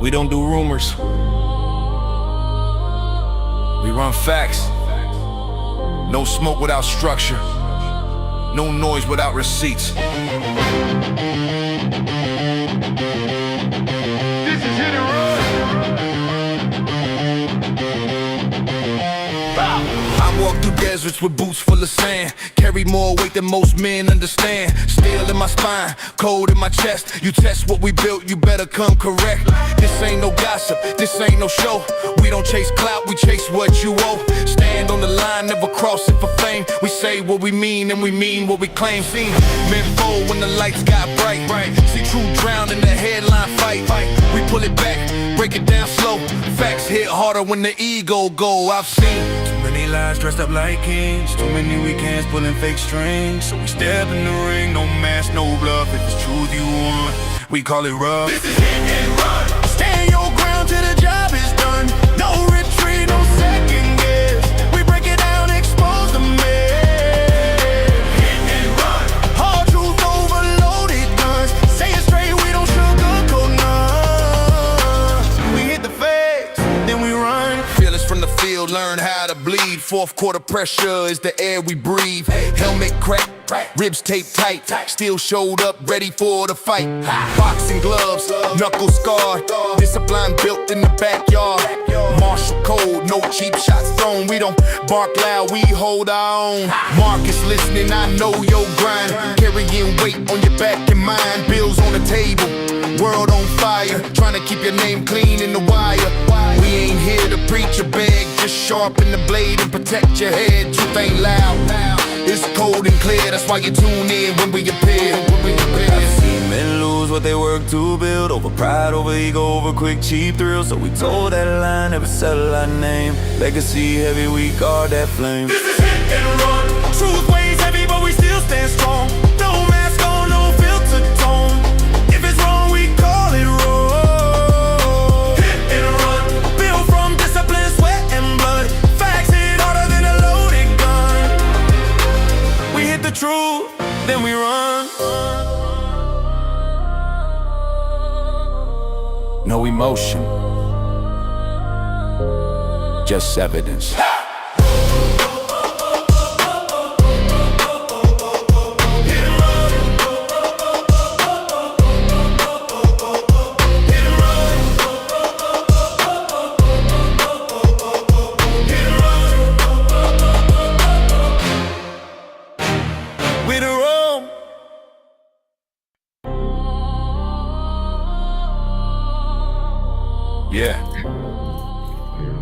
We don't do rumors. We run facts. No smoke without structure. No noise without receipts. This is hit and run. I walk through deserts with boots full of sand. Carry more weight than most men understand. Steel in my spine, cold in my chest. You test what we built, you better come correct. This ain't no gossip, this ain't no show. We don't chase clout, we chase what you owe. Stand on the line, never cross it for fame. We say what we mean and we mean what we claim. Seen men fold when the lights got bright. See true drown in the headline fight. We pull it back, break it down slow. Facts hit harder when the ego go. I've seen too many lies dressed up like kings. Too many weekends pulling fake strings. So we step in the ring, no mask, no bluff. If it's truth you want, we call it rough. This is hit and run. Stand your ground till the job is done. No retreat, no second guess. We break it down, expose the mess. Hit and run. Hard truth, overloaded guns. Say it straight, we don't sugarcoat none. We hit the facts, then we run. Fearless from the field, learn how to bleed. Fourth quarter pressure is the air we breathe. Helmet crack, ribs taped tight. Still showed up, ready for the fight. Boxing gloves, knuckles scarred. Discipline built in the backyard. Martial code, no cheap shots thrown. We don't bark loud, we hold our own. Marcus listening, I know your grind. Carrying weight on your back and mind. Bills on the table, world on fire. Trying to keep your name clean in the wire. We ain't here to preach or beg. Just sharpen the blade and protect your head. Truth ain't loud. It's cold and clear, that's why you tune in when we appear. I've seen men lose what they work to build. Over pride, over ego, over quick, cheap thrills. So we told that line, never settle our name. Legacy heavy, we guard that flame. This is hit and run. Truth weighs heavy, but we still stand strong. No mask on, no filter tone. If it's wrong, we call it wrong. Hit and run. Built from discipline, sweat and blood. Facts hit harder than a loaded gun. We hit the truth, then we run. No emotion, just evidence. Yeah.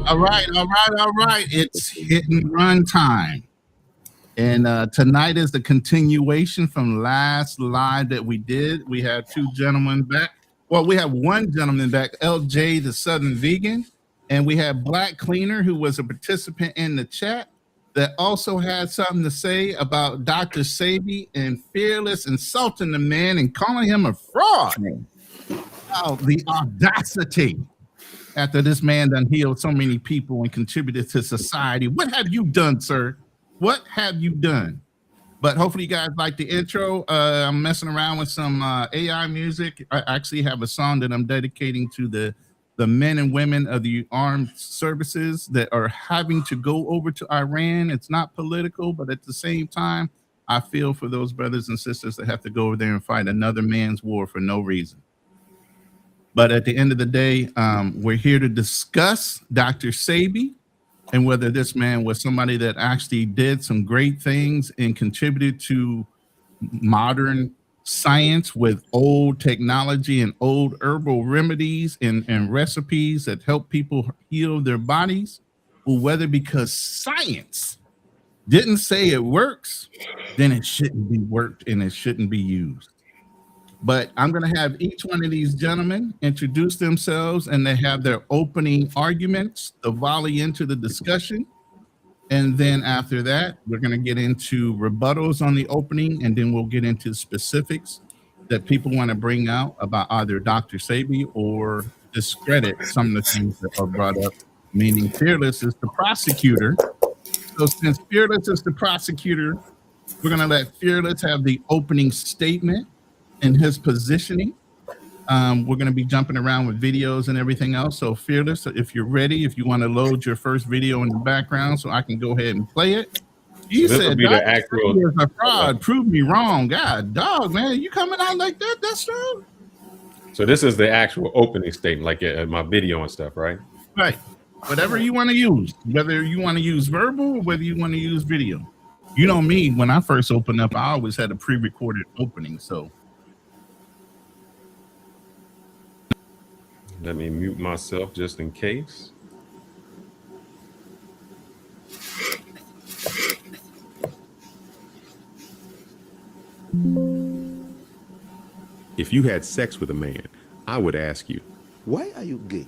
All right. It's hit and run time. And tonight is the continuation from last live that we did. We have two gentlemen back. Well, we have one gentleman back, LJ, the Southern Vegan. And we have Black Cleaner, who was a participant in the chat, that also had something to say about Dr. Sebi and Fearless insulting the man and calling him a fraud. Oh, the audacity. After this man done healed so many people and contributed to society. What have you done, sir? What have you done? But hopefully you guys like the intro. I'm messing around with some AI music. I actually have a song that I'm dedicating to the men and women of the armed services that are having to go over to Iran. It's not political, but at the same time, I feel for those brothers and sisters that have to go over there and fight another man's war for no reason. But at the end of the day, we're here to discuss Dr. Sebi and whether this man was somebody that actually did some great things and contributed to modern science with old technology and old herbal remedies and recipes that help people heal their bodies, or whether because science didn't say it works, then it shouldn't be worked and it shouldn't be used. But I'm going to have each one of these gentlemen introduce themselves and they have their opening arguments to volley into the discussion. And then after that, we're going to get into rebuttals on the opening, and then we'll get into specifics that people want to bring out about either Dr. Sebi or discredit some of the things that are brought up, meaning Fearless is the prosecutor. So since Fearless is the prosecutor, we're going to let Fearless have the opening statement and his positioning. We're going to be jumping around with videos and everything else. So Fearless, if you're ready, if you want to load your first video in the background so I can go ahead and play it. You so said the actual is a fraud. Prove me wrong. God, dog, man, you coming out like that? That's true. So this is the actual opening statement, like my video and stuff, right? Right. Whatever you want to use, whether you want to use verbal or whether you want to use video. You know me, when I first opened up, I always had a pre-recorded opening. So let me mute myself just in case. If you had sex with a man, I would ask you, why are you gay?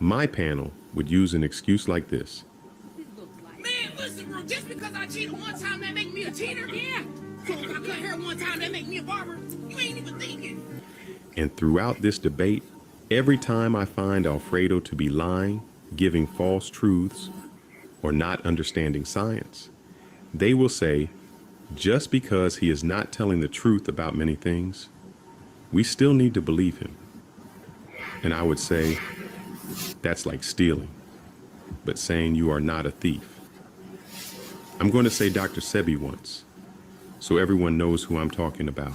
My panel would use an excuse like this. Man, listen, bro, just because I cheated one time, that make me a cheater? Yeah. So if I cut hair one time, that make me a barber? You ain't even thinking. And throughout this debate, every time I find Alfredo to be lying, giving false truths, or not understanding science, they will say, just because he is not telling the truth about many things, we still need to believe him. And I would say, that's like stealing, but saying you are not a thief. I'm going to say Dr. Sebi once, so everyone knows who I'm talking about.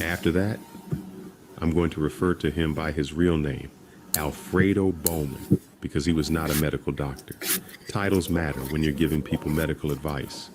After that, I'm going to refer to him by his real name, Alfredo Bowman, because he was not a medical doctor. Titles matter when you're giving people medical advice.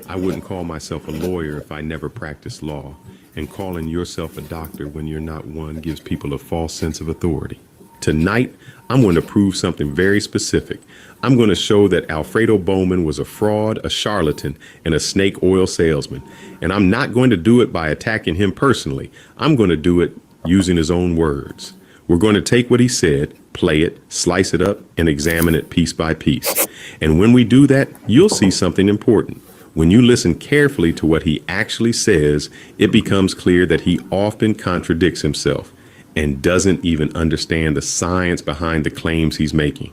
I wouldn't call myself a lawyer if I never practiced law, and calling yourself a doctor when you're not one gives people a false sense of authority. Tonight, I'm going to prove something very specific. I'm going to show that Alfredo Bowman was a fraud, a charlatan, and a snake oil salesman. And I'm not going to do it by attacking him personally. I'm going to do it using his own words. We're going to take what he said, play it, slice it up, and examine it piece by piece. And when we do that, you'll see something important. When you listen carefully to what he actually says, it becomes clear that he often contradicts himself and doesn't even understand the science behind the claims he's making.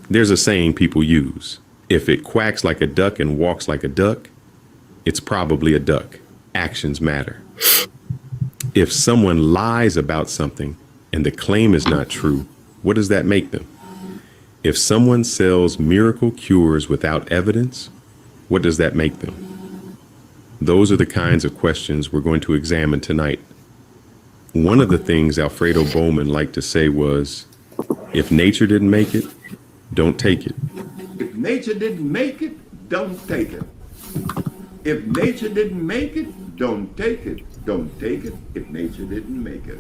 There's a saying people use: if it quacks like a duck and walks like a duck, it's probably a duck. Actions matter. If someone lies about something and the claim is not true, what does that make them? If someone sells miracle cures without evidence, what does that make them? Those are the kinds of questions we're going to examine tonight. One of the things Alfredo Bowman liked to say was, if nature didn't make it, don't take it. If nature didn't make it, don't take it. If nature didn't make it, don't take it. Don't take it if nature didn't make it.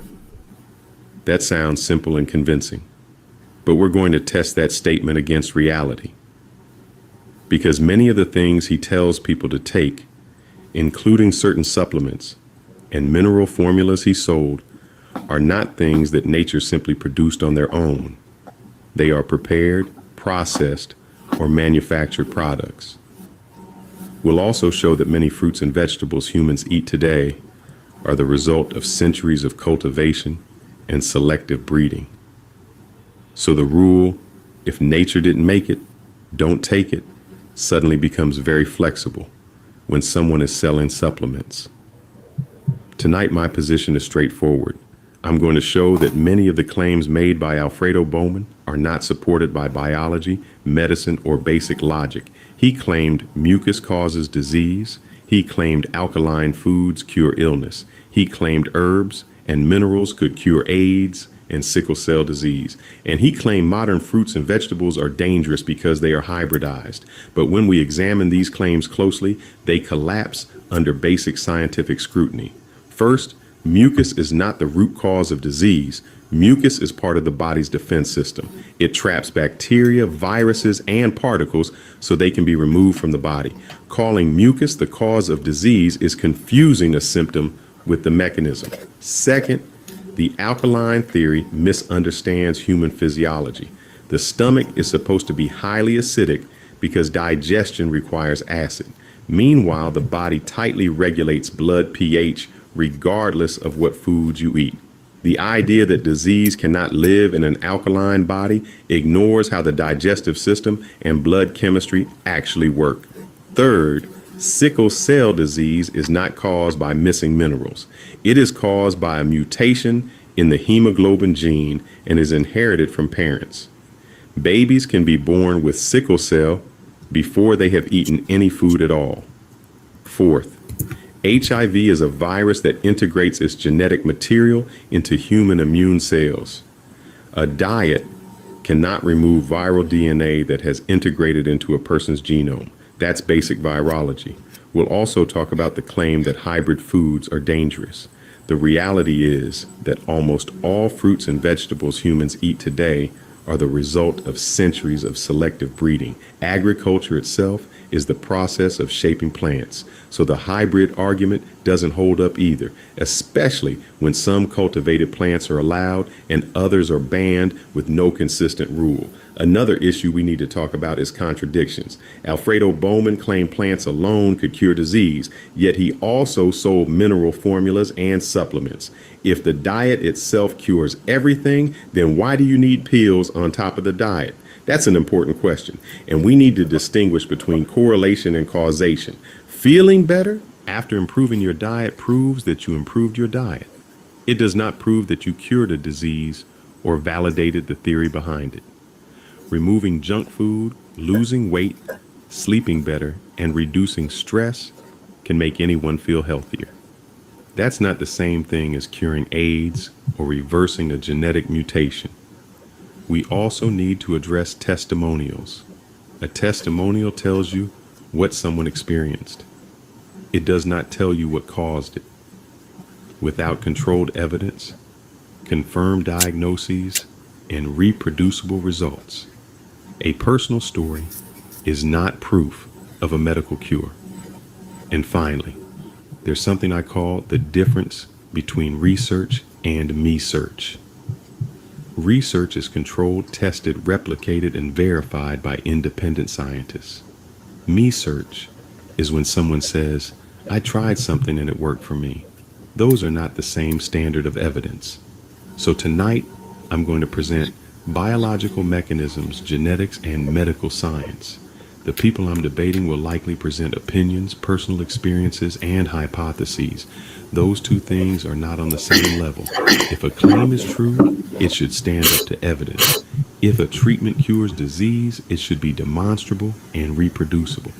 That sounds simple and convincing, but we're going to test that statement against reality. Because many of the things he tells people to take, including certain supplements and mineral formulas he sold, are not things that nature simply produced on their own. They are prepared, processed, or manufactured products. We'll also show that many fruits and vegetables humans eat today are the result of centuries of cultivation and selective breeding. So the rule, if nature didn't make it, don't take it, suddenly becomes very flexible when someone is selling supplements. Tonight, my position is straightforward. I'm going to show that many of the claims made by Alfredo Bowman are not supported by biology, medicine, or basic logic. He claimed mucus causes disease. He claimed alkaline foods cure illness. He claimed herbs and minerals could cure AIDS and sickle cell disease. And he claimed modern fruits and vegetables are dangerous because they are hybridized. But when we examine these claims closely, they collapse under basic scientific scrutiny. First, mucus is not the root cause of disease. Mucus is part of the body's defense system. It traps bacteria, viruses, and particles so they can be removed from the body. Calling mucus the cause of disease is confusing a symptom with the mechanism. Second, the alkaline theory misunderstands human physiology. The stomach is supposed to be highly acidic because digestion requires acid. Meanwhile, the body tightly regulates blood pH regardless of what foods you eat. The idea that disease cannot live in an alkaline body ignores how the digestive system and blood chemistry actually work. Third, Sickle cell disease is not caused by missing minerals. It is caused by a mutation in the hemoglobin gene and is inherited from parents. Babies can be born with sickle cell before they have eaten any food at all. Fourth, HIV is a virus that integrates its genetic material into human immune cells. A diet cannot remove viral DNA that has integrated into a person's genome. That's basic virology. We'll also talk about the claim that hybrid foods are dangerous. The reality is that almost all fruits and vegetables humans eat today are the result of centuries of selective breeding. Agriculture itself is the process of shaping plants. So the hybrid argument doesn't hold up either, especially when some cultivated plants are allowed and others are banned with no consistent rule. Another issue we need to talk about is contradictions. Alfredo Bowman claimed plants alone could cure disease, yet he also sold mineral formulas and supplements. If the diet itself cures everything, then why do you need pills on top of the diet? That's an important question, and we need to distinguish between correlation and causation. Feeling better after improving your diet proves that you improved your diet. It does not prove that you cured a disease or validated the theory behind it. Removing junk food, losing weight, sleeping better, and reducing stress can make anyone feel healthier. That's not the same thing as curing AIDS or reversing a genetic mutation. We also need to address testimonials. A testimonial tells you what someone experienced. It does not tell you what caused it. Without controlled evidence, confirmed diagnoses, and reproducible results, a personal story is not proof of a medical cure. And finally, there's something I call the difference between research and me-search. Research is controlled, tested, replicated, and verified by independent scientists. Me-search is when someone says, I tried something and it worked for me. Those are not the same standard of evidence. So tonight, I'm going to present biological mechanisms, genetics, and medical science. The people I'm debating will likely present opinions, personal experiences, and hypotheses. Those two things are not on the same level. If a claim is true, it should stand up to evidence. If a treatment cures disease, it should be demonstrable and reproducible.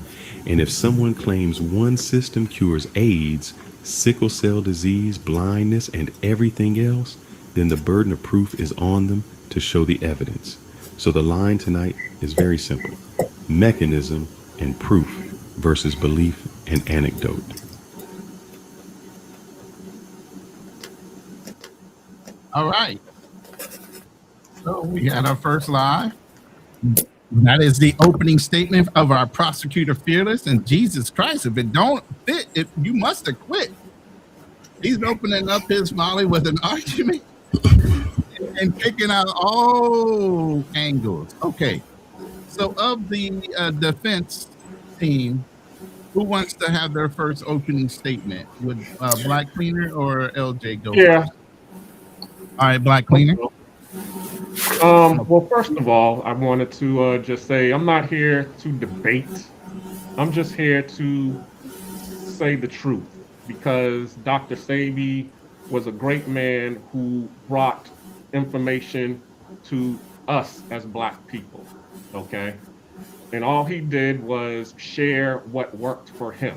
And if someone claims one system cures AIDS, sickle cell disease, blindness, and everything else, then the burden of proof is on them to show the evidence. So the line tonight is very simple. Mechanism and proof versus belief and anecdote. All right. So we had our first live. That is the opening statement of our prosecutor fearless. And Jesus Christ, if it don't fit, you must have quit. He's opening up his volley with an argument and picking out all angles. Okay. So of the defense team, who wants to have their first opening statement? Would Black Cleaner or LJ go? Yeah. First? All right, Black Cleaner. Well, first of all, I wanted to just say I'm not here to debate. I'm just here to say the truth, because Dr. Sebi was a great man who brought information to us as Black people, okay? And all he did was share what worked for him.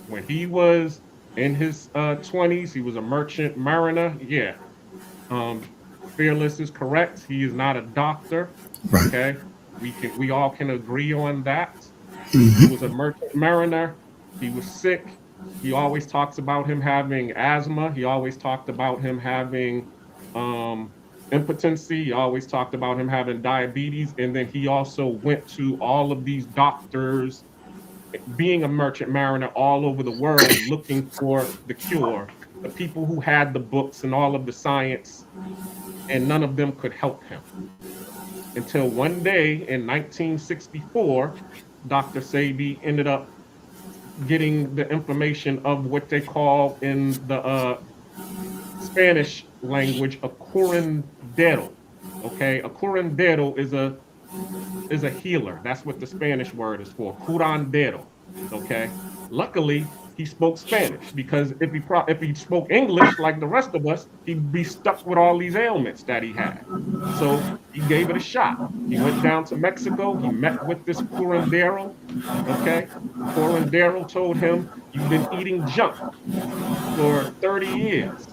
When he was in his 20s, he was a merchant mariner, yeah. Fearless is correct. He is not a doctor. Right. Okay. We all can agree on that. He was a merchant mariner. He was sick. He always talks about him having asthma. He always talked about him having impotency. He always talked about him having diabetes. And then he also went to all of these doctors, being a merchant mariner all over the world, looking for the cure. The people who had the books and all of the science, and none of them could help him. Until one day in 1964, Dr. Sebi ended up getting the information of what they call in the Spanish language a curandero. Okay, a curandero is a healer. That's what the Spanish word is for, curandero. Okay. Luckily, he spoke Spanish because if he spoke English like the rest of us, he'd be stuck with all these ailments that he had. So he gave it a shot. He went down to Mexico. He met with this curandero. Okay. The curandero told him, "You've been eating junk for 30 years.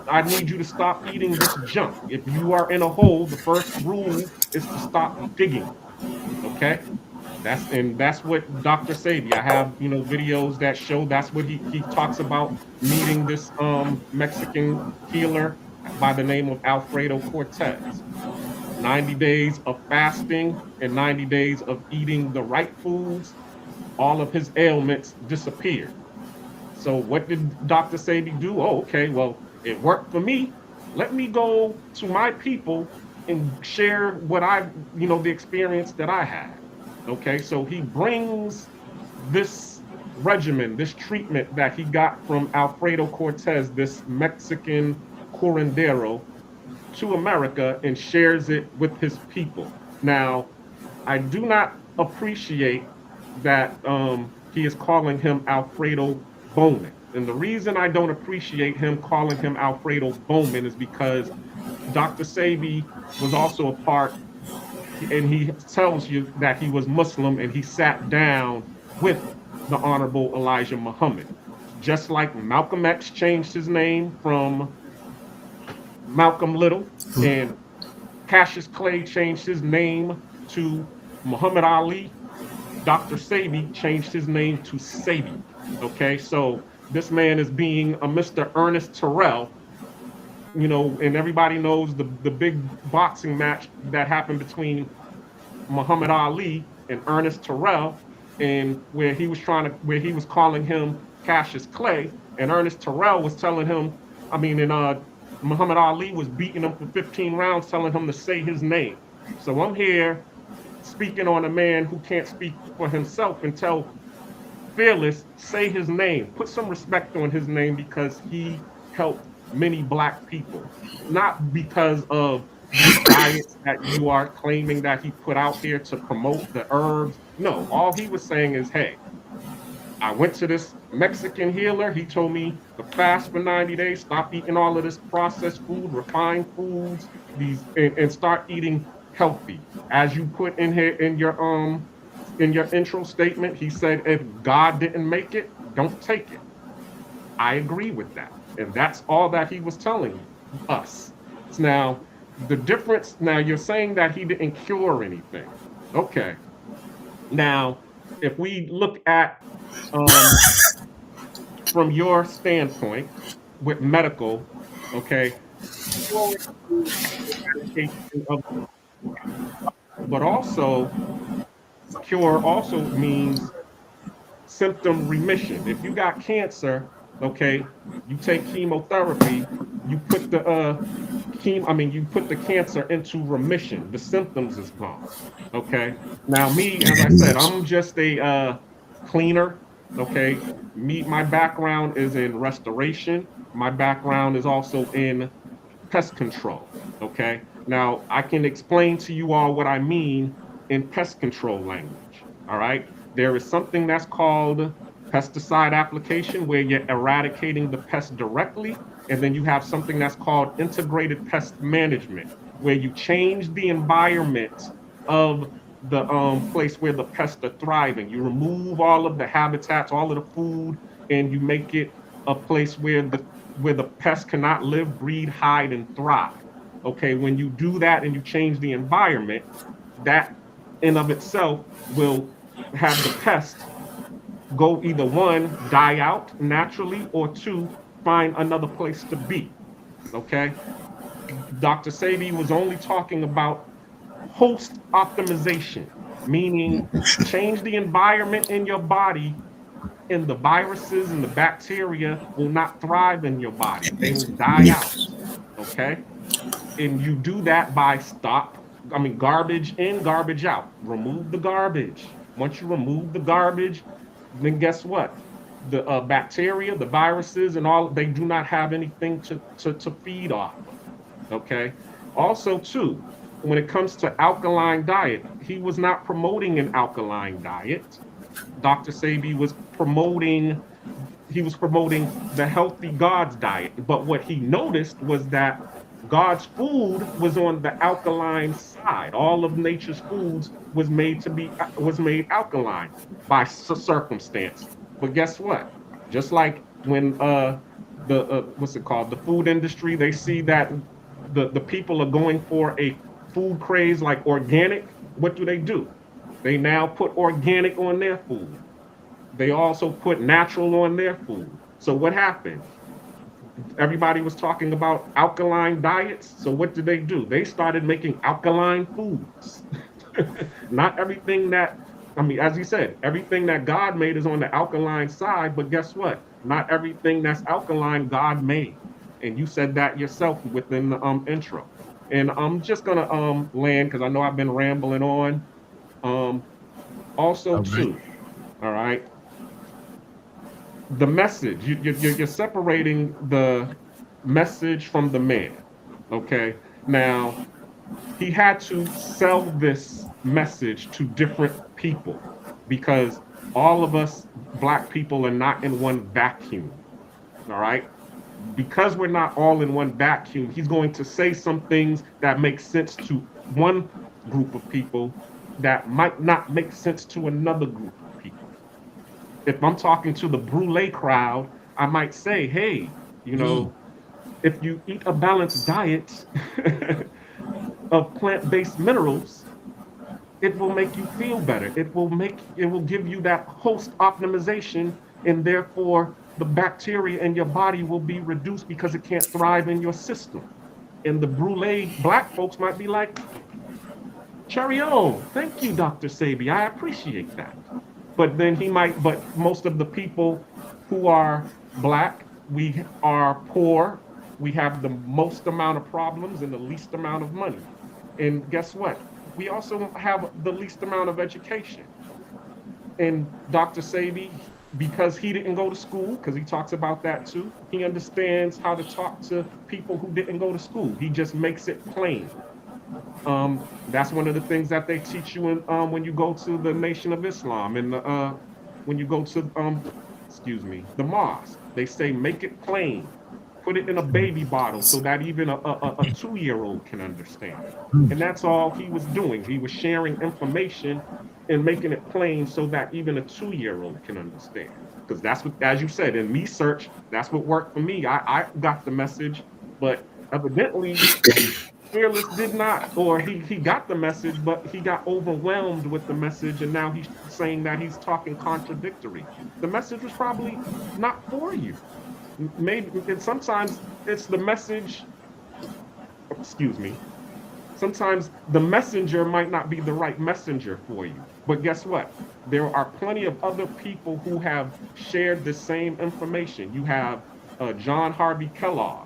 I need you to stop eating this junk. If you are in a hole, the first rule is to stop digging." Okay. That's what Dr. Sebi. I have, videos that show that's what he talks about meeting this Mexican healer by the name of Alfredo Cortez. 90 days of fasting and 90 days of eating the right foods, all of his ailments disappeared. So what did Dr. Sebi do? Oh, okay, well, it worked for me. Let me go to my people and share what the experience that I had. Okay, so he brings this regimen, this treatment that he got from Alfredo Cortez, this Mexican curandero, to America and shares it with his people. Now, I do not appreciate that he is calling him Alfredo Bowman. And the reason I don't appreciate him calling him Alfredo Bowman is because Dr. Sebi was also a part, and he tells you that he was Muslim and he sat down with the Honorable Elijah Muhammad. Just like Malcolm X changed his name from Malcolm Little, and Cassius Clay changed his name to Muhammad Ali, Dr. Sebi changed his name to Sebi. Okay, so this man is being a Mr. Ernest Terrell, and everybody knows the big boxing match that happened between Muhammad Ali and Ernest Terrell, and where he was calling him Cassius Clay, and Ernest Terrell was telling him, Muhammad Ali was beating him for 15 rounds, telling him to say his name. So I'm here speaking on a man who can't speak for himself and tell Fearless, say his name. Put some respect on his name because he helped many Black people, not because of these diets that you are claiming that he put out here to promote the herbs. No, all he was saying is, hey, I went to this Mexican healer. He told me to fast for 90 days, stop eating all of this processed food, refined foods, and start eating healthy. As you put in here in your intro statement, he said, if God didn't make it, don't take it. I agree with that. And that's all that he was telling us. Now, the difference, now you're saying that he didn't cure anything. Okay. Now, if we look at from your standpoint with medical, okay, but also cure also means symptom remission. If you got cancer, okay, you take chemotherapy, you put you put the cancer into remission. The symptoms is gone. Okay. Now me, as I said, I'm just a cleaner. Okay. My background is in restoration. My background is also in pest control. Okay. Now I can explain to you all what I mean in pest control language. All right. There is something that's called pesticide application where you're eradicating the pest directly. And then you have something that's called integrated pest management, where you change the environment of the place where the pests are thriving. You remove all of the habitats, all of the food, and you make it a place where the pests cannot live, breed, hide, and thrive. Okay, when you do that and you change the environment, that in of itself will have the pest go either one, die out naturally, or two, find another place to be. Okay? Dr. Sebi was only talking about host optimization, meaning change the environment in your body and the viruses and the bacteria will not thrive in your body. They will die out. Okay? And you do that by garbage in, garbage out. Remove the garbage. Once you remove the garbage, then guess what? The bacteria, the viruses, and all, they do not have anything to feed off of. Okay? Also, too, when it comes to alkaline diet, he was not promoting an alkaline diet. Dr. Sebi was promoting the healthy God's diet. But what he noticed was that God's food was on the alkaline side. All of nature's foods was made alkaline by circumstance. But guess what? Just like when the what's it called, the food industry, they see that the people are going for a food craze like organic. What do? They now put organic on their food. They also put natural on their food. So what happened? Everybody was talking about alkaline diets. So what did? They started making alkaline foods. Not everything that, I mean, as he said, everything that God made is on the alkaline side. But guess what? Not everything that's alkaline God made. And you said that yourself within the intro. And I'm just gonna land because I know I've been rambling on. Also All right. too, all right. The message, you're separating the message from the man. Okay. Now, he had to sell this message to different people because all of us black people are not in one vacuum. All right. Because we're not all in one vacuum, he's going to say some things that make sense to one group of people that might not make sense to another group of people. If I'm talking to the brulee crowd, I might say, hey, you know, if you eat a balanced diet of plant-based minerals, it will make you feel better. It will give you that host optimization, and therefore the bacteria in your body will be reduced because it can't thrive in your system. And the brulee black folks might be like, cherry on, thank you, Dr. Sebi, I appreciate that. But then but most of the people who are black, we are poor, we have the most amount of problems and the least amount of money. And guess what? We also have the least amount of education. And Dr. Sebi, because he didn't go to school, because he talks about that too, he understands how to talk to people who didn't go to school. He just makes it plain. That's one of the things that they teach you when you go to the Nation of Islam and when you go to the mosque. They say make it plain, put it in a baby bottle so that even a 2-year-old can understand. And that's all he was doing. He was sharing information and making it plain so that even a 2-year-old can understand. Because that's what, as you said, in research, that's what worked for me. I got the message, but evidently Fearless did not, or he got the message, but he got overwhelmed with the message, and now he's saying that he's talking contradictory. The message was probably not for you. Maybe, and sometimes it's the message, sometimes the messenger might not be the right messenger for you. But guess what? There are plenty of other people who have shared the same information. You have John Harvey Kellogg,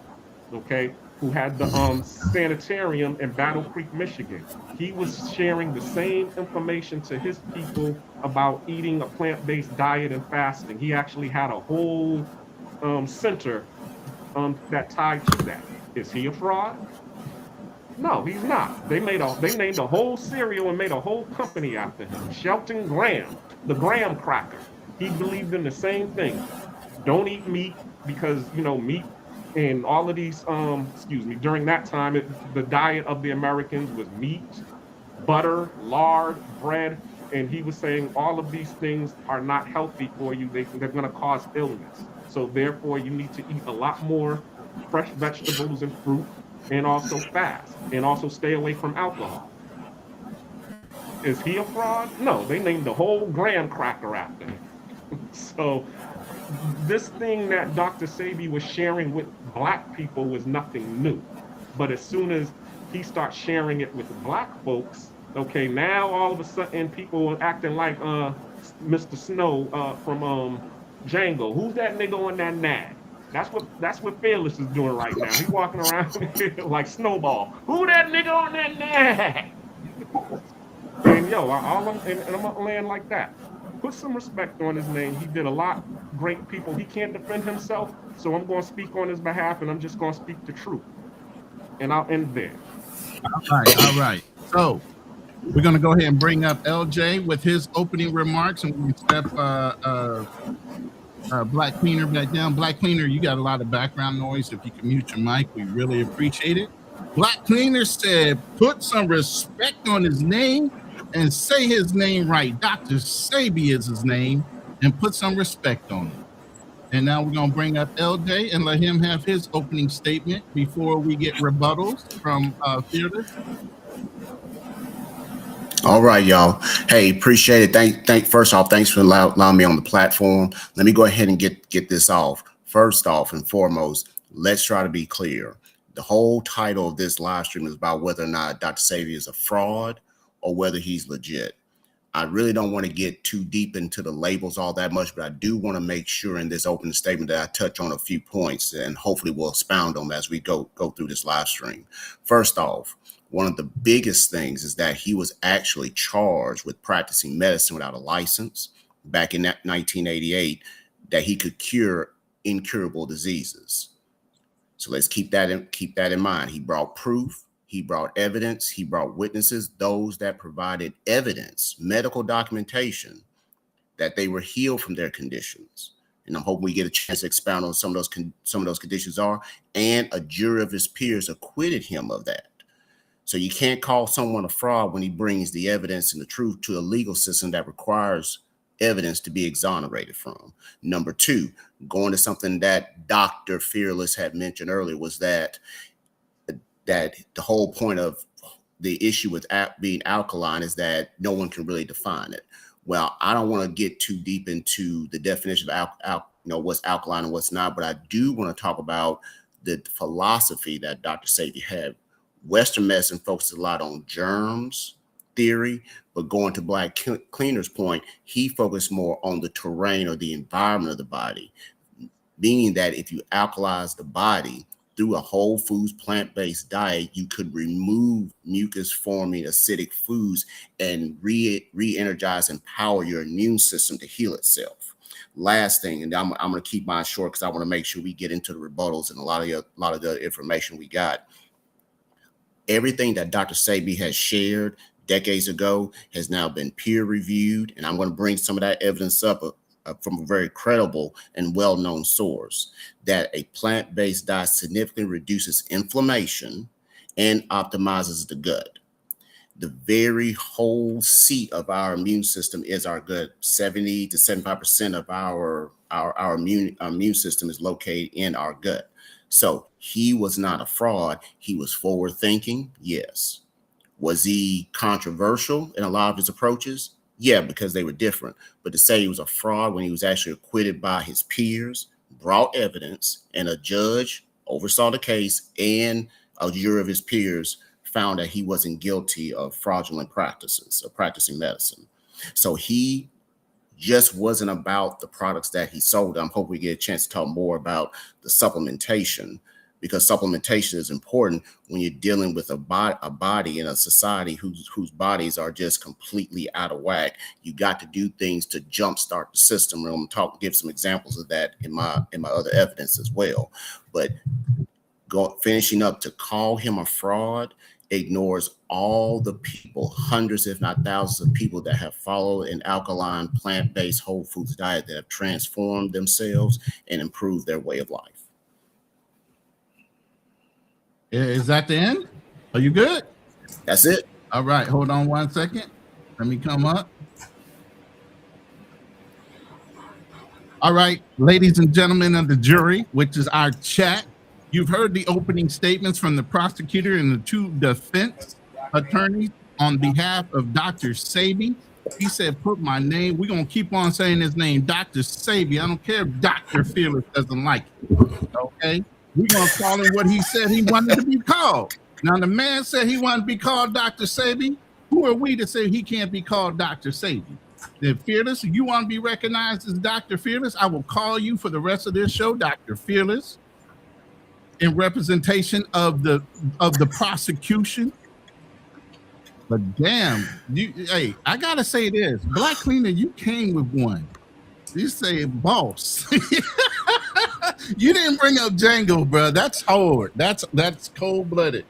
okay, who had the sanitarium in Battle Creek, Michigan. He was sharing the same information to his people about eating a plant-based diet and fasting. He actually had a whole center that tied to that. Is he a fraud? No, he's not. They named a whole cereal and made a whole company after him. Shelton Graham, the Graham cracker. He believed in the same thing. Don't eat meat because, meat and all of these, during that time, the diet of the Americans was meat, butter, lard, bread. And he was saying all of these things are not healthy for you. They're going to cause illness. So therefore, you need to eat a lot more fresh vegetables and fruit, and also fast, and also stay away from alcohol. Is he a fraud? No, they named the whole graham cracker after him. So this thing that Dr. Sebi was sharing with black people was nothing new. But as soon as he starts sharing it with black folks, okay, now all of a sudden people are acting like Mr. Snow from Django. Who's that nigga on that nag? That's what Fearless is doing right now. He's walking around like Snowball. Who that nigga on that nag? And I'm gonna land like that. Put some respect on his name. He did a lot great people. He can't defend himself, so I'm gonna speak on his behalf, and I'm just gonna speak the truth. And I'll end there. All right. So We're going to go ahead and bring up LJ with his opening remarks, and we step Black Cleaner back down. Black Cleaner, you got a lot of background noise. If you can mute your mic, we really appreciate it. Black Cleaner said, put some respect on his name and say his name right. Dr. Sebi is his name, and put some respect on it. And now we're going to bring up LJ and let him have his opening statement before we get rebuttals from Fearless. All right, y'all. Hey, appreciate it. First off, thanks for allowing me on the platform. Let me go ahead and get this off. First off and foremost, let's try to be clear. The whole title of this live stream is about whether or not Dr. Sebi is a fraud or whether he's legit. I really don't want to get too deep into the labels all that much, but I do want to make sure in this opening statement that I touch on a few points, and hopefully we'll expound on them as we go through this live stream. First off, one of the biggest things is that he was actually charged with practicing medicine without a license back in 1988, that he could cure incurable diseases. So let's keep that in mind. He brought proof. He brought evidence, he brought witnesses, those that provided evidence, medical documentation that they were healed from their conditions. And I'm hoping we get a chance to expound on some of those conditions are, and a jury of his peers acquitted him of that. So you can't call someone a fraud when he brings the evidence and the truth to a legal system that requires evidence to be exonerated from. Number two, going to something that Dr. Fearless had mentioned earlier, was that the whole point of the issue with being alkaline is that no one can really define it. Well, I don't want to get too deep into the definition of what's alkaline and what's not, but I do want to talk about the philosophy that Dr. Sebi had. Western medicine focuses a lot on germs theory, but going to Black Cleaner's point, he focused more on the terrain or the environment of the body, meaning that if you alkalize the body through a whole foods, plant-based diet, you could remove mucus-forming acidic foods and re-energize and power your immune system to heal itself. Last thing, and I'm going to keep mine short because I want to make sure we get into the rebuttals and a lot of the information we got. Everything that Dr. Sebi has shared decades ago has now been peer-reviewed, and I'm going to bring some of that evidence up from a very credible and well-known source, that a plant-based diet significantly reduces inflammation and optimizes the gut. The very whole seat of our immune system is our gut. 70 to 75% of our immune system is located in our gut. So he was not a fraud. He was forward-thinking, yes. Was he controversial in a lot of his approaches? Yeah, because they were different. But to say he was a fraud when he was actually acquitted by his peers, brought evidence, and a judge oversaw the case, and a jury of his peers found that he wasn't guilty of fraudulent practices of practicing medicine. So he just wasn't about the products that he sold. I'm hoping we get a chance to talk more about the supplementation, because supplementation is important when you're dealing with a body in a society whose bodies are just completely out of whack. You got to do things to jumpstart the system. And I'm going to give some examples of that in my other evidence as well. But finishing up, to call him a fraud ignores all the people, hundreds if not thousands of people that have followed an alkaline plant-based whole foods diet that have transformed themselves and improved their way of life. Is that the end? Are you good? That's it. All right, hold on 1 second. Let me come up. All right, ladies and gentlemen of the jury, which is our chat, you've heard the opening statements from the prosecutor and the two defense attorneys on behalf of Dr. Sebi. He said, put my name. We're going to keep on saying his name, Dr. Sebi. I don't care if Dr. Fearless doesn't like it, okay? We're going to call him what he said he wanted to be called. Now, the man said he wanted to be called Dr. Sebi. Who are we to say he can't be called Dr. Sebi? If Fearless, you want to be recognized as Dr. Fearless, I will call you for the rest of this show, Dr. Fearless, in representation of the prosecution. But damn, hey, I got to say this. Black Cleaner, you came with one. You say boss. You didn't bring up Django, bro. That's hard. That's cold-blooded.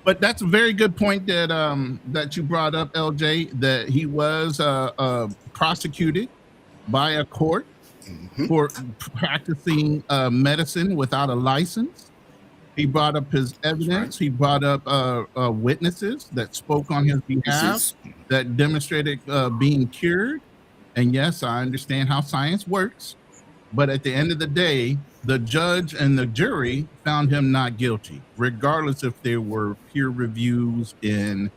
But that's a very good point that that you brought up, LJ. That he was prosecuted by a court for practicing medicine without a license. He brought up his evidence. He brought up witnesses that spoke on his behalf that demonstrated being cured. And yes, I understand how science works. But at the end of the day, the judge and the jury found him not guilty, regardless if there were peer reviews in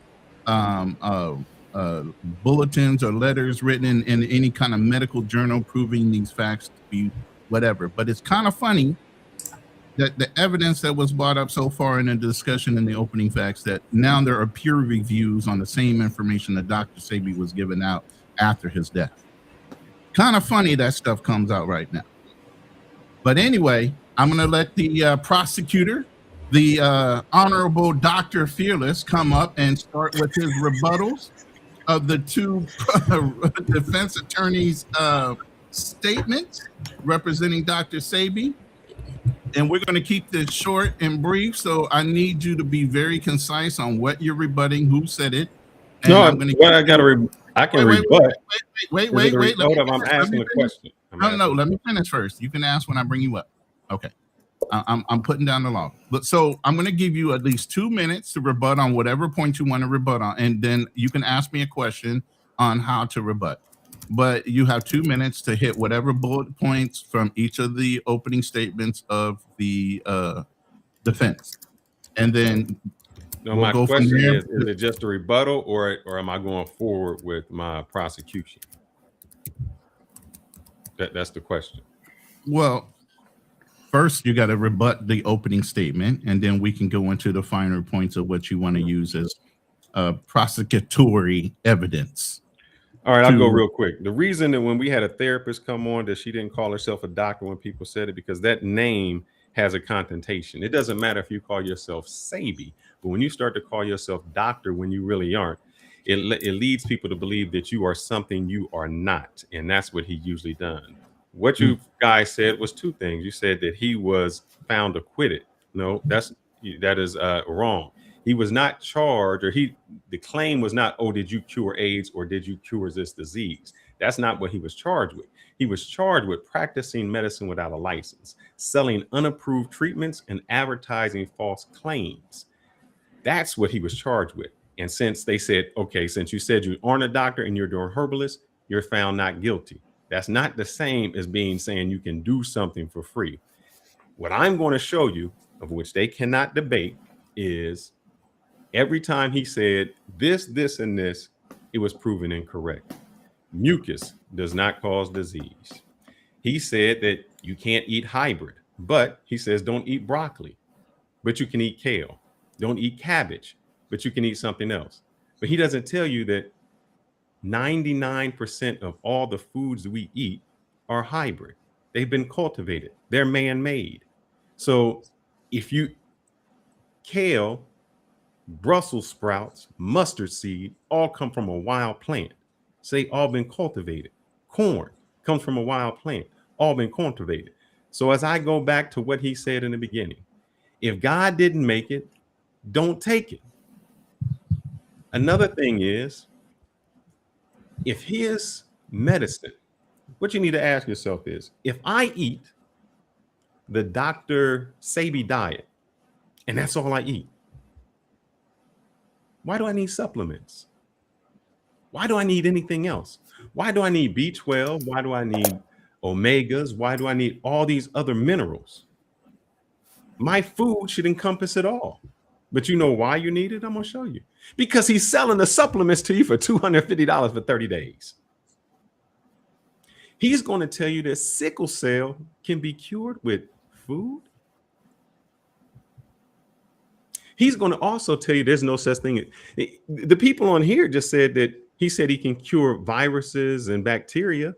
um, uh, bulletins or letters written in any kind of medical journal proving these facts to be whatever. But it's kind of funny that the evidence that was brought up so far in the discussion in the opening facts, that now there are peer reviews on the same information that Dr. Sebi was given out after his death. Kind of funny that stuff comes out right now. But anyway, I'm going to let the prosecutor, the Honorable Dr. Fearless, come up and start with his rebuttals of the two defense attorneys' statements representing Dr. Sebi. And we're going to keep this short and brief, so I need you to be very concise on what you're rebutting, who said it. And No, I'm going to I can rebut. Wait. Hold up, I'm asking a question. No, let me finish first. You can ask when I bring you up. Okay. I'm putting down the law. So I'm going to give you at least 2 minutes to rebut on whatever point you want to rebut on, and then you can ask me a question on how to rebut. But you have 2 minutes to hit whatever bullet points from each of the opening statements of the defense. And then my question is it just a rebuttal or am I going forward with my prosecution? That's the question. Well, first you got to rebut the opening statement, and then we can go into the finer points of what you want to use as prosecutory evidence. All right, I'll go real quick. The reason that when we had a therapist come on that she didn't call herself a doctor when people said it, because that name has a connotation. It doesn't matter if you call yourself Sebi, but when you start to call yourself doctor when you really aren't, it leads people to believe that you are something you are not. And that's what he usually done. What you guys said was two things. You said that he was found acquitted. No, that is wrong. He was not charged, or the claim was not, oh, did you cure AIDS or did you cure this disease? That's not what he was charged with. He was charged with practicing medicine without a license, selling unapproved treatments, and advertising false claims. That's what he was charged with. And since they said, okay, since you said you aren't a doctor and you're doing herbalist, you're found not guilty. That's not the same as saying you can do something for free. What I'm going to show you, of which they cannot debate, is every time he said this, and this, it was proven incorrect. Mucus does not cause disease. He said that you can't eat hybrid, but he says don't eat broccoli, but you can eat kale. Don't eat cabbage, but you can eat something else. But he doesn't tell you that 99% of all the foods we eat are hybrid. They've been cultivated. They're man-made. So if you kale, Brussels sprouts, mustard seed, all come from a wild plant. Say all been cultivated. Corn comes from a wild plant, all been cultivated. So as I go back to what he said in the beginning, if God didn't make it, don't take it. Another thing is, if his medicine, what you need to ask yourself is, if I eat the Dr. Sebi diet, and that's all I eat, why do I need supplements? Why do I need anything else? Why do I need B12? Why do I need omegas? Why do I need all these other minerals? My food should encompass it all. But you know why you need it? I'm going to show you. Because he's selling the supplements to you for $250 for 30 days. He's going to tell you that sickle cell can be cured with food. He's going to also tell you there's no such thing. The people on here just said that he said he can cure viruses and bacteria.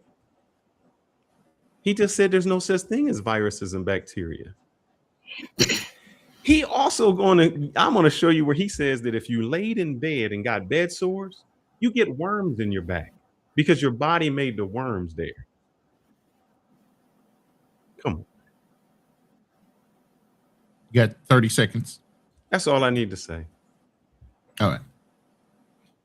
He just said there's no such thing as viruses and bacteria. He also I'm going to show you where he says that if you laid in bed and got bed sores, you get worms in your back because your body made the worms there. Come on. You got 30 seconds. That's all I need to say. All right.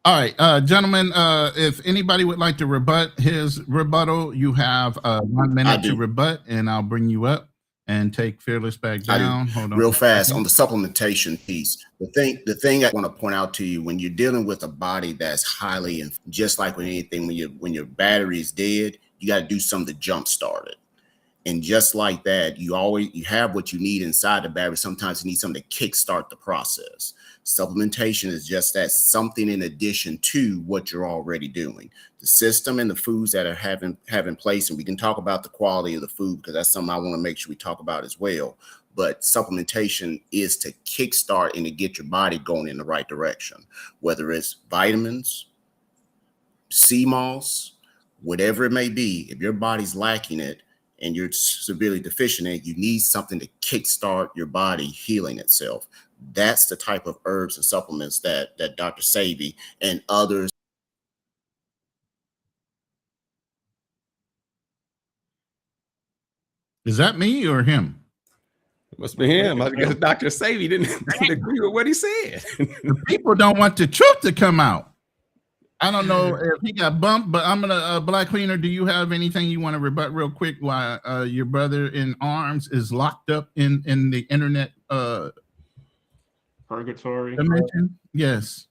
All right, gentlemen, if anybody would like to rebut his rebuttal, you have 1 minute to rebut, and I'll bring you up and take Fearless back down. Hold on. Real fast on the supplementation piece. The thing I want to point out to you, when you're dealing with a body that's highly, and just like with anything, when your battery is dead, you got to do something to jumpstart it. And just like that, you have what you need inside the battery. Sometimes you need something to kickstart the process. Supplementation is just that, something in addition to what you're already doing. The system and the foods that are having place, and we can talk about the quality of the food because that's something I want to make sure we talk about as well. But supplementation is to kickstart and to get your body going in the right direction, whether it's vitamins, sea moss, whatever it may be. If your body's lacking it, and you're severely deficient in it, you need something to kickstart your body healing itself. That's the type of herbs and supplements that Dr. Sebi and others. Is that me or him? It must be him. I guess Dr. Sebi didn't agree with what he said. The people don't want the truth to come out. I don't know if he got bumped, but I'm gonna Black Cleaner. Do you have anything you want to rebut real quick while your brother in arms is locked up in the internet Purgatory dimension? Yes.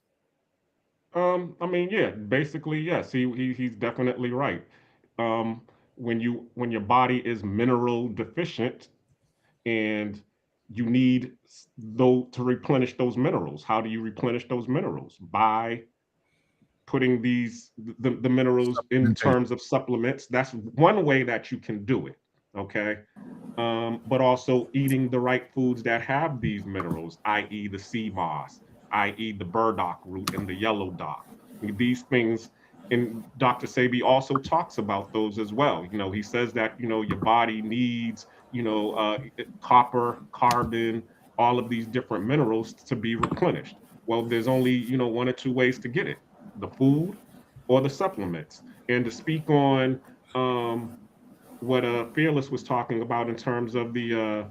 I mean, yeah, basically, yes. He's definitely right. When your body is mineral deficient and you need to replenish those minerals, how do you replenish those minerals? By putting the minerals in terms of supplements. That's one way that you can do it. Okay. But also eating the right foods that have these minerals, i.e. the sea moss, i.e. the burdock root and the yellow dock. These things, and Dr. Sebi also talks about those as well. He says that, your body needs, copper, carbon, all of these different minerals to be replenished. Well, there's only, one or two ways to get it: the food or the supplements. And to speak on what Fearless was talking about in terms of the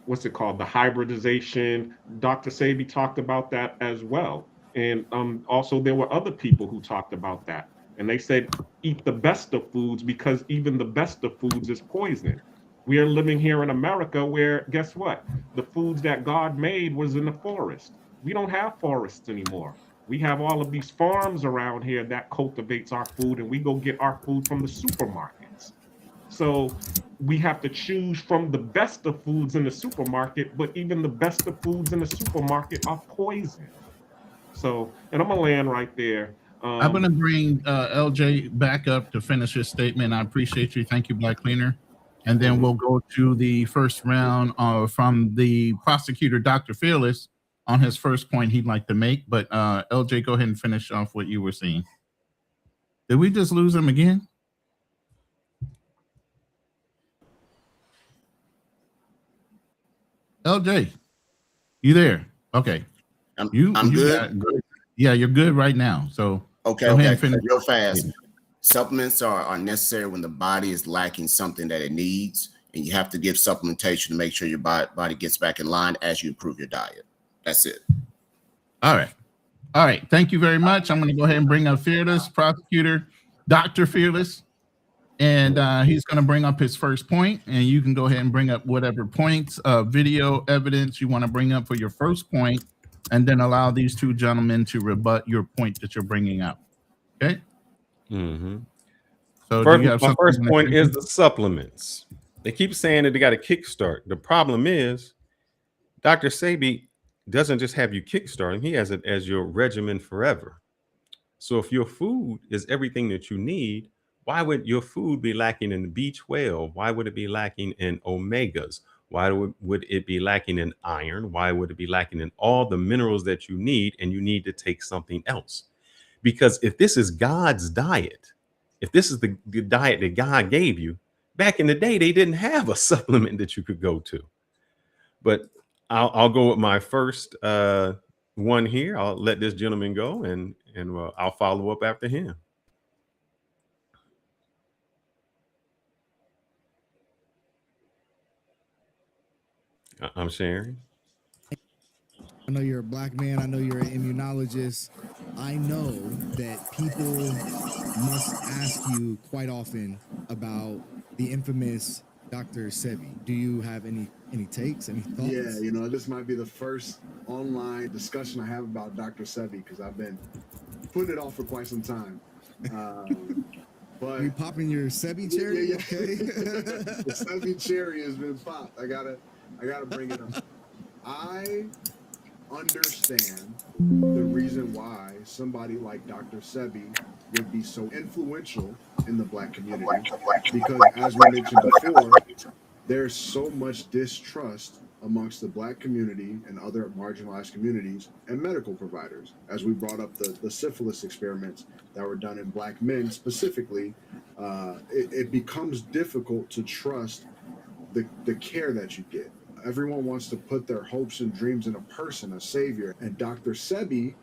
what's it called, the hybridization, Dr. Sebi talked about that as well. And also there were other people who talked about that. And they said, eat the best of foods, because even the best of foods is poison. We are living here in America where, guess what? The foods that God made was in the forest. We don't have forests anymore. We have all of these farms around here that cultivates our food, and we go get our food from the supermarkets. So we have to choose from the best of foods in the supermarket, but even the best of foods in the supermarket are poison. So, and I'm gonna land right there. I'm gonna bring LJ back up to finish his statement. I appreciate you. Thank you, Black Cleaner. And then we'll go to the first round from the prosecutor, Dr. Fearless, on his first point he'd like to make. But LJ, go ahead and finish off what you were saying. Did we just lose him again? LJ, you there? Okay. I'm good. Yeah, you're good right now. So okay, go ahead and finish. Real fast. Yeah. Supplements are necessary when the body is lacking something that it needs, and you have to give supplementation to make sure your body gets back in line as you improve your diet. That's it. All right. All right. Thank you very much. I'm going to go ahead and bring up Fearless, prosecutor, Dr. Fearless. And he's going to bring up his first point, and you can go ahead and bring up whatever points, video evidence you want to bring up for your first point, and then allow these two gentlemen to rebut your point that you're bringing up. Okay. Mm-hmm. So my first point is the supplements. They keep saying that they got a kickstart. The problem is Dr. Sebi doesn't just have you kickstarting. He has it as your regimen forever. So if your food is everything that you need, why would your food be lacking in B12? Why would it be lacking in omegas? Why would it be lacking in iron? Why would it be lacking in all the minerals that you need, and you need to take something else? Because if this is God's diet, if this is the diet that God gave you, back in the day, they didn't have a supplement that you could go to. But I'll go with my first one here. I'll let this gentleman go, and I'll follow up after him. I'm sharing. I know you're a black man. I know you're an immunologist. I know that people must ask you quite often about the infamous Dr. Sebi. Do you have any takes, any thoughts? Yeah, you know, this might be the first online discussion I have about Dr. Sebi because I've been putting it off for quite some time. But you popping your Sebi cherry? Yeah. Okay. The Sebi cherry has been popped. I gotta bring it up. I understand the reason why somebody like Dr. Sebi would be so influential in the black community because, as we mentioned before, there's so much distrust amongst the black community and other marginalized communities and medical providers. As we brought up the syphilis experiments that were done in black men specifically, it becomes difficult to trust the care that you get. Everyone wants to put their hopes and dreams in a person, a savior, and Dr. Sebi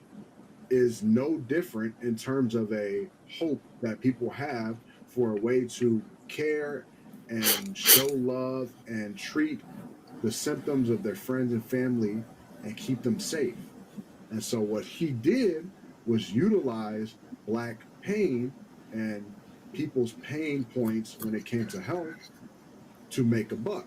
is no different in terms of a hope that people have for a way to care and show love and treat the symptoms of their friends and family and keep them safe. And so what he did was utilize black pain and people's pain points when it came to health to make a buck.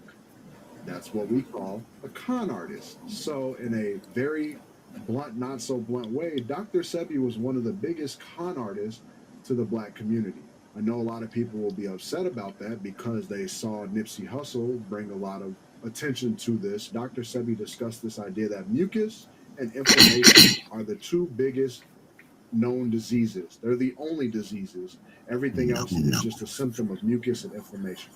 That's what we call a con artist. So in a very blunt, not so blunt way, Dr. Sebi was one of the biggest con artists to the black community. I know a lot of people will be upset about that because they saw Nipsey Hussle bring a lot of attention to this. Dr. Sebi discussed this idea that mucus and inflammation are the two biggest known diseases. They're the only diseases. Everything else is just a symptom of mucus and inflammation.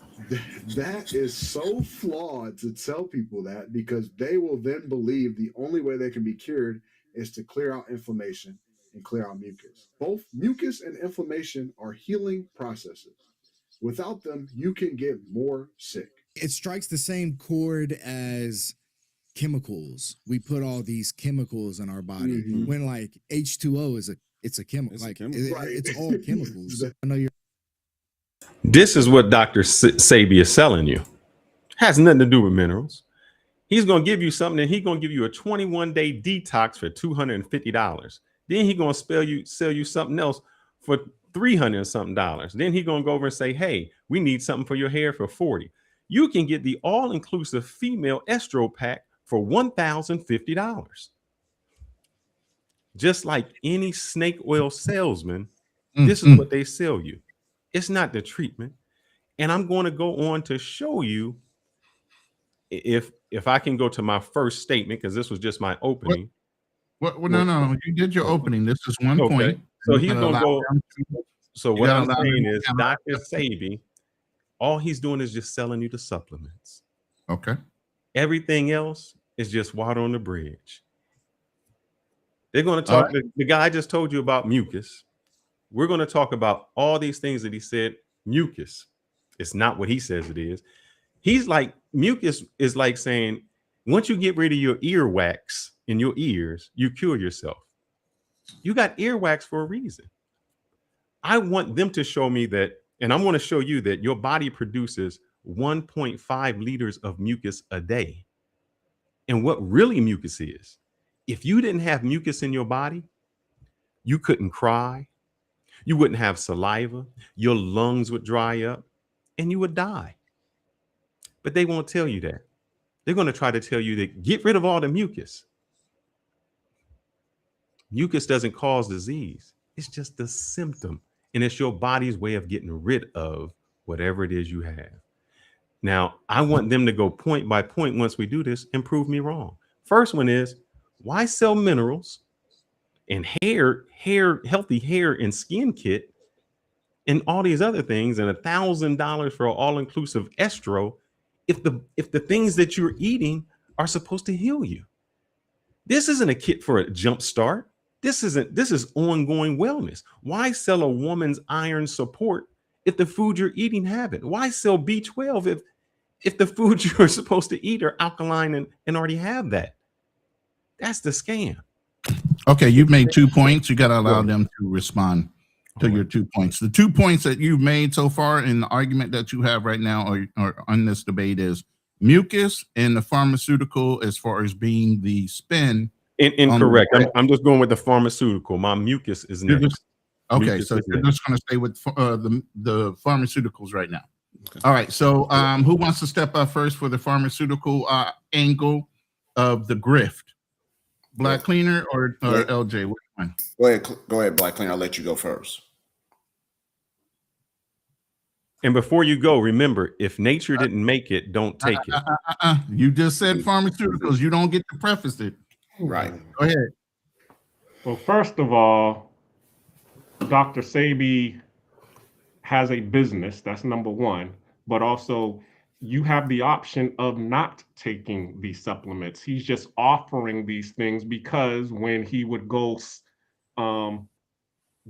That is so flawed to tell people that because they will then believe the only way they can be cured is to clear out inflammation and clear out mucus. Both mucus and inflammation are healing processes. Without them, you can get more sick. It strikes the same chord as chemicals. We put all these chemicals in our body when like H2O is it's a chemical. It's like it's all chemicals. I know you're. This is what Dr. Sebi is selling you. Has nothing to do with minerals. He's going to give you something and he's going to give you a 21-day detox for $250. Then he's going to sell you something else for $300 something. Then he's going to go over and say, hey, we need something for your hair for $40. You can get the all-inclusive female estro pack for $1,050. Just like any snake oil salesman, this is what they sell you. It's not the treatment. And I'm going to go on to show you if I can go to my first statement, because this was just my opening. No, you did your opening. This is one point. So he's going to go. So what I'm saying is Dr. Sebi, all he's doing is just selling you the supplements. Okay. Everything else is just water on the bridge. They're going to talk. The guy I just told you about mucus. We're going to talk about all these things that he said. Mucus. It's not what he says it is. He's like, mucus is like saying, once you get rid of your earwax in your ears, you cure yourself. You got earwax for a reason. I want them to show me that, and I'm going to show you that your body produces 1.5 liters of mucus a day. And what really mucus is, if you didn't have mucus in your body, you couldn't cry. You wouldn't have saliva. Your lungs would dry up and you would die. But they won't tell you that. They're going to try to tell you that get rid of all the mucus. Mucus doesn't cause disease. It's just a symptom. And it's your body's way of getting rid of whatever it is you have. Now, I want them to go point by point once we do this and prove me wrong. First one is, why sell minerals and healthy hair and skin kit and all these other things and $1,000 for all-inclusive estro if the things that you're eating are supposed to heal you? This isn't a kit for a jump start. This is ongoing wellness. Why sell a woman's iron support if the food you're eating have it? Why sell B12 if the food you're supposed to eat are alkaline and already have that? That's the scam. Okay, you've made 2 points. You got to allow them to respond to your 2 points. The 2 points that you've made so far in the argument that you have right now or on this debate is mucus and the pharmaceutical as far as being the spin Incorrect. I'm just going with the pharmaceutical. My mucus is next. Okay, Mucus so is you're next. just going to stay with the pharmaceuticals right now. All right, so who wants to step up first for the pharmaceutical angle of the grift? Black Cleaner or LJ? Which one? Go ahead, Black Cleaner. I'll let you go first. And before you go, remember, if nature didn't make it, don't take it. You just said pharmaceuticals. You don't get to preface it. Right. Go ahead. Well, first of all, Dr. Sebi has a business. That's number one. But also, you have the option of not taking these supplements. He's just offering these things because when he would go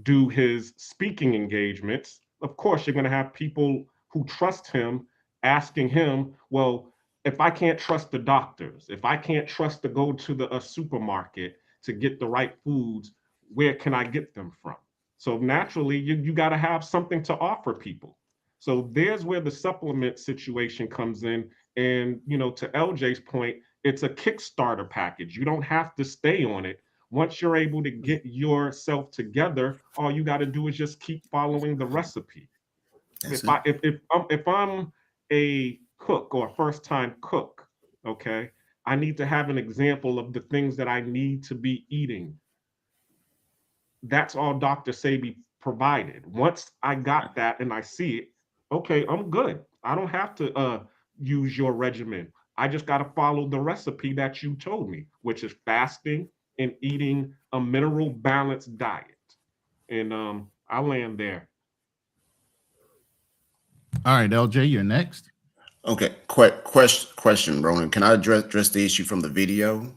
do his speaking engagements, of course, you're going to have people who trust him asking him, well, if I can't trust the doctors, if I can't trust to go to a supermarket to get the right foods, where can I get them from? So naturally, you got to have something to offer people. So there's where the supplement situation comes in. And, to LJ's point, it's a Kickstarter package. You don't have to stay on it. Once you're able to get yourself together, all you got to do is just keep following the recipe. If I'm a cook or a first-time cook, okay, I need to have an example of the things that I need to be eating. That's all Dr. Sebi provided. Once I got that and I see it, okay, I'm good. I don't have to use your regimen. I just got to follow the recipe that you told me, which is fasting and eating a mineral balanced diet. And I'll land there. All right, LJ, you're next. Okay. Question, Ronin. Can I address the issue from the video?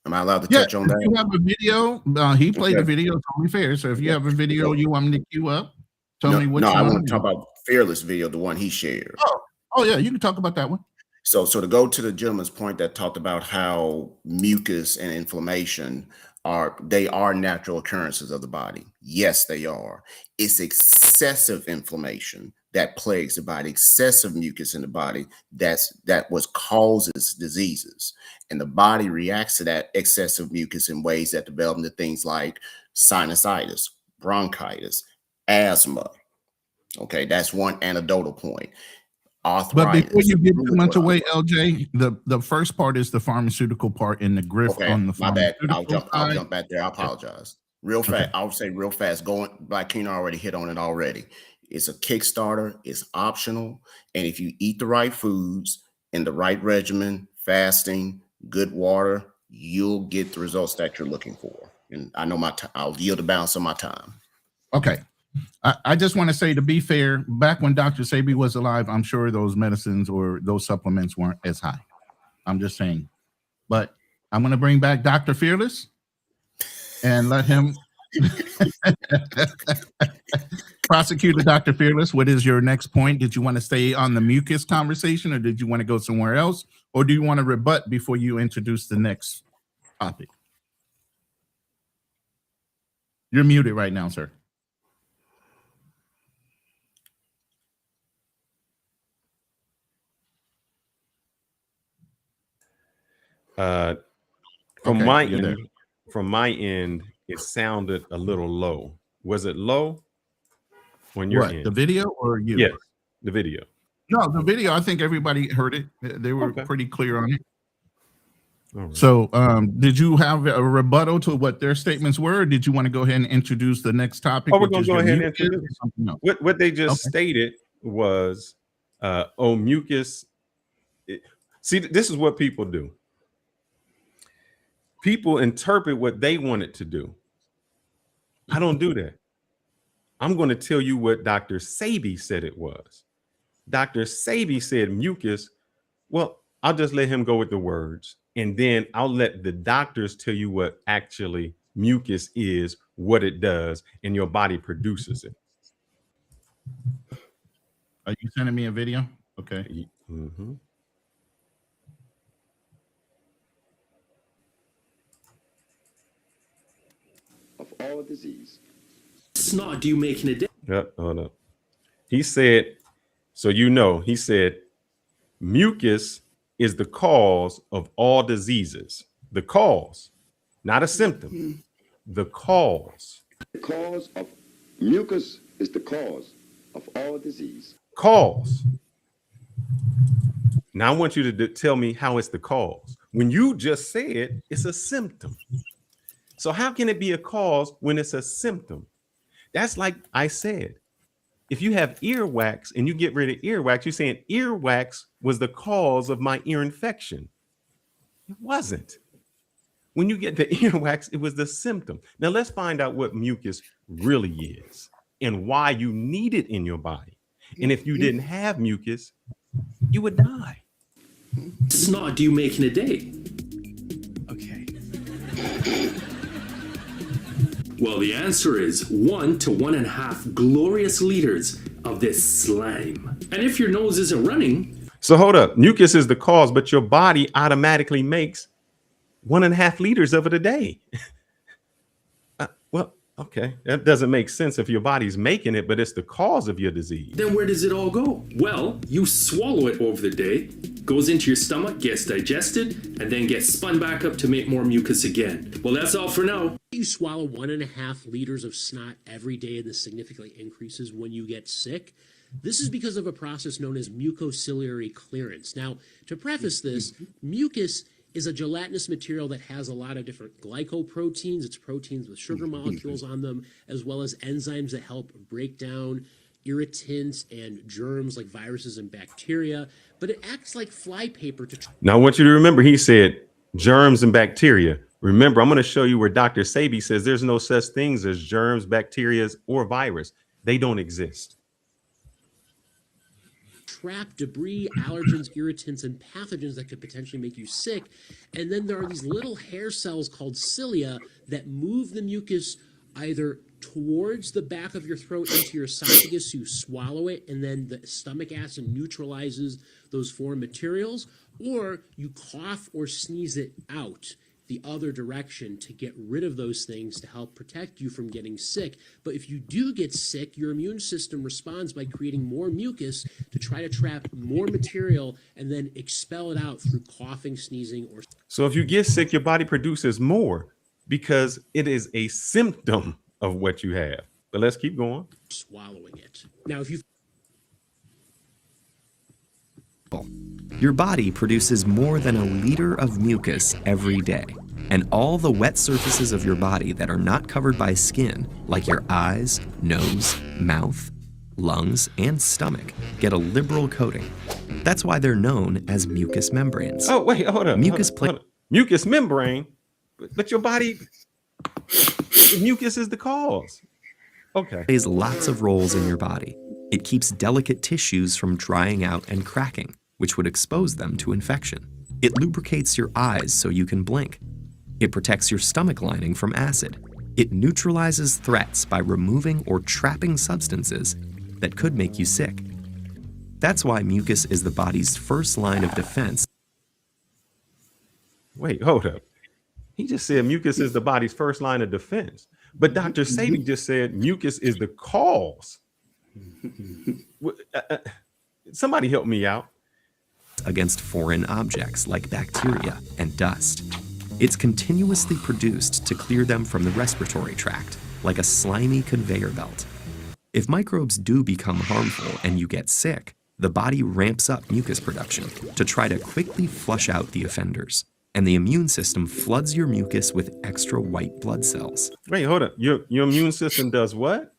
Am I allowed to touch on that? If you have a video, he played the video. It's only fair. So if you have a video you want me to queue up, tell me which one. No, I want to talk about Fearless video, the one he shared. Oh yeah, you can talk about that one. So to go to the gentleman's point that talked about how mucus and inflammation are natural occurrences of the body. Yes, they are. It's excessive inflammation that plagues the body, excessive mucus in the body that causes diseases. And the body reacts to that excessive mucus in ways that develop into things like sinusitis, bronchitis, asthma. Okay, that's one anecdotal point. Arthritis. But before you get too much away, LJ, the first part is the pharmaceutical part in the grift on the my bad. pharmaceutical I'll jump back there. I apologize. Real fast. I'll say real fast. Black Keener already hit on it already. It's a Kickstarter. It's optional. And if you eat the right foods in the right regimen, fasting, good water, you'll get the results that you're looking for. And I know I'll yield the balance of my time. Okay. I just want to say, to be fair, back when Dr. Sebi was alive, I'm sure those medicines or those supplements weren't as high. I'm just saying. But I'm going to bring back Dr. Fearless and let him Prosecutor Dr. Fearless. What is your next point? Did you want to stay on the mucus conversation, or did you want to go somewhere else? Or do you want to rebut before you introduce the next topic? You're muted right now, sir. From my end, it sounded a little low. Was it low when you're in? The video or you? Yes, the video. No, the video. I think everybody heard it. They were pretty clear on it. Right. So, did you have a rebuttal to what their statements were, or did you want to go ahead and introduce the next topic? Oh, we're going to go ahead and introduce what they just stated was, mucus. See, this is what people do. People interpret what they want it to do. I don't do that. I'm going to tell you what Dr. Sebi said it was. Dr. Sebi said mucus. Well, I'll just let him go with the words, and then I'll let the doctors tell you what actually mucus is, what it does, and your body produces it. Are you sending me a video? Okay. Mm-hmm. Of all disease. Snot, do you making a difference? Yep, hold up. He said, he said, mucus is the cause of all diseases. The cause. not a symptom, the cause. The cause of mucus is the cause of all disease. Cause. Now I want you to tell me how it's the cause. When you just said it's a symptom. So how can it be a cause when it's a symptom? That's like I said, if you have earwax and you get rid of earwax, you're saying earwax was the cause of my ear infection. It wasn't. When you get the earwax, it was the symptom. Now let's find out what mucus really is and why you need it in your body. And if you didn't have mucus, you would die. Snot do you make in a day? Okay. Well, the answer is 1 to 1.5 glorious liters of this slime. And if your nose isn't running... So hold up. Mucus is the cause, but your body automatically makes 1.5 liters of it a day. Well, okay. That doesn't make sense if your body's making it, but it's the cause of your disease. Then where does it all go? Well, you swallow it over the day, goes into your stomach, gets digested, and then gets spun back up to make more mucus again. Well, that's all for now. You swallow 1.5 liters of snot every day, and this significantly increases when you get sick. This is because of a process known as mucociliary clearance. Now, to preface this, mucus is a gelatinous material that has a lot of different glycoproteins. It's proteins with sugar molecules on them, as well as enzymes that help break down irritants and germs like viruses and bacteria. But it acts like flypaper to... Now, I want you to remember, he said germs and bacteria. Remember, I'm going to show you where Dr. Sebi says there's no such things as germs, bacteria, or virus. They don't exist. Trap debris, allergens, irritants, and pathogens that could potentially make you sick. And then there are these little hair cells called cilia that move the mucus either towards the back of your throat into your esophagus, so you swallow it, and then the stomach acid neutralizes those foreign materials, or you cough or sneeze it out the other direction to get rid of those things to help protect you from getting sick. But if you do get sick, your immune system responds by creating more mucus to try to trap more material and then expel it out through coughing, sneezing, or... So if you get sick, your body produces more because it is a symptom of what you have. But let's keep going. Swallowing it. Now, if you... Your body produces more than 1 liter of mucus every day, and all the wet surfaces of your body that are not covered by skin, like your eyes, nose, mouth, lungs, and stomach, get a liberal coating. That's why they're known as mucous membranes. Oh, wait, hold on. Mucus mucous membrane, but your body, mucus is the cause. Okay. Plays lots of roles in your body. It keeps delicate tissues from drying out and cracking, which would expose them to infection. It lubricates your eyes so you can blink. It protects your stomach lining from acid. It neutralizes threats by removing or trapping substances that could make you sick. That's why mucus is the body's first line of defense. Wait, hold up. He just said mucus is the body's first line of defense. But Dr. Sebi just said mucus is the cause. Somebody help me out. Against foreign objects like bacteria and dust. It's continuously produced to clear them from the respiratory tract, like a slimy conveyor belt. If microbes do become harmful and you get sick, the body ramps up mucus production to try to quickly flush out the offenders. And the immune system floods your mucus with extra white blood cells. Wait, hold up. Your immune system does what?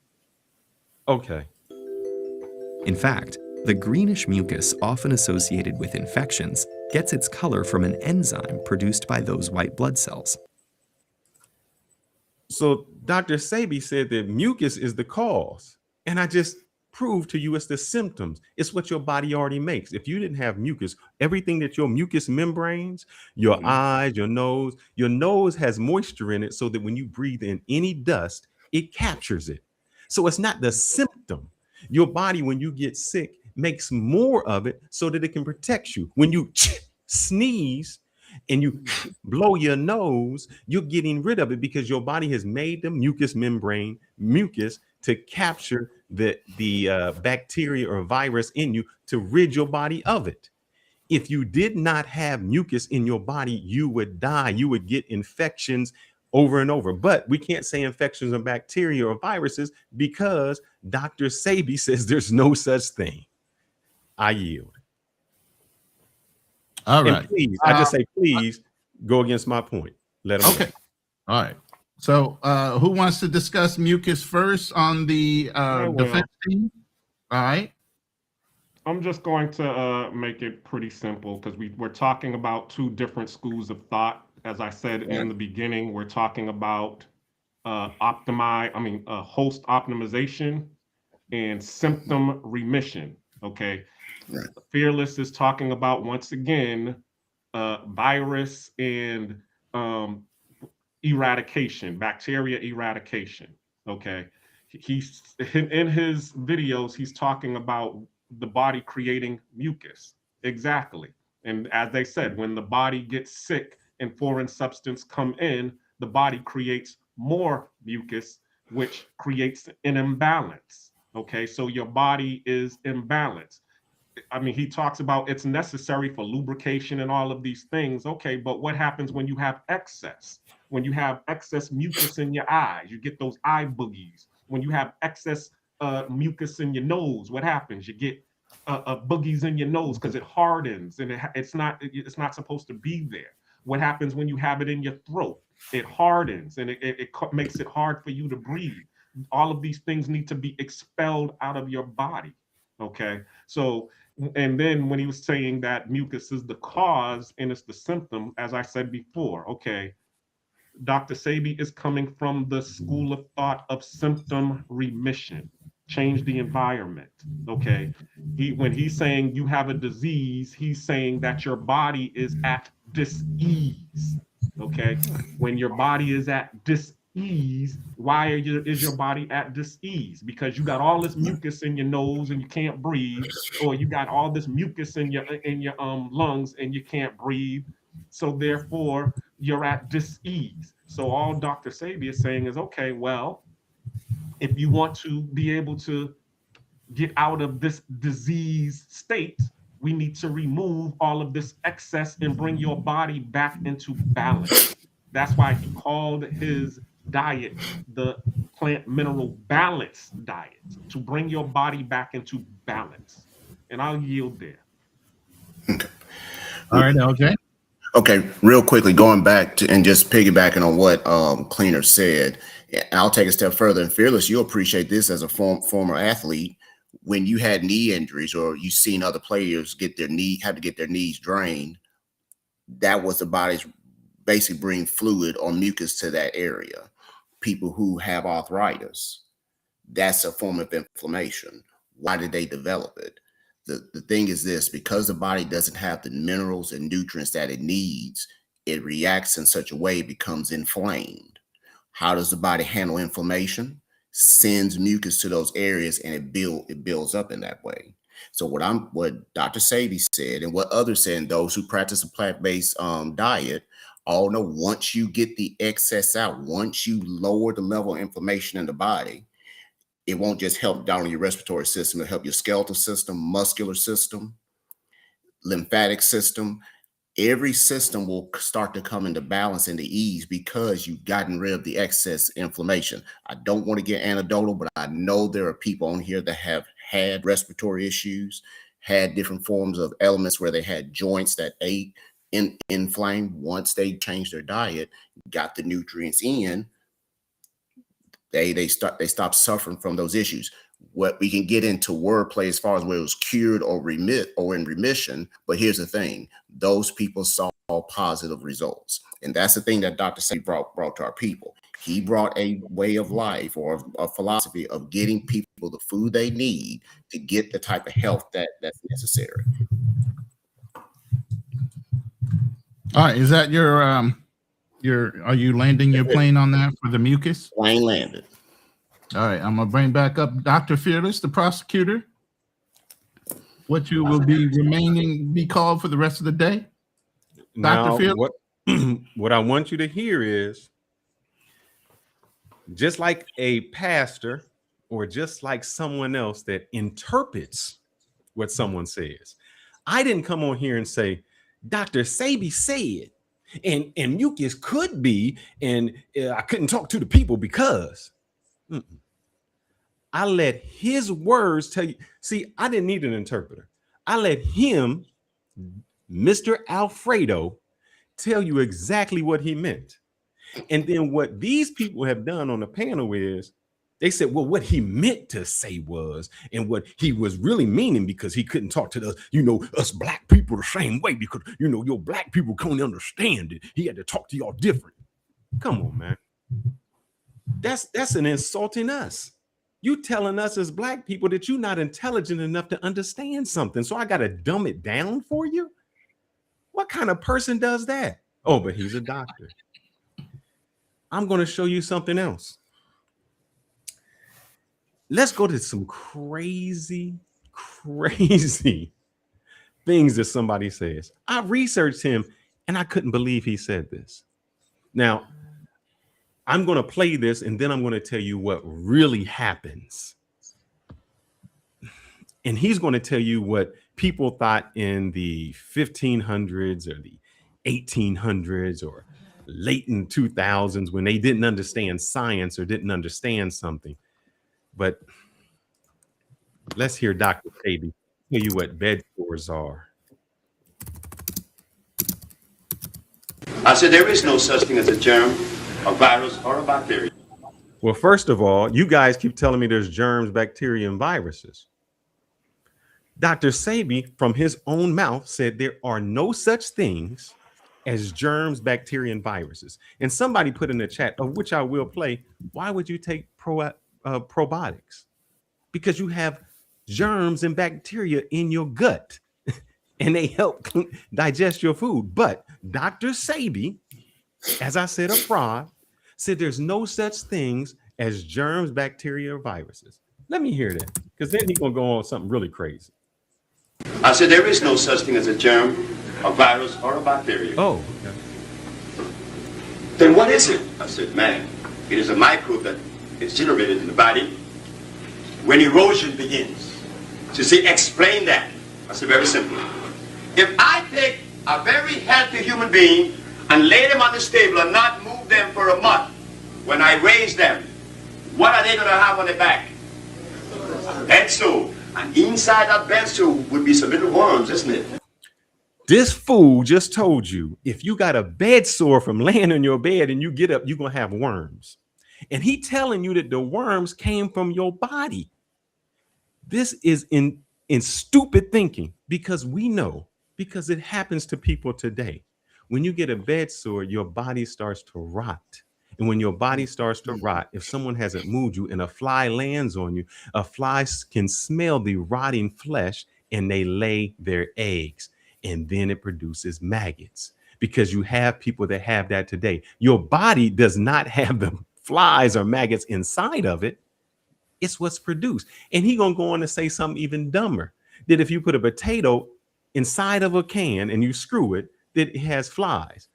Okay. In fact, the greenish mucus often associated with infections gets its color from an enzyme produced by those white blood cells. So Dr. Sebi said that mucus is the cause. And I just proved to you it's the symptoms. It's what your body already makes. If you didn't have mucus, everything that your mucus membranes, your eyes, your nose has moisture in it so that when you breathe in any dust, it captures it. So it's not the symptom. Your body, when you get sick, makes more of it so that it can protect you. When you sneeze and you blow your nose, you're getting rid of it because your body has made the mucous membrane, mucus, to capture the bacteria or virus in you to rid your body of it. If you did not have mucus in your body, you would die. You would get infections over and over. But we can't say infections of bacteria or viruses because Dr. Sebi says there's no such thing. I yield. All right. And please, I just say, please go against my point. Let them Okay. All right. So who wants to discuss mucus first on the defense team? All right. I'm just going to make it pretty simple because we're talking about two different schools of thought. As I said in the beginning, we're talking about host optimization and symptom remission. Okay. Right. Fearless is talking about, once again, virus and eradication, bacteria eradication. Okay. He's in his videos, he's talking about the body creating mucus. Exactly. And as they said, when the body gets sick and foreign substance come in, the body creates more mucus, which creates an imbalance. Okay, so your body is imbalanced. I mean, he talks about it's necessary for lubrication and all of these things. Okay, but what happens when you have excess? When you have excess mucus in your eyes, you get those eye boogies. When you have excess mucus in your nose, what happens? You get boogies in your nose because it hardens and it's not supposed to be there. What happens when you have it in your throat? It hardens and it makes it hard for you to breathe. All of these things need to be expelled out of your body. Okay, so and then when he was saying that mucus is the cause and it's the symptom, as I said before, okay, Dr. Sebi is coming from the school of thought of symptom remission. Change the environment. Okay. When he's saying you have a disease, he's saying that your body is at dis-ease. Okay. When your body is at dis-ease, why is your body at dis-ease? Because you got all this mucus in your nose and you can't breathe, or you got all this mucus in your lungs and you can't breathe. So therefore, you're at dis-ease. So all Dr. Sebi is saying is, okay, well, if you want to be able to get out of this disease state, we need to remove all of this excess and bring your body back into balance. That's why he called his diet the plant mineral balance diet, to bring your body back into balance. And I'll yield there. All right, LJ. Okay, real quickly, going back to and just piggybacking on what Cleaner said, I'll take a step further. And Fearless, you'll appreciate this as a former athlete. When you had knee injuries or you've seen other players have to get their knees drained, that was the body's basically bringing fluid or mucus to that area. People who have arthritis, that's a form of inflammation. Why did they develop it? The thing is this, because the body doesn't have the minerals and nutrients that it needs, it reacts in such a way it becomes inflamed. How does the body handle inflammation? Sends mucus to those areas and it builds up in that way. So what Dr. Sebi said and what others said, and those who practice a plant-based diet, all know once you get the excess out, once you lower the level of inflammation in the body, it won't just help down your respiratory system, it'll help your skeletal system, muscular system, lymphatic system. Every system will start to come into balance and to ease because you've gotten rid of the excess inflammation. I don't want to get anecdotal, but I know there are people on here that have had respiratory issues, had different forms of elements where they had joints that ate inflamed. Once they changed their diet, got the nutrients in, they stop suffering from those issues. What we can get into wordplay as far as where it was cured or in remission, but here's the thing: those people saw positive results, and that's the thing that Dr. Sebi brought to our people. He brought a way of life or a philosophy of getting people the food they need to get the type of health that's necessary. All right, is that are you landing your plane on that for the mucus? Plane landed. All right, I'm gonna bring back up Dr. Fearless, the prosecutor. What you will be called for the rest of the day? Now, Dr. Fearless? what I want you to hear is, just like a pastor or just like someone else that interprets what someone says, I didn't come on here and say, Dr. Sebi said, And mucus could be, and I couldn't talk to the people because I let his words tell you. See, I didn't need an interpreter. I let him, Mr. Alfredo, tell you exactly what he meant. And then what these people have done on the panel is they said, well, what he meant to say was, and what he was really meaning, because he couldn't talk to the, us black people the same way, because, your black people can't understand it. He had to talk to y'all different. Come on, man. That's an insulting us. You telling us as black people that you're not intelligent enough to understand something. So I got to dumb it down for you? What kind of person does that? Oh, but he's a doctor. I'm going to show you something else. Let's go to some crazy things that somebody says. I researched him and I couldn't believe he said this. Now, I'm going to play this and then I'm going to tell you what really happens. And he's going to tell you what people thought in the 1500s or the 1800s or late in 2000s when they didn't understand science or didn't understand something. But let's hear Dr. Sebi tell you what bed sores are. I said there is no such thing as a germ, a virus, or a bacteria. Well, first of all, you guys keep telling me there's germs, bacteria, and viruses. Dr. Sebi, from his own mouth, said there are no such things as germs, bacteria, and viruses. And somebody put in the chat, of which I will play, why would you take probiotics? Because you have germs and bacteria in your gut and they help digest your food. But Dr. Sebi, as I said abroad, said there's no such things as germs, bacteria, or viruses. Let me hear that, because then he's going to go on something really crazy. I said there is no such thing as a germ, a virus, or a bacteria. Oh, okay. Then what is it? I said, man, it is a microbe that is generated in the body when erosion begins. So see, explain that. I said, very simple. If I take a very healthy human being and lay them on the table and not move them for a month, when I raise them, what are they going to have on their back? Bed sore. And inside that bed sore would be some little worms, isn't it? This fool just told you if you got a bed sore from laying in your bed and you get up, you're going to have worms. And he telling you that the worms came from your body. This is in stupid thinking, because we know, because it happens to people today. When you get a bed sore, your body starts to rot. And when your body starts to rot, if someone hasn't moved you and a fly lands on you, a fly can smell the rotting flesh and they lay their eggs. And then it produces maggots, because you have people that have that today. Your body does not have the flies or maggots inside of it. It's what's produced. And he's going to go on to say something even dumber, that if you put a potato inside of a can and you screw it, that it has flies.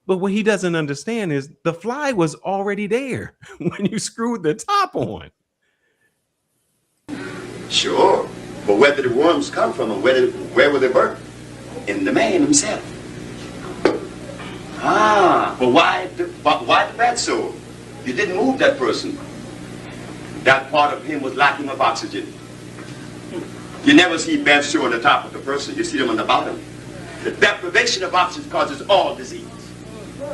But what he doesn't understand is the fly was already there when you screwed the top on. Sure. But where did the worms come from and where were they birthed? In the man himself. But why the bed sore? You didn't move that person. That part of him was lacking of oxygen. You never see bed sore on the top of the person. You see them on the bottom. The deprivation of oxygen causes all disease.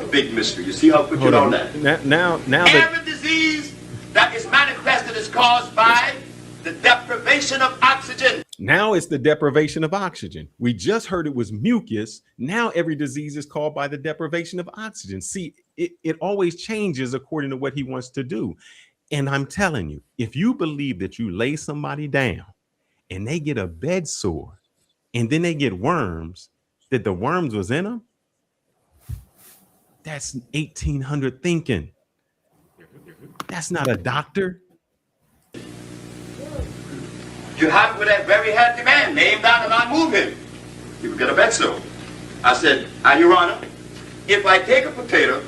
The big mystery. You see how quick you know that? Now every disease that is manifested is caused by the deprivation of oxygen. Now it's the deprivation of oxygen. We just heard it was mucus. Now every disease is caused by the deprivation of oxygen. See, it always changes according to what he wants to do. And I'm telling you, if you believe that you lay somebody down and they get a bed sore and then they get worms, that the worms was in them, that's 1800 thinking. That's not a doctor. You have it with that very healthy man. Lay him down and I move him. He would get a bed sore. I said, Your Honor, if I take a potato,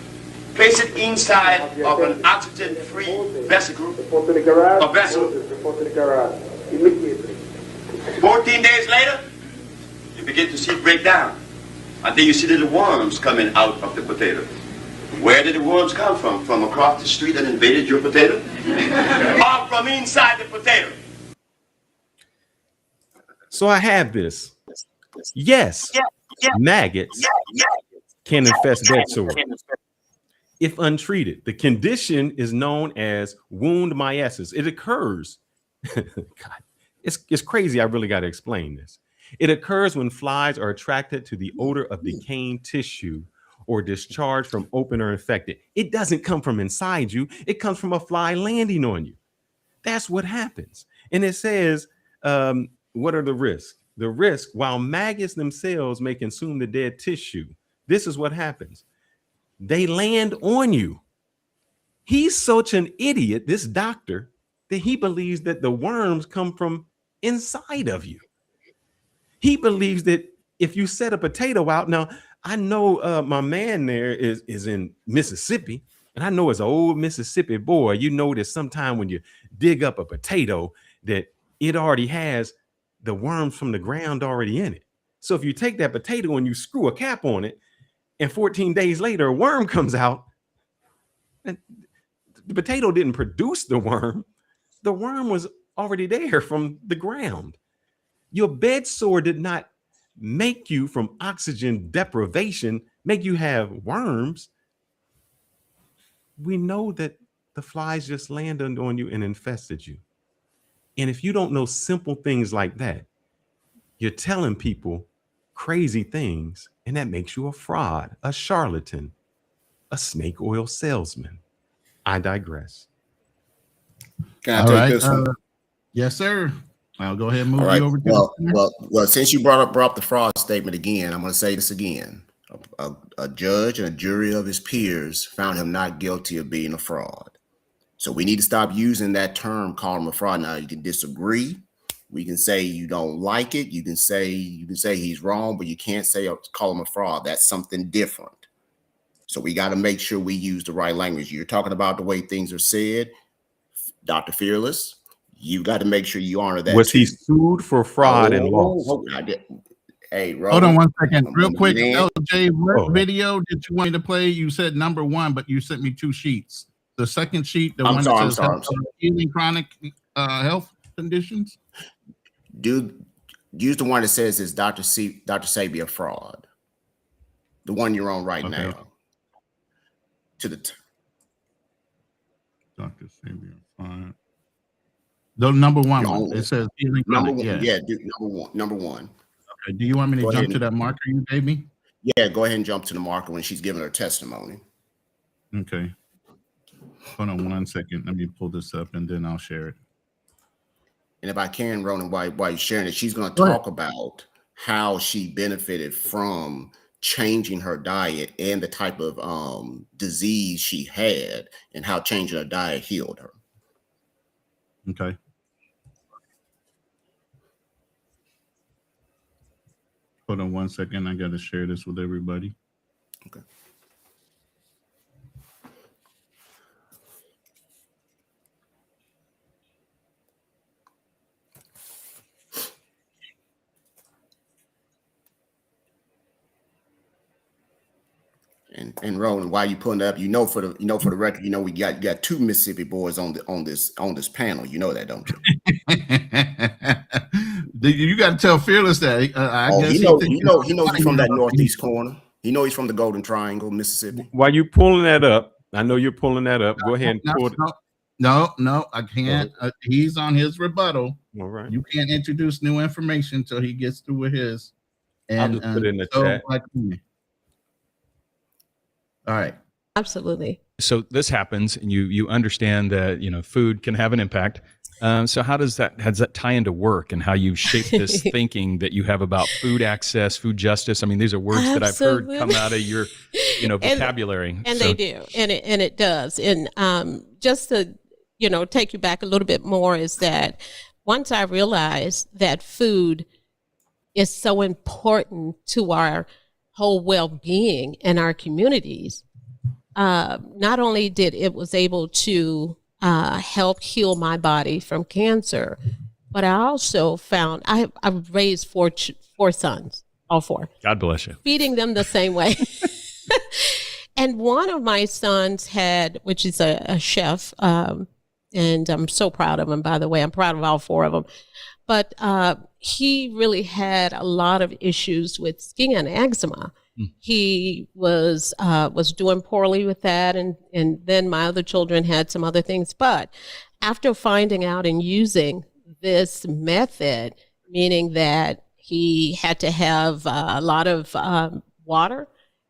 place it inside of an oxygen-free vesicle, a vessel, 14 days later, you begin to see it break down. And then you see little worms coming out of the potato. Where did the worms come from? From across the street and invaded your potato? Or from inside the potato? So I have this. Yes, maggots can infest dead soil if untreated. The condition is known as wound myiasis. It occurs. God, it's crazy. I really got to explain this. It occurs when flies are attracted to the odor of decaying tissue or discharged from open or infected. It doesn't come from inside you. It comes from a fly landing on you. That's what happens. And it says, what are the risks? The risk, while maggots themselves may consume the dead tissue, this is what happens. They land on you. He's such an idiot, this doctor, that he believes that the worms come from inside of you. He believes that if you set a potato out, now I know my man there is in Mississippi, and I know as an old Mississippi boy, you know that sometime when you dig up a potato that it already has the worms from the ground already in it. So if you take that potato and you screw a cap on it, and 14 days later, a worm comes out, and the potato didn't produce the worm. The worm was already there from the ground. Your bed sore did not make you, from oxygen deprivation, make you have worms. We know that the flies just landed on you and infested you. And if you don't know simple things like that, you're telling people crazy things, and that makes you a fraud, a charlatan, a snake oil salesman. I digress. Can I take this one? Yes, sir. I'll go ahead and move All right. you over to Well, since you brought up the fraud statement again, I'm going to say this again. A judge and a jury of his peers found him not guilty of being a fraud. So we need to stop using that term, call him a fraud. Now, you can disagree. We can say you don't like it. You can say he's wrong, but you can't say call him a fraud. That's something different. So we got to make sure we use the right language. You're talking about the way things are said, Dr. Fearless. You got to make sure you honor that. Was he sued for fraud and lost? Hey, Ronin, hold on one second, real quick. LJ, what video did you want me to play? You said number one, but you sent me two sheets. The second sheet, the one that says healing chronic health conditions. Dude, use the one that says is Dr. Sebi a fraud. The one you're on right now. To the Dr. Sebi a fraud. The number one. It says healing number chronic. one. Yeah, dude, number one. Okay. Do you want me to jump to that marker you gave me? Yeah, go ahead and jump to the marker when she's giving her testimony. Okay. Hold on one second. Let me pull this up and then I'll share it. And if I can, Ronin, while you're sharing it, she's going to talk about how she benefited from changing her diet and the type of disease she had and how changing her diet healed her. Okay. Hold on one second. I got to share this with everybody. Okay. And Ronin, why you pulling up? For the record, we got two Mississippi boys on this panel. You know that, don't you? You got to tell Fearless that. I guess he knows he's from that northeast corner. He knows he's from the Golden Triangle, Mississippi. While you pulling that up, I know you're pulling that up. Go ahead and pull it. No, I can't. He's on his rebuttal. All right. You can't introduce new information until he gets through with his. And I'll just put it in the chat. All right. Absolutely. So this happens, and you understand that food can have an impact. So how does that tie into work and how you shape this thinking that you have about food access, food justice? I mean, these are words that I've heard come out of your vocabulary. And they do, and it does. And just to take you back a little bit more is that once I realized that food is so important to our whole well-being in our communities, not only did it was able to help heal my body from cancer, but I also found I've raised four sons, all four. God bless you. Feeding them the same way. And one of my sons had, which is a chef, and I'm so proud of him, by the way. I'm proud of all four of them. But he really had a lot of issues with skin and eczema. He was doing poorly with that, and then my other children had some other things. But after finding out and using this method, meaning that he had to have a lot of water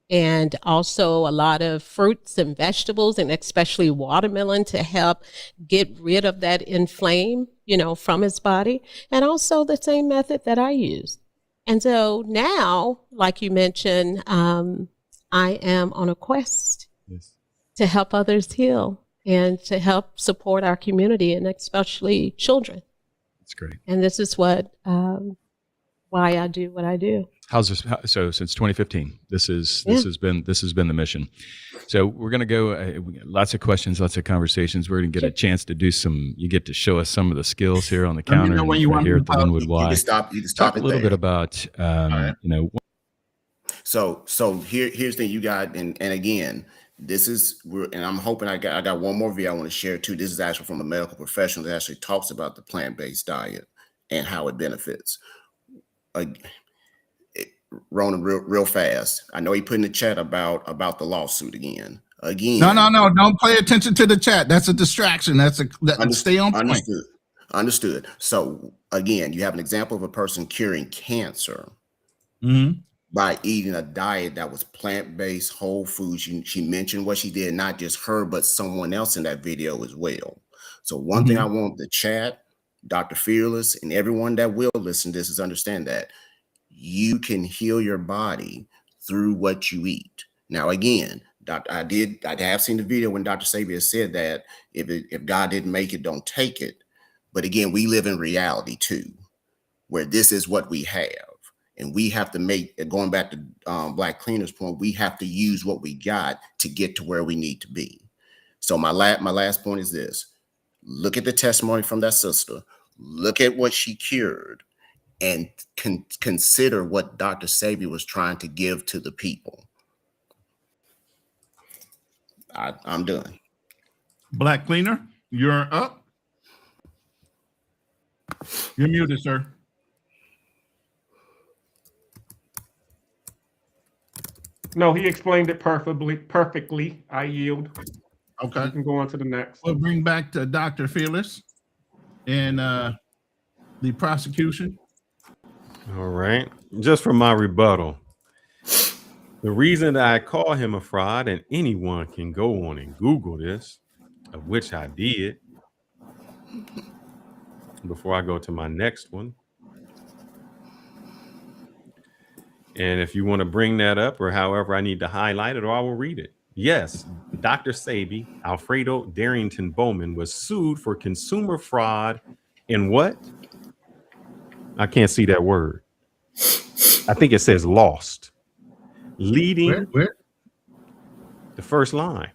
and also a lot of fruits and vegetables, and especially watermelon, to help get rid of that inflame, from his body, and also the same method that I use. And so now, like you mentioned, I am on a quest to help others heal and to help support our community, and especially children. That's great. And this is what why I do what I do. How's this? So since 2015, this has been the mission. So we're going to go. We got lots of questions, lots of conversations. We're going to get a chance to do some. You get to show us some of the skills here on the counter when you right want here to at the Linwood Y. You can stop Talk it a little there. bit about So here's the thing you got, and again, this is and I'm hoping I got one more video I want to share too. This is actually from a medical professional that actually talks about the plant-based diet and how it benefits. Ronin, real fast. I know he put in the chat about the lawsuit again. No. Don't pay attention to the chat. That's a distraction. Stay on point. Understood. So again, you have an example of a person curing cancer by eating a diet that was plant-based, whole foods. She mentioned what she did, not just her, but someone else in that video as well. So one thing I want the chat, Dr. Fearless, and everyone that will listen to this is understand that you can heal your body through what you eat. Now, again, I have seen the video when Dr. Sebi has said that if God didn't make it, don't take it. But again, we live in reality too, where this is what we have. And we have to make, going back to Black Cleaner's point, we have to use what we got to get to where we need to be. So my last point is this. Look at the testimony from that sister. Look at what she cured. And consider what Dr. Sebi was trying to give to the people. I'm done. Black Cleaner, you're up. You're muted, sir. No, he explained it perfectly. I yield. Okay. You can go on to the next. We'll bring back to Dr. Fearless and the prosecution. All right. Just for my rebuttal, the reason that I call him a fraud, and anyone can go on and Google this, of which I did, before I go to my next one. And if you want to bring that up or however I need to highlight it, or I will read it. Yes, Dr. Sebi, Alfredo Darrington Bowman, was sued for consumer fraud in what? I can't see that word. I think it says lost. Leading where? The first line.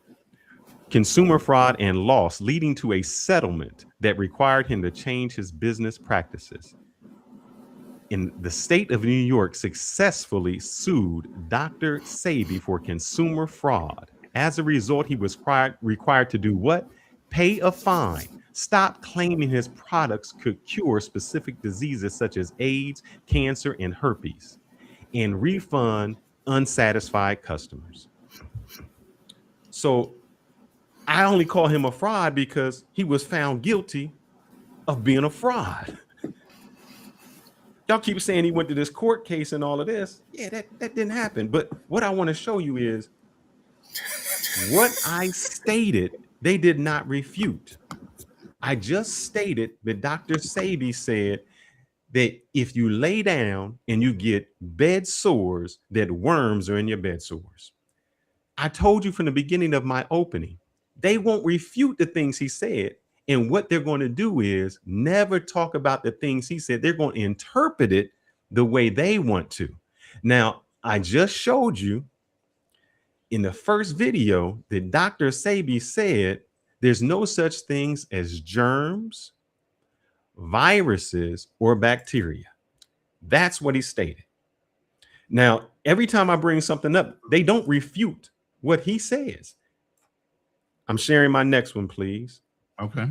Consumer fraud and loss, leading to a settlement that required him to change his business practices. In the state of New York, successfully sued Dr. Sebi for consumer fraud. As a result, he was required to do what? Pay a fine. Stop claiming his products could cure specific diseases such as AIDS, cancer, and herpes, and refund unsatisfied customers. So I only call him a fraud because he was found guilty of being a fraud. Y'all keep saying he went to this court case and all of this. Yeah, that didn't happen. But what I want to show you is what I stated, they did not refute. I just stated that Dr. Sebi said that if you lay down and you get bed sores, that worms are in your bed sores. I told you from the beginning of my opening, they won't refute the things he said. And what they're going to do is never talk about the things he said. They're going to interpret it the way they want to. Now, I just showed you in the first video that Dr. Sebi said there's no such things as germs, viruses, or bacteria. That's what he stated. Now, every time I bring something up, they don't refute what he says. I'm sharing my next one, please. Okay.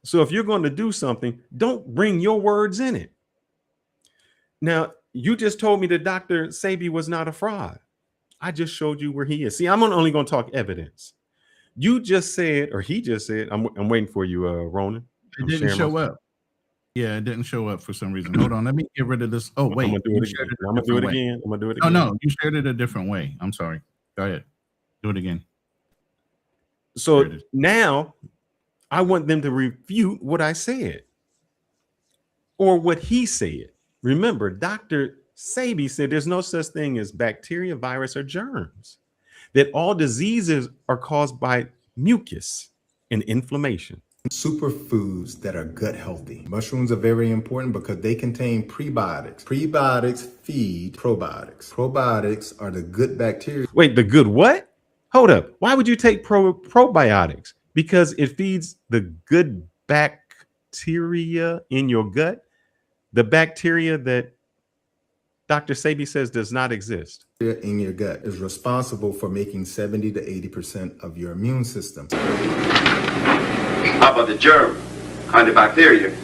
So if you're going to do something, don't bring your words in it. Now, you just told me that Dr. Sebi was not a fraud. I just showed you where he is. See, I'm only going to talk evidence. You just said, or he just said, I'm waiting for you, Ronin. It didn't show up. Yeah, it didn't show up for some reason. Hold on, let me get rid of this. Oh, wait. I'm gonna do it again. I'm gonna do it again. I'm gonna do it again. No, you shared it a different way. I'm sorry. Go ahead. Do it again. So now I want them to refute what I said or what he said. Remember, Dr. Sebi said there's no such thing as bacteria, virus, or germs, that all diseases are caused by mucus and inflammation. Superfoods that are gut healthy. Mushrooms are very important because they contain prebiotics. Prebiotics feed probiotics. Probiotics are the good bacteria. Wait, the good what? Hold up. Why would you take probiotics? Because it feeds the good bacteria in your gut, the bacteria that Dr. Sebi says does not exist. In your gut is responsible for making 70 to 80% of your immune system. How about the germ and the bacteria?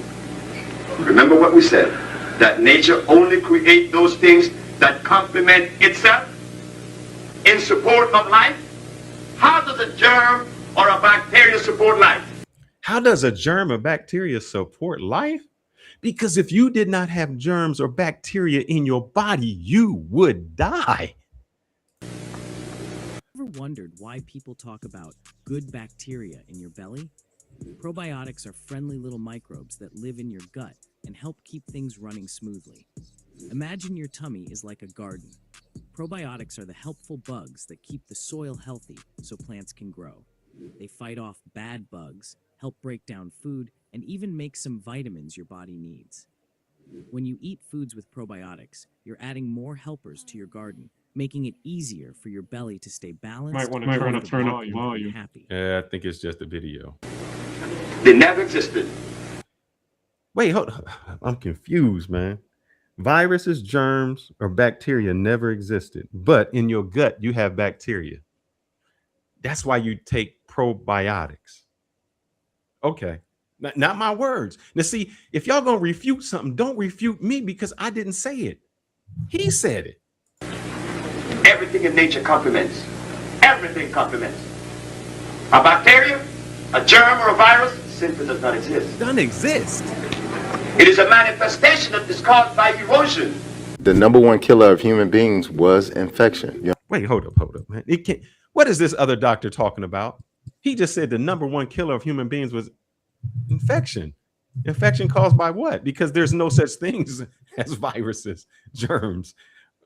Remember what we said, that nature only creates those things that complement itself in support of life. How does a germ or a bacteria support life? How does a germ or bacteria support life? Because if you did not have germs or bacteria in your body, you would die. Ever wondered why people talk about good bacteria in your belly? Probiotics are friendly little microbes that live in your gut and help keep things running smoothly. Imagine your tummy is like a garden. Probiotics are the helpful bugs that keep the soil healthy so plants can grow. They fight off bad bugs, help break down food, and even make some vitamins your body needs. When you eat foods with probiotics, you're adding more helpers to your garden, making it easier for your belly to stay balanced. Might want to turn up the volume. Happy. Yeah, I think it's just a video. They never existed. Wait, hold on. I'm confused, man. Viruses, germs, or bacteria never existed, but in your gut, you have bacteria. That's why you take probiotics. Okay. Not my words. Now, see, if y'all gonna refute something, don't refute me because I didn't say it. He said it. Everything in nature complements. Everything complements. A bacteria, a germ, or a virus simply does not exist. Doesn't exist. It is a manifestation that is caused by erosion. The number one killer of human beings was infection. Yeah. Wait, hold up, man. It can't. What is this other doctor talking about? He just said the number one killer of human beings was infection. Infection caused by what? Because there's no such things as viruses, germs,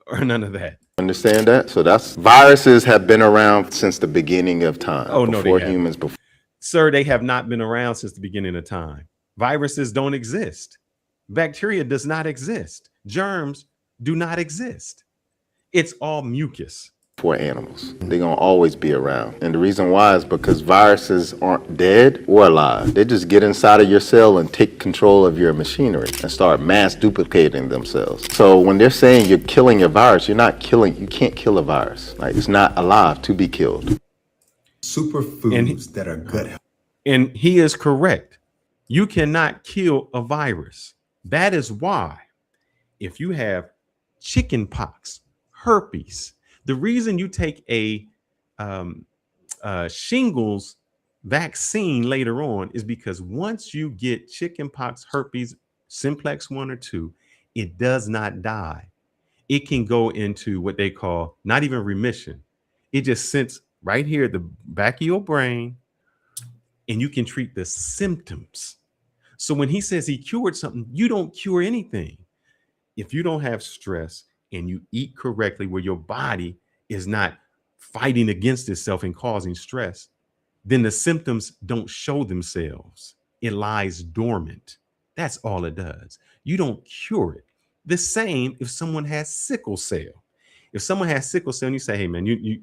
or none of that. Understand that? So that's viruses have been around since the beginning of time. Oh, no, before they humans. haven't. Sir, they have not been around since the beginning of time. Viruses don't exist. Bacteria does not exist. Germs do not exist. It's all mucus. For animals, they're gonna always be around, and the reason why is because viruses aren't dead or alive. They just get inside of your cell and take control of your machinery and start mass duplicating themselves. So when they're saying you're killing a virus, you're not killing. You can't kill a virus. Like, it's not alive to be killed. Superfoods that are good. And he is correct. You cannot kill a virus. That is why if you have chicken pox, herpes, the reason you take a shingles vaccine later on is because once you get chicken pox, herpes, simplex 1 or 2, it does not die. It can go into what they call not even remission. It just sits right here at the back of your brain, and you can treat the symptoms. So when he says he cured something, you don't cure anything. If you don't have stress and you eat correctly, where your body is not fighting against itself and causing stress, then the symptoms don't show themselves. It lies dormant. That's all it does. You don't cure it. The same if someone has sickle cell. If someone has sickle cell and you say, hey man, you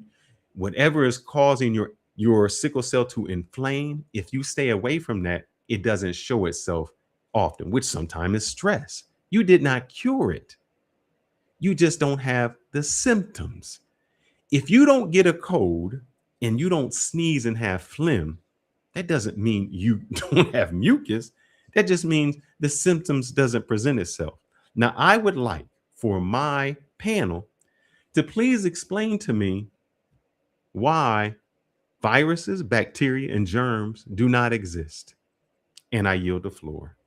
whatever is causing your sickle cell to inflame, if you stay away from that, it doesn't show itself often, which sometimes is stress. You did not cure it. You just don't have the symptoms. If you don't get a cold and you don't sneeze and have phlegm, that doesn't mean you don't have mucus. That just means the symptoms doesn't present itself. Now, I would like for my panel to please explain to me why viruses, bacteria, and germs do not exist. And I yield the floor.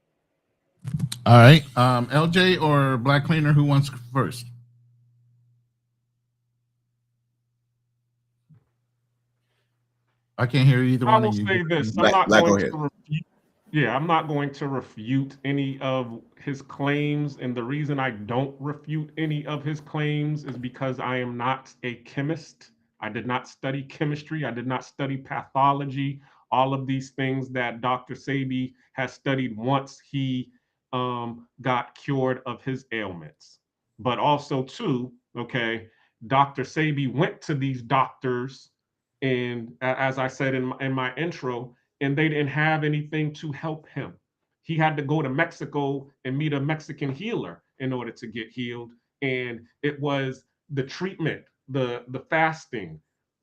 All right. LJ or Black Cleaner, who wants first? I can't hear either I one will of you. say this: I'm Black, not Black, going go to ahead. refute. Yeah, I'm not going to refute any of his claims, and the reason I don't refute any of his claims is because I am not a chemist. I did not study chemistry. I did not study pathology. All of these things that Dr. Sebi has studied once he got cured of his ailments. But also, too, okay, Dr. Sebi went to these doctors, and as I said in my intro, and they didn't have anything to help him. He had to go to Mexico and meet a Mexican healer in order to get healed. And it was the treatment, the fasting,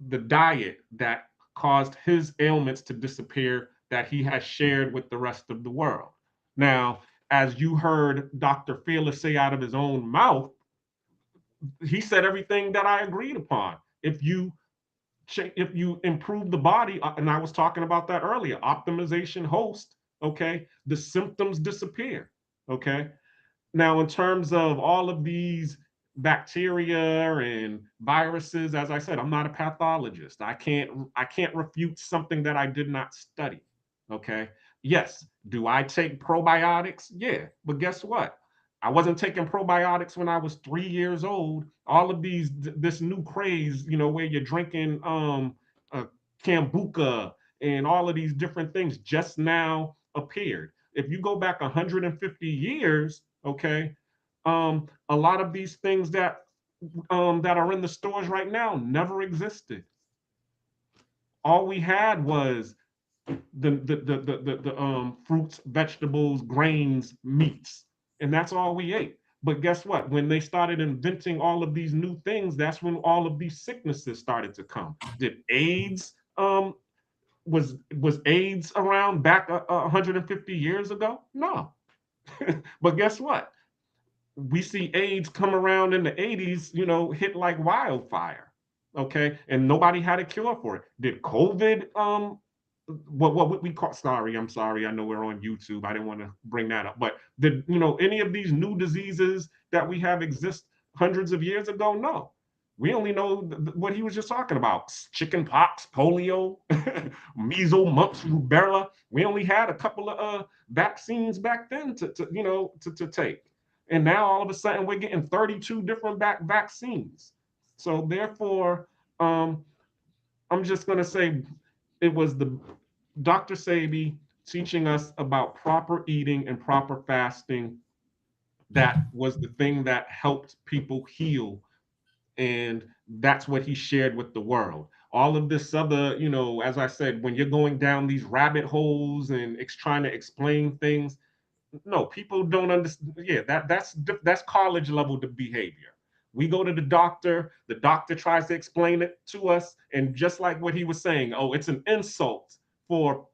the diet that caused his ailments to disappear that he has shared with the rest of the world. Now, as you heard Dr. Fearless say out of his own mouth, he said everything that I agreed upon. If you improve the body, and I was talking about that earlier, optimization host, okay, the symptoms disappear, okay. Now, in terms of all of these bacteria and viruses, as I said, I'm not a pathologist. I can't refute something that I did not study, okay. Yes, do I take probiotics? Yeah, but guess what? I wasn't taking probiotics when I was 3 years old. All of this new craze, where you're drinking kombucha and all of these different things just now appeared. If you go back 150 years, okay, a lot of these things that are in the stores right now never existed. All we had was the fruits, vegetables, grains, meats, and that's all we ate. But guess what? When they started inventing all of these new things, that's when all of these sicknesses started to come. Did AIDS was AIDS around back 150 years ago? No. But guess what? We see AIDS come around in the 80s, hit like wildfire. Okay. And nobody had a cure for it. Did COVID, what we call, I'm sorry. I know we're on YouTube. I didn't want to bring that up. But did, any of these new diseases that we have exist hundreds of years ago? No. We only know what he was just talking about: chicken pox, polio, measles, mumps, rubella. We only had a couple of vaccines back then to take. And now all of a sudden we're getting 32 different vaccines. So therefore, I'm just going to say it was the Dr. Sebi teaching us about proper eating and proper fasting. That was the thing that helped people heal. And that's what he shared with the world. All of this other, as I said, when you're going down these rabbit holes and trying to explain things, no, people don't understand. Yeah, that's college level behavior. We go to the doctor tries to explain it to us, and just like what he was saying, oh, it's an insult for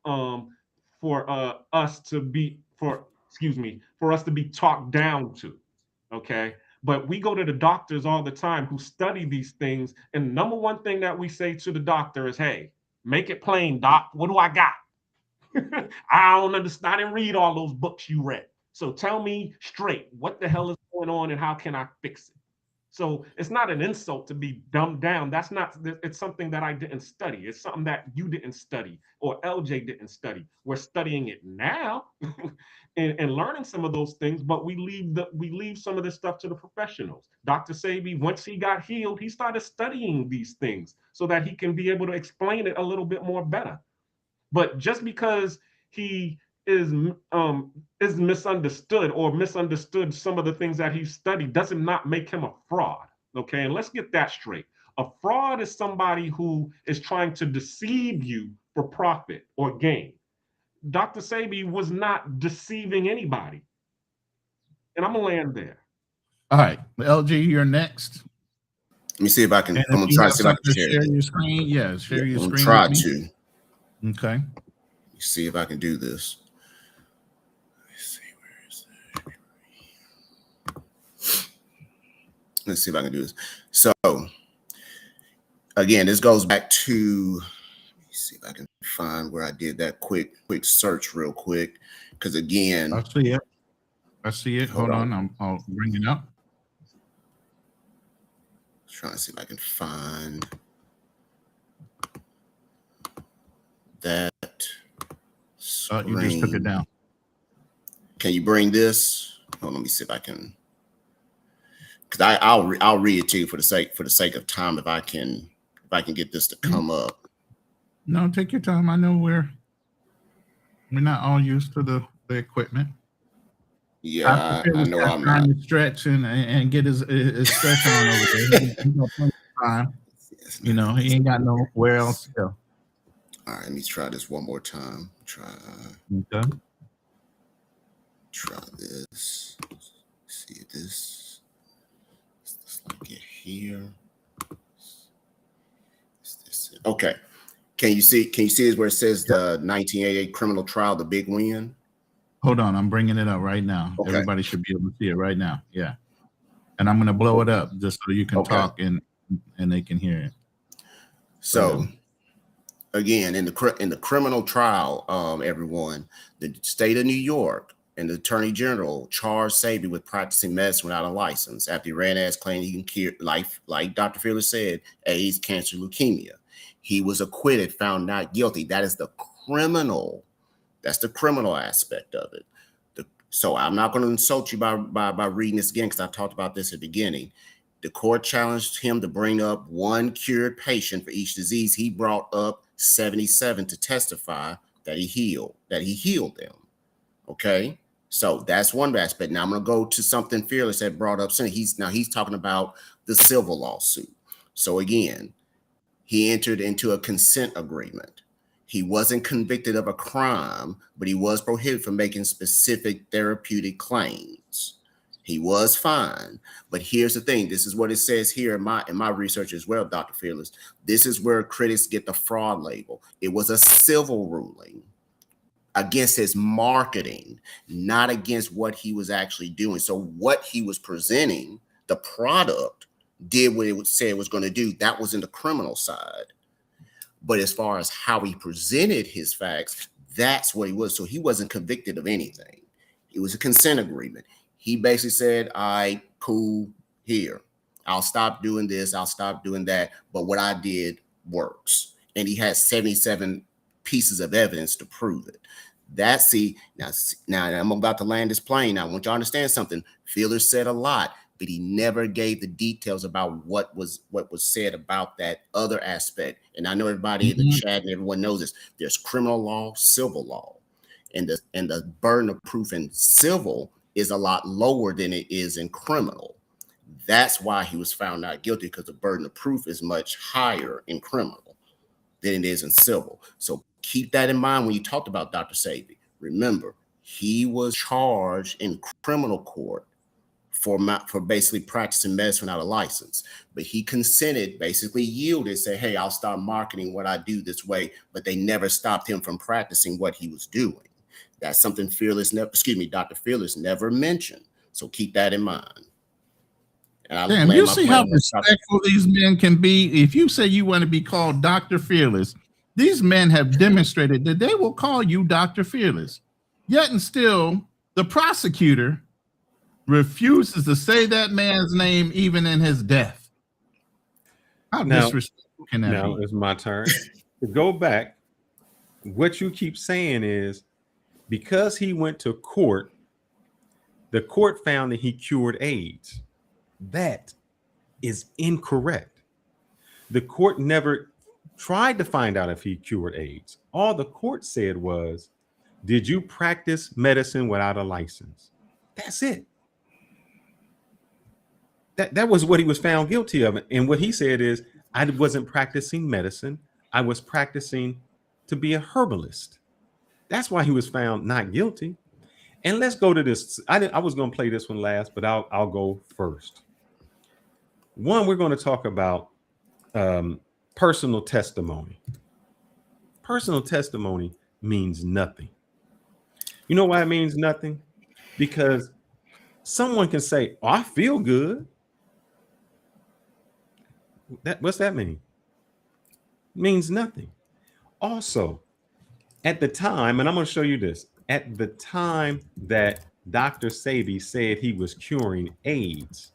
us to be for excuse me for us to be talked down to. Okay. But we go to the doctors all the time who study these things, and the number one thing that we say to the doctor is, hey, make it plain, doc. What do I got? I don't understand. I didn't read all those books you read. So tell me straight, what the hell is going on and how can I fix it? So it's not an insult to be dumbed down. That's not, it's something that I didn't study. It's something that you didn't study or LJ didn't study. We're studying it now and learning some of those things, but we leave some of this stuff to the professionals. Dr. Sebi, once he got healed, he started studying these things so that he can be able to explain it a little bit more better. But just because he is misunderstood or misunderstood some of the things that he studied doesn't not make him a fraud. Okay, and let's get that straight. A fraud is somebody who is trying to deceive you for profit or gain. Dr. Sebi was not deceiving anybody. And I'm gonna land there. All right, LG, you're next. Let me see if I can. And I'm if gonna you try to have see if I can something to share share this. your screen, share your I'm gonna screen try with me. to. Okay. See if I can do this. Let's see if I can do this. So again, this goes back to, let me see if I can find where I did that quick search real quick. Because again, I see it. Hold on. I'll bring it up. Trying to see if I can find that. You just took it down. Can you bring this? Hold on, let me see if I can. Because I'll read it to you for the sake of time if I can get this to come up. No, take your time. I know we're not all used to the equipment. Yeah, I know I'm not. Trying to stretch and get his stretch on over there. He got plenty of time. You know, he ain't got nowhere else to go. All right, let me try this one more time. Try this. See if this. Let's get here. Okay. Can you see this where it says the 1988 criminal trial, the big win? Hold on, I'm bringing it up right now. Okay. Everybody should be able to see it right now. Yeah. And I'm going to blow it up just so you can talk and they can hear it. So again, in the criminal trial, everyone, the state of New York and the attorney general charged Sebi with practicing medicine without a license after he ran ass claiming he can cure, like Dr. Fearless said, AIDS, cancer, leukemia. He was acquitted, found not guilty. That is the criminal. That's the criminal aspect of it. So I'm not going to insult you by reading this again because I talked about this at the beginning. The court challenged him to bring up one cured patient for each disease. He brought up 77 to testify that he healed them. Okay, so that's one aspect. Now I'm going to go to something Fearless that brought up. He's talking about the civil lawsuit. So again, he entered into a consent agreement. He wasn't convicted of a crime, but he was prohibited from making specific therapeutic claims. He was fine. But here's the thing. This is what it says here in my research as well, Dr. Fearless. This is where critics get the fraud label. It was a civil ruling against his marketing, not against what he was actually doing. So what he was presenting, the product, did what it would say it was going to do. That was in the criminal side. But as far as how he presented his facts, that's what he was. So he wasn't convicted of anything. It was a consent agreement. He basically said, all right, cool, here. I'll stop doing this. I'll stop doing that. But what I did works. And he has 77 pieces of evidence to prove it. Now I'm about to land this plane. Now, I want you to understand something. Fearless said a lot, but he never gave the details about what was said about that other aspect. And I know everybody in the chat and everyone knows this. There's criminal law, civil law, and the burden of proof in civil is a lot lower than it is in criminal. That's why he was found not guilty, because the burden of proof is much higher in criminal than it is in civil. So keep that in mind when you talked about Dr. Sebi. Remember, he was charged in criminal court for basically practicing medicine without a license. But he consented, basically yielded, said, hey, I'll start marketing what I do this way. But they never stopped him from practicing what he was doing. That's something Dr. Fearless never mentioned. So keep that in mind. Damn, you see how respectful these men can be? If you say you want to be called Dr. Fearless, these men have demonstrated that they will call you Dr. Fearless. Yet and still, the prosecutor refuses to say that man's name even in his death. How disrespectful can that be? Now it's my turn. To go back, what you keep saying is because he went to court, the court found that he cured AIDS. That is incorrect. The court never tried to find out if he cured AIDS. All the court said was, did you practice medicine without a license? That's it. That was what he was found guilty of. And what he said is, I wasn't practicing medicine. I was practicing to be a herbalist. That's why he was found not guilty. And let's go to this. I was going to play this one last, but I'll go first. One, we're going to talk about personal testimony. Personal testimony means nothing. You know why it means nothing? Because someone can say, "Oh, I feel good." What's that mean? It means nothing. Also, at the time, and I'm going to show you this, at the time that Dr. Sebi said he was curing AIDS,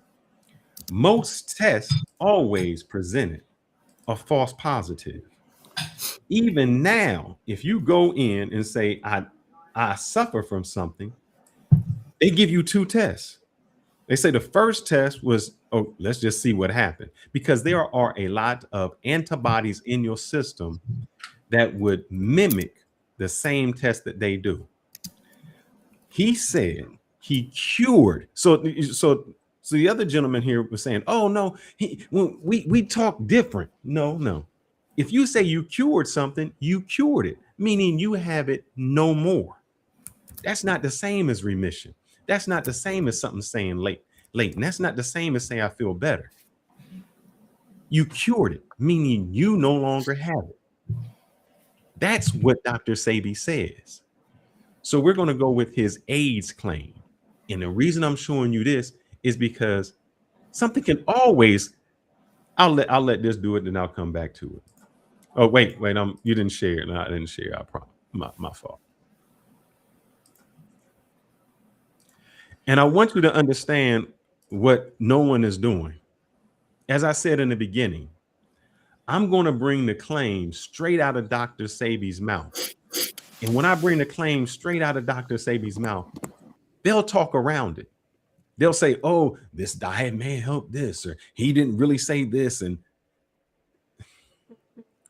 most tests always presented a false positive. Even now, if you go in and say, I suffer from something, they give you two tests. They say the first test was, oh, let's just see what happened. Because there are a lot of antibodies in your system that would mimic the same test that they do. He said he cured. So the other gentleman here was saying, oh no, we talk different. No. If you say you cured something, you cured it, meaning you have it no more. That's not the same as remission. That's not the same as something saying late. And that's not the same as saying I feel better. You cured it, meaning you no longer have it. That's what Dr. Sebi says. So we're going to go with his AIDS claim. And the reason I'm showing you this is because something can always, I'll let this do it, then I'll come back to it. Oh, wait, you didn't share. No, I didn't share. I promise. My fault. And I want you to understand what no one is doing. As I said in the beginning, I'm going to bring the claim straight out of Dr. Sebi's mouth. And when I bring the claim straight out of Dr. Sebi's mouth, they'll talk around it. They'll say, oh, this diet may help this, or he didn't really say this. And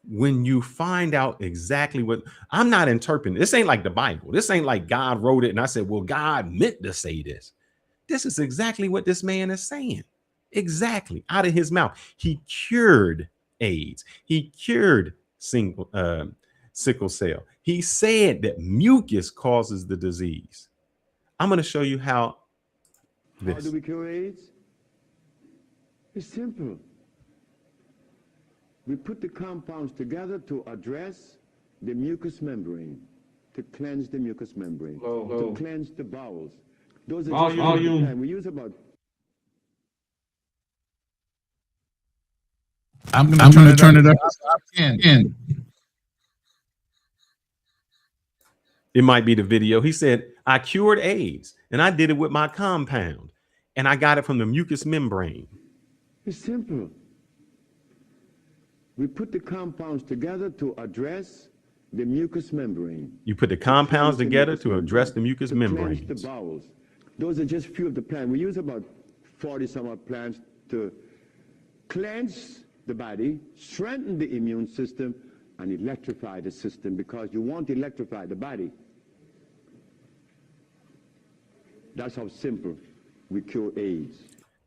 when you find out exactly what, I'm not interpreting, this ain't like the Bible. This ain't like God wrote it and I said, well, God meant to say this. This is exactly what this man is saying. Exactly, out of his mouth. He cured AIDS. He cured sickle cell. He said that mucus causes the disease. I'm going to show you how this. How do we cure AIDS? It's simple. We put the compounds together to address the mucous membrane, to cleanse the mucous membrane, to cleanse the bowels. Those are just volume. We use about. I'm going to turn it up. Again. It might be the video. He said, I cured AIDS and I did it with my compound and I got it from the mucous membrane. It's simple. We put the compounds together to address the mucous membrane. You put the compounds together to address the mucous membrane. The bowels. Those are just few of the plants. We use about 40 some odd plants to cleanse the body, strengthen the immune system, and electrify the system, because you want to electrify the body. That's how simple we cure AIDS.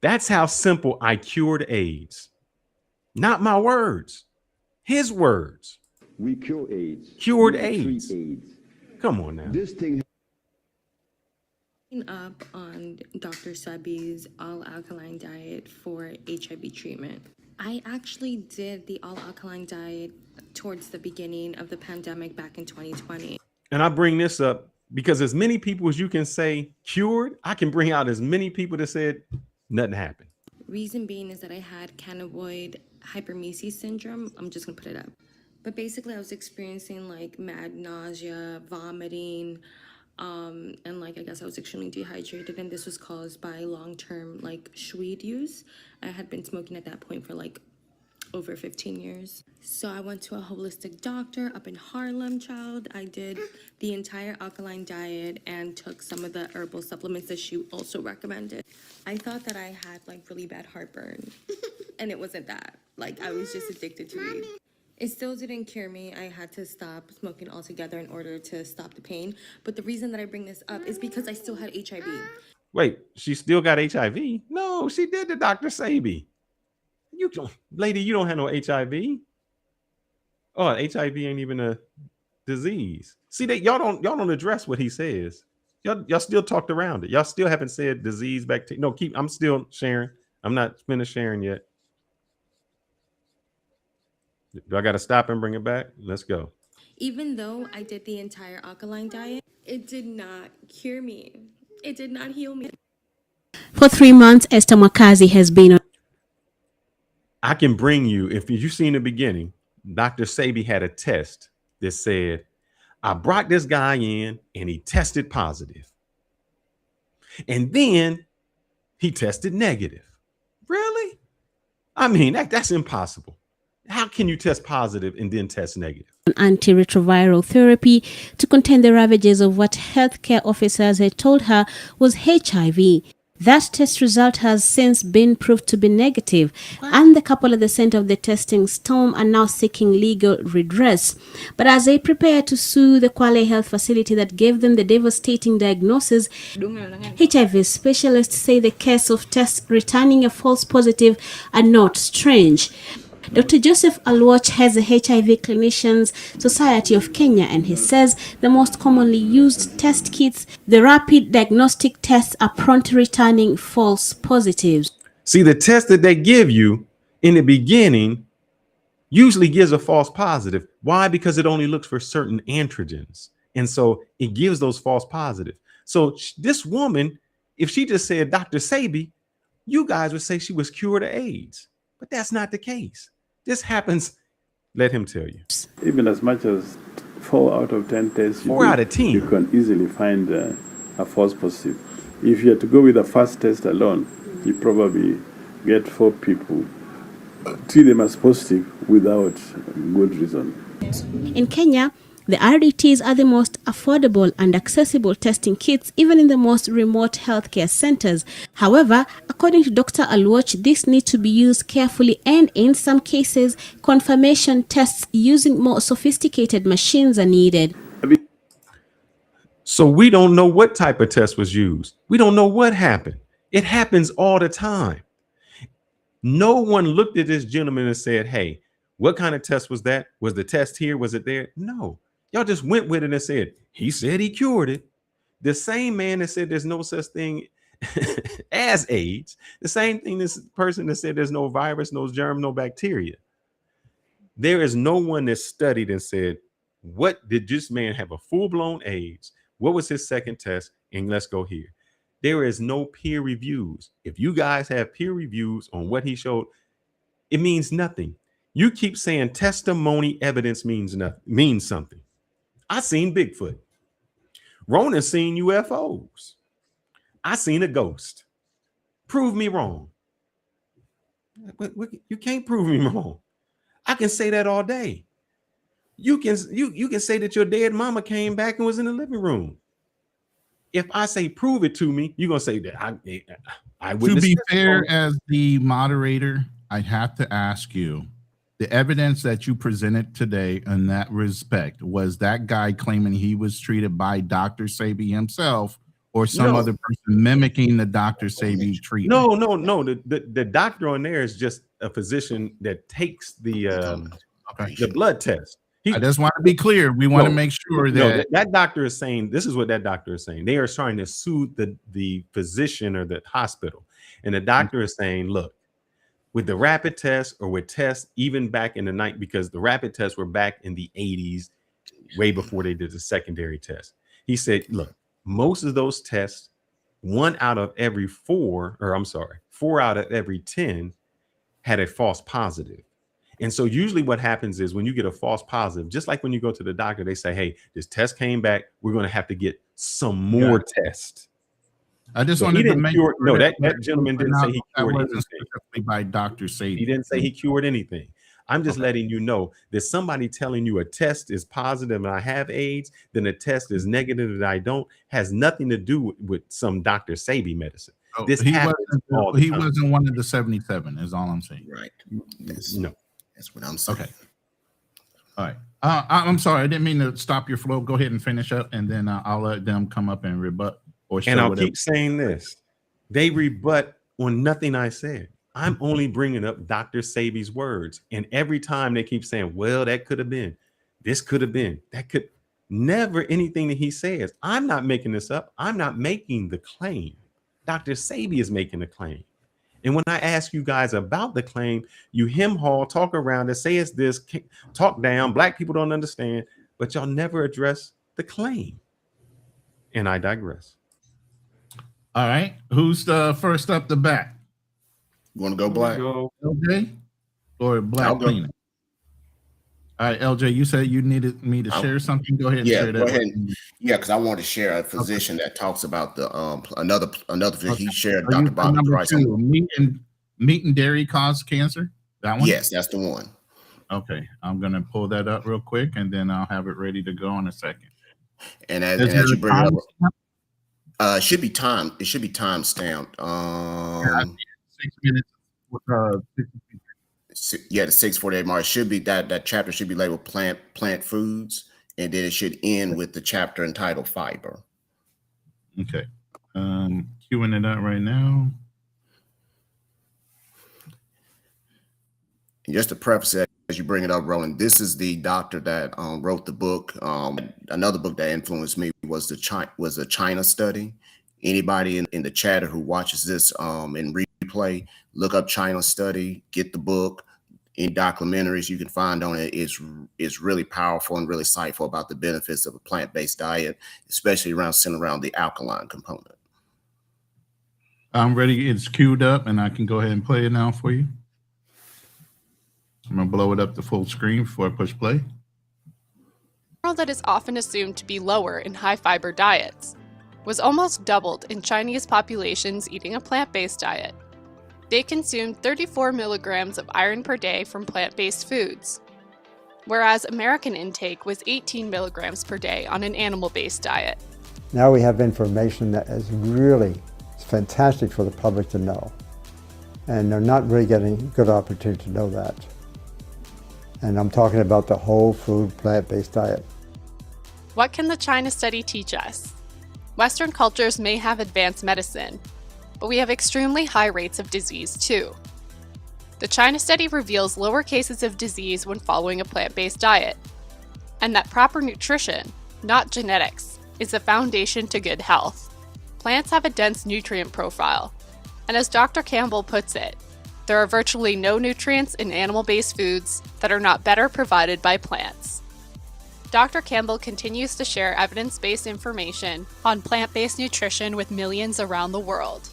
That's how simple I cured AIDS. Not my words, his words. We cure AIDS. Cured we AIDS. Treat AIDS. Come on now. This thing. Up on Dr. Sebi's all-alkaline diet for HIV treatment. I actually did the all-alkaline diet towards the beginning of the pandemic back in 2020. And I bring this up because as many people as you can say cured, I can bring out as many people that said nothing happened. Reason being is that I had cannabinoid hypermesis syndrome. I'm just gonna put it up. But basically I was experiencing like mad nausea, vomiting, and like I guess I was extremely dehydrated, and this was caused by long-term like weed use. I had been smoking at that point for like over 15 years. So I went to a holistic doctor up in Harlem, child. I did the entire alkaline diet and took some of the herbal supplements that she also recommended. I thought that I had like really bad heartburn and it wasn't that. Like I was just addicted to weed. It still didn't cure me. I had to stop smoking altogether in order to stop the pain. But the reason that I bring this up is because I still had HIV. Wait, she still got HIV? No, she did the Dr. Sebi. You don't, lady, you don't have no HIV. Oh, HIV ain't even a disease. See, that y'all don't address what he says. Y'all still talked around it. Y'all still haven't said disease, bacteria. No, I'm still sharing. I'm not finished sharing yet. Do I got to stop and bring it back? Let's go. Even though I did the entire alkaline diet, it did not cure me. It did not heal me. For 3 months, Esther Makazi has been on. I can bring you, if you see in the beginning, Dr. Sebi had a test that said, I brought this guy in and he tested positive. And then he tested negative. Really? I mean, that's impossible. How can you test positive and then test negative? Antiretroviral therapy to contain the ravages of what healthcare officers had told her was HIV. That test result has since been proved to be negative, and the couple at the center of the testing storm are now seeking legal redress. But as they prepare to sue the Kwale Health facility that gave them the devastating diagnosis, HIV specialists say the case of tests returning a false positive are not strange. Dr. Joseph Alwach has the HIV Clinicians Society of Kenya, and he says the most commonly used test kits, the rapid diagnostic tests, are prompt returning false positives. See, the test that they give you in the beginning usually gives a false positive. Why? Because it only looks for certain antigens. And so it gives those false positives. So this woman, if she just said Dr. Sebi, you guys would say she was cured of AIDS. But that's not the case. This happens. Let him tell you. Even as much as 4 out of 10 tests, 4 out of 10, you can easily find a false positive. If you had to go with a fast test alone, you probably get 4 people, treat them as positive without good reason. In Kenya, the RDTs are the most affordable and accessible testing kits, even in the most remote healthcare centers. However, according to Dr. Alwach, this needs to be used carefully, and in some cases, confirmation tests using more sophisticated machines are needed. So we don't know what type of test was used. We don't know what happened. It happens all the time. No one looked at this gentleman and said, hey, what kind of test was that? Was the test here? Was it there? No. Y'all just went with it and said, he said he cured it. The same man that said there's no such thing as AIDS, the same thing this person that said there's no virus, no germ, no bacteria. There is no one that studied and said, what did this man have a full-blown AIDS? What was his second test? And let's go here. There is no peer reviews. If you guys have peer reviews on what he showed, it means nothing. You keep saying testimony evidence means something. I seen Bigfoot. Ronin seen UFOs. I seen a ghost. Prove me wrong. You can't prove me wrong. I can say that all day. You can say that your dead mama came back and was in the living room. If I say prove it to me, you're gonna say that I To be fair, as the moderator, I have to ask you, the evidence that you presented today in that respect, was that guy claiming he was treated by Dr. Sebi himself or some other person mimicking the Dr. Sebi treatment? No. The doctor on there is just a physician that takes the blood test. I just want to be clear. We want to make sure that that doctor is saying, this is what that doctor is saying. They are trying to sue the physician or the hospital. And the doctor is saying, look, with the rapid test or with tests, even back in the night, because the rapid tests were back in the 80s, way before they did the secondary test. He said, look, most of those tests, 4 out of every 10 had a false positive. And so usually what happens is when you get a false positive, just like when you go to the doctor, they say, hey, this test came back. We're going to have to get some more tests. I just wanted to make sure. No, that gentleman didn't say he cured anything. Specifically by Dr. Sebi. He didn't say he cured anything. I'm just letting you know that somebody telling you a test is positive and I have AIDS, then a test is negative and I don't, has nothing to do with some Dr. Sebi medicine. This happens all the time. He wasn't one of the 77 is all I'm saying. Right. That's what I'm saying. Okay. All right. I'm sorry. I didn't mean to stop your flow. Go ahead and finish up, and then I'll let them come up and rebut. And I'll keep saying this. They rebut on nothing I said. I'm only bringing up Dr. Sebi's words. And every time they keep saying, well, that could have been, this could have been, that could. Never anything that he says. I'm not making this up. I'm not making the claim. Dr. Sebi is making the claim. And when I ask you guys about the claim, you hem haul, talk around it, say it's this, talk down. Black people don't understand, but y'all never address the claim. And I digress. All right. Who's the first up the bat? You want to go Black? LJ or Black I'll go. Cleaner? All right, LJ, you said you needed me to share something. Go ahead and share that. Go ahead. Yeah, because I want to share a physician that talks about the another he shared Dr. Bobby Price. Meat and dairy cause cancer. That one? Yes, that's the one. Okay, I'm gonna pull that up real quick, and then I'll have it ready to go in a second. And as you bring it up, should be time. It should be time stamped. 6 minutes. Yeah, the 6:48 mark should be that chapter should be labeled plant foods, and then it should end with the chapter entitled fiber. Okay, queuing it up right now. And just to preface it, as you bring it up, Ronin, this is the doctor that wrote the book. Another book that influenced me was a China study. Anybody in the chatter who watches this in replay, look up China study, get the book. In documentaries you can find on it is really powerful and really insightful about the benefits of a plant-based diet, especially centered around the alkaline component. I'm ready. It's queued up, and I can go ahead and play it now for you. I'm gonna blow it up to full screen before I push play. That is often assumed to be lower in high-fiber diets was almost doubled in Chinese populations eating a plant-based diet. They consumed 34 milligrams of iron per day from plant-based foods, whereas American intake was 18 milligrams per day on an animal-based diet. Now we have information that is really fantastic for the public to know, and they're not really getting a good opportunity to know that. And I'm talking about the whole food plant-based diet. What can the China study teach us? Western cultures may have advanced medicine, but we have extremely high rates of disease too. The China study reveals lower cases of disease when following a plant-based diet, and that proper nutrition, not genetics, is the foundation to good health. Plants have a dense nutrient profile, and as Dr. Campbell puts it, there are virtually no nutrients in animal-based foods that are not better provided by plants. Dr. Campbell continues to share evidence-based information on plant-based nutrition with millions around the world.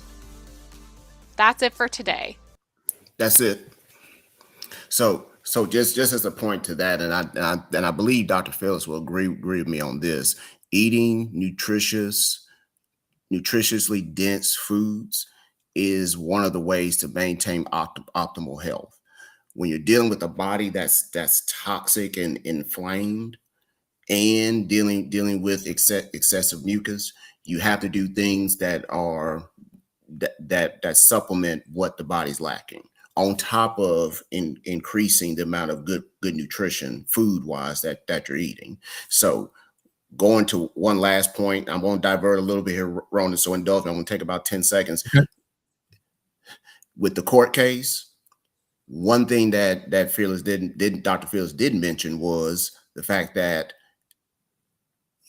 That's it for today. That's it. So just as a point to that, and I believe Dr. Phillips will agree with me on this. Eating nutritiously dense foods is one of the ways to maintain optimal health. When you're dealing with a body that's toxic and inflamed, and dealing with excessive mucus, you have to do things that supplement what the body's lacking, on top of increasing the amount of good nutrition food wise that you're eating. So going to one last point, I'm going to divert a little bit here, Ronin, so indulge me. I'm going to take about 10 seconds. With the court case, one thing that Dr. Phillips didn't mention was the fact that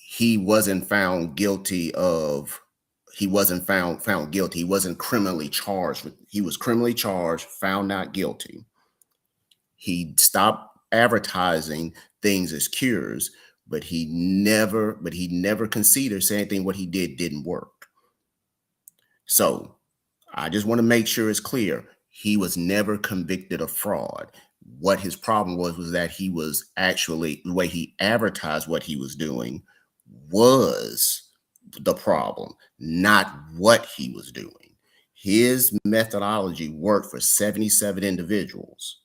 he wasn't found guilty. He wasn't criminally charged. He was criminally charged, found not guilty. He stopped advertising things as cures, but he never conceded, say anything what he did didn't work. So I just want to make sure it's clear. He was never convicted of fraud. What his problem was that he was actually, the way he advertised what he was doing was the problem, not what he was doing. His methodology worked for 77 individuals.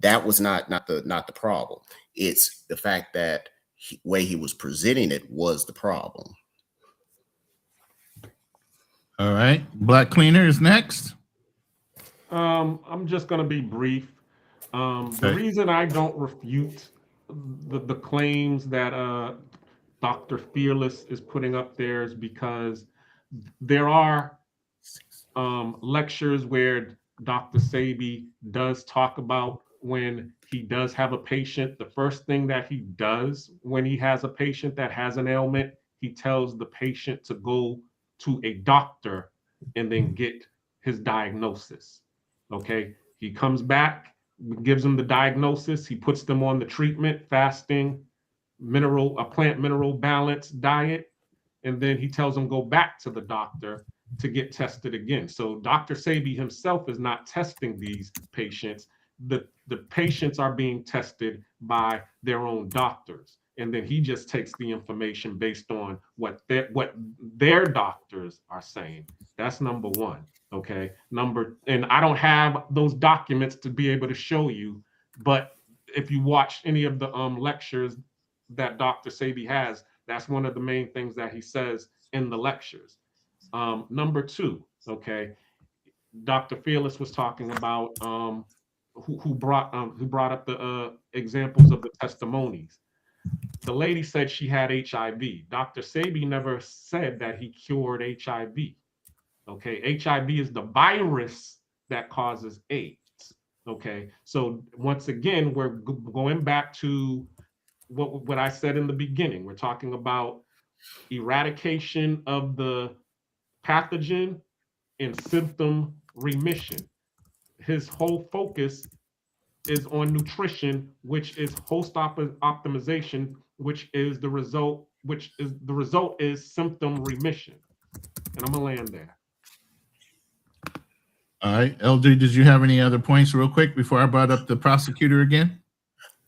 That was not the problem. It's the fact that way he was presenting it was the problem. All right, Black Cleaner is next. I'm just going to be brief. The reason I don't refute the claims that Dr. Fearless is putting up there is because there are lectures where Dr. Sebi does talk about when he does have a patient, the first thing that he does when he has a patient that has an ailment, he tells the patient to go to a doctor and then get his diagnosis. Okay. He comes back, gives them the diagnosis, he puts them on the treatment, fasting, a plant mineral balanced diet, and then he tells them go back to the doctor to get tested again. So Dr. Sebi himself is not testing these patients. The patients are being tested by their own doctors. And then he just takes the information based on what their doctors are saying. That's number one. Okay. And I don't have those documents to be able to show you, but if you watch any of the lectures that Dr. Sebi has, that's one of the main things that he says in the lectures. Number two, okay, Dr. Fearless was talking about who brought up the examples of the testimonies. The lady said she had HIV. Dr. Sebi never said that he cured HIV. Okay, HIV is the virus that causes AIDS. Okay, so once again, we're going back to what I said in the beginning. We're talking about eradication of the pathogen and symptom remission. His whole focus is on nutrition, which is host optimization, which is the result is symptom remission. And I'm gonna land there. All right, LD, did you have any other points real quick before I brought up the prosecutor again?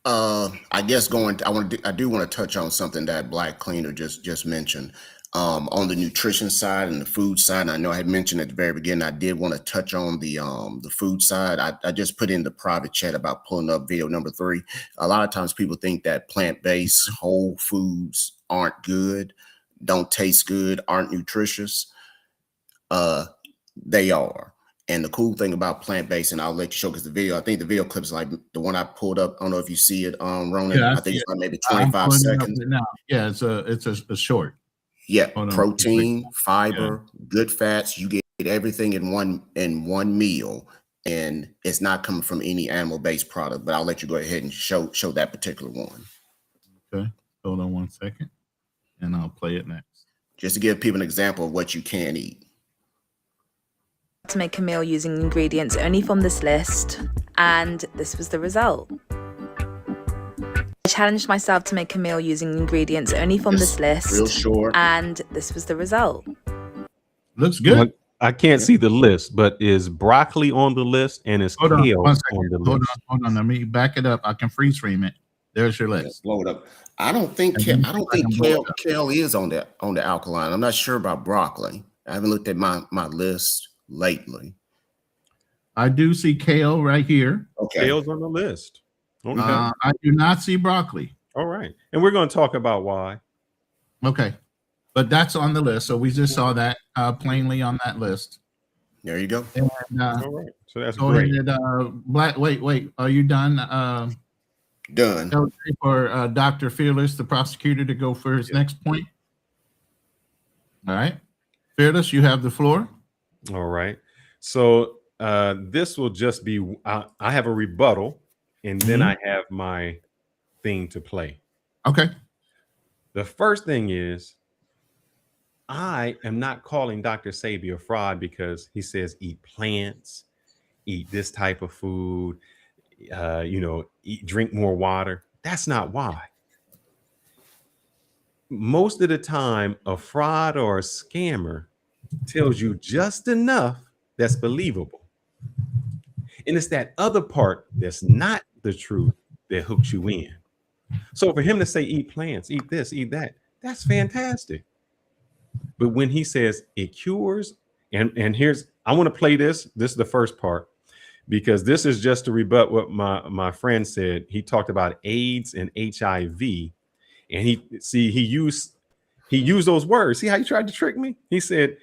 I guess I do want to touch on something that Black Cleaner just mentioned. On the nutrition side and the food side, I know I had mentioned at the very beginning, I did want to touch on the food side. I just put in the private chat about pulling up video number 3. A lot of times people think that plant-based whole foods aren't good, don't taste good, aren't nutritious. They are. And the cool thing about plant-based, and I'll let you show because I think the video clip is like the one I pulled up. I don't know if you see it, Ronin. Yeah, I think it's like maybe 25 seconds. Now. Yeah, it's a short. Yeah, protein, fiber, good fats. You get everything in one meal, and it's not coming from any animal-based product. But I'll let you go ahead and show that particular one. Okay, hold on one second, and I'll play it next. Just to give people an example of what you can eat. To make a meal using ingredients only from this list, and this was the result. I challenged myself to make a meal using ingredients only from this list, real short, and this was the result. Looks good. I can't see the list, but is broccoli on the list and is kale on the list? Hold on. Let me back it up. I can freeze frame it. There's your list. Blow it up. I don't think kale is on the alkaline. I'm not sure about broccoli. I haven't looked at my list lately. I do see kale right here. Okay. Kale's on the list. Okay. I do not see broccoli. All right. And we're going to talk about why. Okay. But that's on the list. So we just saw that plainly on that list. There you go. And, all right. So that's great. Wait. Are you done? Done. For Dr. Fearless, the prosecutor, to go for his next point. All right. Fearless, you have the floor. All right. So this will just be, I have a rebuttal, and then I have my thing to play. Okay. The first thing is, I am not calling Dr. Sebi a fraud because he says eat plants, eat this type of food, drink more water. That's not why. Most of the time, a fraud or a scammer tells you just enough that's believable. And it's that other part that's not the truth that hooks you in. So for him to say, eat plants, eat this, eat that, that's fantastic. But when he says it cures, and I want to play this. This is the first part, because this is just to rebut what my friend said. He talked about AIDS and HIV, and he used those words. See how he tried to trick me? He said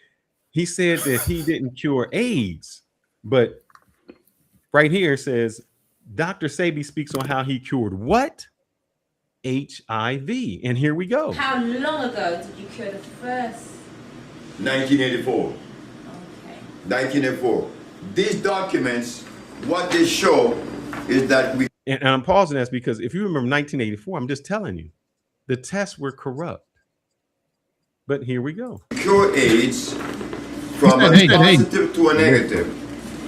that he didn't cure AIDS, but right here it says Dr. Sebi speaks on how he cured what? HIV. And here we go. How long ago did you cure the first? 1984. Okay. 1984. These documents, what they show is that we and I'm pausing this because if you remember 1984, I'm just telling you, the tests were corrupt. But here we go. cure AIDS from a positive to a negative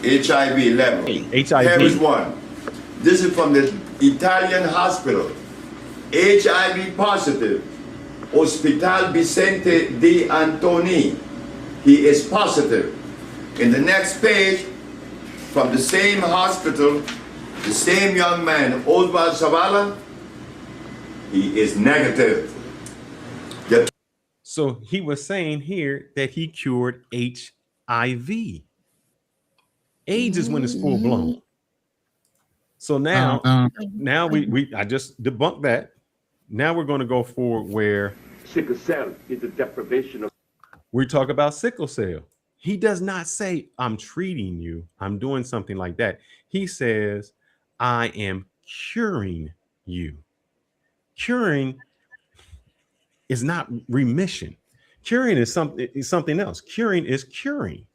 HIV level. HIV. Here is one. This is from the Italian hospital. HIV positive, Hospital Vicente de Antoni. He is positive. In the next page, from the same hospital, the same young man, Oswald Zavala, he is negative. So he was saying here that he cured HIV. AIDS is when it's full blown. So now, I just debunked that. Now we're going to go forward where sickle cell is the deprivation of. we talk about sickle cell. He does not say, I'm treating you, I'm doing something like that. He says, I am curing you. Curing is not remission. Curing is something else. Curing is curing.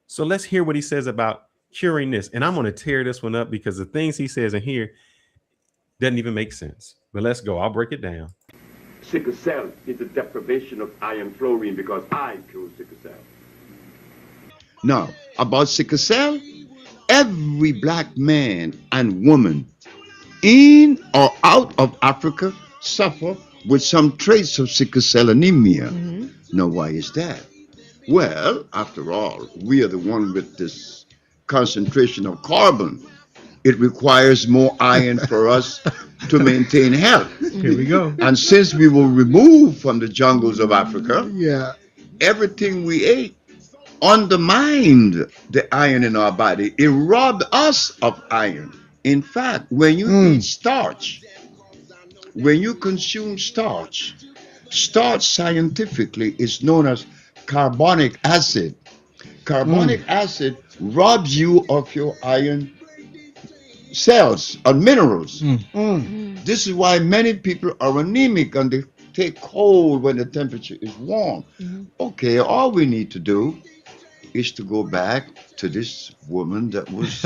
So let's hear what he says about curing this. And I'm going to tear this one up because the things he says in here doesn't even make sense. But let's go. I'll break it down. Sickle cell is the deprivation of iron fluorine because I cure sickle cell. Now, about sickle cell, every black man and woman in or out of Africa suffer with some traits of sickle cell anemia. Now, why is that? Well, after all, we are the one with this concentration of carbon. It requires more iron for us to maintain health. Here we go. And since we were removed from the jungles of Africa, everything we ate undermined the iron in our body. It robbed us of iron. In fact, when you eat starch, when you consume starch, starch scientifically is known as carbonic acid. Carbonic acid robs you of your iron cells and minerals. This is why many people are anemic and they take cold when the temperature is warm. Okay, all we need to do is to go back to this woman that was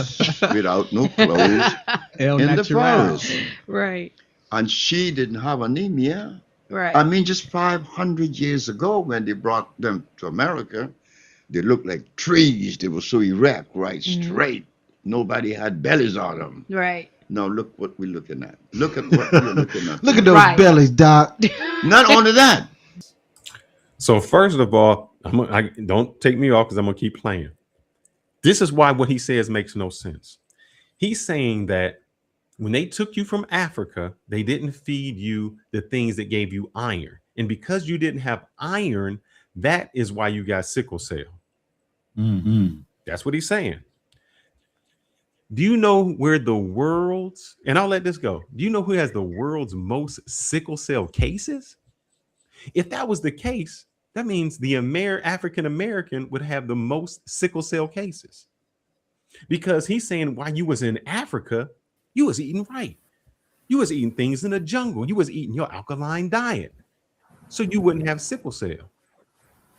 without no clothes in the forest. Right. And she didn't have anemia. Right. I mean, just 500 years ago when they brought them to America, they looked like trees. They were so erect, right, straight. Nobody had bellies on them. Right. Now look what we're looking at. Look at what we're looking at. Look at those bellies, Doc. Not only that. So first of all, don't take me off because I'm going to keep playing. This is why what he says makes no sense. He's saying that when they took you from Africa, they didn't feed you the things that gave you iron. And because you didn't have iron, that is why you got sickle cell. That's what he's saying. Do you know where the world's, and I'll let this go. Do you know who has the world's most sickle cell cases? If that was the case, that means the African American would have the most sickle cell cases. Because he's saying while you was in Africa, you was eating right. You was eating things in the jungle. You was eating your alkaline diet. So you wouldn't have sickle cell.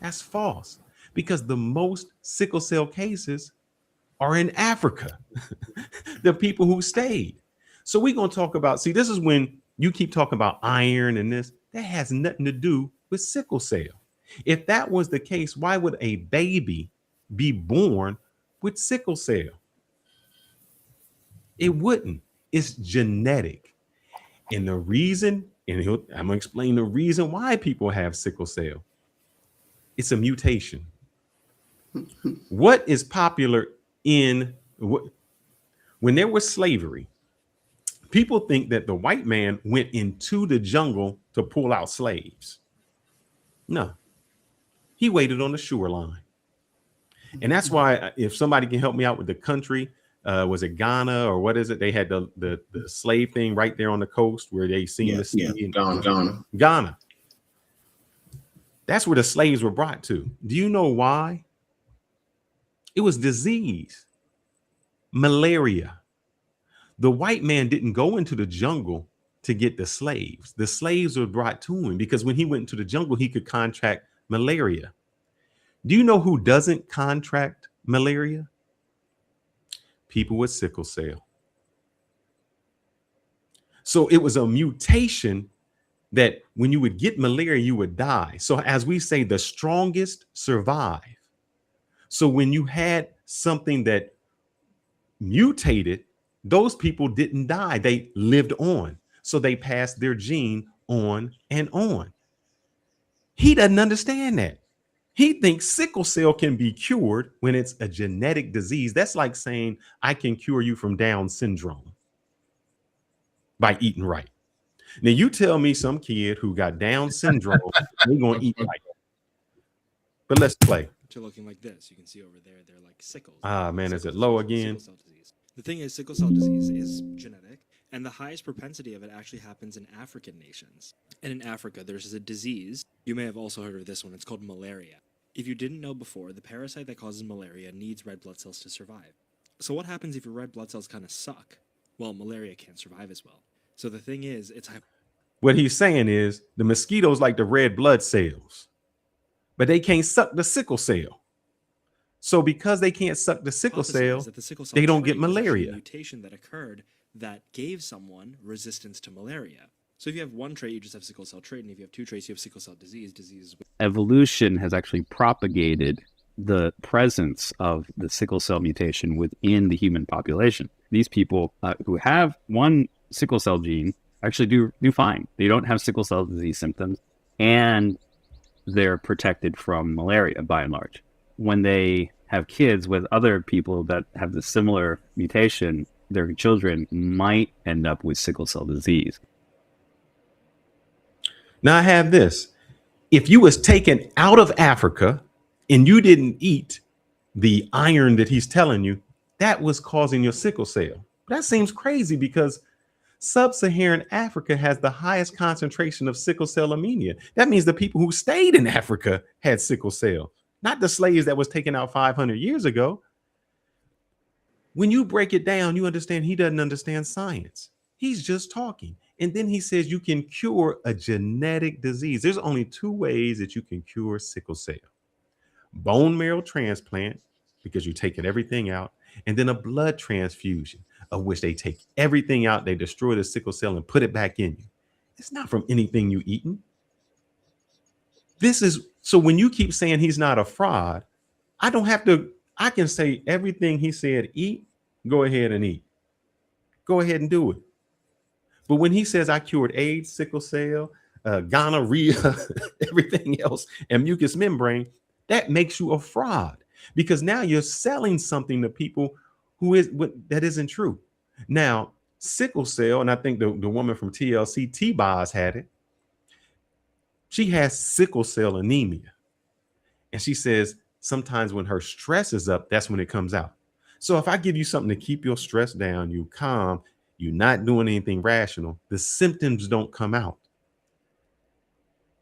That's false. Because the most sickle cell cases are in Africa. The people who stayed. So we're going to talk about, see, this is when you keep talking about iron and this, that has nothing to do with sickle cell. If that was the case, why would a baby be born with sickle cell? It wouldn't. It's genetic. And the reason, and I'm going to explain the reason why people have sickle cell. It's a mutation. What is popular when there was slavery, people think that the white man went into the jungle to pull out slaves. No, he waited on the shoreline. And that's why if somebody can help me out with the country, was it Ghana or what is it? They had the slave thing right there on the coast where they seen the sea. Ghana. That's where the slaves were brought to. Do you know why? It was disease, malaria. The white man didn't go into the jungle to get the slaves. The slaves were brought to him because when he went into the jungle, he could contract malaria. Do you know who doesn't contract malaria? People with sickle cell. So it was a mutation that when you would get malaria, you would die. So as we say, the strongest survive. So when you had something that mutated, those people didn't die. They lived on. So they passed their gene on and on. He doesn't understand that. He thinks sickle cell can be cured when it's a genetic disease. That's like saying I can cure you from Down syndrome by eating right. Now you tell me some kid who got Down syndrome, they're going to eat right. But let's play. They're looking like this. You can see over there, they're like sickles. Ah, man, is it low again? Sickle cell disease. The thing is, sickle cell disease is genetic, and the highest propensity of it actually happens in African nations. And in Africa, there's a disease. You may have also heard of this one. It's called malaria. If you didn't know before, the parasite that causes malaria needs red blood cells to survive. So what happens if your red blood cells kind of suck? Well, malaria can't survive as well. So the thing is, what he's saying is the mosquitoes like the red blood cells, but they can't suck the sickle cell. So because they can't suck the sickle cell, they don't get malaria. A mutation that occurred that gave someone resistance to malaria. So if you have one trait, you just have sickle cell trait, and if you have two traits, you have sickle cell disease. Evolution has actually propagated the presence of the sickle cell mutation within the human population. These people who have one sickle cell gene actually do fine. They don't have sickle cell disease symptoms, and they're protected from malaria by and large. When they have kids with other people that have the similar mutation, their children might end up with sickle cell disease. Now I have this. If you was taken out of Africa and you didn't eat the iron that he's telling you, that was causing your sickle cell. That seems crazy because sub-Saharan Africa has the highest concentration of sickle cell anemia. That means the people who stayed in Africa had sickle cell, not the slaves that was taken out 500 years ago. When you break it down, you understand he doesn't understand science. He's just talking. And then he says you can cure a genetic disease. There's only two ways that you can cure sickle cell. Bone marrow transplant, because you're taking everything out, and then a blood transfusion, of which they take everything out, they destroy the sickle cell and put it back in you. It's not from anything you eaten. This is, so when you keep saying he's not a fraud, I can say everything he said, eat, go ahead and eat. Go ahead and do it. But when he says I cured AIDS, sickle cell, gonorrhea, everything else, and mucous membrane, that makes you a fraud because now you're selling something to people that isn't true. Now, sickle cell, and I think the woman from TLC, T-Boz, had it. She has sickle cell anemia. And she says sometimes when her stress is up, that's when it comes out. So if I give you something to keep your stress down, you calm, you're not doing anything rational, the symptoms don't come out.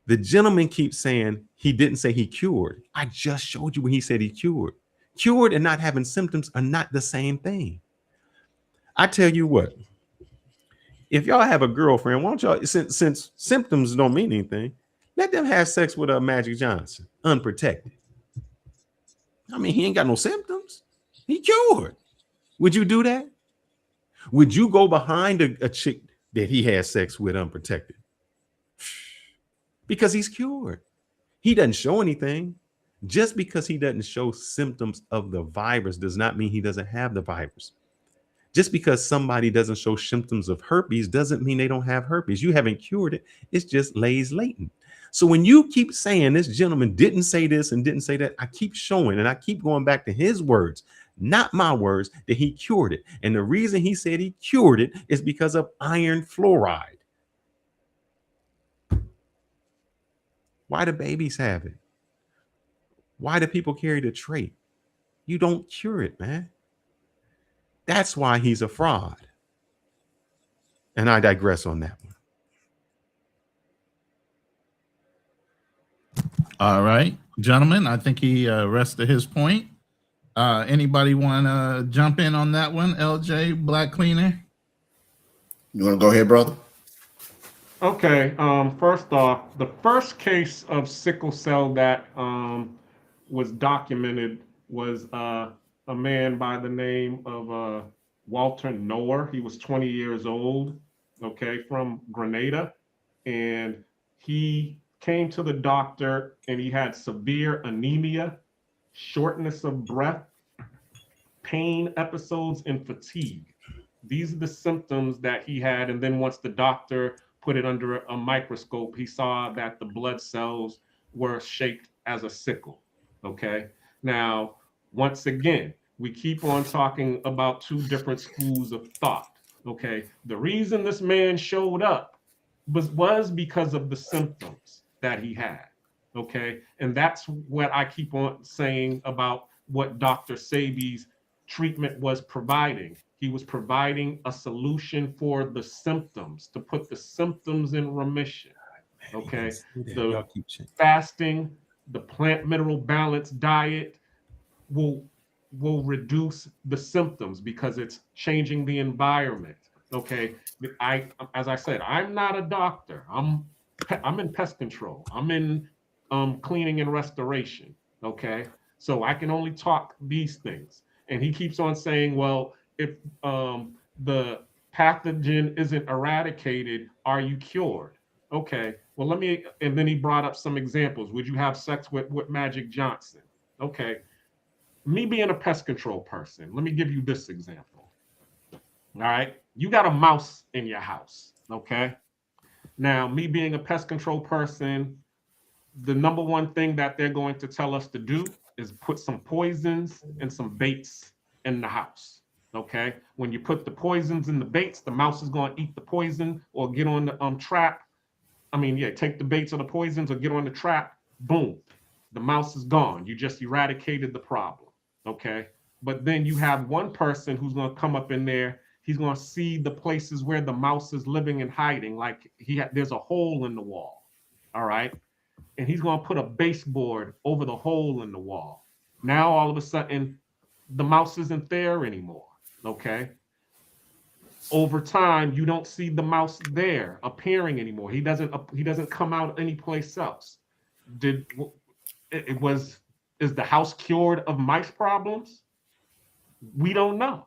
The gentleman keeps saying he didn't say he cured. I just showed you when he said he cured. Cured and not having symptoms are not the same thing. I tell you what, if y'all have a girlfriend, why don't y'all, since symptoms don't mean anything, let them have sex with a Magic Johnson, unprotected. I mean, he ain't got no symptoms. He cured. Would you do that? Would you go behind a chick that he had sex with unprotected? Because he's cured. He doesn't show anything. Just because he doesn't show symptoms of the virus does not mean he doesn't have the virus. Just because somebody doesn't show symptoms of herpes doesn't mean they don't have herpes. You haven't cured it. It just lays latent. So when you keep saying this gentleman didn't say this and didn't say that, I keep showing and I keep going back to his words, not my words, that he cured it. And the reason he said he cured it is because of iron fluoride. Why do babies have it? Why do people carry the trait? You don't cure it, man. That's why he's a fraud. And I digress on that one. All right, gentlemen, I think he rested his point. Anybody want to jump in on that one? LJ, Black Cleaner? You want to go ahead, brother? Okay, first off, the first case of sickle cell that was documented was a man by the name of Walter Noer. He was 20 years old. okay, from Grenada. And he came to the doctor and he had severe anemia, shortness of breath, pain episodes, and fatigue. These are the symptoms that he had. And then once the doctor put it under a microscope, he saw that the blood cells were shaped as a sickle. Okay. Now, once again, we keep on talking about two different schools of thought. Okay. The reason this man showed up was because of the symptoms that he had. Okay. And that's what I keep on saying about what Dr. Sebi's treatment was providing. He was providing a solution for the symptoms, to put the symptoms in remission. Okay. The fasting, the plant mineral balance diet will reduce the symptoms because it's changing the environment. Okay. As I said, I'm not a doctor. I'm in pest control. I'm in cleaning and restoration. Okay. So I can only talk these things. And he keeps on saying, well, if the pathogen isn't eradicated, are you cured? Okay. Well, and then he brought up some examples. Would you have sex with Magic Johnson? Okay. Me being a pest control person, let me give you this example. All right. You got a mouse in your house. Okay. Now, me being a pest control person, the number one thing that they're going to tell us to do is put some poisons and some baits in the house. Okay. When you put the poisons in the baits, the mouse is going to eat the poison or get on the trap. Take the baits or the poisons or get on the trap. Boom. The mouse is gone. You just eradicated the problem. Okay. But then you have one person who's going to come up in there. He's going to see the places where the mouse is living and hiding. Like there's a hole in the wall. All right. And he's going to put a baseboard over the hole in the wall. Now, all of a sudden, the mouse isn't there anymore. Okay. Over time, you don't see the mouse there appearing anymore. He doesn't come out anyplace else. Is the house cured of mice problems? We don't know.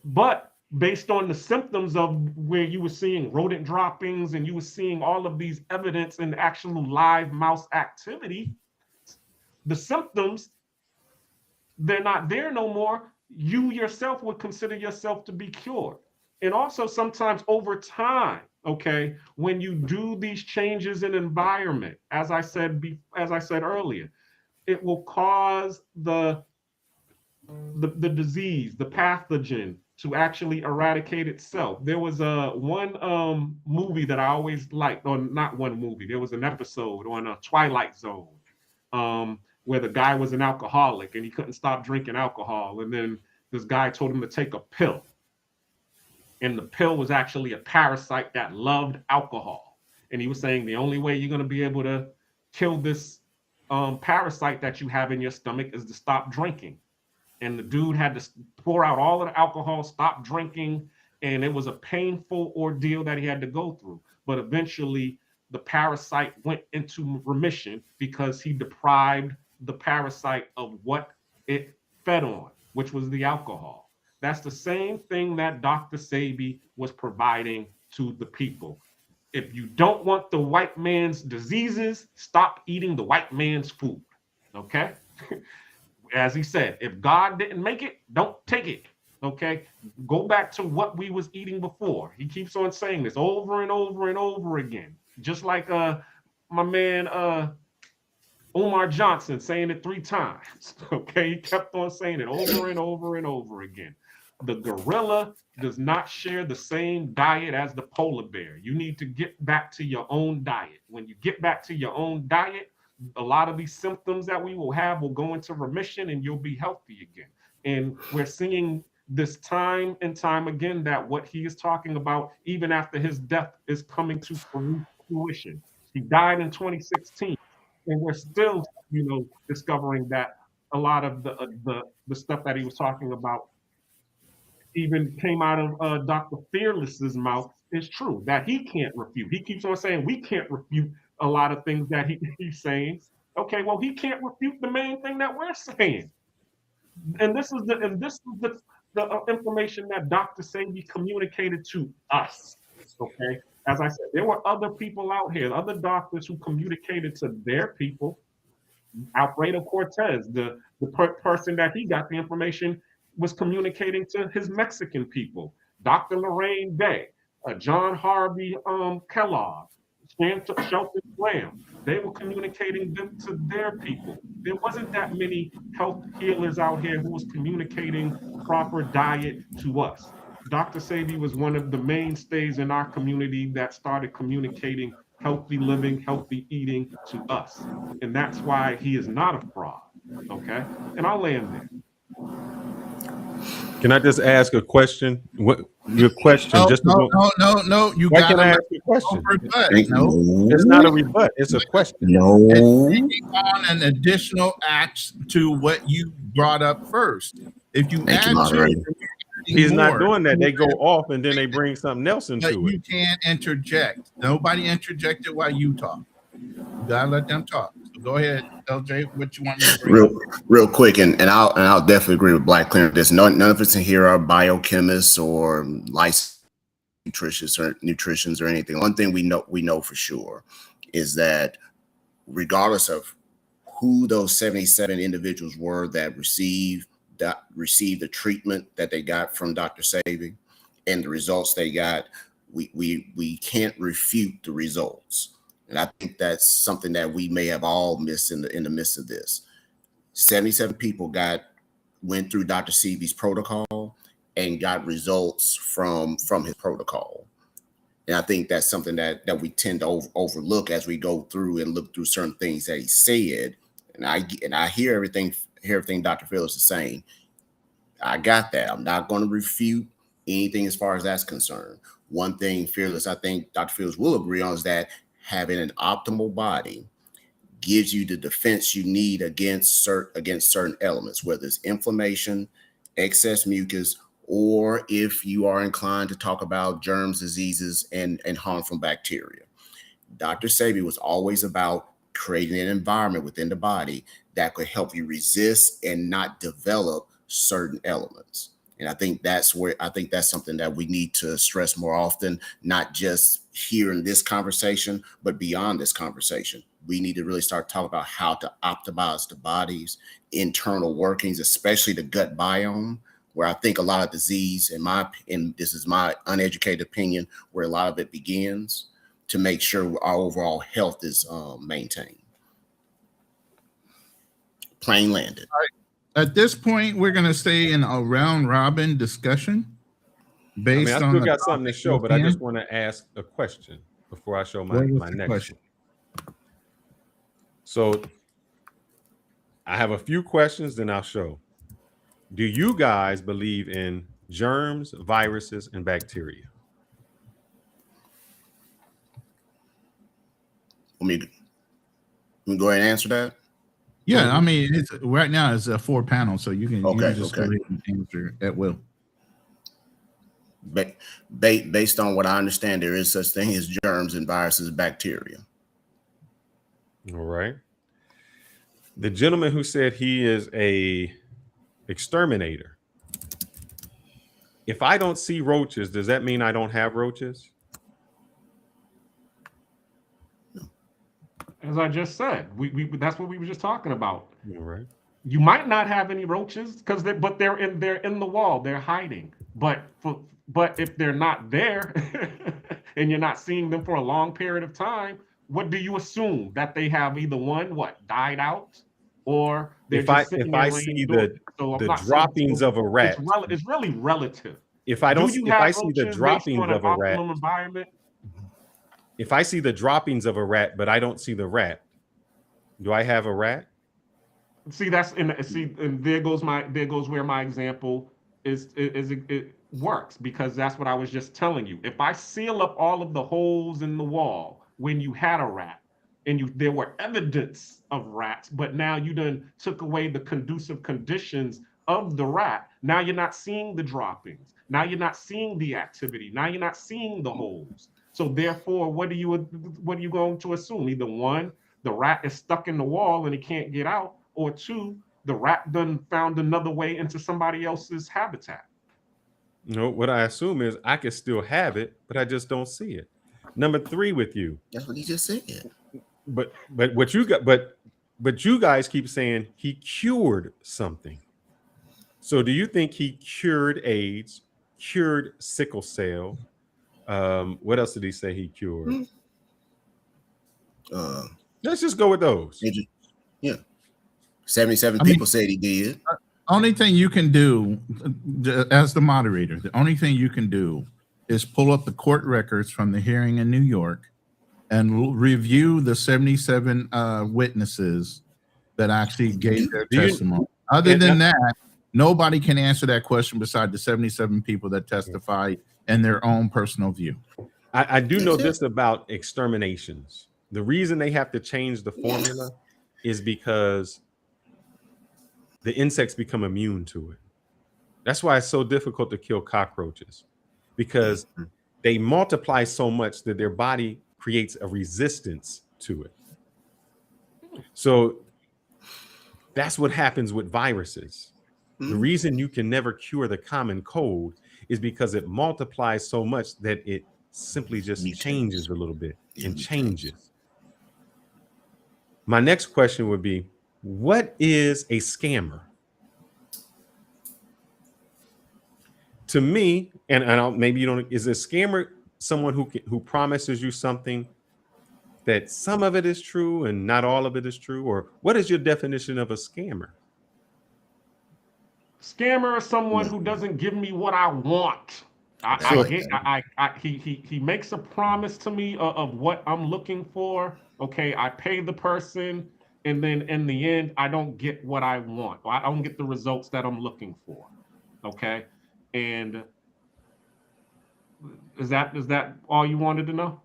But based on the symptoms of where you were seeing rodent droppings and you were seeing all of these evidence in actual live mouse activity, the symptoms, they're not there no more. You yourself would consider yourself to be cured. And also sometimes over time, okay, when you do these changes in environment, as I said earlier, it will cause the disease, the pathogen, to actually eradicate itself. There was one movie that I always liked, or not one movie. There was an episode on a Twilight Zone where the guy was an alcoholic and he couldn't stop drinking alcohol. And then this guy told him to take a pill. And the pill was actually a parasite that loved alcohol. And he was saying the only way you're going to be able to kill this parasite that you have in your stomach is to stop drinking. And the dude had to pour out all of the alcohol, stop drinking, and it was a painful ordeal that he had to go through. But eventually, the parasite went into remission because he deprived the parasite of what it fed on, which was the alcohol. That's the same thing that Dr. Sebi was providing to the people. If you don't want the white man's diseases, stop eating the white man's food. Okay? As he said, if God didn't make it, don't take it. Okay? Go back to what we was eating before. He keeps on saying this over and over and over again. Just like my man Omar Johnson saying it 3 times. Okay? He kept on saying it over and over and over again. The gorilla does not share the same diet as the polar bear. You need to get back to your own diet. When you get back to your own diet, a lot of these symptoms that we will have will go into remission and you'll be healthy again. And we're seeing this time and time again that what he is talking about, even after his death, is coming to fruition. He died in 2016, and we're still, discovering that a lot of the stuff that he was talking about even came out of Dr. Fearless's mouth is true, that he can't refute. He keeps on saying we can't refute a lot of things that he's saying. Okay, well, he can't refute the main thing that we're saying. And this is the information that Dr. Sebi communicated to us. Okay. As I said, there were other people out here, other doctors who communicated to their people. Alfredo Cortez, the person that he got the information, was communicating to his Mexican people. Dr. Lorraine Day, John Harvey Kellogg, Shelton Graham, they were communicating them to their people. There wasn't that many health healers out here who was communicating proper diet to us. Dr. Sebi was one of the mainstays in our community that started communicating healthy living, healthy eating to us. And that's why he is not a fraud. Okay. And I'll land there. Can I just ask a question? What your question? No, just no. You why got can to I ask a question? No, It's not a rebut. It's a question. It's taking on an additional act to what you brought up first. If you add to, he's not doing that. They go off and then they bring something else into but it. you can't interject. Nobody interjected while you talk. You gotta let them talk. So go ahead, LJ. What you want me to bring up? Real quick, and I'll definitely agree with Black Clear. There's none of us in here are biochemists or licensed nutritionists or anything. One thing we know for sure is that regardless of who those 77 individuals were that received the treatment that they got from Dr. Sebi and the results they got, we can't refute the results. And I think that's something that we may have all missed in the midst of this. 77 people went through Dr. Sebi's protocol and got results from his protocol. And I think that's something that we tend to overlook as we go through and look through certain things that he said. And I hear everything Dr. Phillips is saying. I got that. I'm not going to refute anything as far as that's concerned. One thing, Fearless, I think Dr. Phillips will agree on is that having an optimal body gives you the defense you need against certain elements, whether it's inflammation, excess mucus, or if you are inclined to talk about germs, diseases, and harmful bacteria. Dr. Sebi was always about creating an environment within the body that could help you resist and not develop certain elements. And I think that's something that we need to stress more often, not just here in this conversation, but beyond this conversation. We need to really start talking about how to optimize the body's internal workings, especially the gut biome, where I think a lot of disease, and this is my uneducated opinion, where a lot of it begins, to make sure our overall health is maintained. Plain landed. All right. At this point, we're going to stay in a round robin discussion based on. I still got something to show, but I just want to ask a question before I show my next question. So I have a few questions, then I'll show. Do you guys believe in germs, viruses, and bacteria? Let me go ahead and answer that. Yeah, I mean, right now it's a 4-panel, so you can just go ahead and answer at will. Based on what I understand, there is such thing as germs and viruses and bacteria. All right. The gentleman who said he is a exterminator. If I don't see roaches, does that mean I don't have roaches? As I just said, that's what we were just talking about. All right. You might not have any roaches but they're in the wall, they're hiding. But if they're not there and you're not seeing them for a long period of time, what do you assume? That they have either died out, or they're just sitting there. If I see the droppings of a rat, it's really relative. If I see the droppings of a rat, environment. If I see the droppings of a rat, but I don't see the rat, do I have a rat? See, and there goes where my example it works, because that's what I was just telling you. If I seal up all of the holes in the wall when you had a rat, and there were evidence of rats, but now you done took away the conducive conditions of the rat, now you're not seeing the droppings. Now you're not seeing the activity. Now you're not seeing the holes. So therefore, what are you going to assume? Either one, the rat is stuck in the wall and it can't get out, or two, the rat done found another way into somebody else's habitat. No, what I assume is I could still have it, but I just don't see it. Number 3 with you. That's what he just said. But what you got, but you guys keep saying he cured something. So do you think he cured AIDS, cured sickle cell? What else did he say he cured? Let's just go with those. Yeah. 77 people said he did. Only thing you can do as the moderator, the only thing you can do is pull up the court records from the hearing in New York and review the 77 witnesses that actually gave their testimony. Other than that, nobody can answer that question beside the 77 people that testified in their own personal view. I do know this about exterminations. The reason they have to change the formula is because the insects become immune to it. That's why it's so difficult to kill cockroaches, because they multiply so much that their body creates a resistance to it. So that's what happens with viruses. The reason you can never cure the common cold is because it multiplies so much that it simply just changes a little bit and changes. My next question would be, what is a scammer? To me, and maybe you don't, is a scammer someone who promises you something that some of it is true and not all of it is true? Or what is your definition of a scammer? Scammer is someone who doesn't give me what I want. He makes a promise to me of what I'm looking for. Okay, I pay the person, and then in the end, I don't get what I want. I don't get the results that I'm looking for. Okay, and is that all you wanted to know?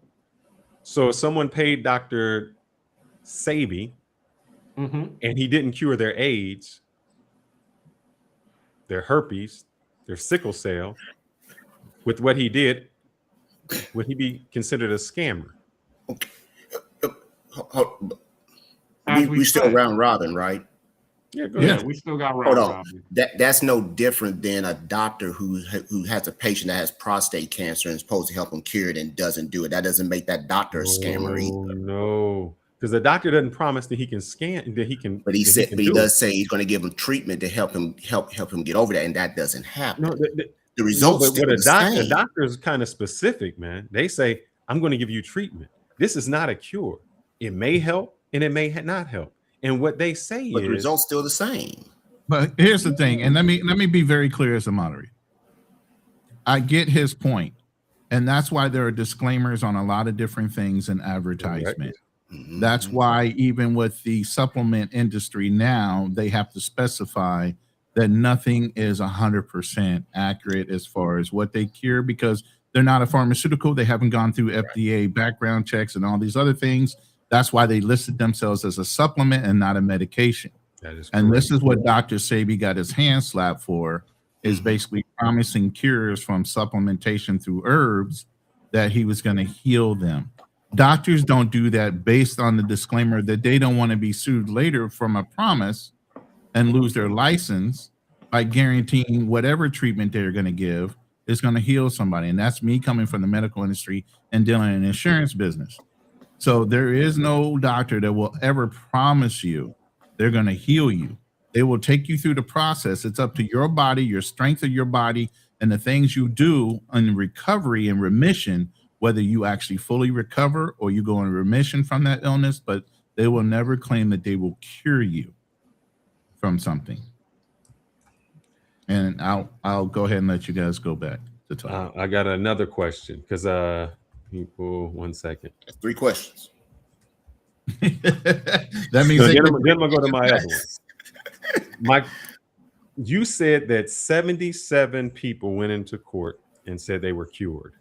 So if someone paid Dr. Sebi, and he didn't cure their AIDS, their herpes, their sickle cell, with what he did, would he be considered a scammer? We still round robin, right? Yeah, go ahead. We still got round robin. That's no different than a doctor who has a patient that has prostate cancer and is supposed to help him cure it and doesn't do it. That doesn't make that doctor a scammer either. No, because the doctor doesn't promise that he can scan, that he can. But he does say he's going to give him treatment to help him get over that, and that doesn't happen. No, the results. But a doctor is kind of specific, man. They say, "I'm going to give you treatment. This is not a cure. It may help, and it may not help." And what they say but the results still the same. But here's the thing, and let me be very clear as a moderator. I get his point, and that's why there are disclaimers on a lot of different things in advertisement. That's why even with the supplement industry now, they have to specify that nothing is 100% accurate as far as what they cure, because they're not a pharmaceutical. They haven't gone through FDA background checks and all these other things. That's why they listed themselves as a supplement and not a medication. And this is what Dr. Sebi got his hand slapped for, is basically promising cures from supplementation through herbs that he was going to heal them. Doctors don't do that based on the disclaimer that they don't want to be sued later from a promise and lose their license by guaranteeing whatever treatment they're going to give is going to heal somebody. And that's me coming from the medical industry and dealing in the insurance business. So there is no doctor that will ever promise you they're going to heal you. They will take you through the process. It's up to your body, your strength of your body, and the things you do in recovery and remission, whether you actually fully recover or you go in remission from that illness, but they will never claim that they will cure you from something. And I'll go ahead and let you guys go back to talk. I got another question because people, 1 second. 3 questions. That means then I'm gonna go to my other one. You said that 77 people went into court and said they were cured.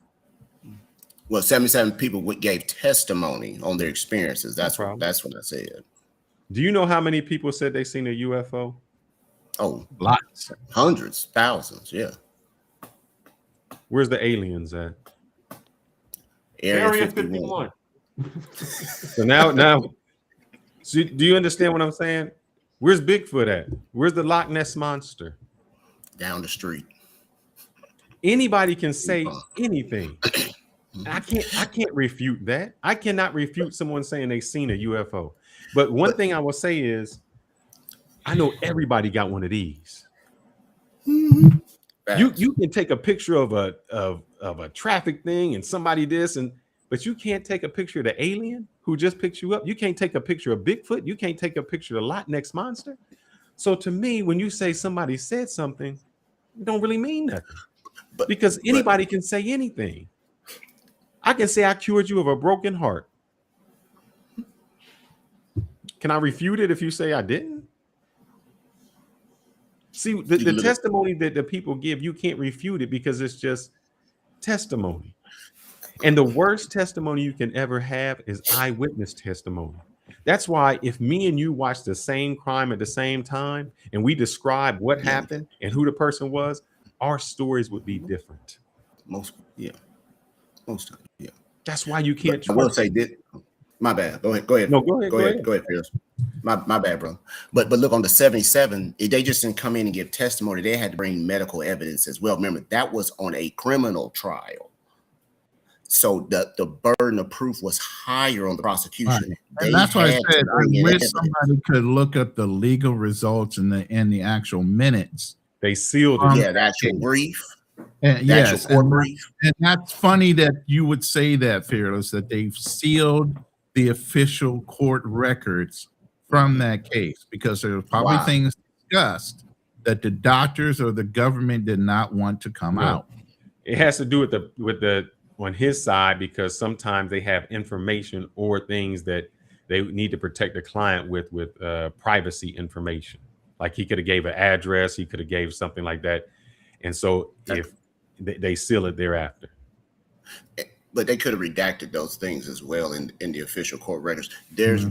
Well, 77 people gave testimony on their experiences. That's what I said. Do you know how many people said they seen a UFO? Oh, lots, hundreds, thousands. Yeah. Where's the aliens at? Area 51. So now, so do you understand what I'm saying? Where's Bigfoot at? Where's the Loch Ness monster? Down the street. Anybody can say anything. I can't refute that. I cannot refute someone saying they've seen a UFO. But one thing I will say is, I know everybody got one of these. You can take a picture of a traffic thing and somebody but you can't take a picture of the alien who just picked you up. You can't take a picture of Bigfoot. You can't take a picture of the Loch Ness Monster. So to me, when you say somebody said something, it don't really mean nothing. Because anybody can say anything. I can say I cured you of a broken heart. Can I refute it if you say I didn't? See, the testimony that the people give, you can't refute it because it's just testimony. And the worst testimony you can ever have is eyewitness testimony. That's why if me and you watch the same crime at the same time and we describe what happened and who the person was, our stories would be different. Most of them, yeah. That's why you can't. I will say this. My bad. Go ahead. No, go ahead, Pierce. My bad, bro. But look, on the 77, they just didn't come in and give testimony. They had to bring medical evidence as well. Remember, that was on a criminal trial. So the burden of proof was higher on the prosecution. Right. And that's why I said I wish somebody could look up the legal results and the actual minutes. They sealed it. Yeah, the actual brief. And yes, and that's funny that you would say that, Fearless, that they've sealed the official court records from that case, because there were probably things discussed that the doctors or the government did not want to come out. It has to do with the on his side, because sometimes they have information or things that they need to protect the client with privacy information. Like he could have gave an address, he could have gave something like that. And so if they seal it thereafter. But they could have redacted those things as well in the official court records. There's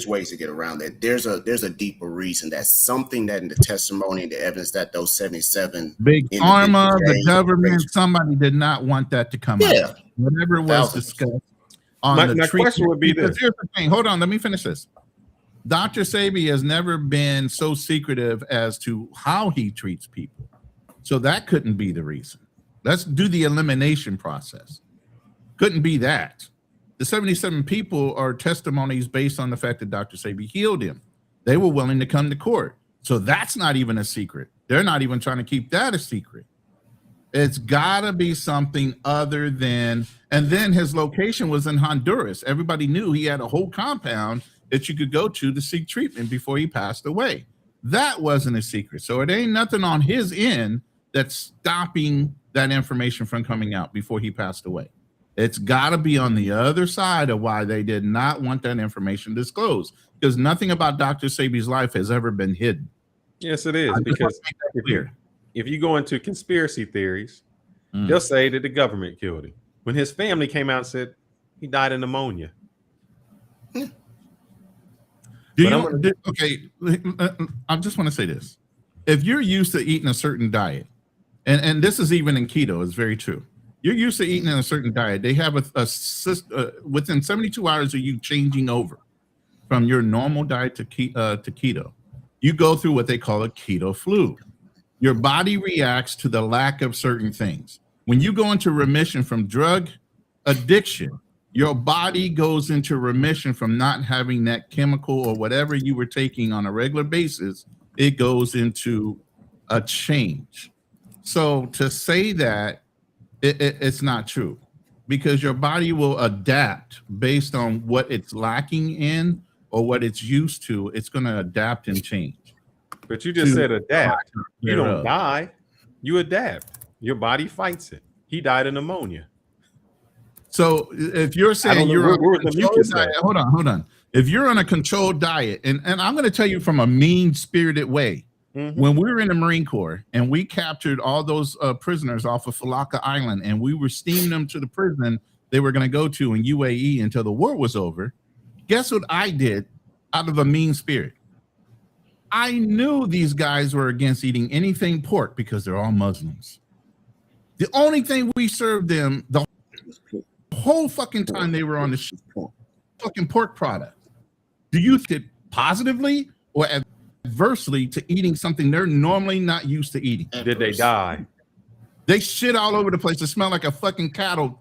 ways to get around that. There's a deeper reason. That's something that in the testimony and the evidence that those 77 big pharma, the government, somebody did not want that to come out. Whatever was discussed on the treatment. My question would be this. Here's the thing. Hold on, let me finish this. Dr. Sebi has never been so secretive as to how he treats people. So that couldn't be the reason. Let's do the elimination process. Couldn't be that. The 77 people are testimonies based on the fact that Dr. Sebi healed him. They were willing to come to court. So that's not even a secret. They're not even trying to keep that a secret. It's got to be something other than, and then his location was in Honduras. Everybody knew he had a whole compound that you could go to seek treatment before he passed away. That wasn't a secret. So it ain't nothing on his end that's stopping that information from coming out before he passed away. It's got to be on the other side of why they did not want that information disclosed, because nothing about Dr. Sebi's life has ever been hidden. Yes, it is. Because if you go into conspiracy theories, they'll say that the government killed him. When his family came out and said he died of pneumonia. Okay, I just want to say this. If you're used to eating a certain diet, and this is even in keto, it's very true. You're used to eating in a certain diet. They have a system within 72 hours of you changing over from your normal diet to keto. You go through what they call a keto flu. Your body reacts to the lack of certain things. When you go into remission from drug addiction, your body goes into remission from not having that chemical or whatever you were taking on a regular basis. It goes into a change. So to say that, it's not true, because your body will adapt based on what it's lacking in or what it's used to. It's going to adapt and change. But you just said adapt. You don't die. You adapt. Your body fights it. He died of pneumonia. So if you're saying you're on a controlled diet, hold on. If you're on a controlled diet, and I'm going to tell you from a mean-spirited way, when we were in the Marine Corps and we captured all those prisoners off of Falaka Island, and we were steaming them to the prison they were going to go to in UAE until the war was over, guess what I did out of a mean spirit? I knew these guys were against eating anything pork because they're all Muslims. The only thing we served them the whole fucking time they were on the fucking pork product. Do you think positively or adversely to eating something they're normally not used to eating? Did they die? They shit all over the place. It smelled like a fucking cattle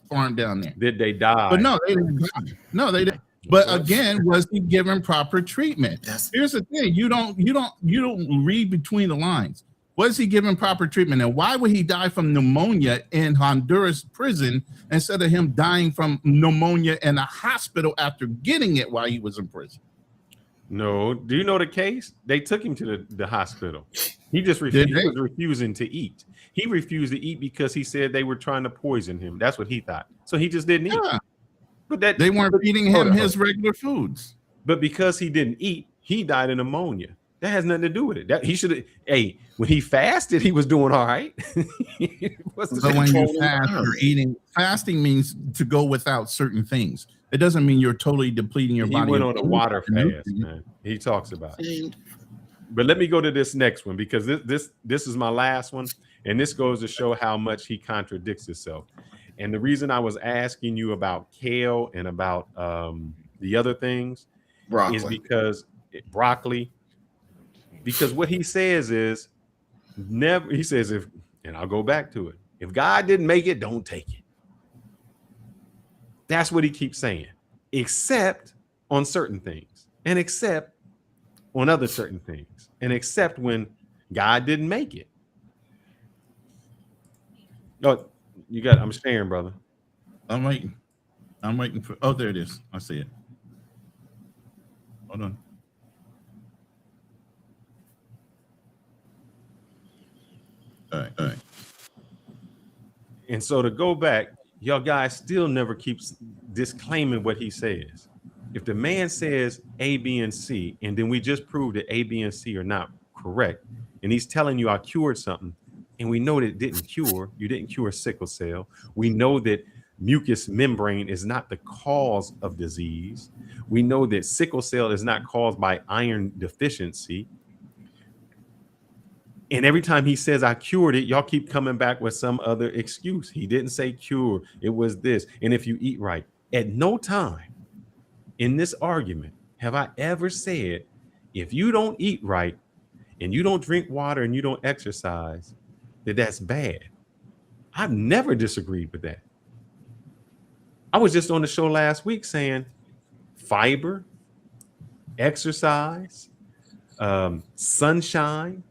farm down there. Did they die? But no, they didn't die. No, they didn't. But again, was he given proper treatment? Here's the thing: you don't read between the lines. Was he given proper treatment, and why would he die from pneumonia in Honduras prison instead of him dying from pneumonia in a hospital after getting it while he was in prison? No. Do you know the case? They took him to the hospital. He just refused. He was refusing to eat. He refused to eat because he said they were trying to poison him. That's what he thought. So he just didn't eat. But they weren't feeding him his regular foods. But because he didn't eat, he died of pneumonia. That has nothing to do with it. That he should have. Hey, when he fasted, he was doing all right. So when you fast, you're eating. Fasting means to go without certain things. It doesn't mean you're totally depleting your body. He went on a water fast, man. He talks about it. But let me go to this next one because this is my last one, and this goes to show how much he contradicts himself. And the reason I was asking you about kale and about the other things is because broccoli. Because what he says is never. He says and I'll go back to it. If God didn't make it, don't take it. That's what he keeps saying, except on certain things, and except on other certain things, and except when God didn't make it. Oh, you got. I'm sharing, brother. I'm waiting for. Oh, there it is. I see it. Hold on. All right. And so to go back, y'all guys still never keeps disclaiming what he says. If the man says A, B, and C, and then we just proved that A, B, and C are not correct, and he's telling you I cured something, and we know that it didn't cure, you didn't cure sickle cell. We know that mucous membrane is not the cause of disease. We know that sickle cell is not caused by iron deficiency. And every time he says I cured it, y'all keep coming back with some other excuse. He didn't say cure. It was this. And if you eat right, at no time in this argument have I ever said, if you don't eat right and you don't drink water and you don't exercise, that's bad. I've never disagreed with that. I was just on the show last week saying fiber, exercise, sunshine,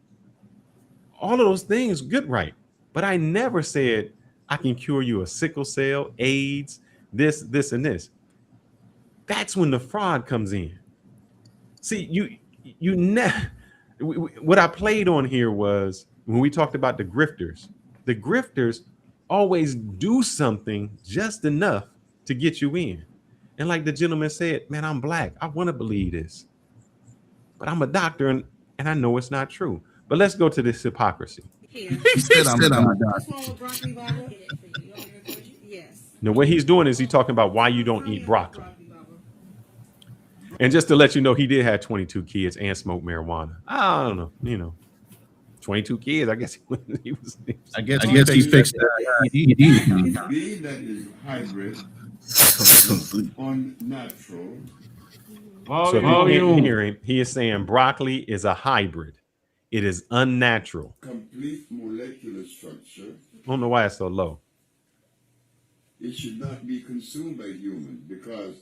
all of those things good, right? But I never said I can cure you of sickle cell, AIDS, this, and this. That's when the fraud comes in. See, what I played on here was when we talked about the grifters. The grifters always do something just enough to get you in. And like the gentleman said, man, I'm black. I want to believe this. But I'm a doctor and I know it's not true. But let's go to this hypocrisy. He said I'm a doctor. Now, what he's doing is he's talking about why you don't eat broccoli. And just to let you know, he did have 22 kids and smoked marijuana. I don't know, 22 kids. I guess he was. I guess he fixed that. Being that is hybrid, unnatural. So if you can't hear him, he is saying broccoli is a hybrid. It is unnatural. Complete molecular structure. I don't know why it's so low. It should not be consumed by humans because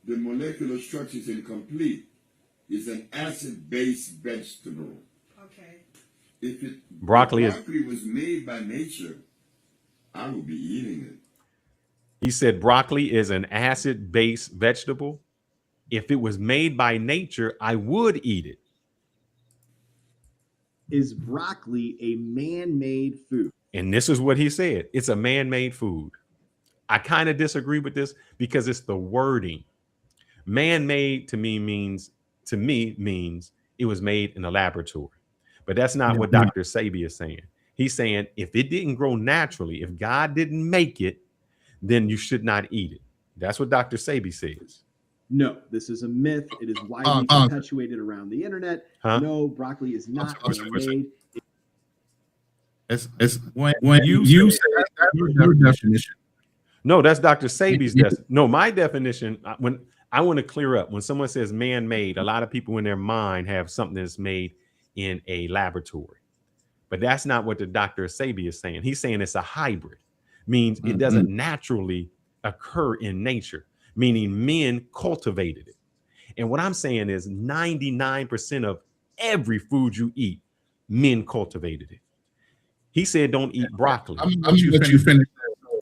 the molecular structure is incomplete. It's an acid-based vegetable. Okay. If broccoli was made by nature, I would be eating it. He said broccoli is an acid-based vegetable. If it was made by nature, I would eat it. Is broccoli a man-made food? And this is what he said. It's a man-made food. I kind of disagree with this because it's the wording. Man-made to me means it was made in a laboratory. But that's not what Dr. Sebi is saying. He's saying if it didn't grow naturally, if God didn't make it, then you should not eat it. That's what Dr. Sebi says. No, this is a myth. It is widely perpetuated around the internet. No, broccoli is not made. It's when you say that's your definition. No, that's Dr. Sebi's definition. No, my definition, when I want to clear up, when someone says man-made, a lot of people in their mind have something that's made in a laboratory. But that's not what the Dr. Sebi is saying. He's saying it's a hybrid, means it doesn't naturally occur in nature, meaning men cultivated it. And what I'm saying is 99% of every food you eat, men cultivated it. He said, don't eat broccoli. I'm gonna let you finish.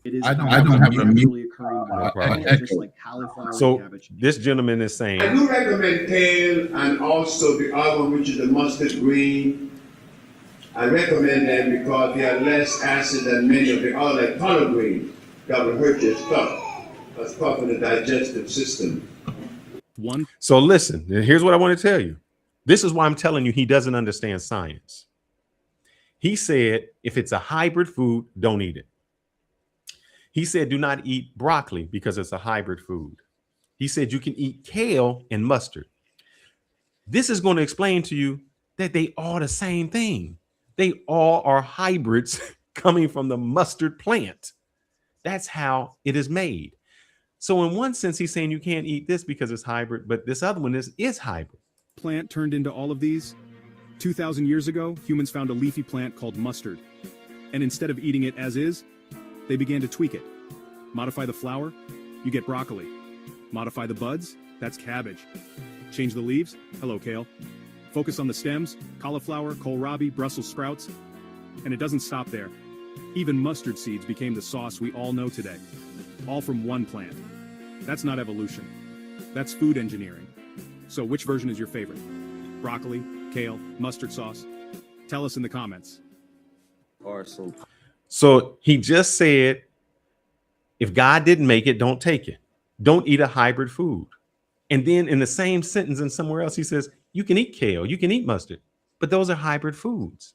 It is I don't have a naturally occurring No problem. just like cauliflower and So cabbage. this gentleman is saying, I do recommend kale and also the other one, which is the mustard green. I recommend them because they are less acid than many of the other, like collard green, that will hurt your stomach. That's part of the digestive system. So listen, here's what I want to tell you. This is why I'm telling you he doesn't understand science. He said, if it's a hybrid food, don't eat it. He said, do not eat broccoli because it's a hybrid food. He said, you can eat kale and mustard. This is going to explain to you that they are the same thing. They all are hybrids coming from the mustard plant. That's how it is made. So in one sense, he's saying you can't eat this because it's hybrid, but this other one is hybrid. Plant turned into all of these. 2,000 years ago, humans found a leafy plant called mustard. And instead of eating it as is, they began to tweak it. Modify the flower, you get broccoli. Modify the buds, that's cabbage. Change the leaves, hello kale. Focus on the stems, cauliflower, kohlrabi, Brussels sprouts. And it doesn't stop there. Even mustard seeds became the sauce we all know today. All from one plant. That's not evolution. That's food engineering. So which version is your favorite? Broccoli, kale, mustard sauce? Tell us in the comments. So he just said, if God didn't make it, don't take it. Don't eat a hybrid food. And then in the same sentence and somewhere else, he says, you can eat kale, you can eat mustard, but those are hybrid foods.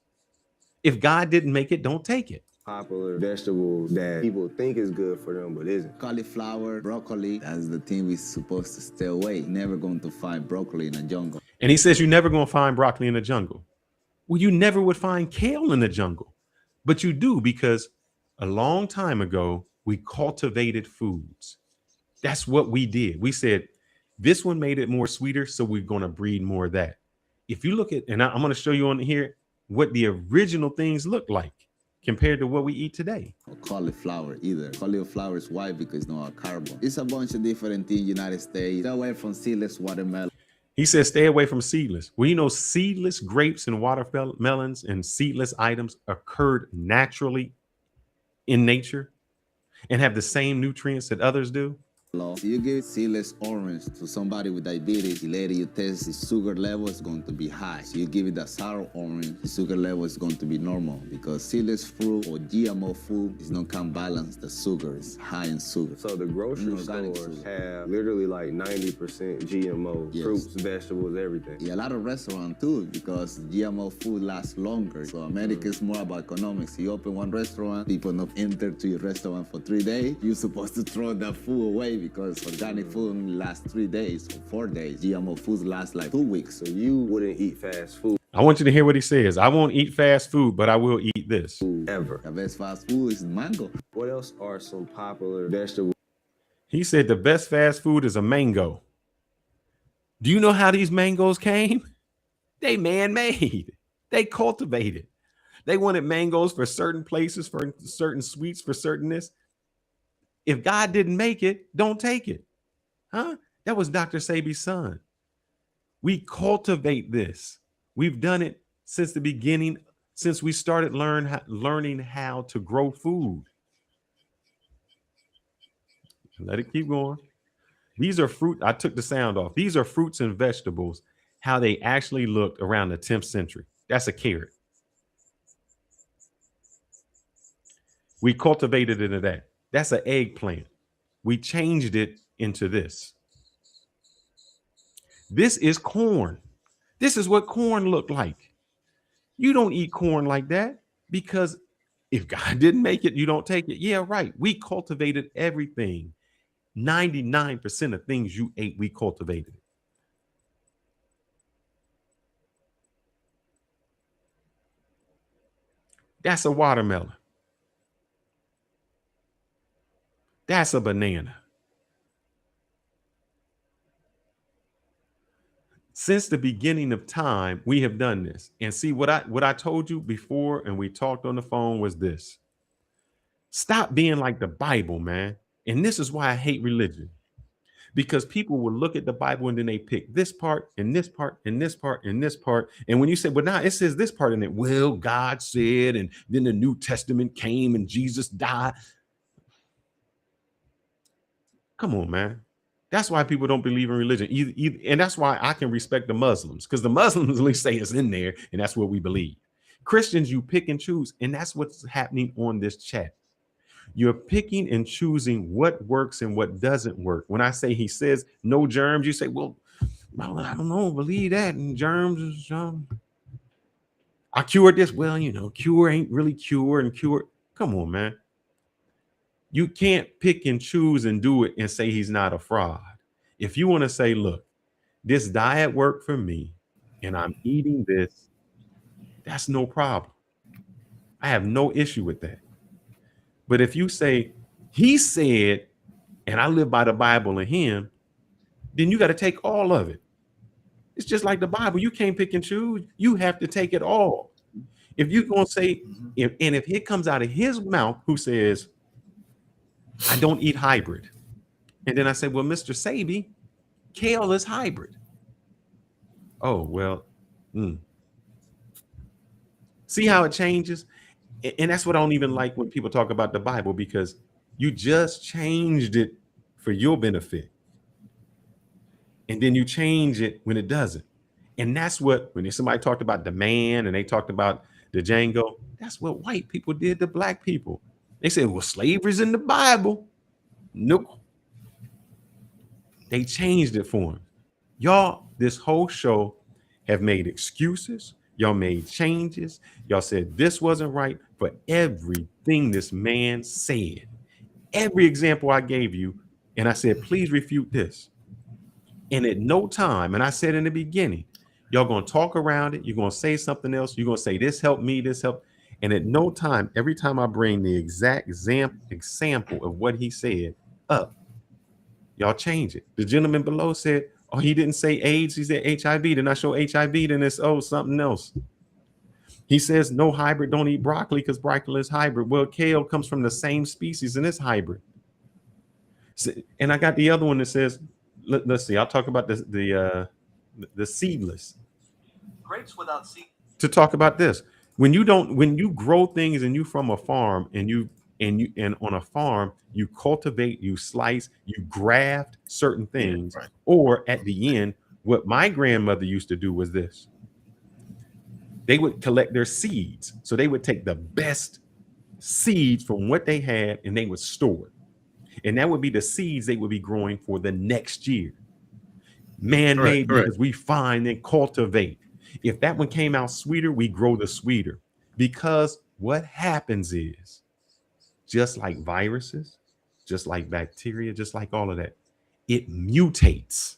If God didn't make it, don't take it. Popular vegetable that people think is good for them, but isn't. Cauliflower, broccoli, that's the thing we're supposed to stay away. Never going to find broccoli in the jungle. And he says you're never going to find broccoli in the jungle. Well, you never would find kale in the jungle, but you do because a long time ago, we cultivated foods. That's what we did. We said, this one made it more sweeter, so we're going to breed more of that. If you look at, and I'm going to show you on here what the original things look like compared to what we eat today. Cauliflower either. Cauliflower is white because no carbon. It's a bunch of different things in the United States. Stay away from seedless watermelon. He says stay away from seedless. Well, you know, seedless grapes and watermelons and seedless items occurred naturally in nature and have the same nutrients that others do. So you give seedless orange to somebody with diabetes, later you test the sugar level is going to be high. So you give it a sour orange, the sugar level is going to be normal because seedless fruit or GMO food is not can balance the sugar. It's high in sugar. So the grocery stores have literally like 90% GMO, fruits, vegetables, everything. Yeah, a lot of restaurants too because GMO food lasts longer. So America is more about economics. You open one restaurant, people not enter to your restaurant for 3 days. You're supposed to throw that food away because organic food only lasts 3 days or 4 days. GMO foods last like 2 weeks. So you wouldn't eat fast food. I want you to hear what he says. I won't eat fast food, but I will eat this. Ever. The best fast food is mango. What else are some popular vegetables? He said the best fast food is a mango. Do you know how these mangoes came? They man-made. They cultivated. They wanted mangoes for certain places, for certain sweets, for certain this. If God didn't make it, don't take it. Huh? That was Dr. Sebi's son. We cultivate this. We've done it since the beginning, since we started learning how to grow food. Let it keep going. These are fruit. I took the sound off. These are fruits and vegetables, how they actually looked around the 10th century. That's a carrot. We cultivated into that. That's an eggplant. We changed it into this. This is corn. This is what corn looked like. You don't eat corn like that because if God didn't make it, you don't take it. Yeah, right. We cultivated everything. 99% of things you ate, we cultivated. That's a watermelon. That's a banana. Since the beginning of time, we have done this. And see, what I told you before, and we talked on the phone, was this. Stop being like the Bible, man. And this is why I hate religion. Because people will look at the Bible and then they pick this part and this part and this part and this part. And when you say, well, now it says this part in it, well, God said, and then the New Testament came and Jesus died. Come on, man. That's why people don't believe in religion. And that's why I can respect the Muslims, because the Muslims at least say it's in there and that's what we believe. Christians, you pick and choose. And that's what's happening on this chat. You're picking and choosing what works and what doesn't work. When I say he says no germs, you say, well, I don't know, believe that. And germs, I cured this. Well, cure ain't really cure and cure. Come on, man. You can't pick and choose and do it and say he's not a fraud. If you want to say, look, this diet worked for me and I'm eating this, that's no problem. I have no issue with that. But if you say, he said, and I live by the Bible and him, then you got to take all of it. It's just like the Bible. You can't pick and choose. You have to take it all. If you're going to say, if it comes out of his mouth who says, I don't eat hybrid. And then I say, well, Mr. Sebi, kale is hybrid. Oh, well, see how it changes? And that's what I don't even like when people talk about the Bible, because you just changed it for your benefit. And then you change it when it doesn't. And that's what, when somebody talked about the man and they talked about the Django, that's what white people did to black people. They said, well, slavery's in the Bible. Nope. They changed it for him. Y'all, this whole show have made excuses. Y'all made changes. Y'all said this wasn't right for everything this man said. Every example I gave you, and I said, please refute this. And at no time, and I said in the beginning, y'all going to talk around it. You're going to say something else. You're going to say, this helped me, this helped. And at no time, every time I bring the exact example of what he said up, y'all change it. The gentleman below said, oh, he didn't say AIDS. He said HIV. Then I show HIV, then it's, something else. He says, no hybrid, don't eat broccoli because broccoli is hybrid. Well, kale comes from the same species and it's hybrid. So, and I got the other one that says, let's see, I'll talk about the seedless. Grapes without seeds. To talk about this. When you grow things and you from a farm and on a farm, you cultivate, you slice, you graft certain things, right. Or at the end, what my grandmother used to do was this. They would collect their seeds. So they would take the best seeds from what they had and they would store it. And that would be the seeds they would be growing for the next year. Man-made, because we find and cultivate. If that one came out sweeter, we grow the sweeter. Because what happens is, just like viruses, just like bacteria, just like all of that, it mutates.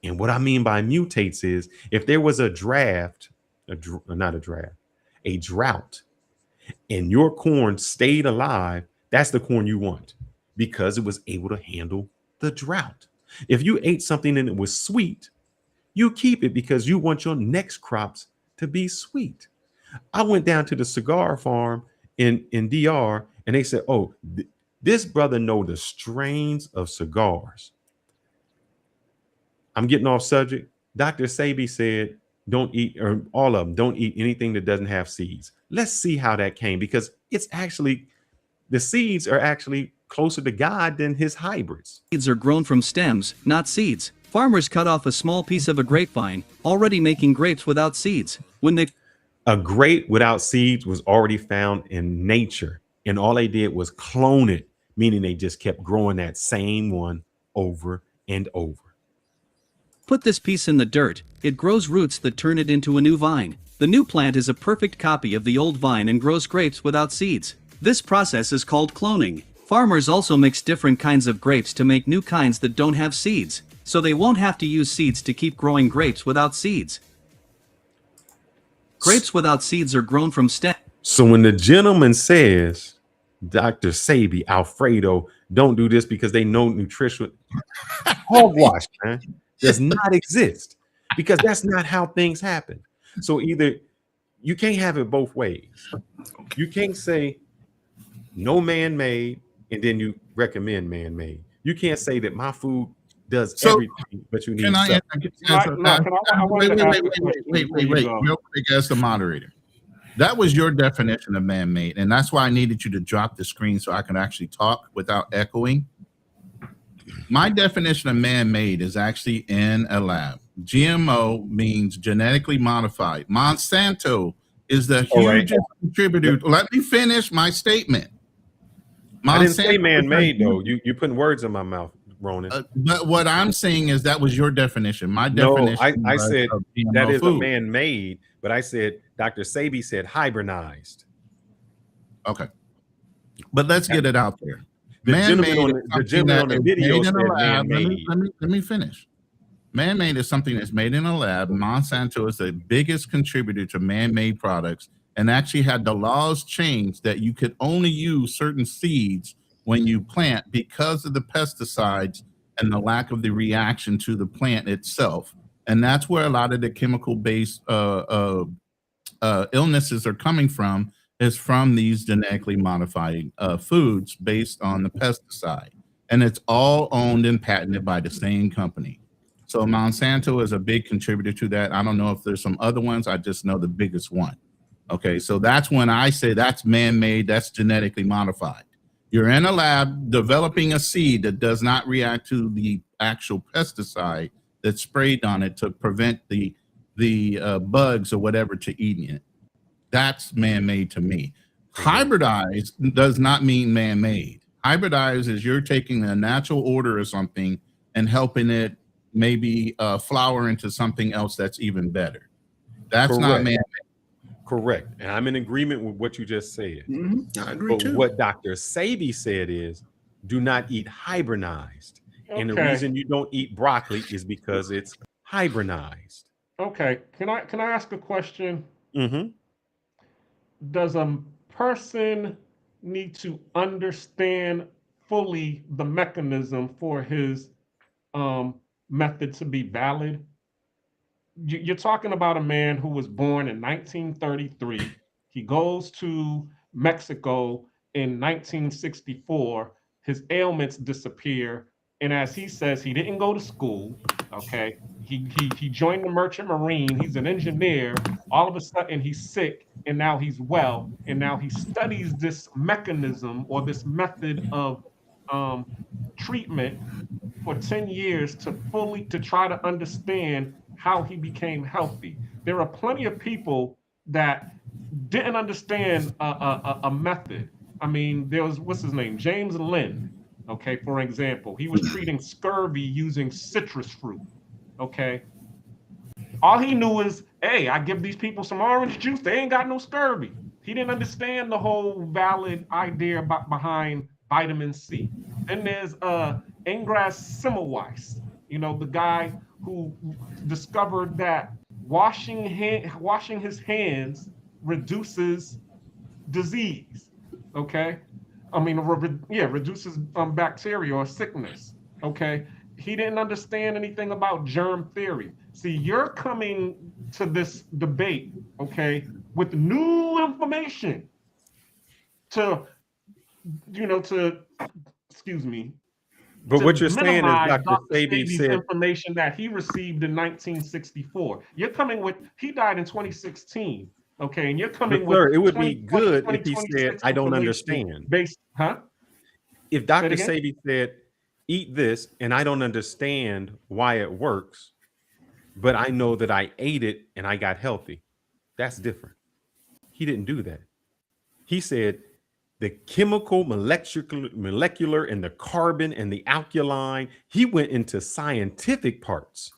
And what I mean by mutates is, if there was a drought, and your corn stayed alive, that's the corn you want, because it was able to handle the drought. If you ate something and it was sweet, you keep it because you want your next crops to be sweet. I went down to the cigar farm in DR and they said, oh, this brother know the strains of cigars. I'm getting off subject. Dr. Sebi said, don't eat, or all of them, don't eat anything that doesn't have seeds. Let's see how that came, because it's actually, the seeds are actually closer to God than his hybrids. Seeds are grown from stems, not seeds. Farmers cut off a small piece of a grapevine, already making grapes without seeds. A grape without seeds was already found in nature, and all they did was clone it, meaning they just kept growing that same one over and over. Put this piece in the dirt, it grows roots that turn it into a new vine. The new plant is a perfect copy of the old vine and grows grapes without seeds. This process is called cloning. Farmers also mix different kinds of grapes to make new kinds that don't have seeds, so they won't have to use seeds to keep growing grapes without seeds. Grapes without seeds are grown from stems. So when the gentleman says, Dr. Sebi, Alfredo, don't do this because they know nutrition, hogwash, man, does not exist. because that's not how things happen. So either you can't have it both ways. You can't say no man-made and then you recommend man-made. You can't say that my food does everything, but you need Wait, real quick as the moderator. That was your definition of man-made, and that's why I needed you to drop the screen so I can actually talk without echoing. My definition of man-made is actually in a lab. GMO means genetically modified. Monsanto is the hugest contributor. Let me finish my statement. I didn't say man-made though. You putting words in my mouth, Ronin. But what I'm saying is that was your definition. My definition. I said that is a man-made, but I said Dr. Sebi said hibernized. Okay, but let's get it out there. The gentleman on the video said man-made. Let me finish. Man-made is something that's made in a lab. Monsanto is the biggest contributor to man-made products, and actually had the laws changed that you could only use certain seeds when you plant because of the pesticides and the lack of the reaction to the plant itself. And that's where a lot of the chemical-based illnesses are coming from, is from these genetically modified foods based on the pesticide. And it's all owned and patented by the same company. So Monsanto is a big contributor to that. I don't know if there's some other ones. I just know the biggest one. Okay, so that's when I say that's man-made, that's genetically modified. You're in a lab developing a seed that does not react to the actual pesticide that's sprayed on it to prevent the bugs or whatever to eating it. That's man-made to me. Hybridized does not mean man-made. Hybridized is you're taking a natural order or something and helping it maybe flower into something else that's even better. That's not man-made. Correct. And I'm in agreement with what you just said. I agree too. What Dr. Sebi said is do not eat hibernized. And the reason you don't eat broccoli is because it's hibernized. Okay. Can I ask a question? Does a person need to understand fully the mechanism for his method to be valid? You're talking about a man who was born in 1933. He goes to Mexico in 1964. His ailments disappear. And as he says, he didn't go to school. Okay. He joined the Merchant Marine. He's an engineer. All of a sudden he's sick and now he's well. And now he studies this mechanism or this method of treatment for 10 years to try to understand how he became healthy. There are plenty of people that didn't understand a method. I mean, there was, what's his name? James Lind, okay, for example. He was treating scurvy using citrus fruit, okay? All he knew is, hey, I give these people some orange juice, they ain't got no scurvy. He didn't understand the whole valid idea behind vitamin C. Then there's Ingras Semmelweis, you know, the guy who discovered that washing his hands reduces disease. Okay, I mean, reduces bacteria or sickness. Okay, he didn't understand anything about germ theory. See, you're coming to this debate, okay, with new information But what you're saying is Dr. Sebi said information that he received in 1964. You're coming with, he died in 2016. Okay, and you're coming with. Sir, it would be good if he said, I don't understand. If Dr. Sebi said, eat this, and I don't understand why it works, but I know that I ate it and I got healthy, that's different. He didn't do that. He said, the chemical, molecular, and the carbon and the alkaline, he went into scientific parts.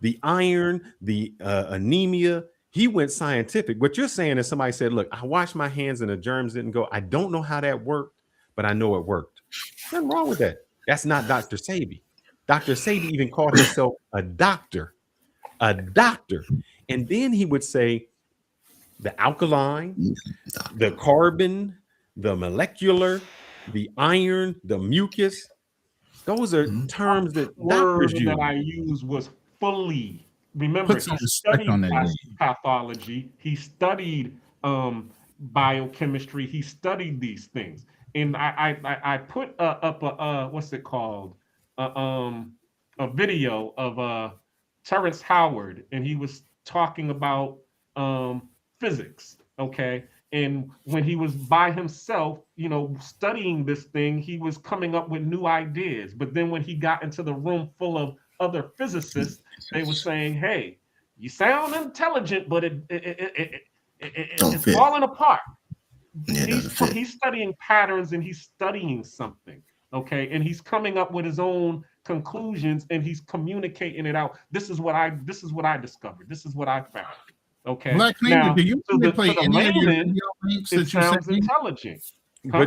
The iron, the anemia, he went scientific. What you're saying is somebody said, look, I washed my hands and the germs didn't go. I don't know how that worked, but I know it worked. Nothing wrong with that. That's not Dr. Sebi. Dr. Sebi even called himself a doctor. And then he would say the alkaline, the carbon, the molecular, the iron, the mucus. Those are terms that doctors use. That I used was fully. remember, Put some he respect studied on that name. pathology, he studied biochemistry, he studied these things. And I put up a what's it called? A video of Terrence Howard, and he was talking about physics, okay? And when he was by himself, studying this thing, he was coming up with new ideas. But then when he got into the room full of other physicists, they were saying, "Hey, you sound intelligent, but it's falling apart." He's studying patterns and he's studying something, okay, and he's coming up with his own conclusions and he's communicating it out. This is what I discovered. This is what I found. Okay. Black Neighbor, Now, do you to the play any of your layman, video links it that you sounds sent me? intelligent. Huh?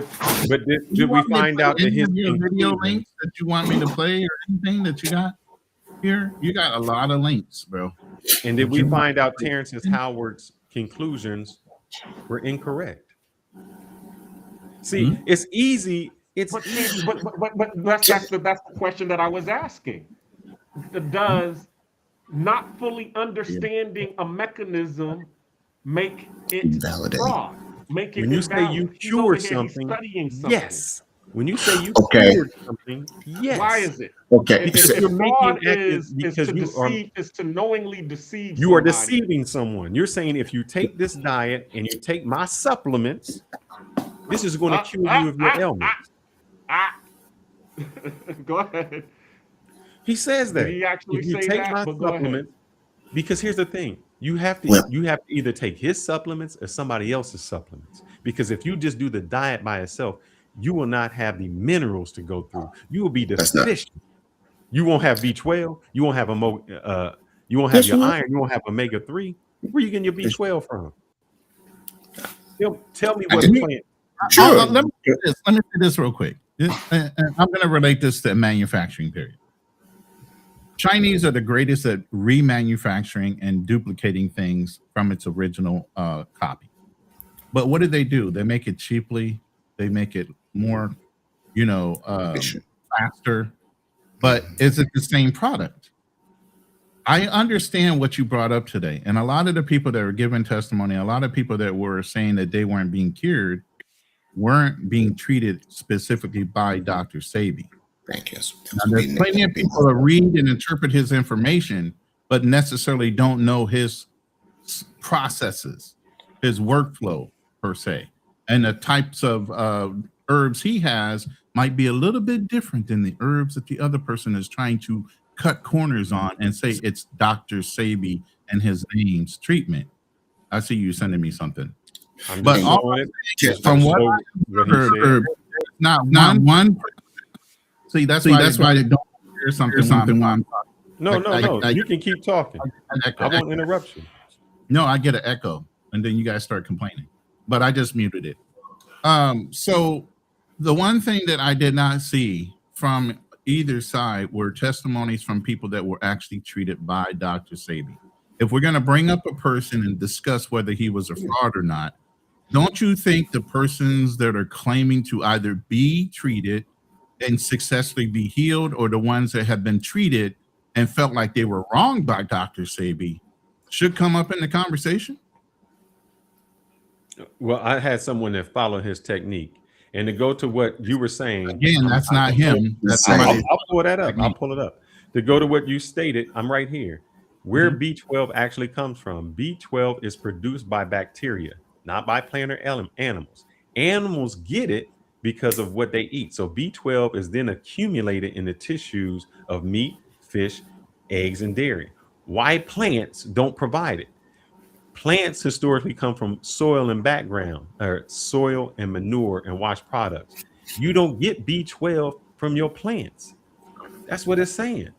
But did we find out that any his of your video conclusion- links that you want me to play or anything that you got here? You got a lot of links, bro. And did we find out Terrence Howard's conclusions were incorrect? See, it's easy. But that's the question that I was asking. Does not fully understanding a mecunism make it fraud? Make it when you say invalid? you He's over cured here, he's something, studying something. yes. When you say you Okay. cured something, yes. Why is it? Okay. If You're making fraud active is because to you are deceive, is to knowingly deceive. you are somebody. deceiving someone. You're saying if you take this diet and you take my supplements, this is going to cure you of your ailments. Go ahead. He says that Did he actually if you say take that? my But go ahead. supplements, because here's the thing, you have to either take his supplements or somebody else's supplements. Because if you just do the diet by itself, you will not have the minerals to go through. You will be deficient. You won't have B12. You won't have you won't have your iron. You won't have omega-3. Where are you getting your B12 from? Tell me what plant. Let me say this real quick. I'm going to relate this to manufacturing period. Chinese are the greatest at remanufacturing and duplicating things from its original copy. But what do? They make it cheaply. They make it more, faster. But is it the same product? I understand what you brought up today. And a lot of the people that were giving testimony, a lot of people that were saying that they weren't being cured, weren't being treated specifically by Dr. Sebi. Thank you. Now, there's plenty of people that read and interpret his information, but necessarily don't know his processes, his workflow per se. And the types of herbs he has might be a little bit different than the herbs that the other person is trying to cut corners on and say it's Dr. Sebi and his name's treatment. I see you sending me something. But from what I heard, there's not one. See, that's why they don't hear something while I'm talking. No. You can keep talking. I won't interrupt you. No, I get an echo, and then you guys start complaining. But I just muted it. So the one thing that I did not see from either side were testimonies from people that were actually treated by Dr. Sebi. If we're going to bring up a person and discuss whether he was a fraud or not, don't you think the persons that are claiming to either be treated and successfully be healed, or the ones that have been treated and felt like they were wronged by Dr. Sebi should come up in the conversation? Well, I had someone that followed his technique. And to go to what you were saying. Again, that's not him. That's somebody. I'll pull that up. I'll pull it up. To go to what you stated, I'm right here. Where B12 actually comes from. B12 is produced by bacteria, not by plant or animals. Animals get it because of what they eat. So B12 is then accumulated in the tissues of meat, fish, eggs, and dairy. Why plants don't provide it? Plants historically come from soil and background, or soil and manure and wash products. You don't get B12 from your plants. That's what it's saying.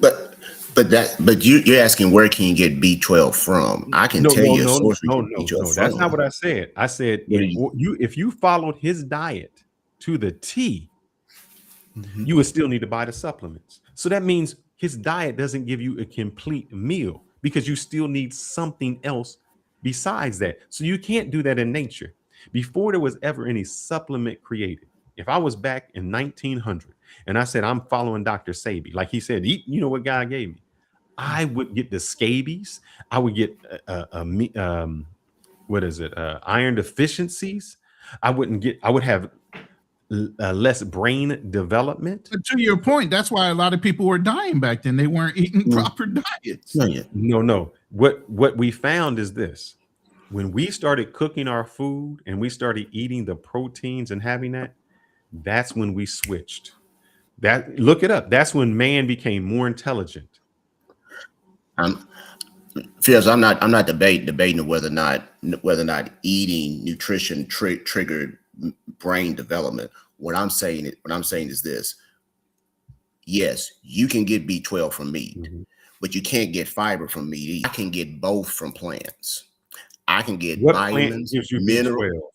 But you're asking where can you get B12 from? I can tell you a source. No, that's not what I said. I said if you followed his diet to the T, you would still need to buy the supplements. So that means his diet doesn't give you a complete meal, because you still need something else besides that. So you can't do that in nature. Before there was ever any supplement created, if I was back in 1900 and I said, I'm following Dr. Sebi, like he said, eat, what God gave me, I would get the scabies. I would get what is it? Iron deficiencies. I would have less brain development. But to your point, that's why a lot of people were dying back then. They weren't eating proper diets. No. What we found is this. When we started cooking our food and we started eating the proteins and having that, that's when we switched. Look it up. That's when man became more intelligent. Feels I'm not debating whether or not eating nutrition triggered brain development. What I'm saying is this: yes, you can get B12 from meat, but you can't get fiber from meat. I can get both from plants. I can get vitamins, minerals.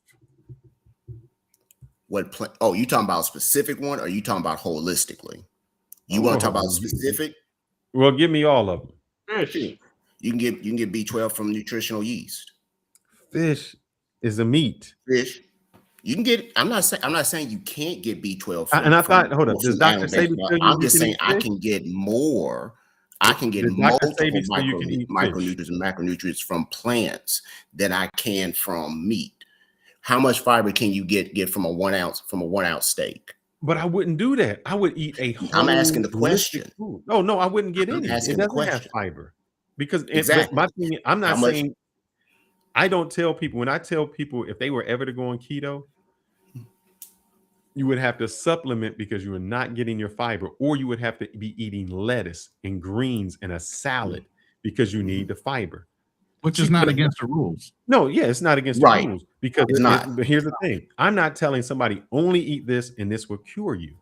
What plant? Oh, you talking about a specific one, or you talking about holistically? You want to talk about specific? Well, give me all of them. Fish. You can get B12 from nutritional yeast. Fish is a meat. Fish. You can get. I'm not saying you can't get B12. And I thought, hold up, does Dr. Sebi tell you? I'm just saying I can get more. I can get multiple micronutrients and macronutrients from plants than I can from meat. How much fiber can you get from a 1 ounce steak? But I wouldn't do that. I would eat a whole. I'm asking the question. Food. No, I wouldn't get any. It doesn't have fiber because exactly. My thing, I'm not saying. I don't tell people, when I tell people if they were ever to go on keto, you would have to supplement because you are not getting your fiber, or you would have to be eating lettuce and greens and a salad because you need the fiber. Which is not against the rules. No, yeah, it's not against the rules because it's not. But here's the thing: I'm not telling somebody only eat this and this will cure you,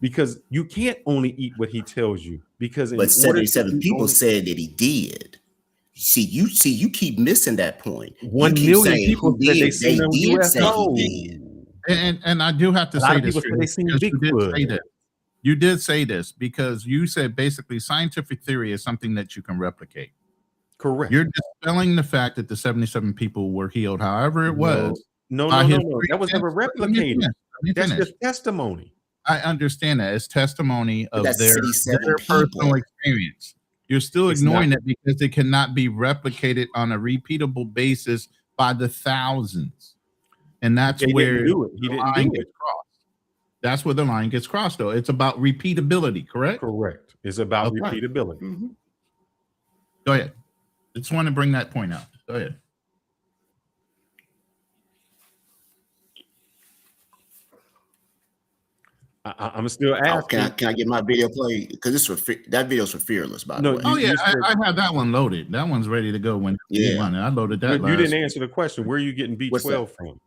because you can't only eat what he tells you. Because but 77 people said that he did. See, you keep missing that point. 1 million people said they seen him UFO. And I do have to say this. You did say this because you said basically scientific theory is something that you can replicate. Correct. You're dispelling the fact that the 77 people were healed, however it was. No. That was never replicated. That's just testimony. I understand that. It's testimony of their personal experience. You're still ignoring it because it cannot be replicated on a repeatable basis by the thousands. And that's where the line gets crossed. That's where the line gets crossed, though. It's about repeatability, correct? Correct. It's about repeatability. Mm-hmm. Go ahead. I just want to bring that point out. Go ahead. I'm still asking. Can I get my video played? Because that video's for Fearless, by the way. I have that one loaded. That one's ready to go when you want it. I loaded that. You didn't answer the question. Where are you getting B12 from?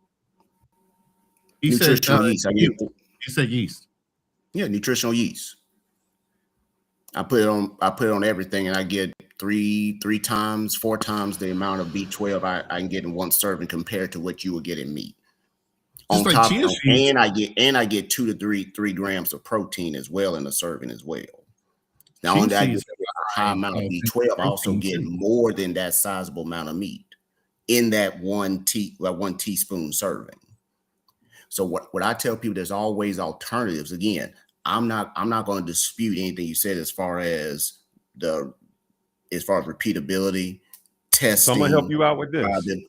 He said yeast. He said yeast. Yeah, nutritional yeast. I put it on everything, and I get four times the amount of B12 I can get in one serving compared to what you would get in meat. On top of that, and I get 2 to 3 grams of protein as well in a serving as well. Now on that, a high amount of B12, I also get more than that sizable amount of meat in that one teaspoon serving. So what I tell people, there's always alternatives. Again, I'm not going to dispute anything you said as far as repeatability, testing. So I'm gonna help you out with this.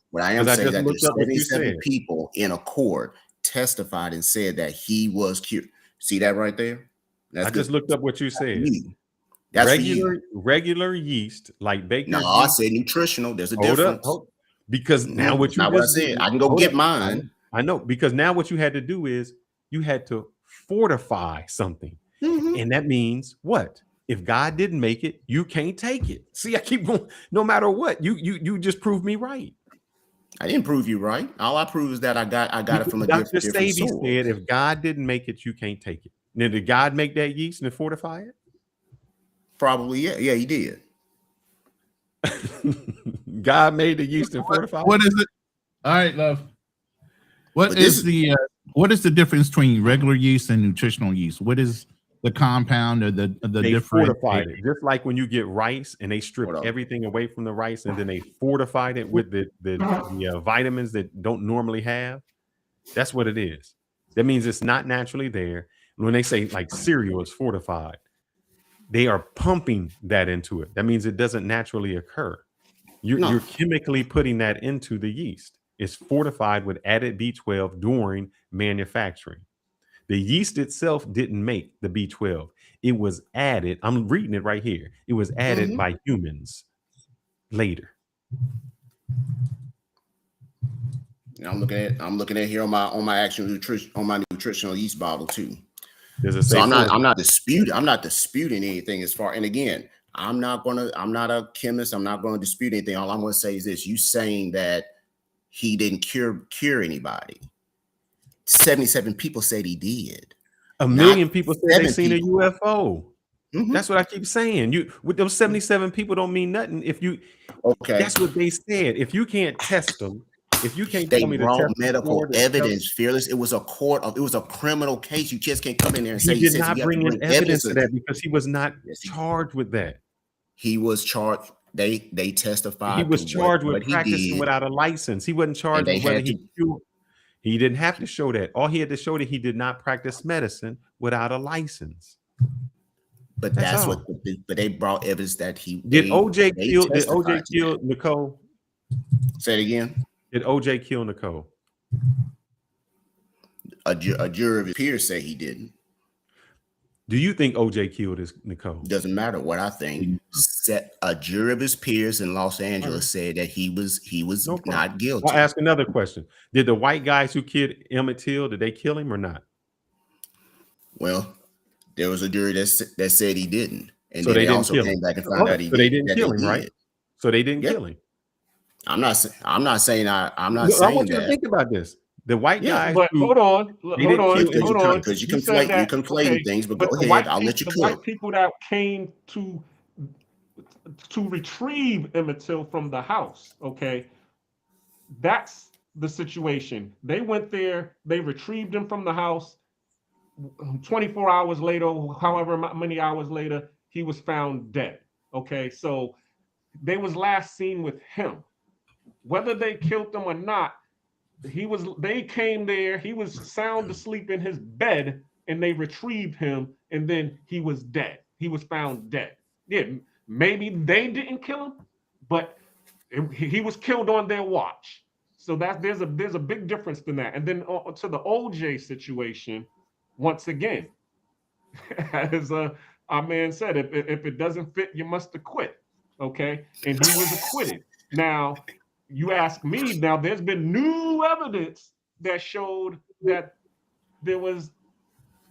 What I am saying is that there's 77 people in a court testified and said that he was cured. See that right there? I just looked up what you said. That's regular yeast, like baker's yeast. I said nutritional. There's a difference. Because now what you what I said, I can go get mine. I know, because now what you had to do is you had to fortify something. Mm-hmm. And that means what? If God didn't make it, you can't take it. See, I keep going. No matter what, you just proved me right. I didn't prove you right. All I proved is that I got it from a different source. Dr. Sebi said, if God didn't make it, you can't take it. Now, did God make that yeast and fortify it? Probably, yeah. Yeah, he did. God made the yeast and fortified it? What is it? All right, love. What is the difference between regular yeast and nutritional yeast? What is the compound or the different? Fortified it, just like when you get rice and they strip everything away from the rice and then they fortified it with the vitamins that don't normally have. That's what it is. That means it's not naturally there. When they say like cereal is fortified, They are pumping that into it. That means it doesn't naturally occur. You're chemically putting that into the yeast. It's fortified with added B12 during manufacturing. The yeast itself didn't make the B12. It was added. I'm reading it right here. It was added by humans later. And I'm looking at here on my actual nutrition, on my nutritional yeast bottle too. So I'm not disputing anything as far. And again, I'm not a chemist. I'm not going to dispute anything. All I'm going to say is this: you saying that he didn't cure anybody. 77 people said he did. A million people said they seen a UFO. That's what I keep saying. You with those 77 people don't mean nothing. If you that's what they said. If you can't test them, if you can't tell me to test medical evidence, Fearless. It was a criminal case. You just can't come in there and say he did not bring in evidence to that because he was not charged with that. He was charged. They testified. He was charged with practicing without a license. He wasn't charged with whether he cured. He didn't have to show that. All he had to show that he did not practice medicine without a license. But that's what. But they brought evidence that he did. OJ kill Nicole? Say it again. Did OJ kill Nicole? A jury of his peers say he didn't. Do you think OJ killed Nicole? Doesn't matter what I think. A jury of his peers in Los Angeles said that he was not guilty. I'll ask another question. Did the white guys who killed Emmett Till, did they kill him or not? Well, there was a jury that said he didn't, and so then they also came back and found out he did. So they didn't kill him, right? So they didn't kill him. I'm not saying I want you to think about this. The white guys. But hold on. Because you conflating things. But go ahead. I'll let you cook. The white people that came to retrieve Emmett Till from the house. Okay, that's the situation. They went there. They retrieved him from the house. 24 hours later, however many hours later, he was found dead. Okay, so they was last seen with him. Whether they killed him or not, they came there, he was sound asleep in his bed, and they retrieved him, and then he was dead. He was found dead. Yeah, maybe they didn't kill him, but he was killed on their watch. So there's a big difference than that. And then to the OJ situation, once again, as our man said, if it doesn't fit, you must acquit. Okay, and he was acquitted. Now, you ask me, now there's been new evidence that showed that there was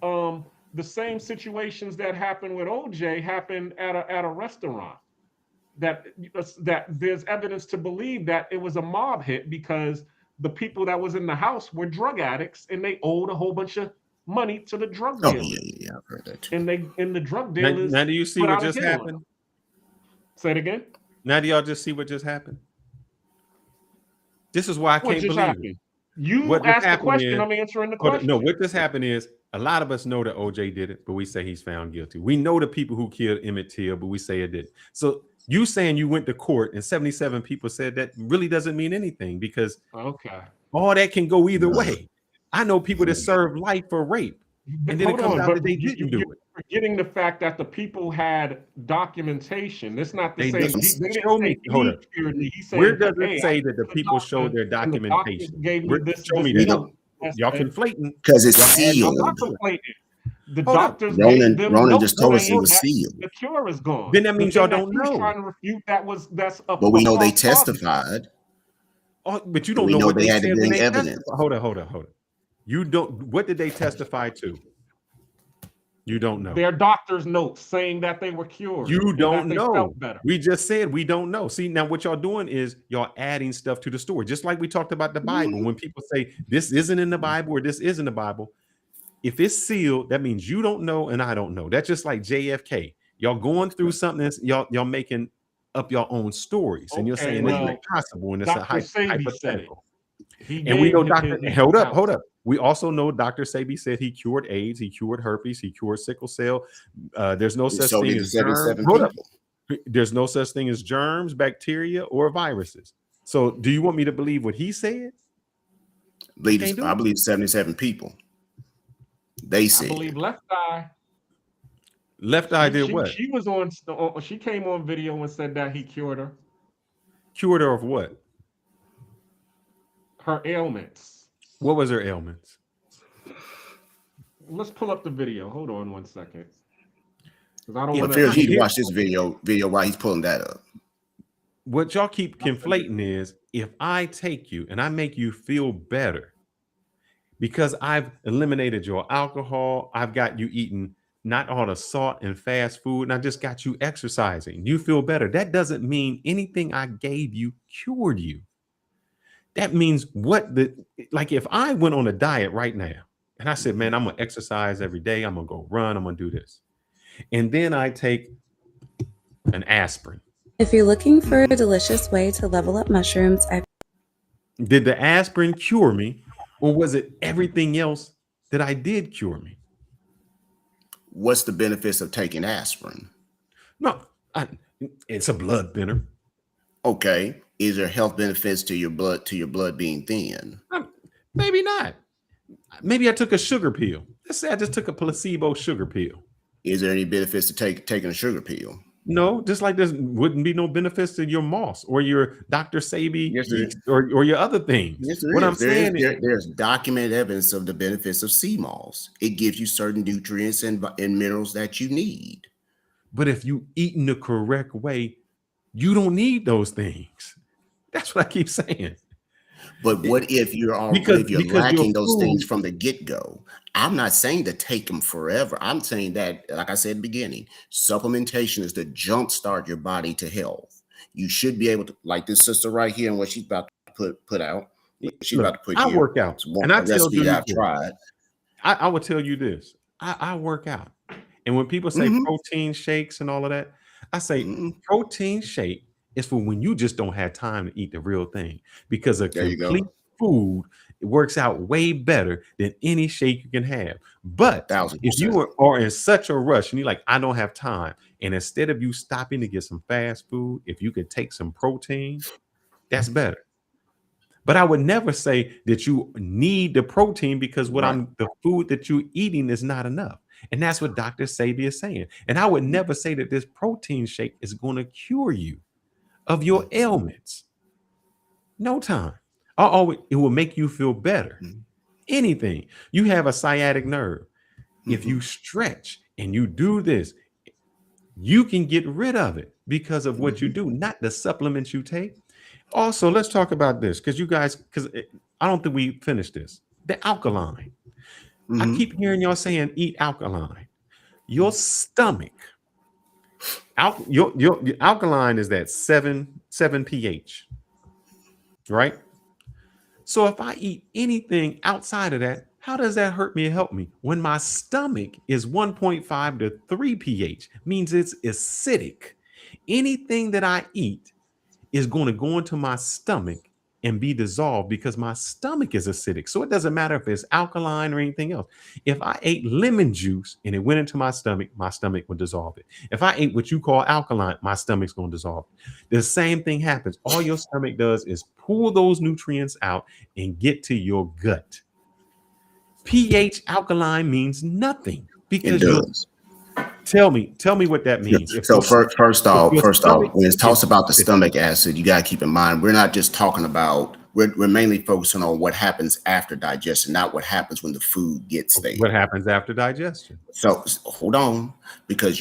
the same situations that happened with OJ happened at a restaurant. That there's evidence to believe that it was a mob hit because the people that was in the house were drug addicts and they owed a whole bunch of money to the drug dealers. Yeah, I've heard that too. And the drug dealers. Now do you see what just happened? Say it again. Now do y'all just see what just happened? This is why I can't believe it. You asked the question, I'm answering the question. No, what just happened is a lot of us know that OJ did it, but we say he's found guilty. We know the people who killed Emmett Till, but we say it did. So you saying you went to court and 77 people said that really doesn't mean anything because all that can go either way. I know people that serve life for rape, and then it comes out that they didn't do it. Forgetting the fact that the people had documentation. That's not the same. Where does it say that the people showed their documentation? Show me that. Y'all conflating because it's sealed. I'm not conflating. The doctors Ronin just told us it was sealed. The cure is gone. Then that means y'all don't know. Trying to refute that's a. But we know they testified. Oh, but you don't know what they had to bring evidence. Hold on. You don't. What did they testify to? You don't know. Their doctor's notes saying that they were cured. You don't know. We just said we don't know. See, now what y'all doing is y'all adding stuff to the story. Just like we talked about the Bible. When people say this isn't in the Bible or this is in the Bible, if it's sealed, that means you don't know and I don't know. That's just like JFK. Y'all going through something that's y'all making up your own stories. And you're saying it's impossible and it's a hypothetical. And we know hold up. We also know Dr. Sebi said he cured AIDS, he cured herpes, he cured sickle cell. There's no such thing as germs. There's no such thing as germs, bacteria, or viruses. So do you want me to believe what he said? I believe 77 people. They said. I believe Left Eye. Left eye did what? She was on. She came on video and said that he cured her. Cured her of what? Her ailments. What was her ailments? Let's pull up the video. Hold on 1 second. Because I don't I want feel you need to watch this video while he's pulling that up. What y'all keep conflating is if I take you and I make you feel better because I've eliminated your alcohol, I've got you eating not all the salt and fast food, and I just got you exercising. You feel better. That doesn't mean anything I gave you cured you. That means like if I went on a diet right now and I said, man, I'm going to exercise every day. I'm going to go run. I'm going to do this. And then I take an aspirin. If you're looking for a delicious way to level up mushrooms, Did the aspirin cure me, or was it everything else that I did cure me? What's the benefits of taking aspirin? No, it's a blood thinner. Okay. Is there health benefits to your blood being thin? Maybe not. Maybe I took a sugar pill. Let's say I just took a placebo sugar pill. Is there any benefits to taking a sugar pill? No, just like there wouldn't be no benefits to your moss or your Dr. Sebi or your other things. Yes, there's documented evidence of the benefits of sea moss. It gives you certain nutrients and minerals that you need. But if you eat in the correct way, you don't need those things. That's what I keep saying. But what if you're lacking those things from the get-go? I'm not saying to take them forever. I'm saying that, like I said at the beginning, supplementation is to jumpstart your body to health. You should be able to, like this sister right here and what she's about to put out. She's about to put I here. work out. And I tell you, I've tried. I will tell you this. I work out. And when people say protein shakes and all of that, I say protein shake is for when you just don't have time to eat the real thing, because a complete food, it works out way better than any shake you can have. But if you are in such a rush and you're like, I don't have time, and instead of you stopping to get some fast food, if you could take some protein, that's better. But I would never say that you need the protein, because the food that you're eating is not enough. And that's what Dr. Sebi is saying. And I would never say that this protein shake is going to cure you of your ailments. No time. It will make you feel better. Anything. You have a sciatic nerve. If you stretch and you do this, you can get rid of it because of what you do, not the supplements you take. Also, let's talk about this, because I don't think we finished this. The alkaline. I keep hearing y'all saying eat alkaline. Your stomach, your alkaline is that 7 pH, right? So if I eat anything outside of that, how does that hurt me or help me? When my stomach is 1.5 to 3 pH, means it's acidic. Anything that I eat is going to go into my stomach and be dissolved because my stomach is acidic. So it doesn't matter if it's alkaline or anything else. If I ate lemon juice and it went into my stomach would dissolve it. If I ate what you call alkaline, my stomach's going to dissolve it. The same thing happens. All your stomach does is pull those nutrients out and get to your gut. pH alkaline means nothing, because it does. Tell me what that means. So first off, when it talks about the stomach acid, you got to keep in mind, we're not just talking about, we're mainly focusing on what happens after digestion, not what happens when the food gets there. What happens after digestion? So hold on, because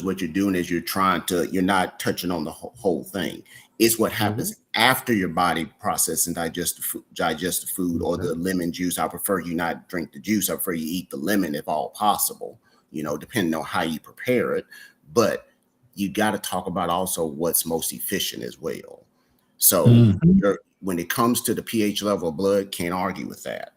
what you're doing is you're not touching on the whole thing. It's what happens after your body processes and digest the food or the lemon juice. I prefer you not drink the juice. I prefer you eat the lemon if all possible, depending on how you prepare it. But you got to talk about also what's most efficient as well. So when it comes to the pH level of blood, can't argue with that.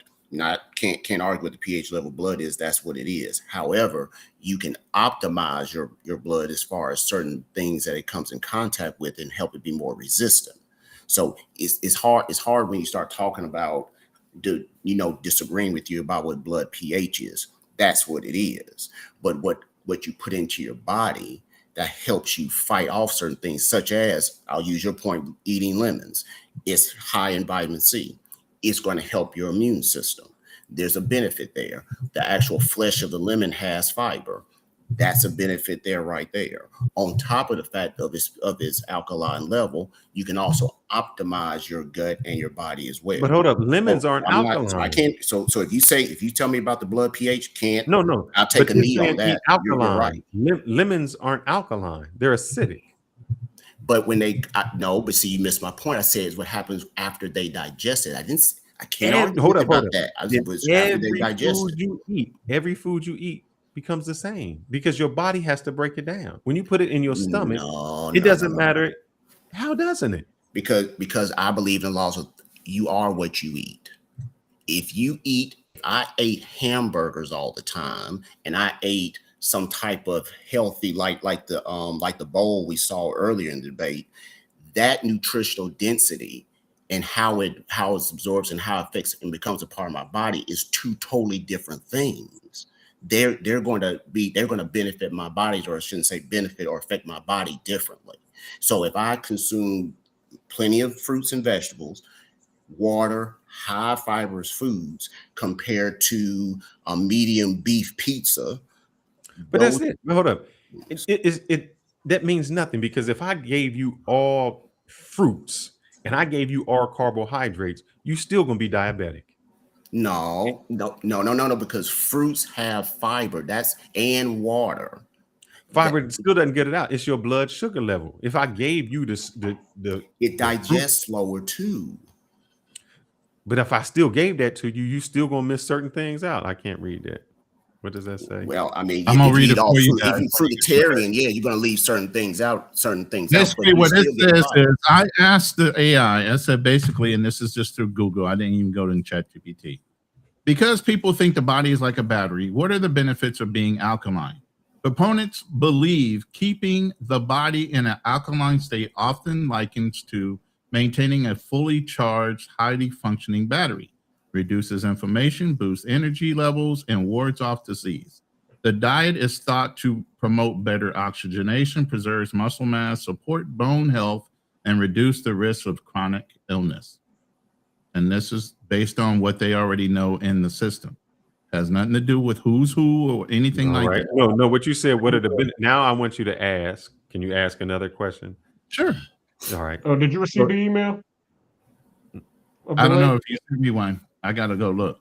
Can't argue with the pH level of blood is. That's what it is. However, you can optimize your blood as far as certain things that it comes in contact with and help it be more resistant. So it's hard when you start talking about disagreeing with you about what blood pH is. That's what it is. But what you put into your body that helps you fight off certain things, such as, I'll use your point, eating lemons. It's high in vitamin C. It's going to help your immune system. There's a benefit there. The actual flesh of the lemon has fiber. That's a benefit there right there. On top of the fact of its alkaline level, you can also optimize your gut and your body as well. But hold up, lemons So aren't I'm not, alkaline. so I can't. So if you tell me about the blood pH, can't. No. I'll take but a knee on saying eat that. You're alkaline. right. Lemons aren't alkaline; they're acidic. But when no, but see, you missed my point. I said it's what happens after they digest it. I can't argue Hold with up. that. It was after they Every digest food it. you eat, becomes the same because your body has to break it down. When you put it in your stomach, it doesn't matter. How doesn't it? Because I believe in the laws of you are what you eat. If I ate hamburgers all the time and I ate some type of healthy, like the bowl we saw earlier in the debate, that nutritional density and how it absorbs and how it affects and becomes a part of my body is two totally different things. They're going to benefit my body, or I shouldn't say benefit or affect my body differently. So if I consume plenty of fruits and vegetables, water, high fibrous foods compared to a medium beef pizza. But that's it. Hold up. That means nothing, because if I gave you all fruits and I gave you all carbohydrates, you still gonna be diabetic. No, because fruits have fiber. And water. Fiber still doesn't get it out. It's your blood sugar level. If I gave you it digests slower too. But if I still gave that to you, you still gonna miss certain things out. I can't read that. What does that say? Well, I mean, I'm gonna read it all for you. If you're fruitarian, you're gonna leave certain things out. Basically, what it says is, I asked the AI. I said basically, and this is just through Google. I didn't even go to ChatGPT. Because people think the body is like a battery, what are the benefits of being alkaline? Proponents believe keeping the body in an alkaline state often likens to maintaining a fully charged, highly functioning battery, reduces inflammation, boosts energy levels, and wards off disease. The diet is thought to promote better oxygenation, preserves muscle mass, support bone health, and reduce the risk of chronic illness. And this is based on what they already know in the system. Has nothing to do with who's who or anything like that. No, what you said, what are the benefits? Now I want you to ask. Can you ask another question? Sure. All right. Oh, did you receive the email? I don't know if you sent me one. I gotta go look.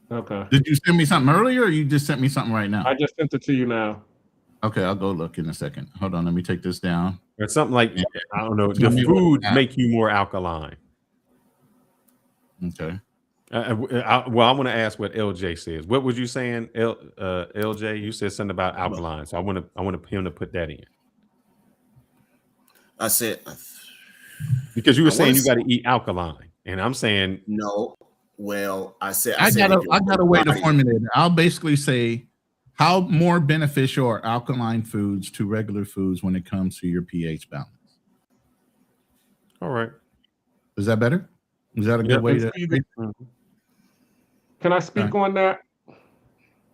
Okay. Did you send me something earlier, or you just sent me something right now? I just sent it to you now. Okay, I'll go look in a second. Hold on, let me take this down. Or something like, I don't know, the foods make you more alkaline. Okay. I want to ask what LJ says. What was you saying, LJ? You said something about alkaline, so I want him to put that in. I said because you were saying you got to eat alkaline, and I'm saying no. Well, I got a way to formulate it. I'll basically say how more beneficial are alkaline foods to regular foods when it comes to your pH balance. All right. Is that better? Is that a good way to? Can I speak on that?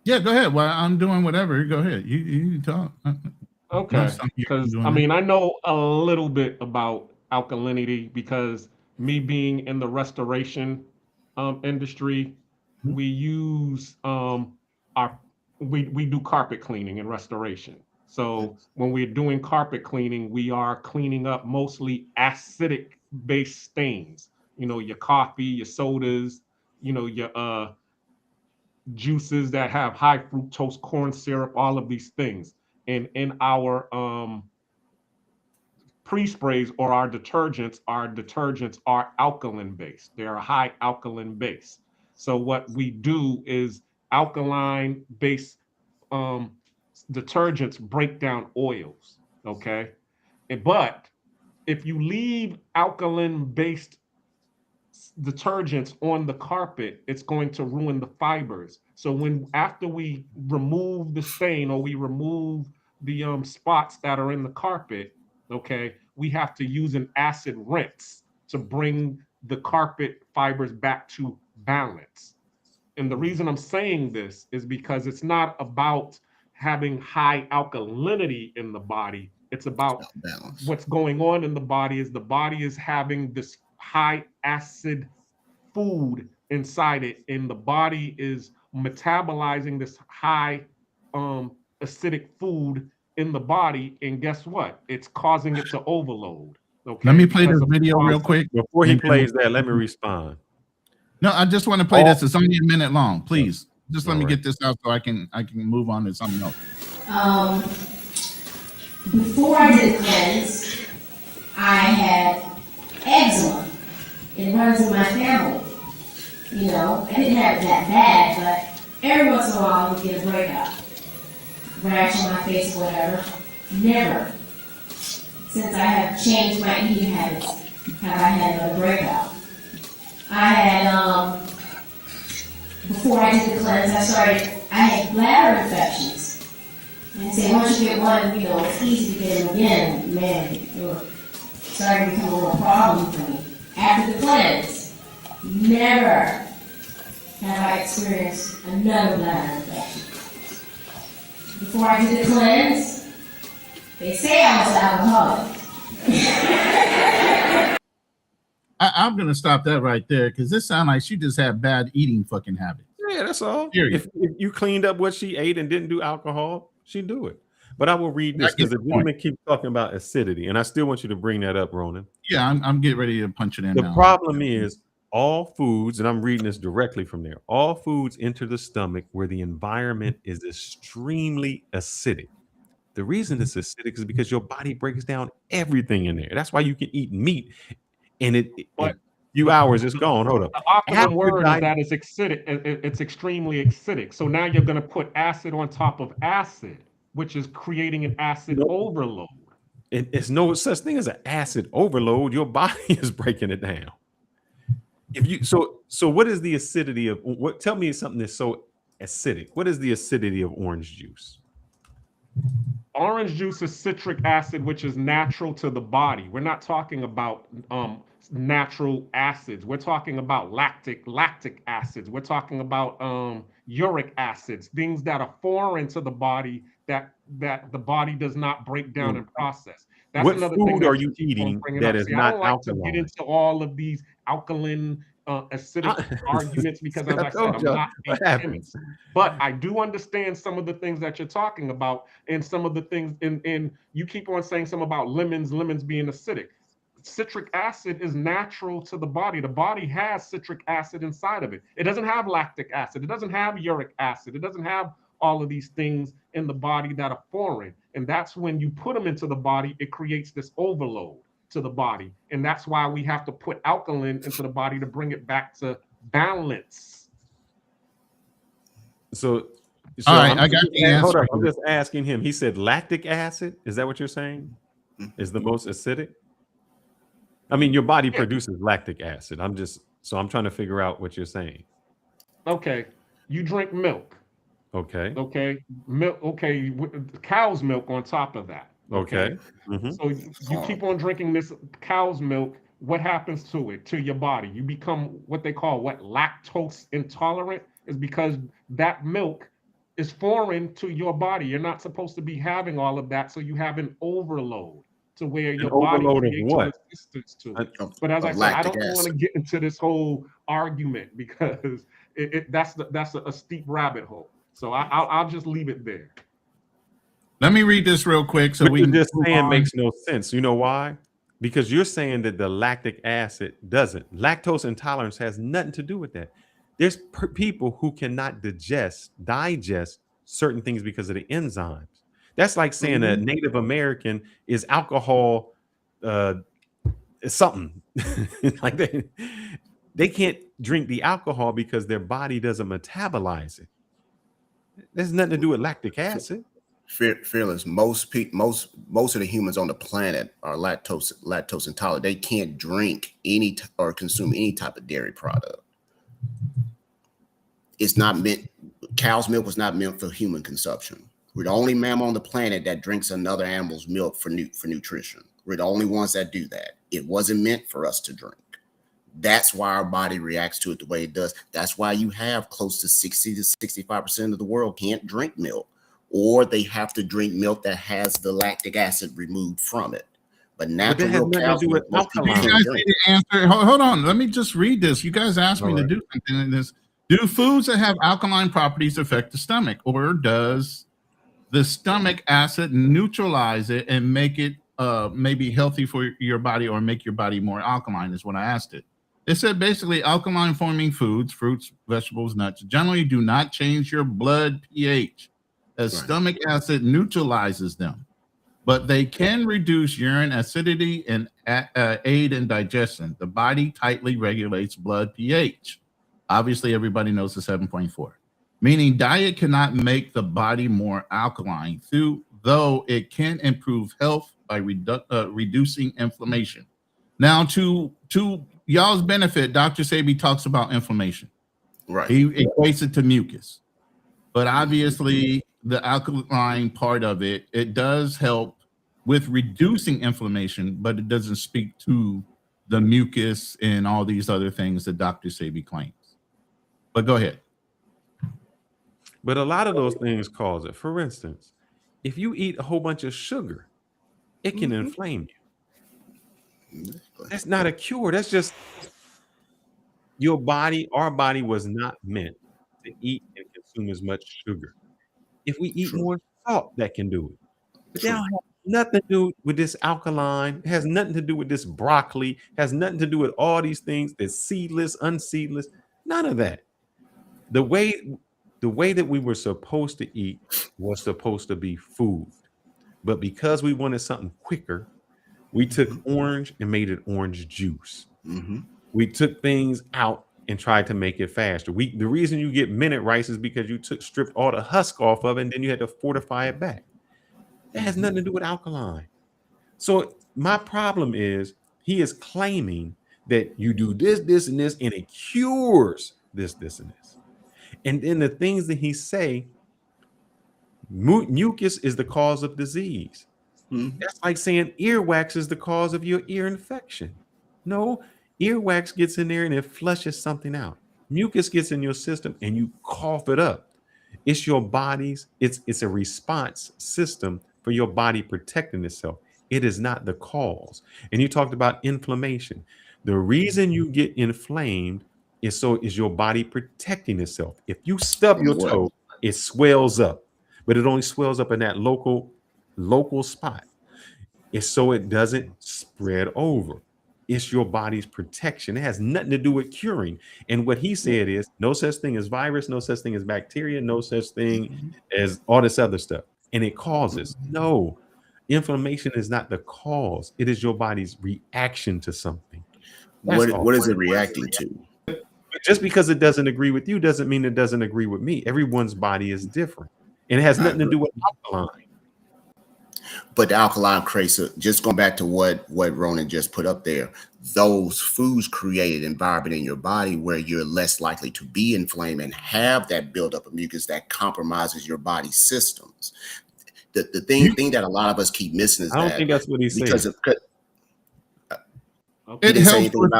Yeah, go ahead. Well, I'm doing whatever. Go ahead. You talk. Okay. Because I mean, I know a little bit about alkalinity because me being in the restoration industry, we use we do carpet cleaning and restoration. So when we're doing carpet cleaning, we are cleaning up mostly acidic based stains. You know, your coffee, your sodas, you know, your juices that have high fructose corn syrup, all of these things. And in our pre-sprays or our detergents are alkaline based. They're a high alkaline base. So what we do is alkaline based detergents break down oils, okay? But if you leave alkaline based detergents on the carpet, it's going to ruin the fibers. So after we remove the stain or we remove the spots that are in the carpet, okay, we have to use an acid rinse to bring the carpet fibers back to balance. And the reason I'm saying this is because it's not about having high alkalinity in the body. It's about what's going on in the body is having this high acid food inside it, and the body is metabolizing this high acidic food in the body, and guess what? It's causing it to overload. Okay. Let me play Because this of video real process. quick. Before he plays that, let me respond. No, I just want to play this. It's only a minute long. Please, just let me All right. get this out so I can move on to something else. Before I did the cleanse, I had eczema. It runs in my family. You know, I didn't have it that bad, but every once in a while I would get a breakout. Rash on my face or whatever. Never, since I have changed my eating habits, have I had another breakout. I had, before I did the cleanse, I had bladder infections. And say, once you get one, you know, it's easy to get them again. Man, it started to become a little problem for me. After the cleanse, never have I experienced another bladder infection. Before I did the cleanse, they say I was alcoholic. I'm gonna stop that right there because this sounds like she just had bad eating fucking habits. Yeah, that's all. Period. If you cleaned up what she ate and didn't do alcohol, she'd do it. But I will read this because the gentleman keeps talking about acidity, and I still want you to bring that up, Ronin. Yeah, I'm getting ready to punch it in. The now. problem is all foods, and I'm reading this directly from there, all foods enter the stomach where the environment is extremely acidic. The reason it's acidic is because your body breaks down everything in there. That's why you can eat meat and in a few hours it's gone. Hold up. The opposite word is that it's acidic. It's extremely acidic. So now you're going to put acid on top of acid, which is creating an acid overload. It's no such thing as an acid overload. Your body is breaking it down. If you so what is the acidity of what? Tell me something that's so acidic. What is the acidity of orange juice? Orange juice is citric acid, which is natural to the body. We're not talking about natural acids. We're talking about lactic acids. We're talking about uric acids, things that are foreign to the body that the body does not break down and process. That's What another food thing are you eating that is not I don't like alkaline? to get into all of these alkaline acidic arguments because, as I said, I'm not a chemist. But I do understand some of the things that you're talking about, and some of the things, and you keep on saying something about lemons being acidic. Citric acid is natural to the body. The body has citric acid inside of it. It doesn't have lactic acid. It doesn't have uric acid. It doesn't have all of these things in the body that are foreign. And that's when you put them into the body, it creates this overload to the body. And that's why we have to put alkaline into the body to bring it back to balance. So all right, I got the answer. Hold up, I'm just asking him. He said lactic acid. Is that what you're saying? Is the most acidic? I mean, your body produces lactic acid. I'm trying to figure out what you're saying. Okay, you drink milk. Okay. Okay, milk. Okay, cow's milk on top of that. Okay. So you keep on drinking this cow's milk. What happens to it, to your body? You become what they call lactose intolerant, is because that milk is foreign to your body. You're not supposed to be having all of that, so you have an overload to where your body creates a resistance to it. But as I said, I don't want to get into this whole argument because that's a steep rabbit hole. So I'll just leave it there. Let me read this real quick. So what we you're just saying makes no sense. You know why? Because you're saying that the lactic acid doesn't. Lactose intolerance has nothing to do with that. There's people who cannot digest certain things because of the enzymes. That's like saying a Native American is alcohol something. Like they can't drink the alcohol because their body doesn't metabolize it. There's nothing to do with lactic acid. Fearless. Most of the humans on the planet are lactose intolerant. They can't drink or consume any type of dairy product. It's not meant. Cow's milk was not meant for human consumption. We're the only mammal on the planet that drinks another animal's milk for nutrition. We're the only ones that do that. It wasn't meant for us to drink. That's why our body reacts to it the way it does. That's why you have close to 60 to 65% of the world can't drink milk, or they have to drink milk that has the lactic acid removed from it. But natural milk, cow's milk, most people can't drink. Answer. Hold on. Let me just read this. You guys asked me to do something in this. Do foods that have alkaline properties affect the stomach, or does the stomach acid, neutralize it, and make it maybe healthy for your body or make your body more alkaline, is what I asked it. It said basically alkaline forming foods, fruits, vegetables, nuts, generally do not change your blood pH, as stomach acid neutralizes them, but they can reduce urine acidity and aid in digestion. The body tightly regulates blood pH. Obviously, everybody knows the 7.4, meaning diet cannot make the body more alkaline, though it can improve health by reducing inflammation. Now, to y'all's benefit, Dr. Sebi talks about inflammation. Right. He equates it to mucus. But obviously, the alkaline part of it, it does help with reducing inflammation, but it doesn't speak to the mucus and all these other things that Dr. Sebi claims. But go ahead. But a lot of those things cause it. For instance, if you eat a whole bunch of sugar, it can inflame you. That's not a cure. That's just your body. Our body was not meant to eat and consume as much sugar. If we eat more salt, that can do it. But that don't have nothing to do with this alkaline. It has nothing to do with this broccoli. It has nothing to do with all these things. That's seedless, unseedless. None of that. The way that we were supposed to eat was supposed to be food. But because we wanted something quicker, we took orange and made it orange juice. We took things out and tried to make it faster. The reason you get minute rice is because you stripped all the husk off of it and then you had to fortify it back. That has nothing to do with alkaline. So my problem is he is claiming that you do this, this, and this, and it cures this, this, and this. And then the things that he say, mucus is the cause of disease. That's like saying earwax is the cause of your ear infection. No, earwax gets in there and it flushes something out. Mucus gets in your system and you cough it up. It's your body's, it's a response system for your body protecting itself. It is not the cause. And you talked about inflammation. The reason you get inflamed is your body protecting itself. If you stub your toe, it swells up, but it only swells up in that local spot. It's so it doesn't spread over. It's your body's protection. It has nothing to do with curing. And what he said is no such thing as virus, no such thing as bacteria, no such thing as all this other stuff. And it causes. No, inflammation is not the cause. It is your body's reaction to something. What is it reacting to? Just because it doesn't agree with you doesn't mean it doesn't agree with me. Everyone's body is different. And it has nothing to do with alkaline. But the alkaline creates, just going back to what Ronin just put up there, those foods create an environment in your body where you're less likely to be inflamed and have that buildup of mucus that compromises your body's systems. The thing that a lot of us keep missing is I don't think that's what he's saying. It helps with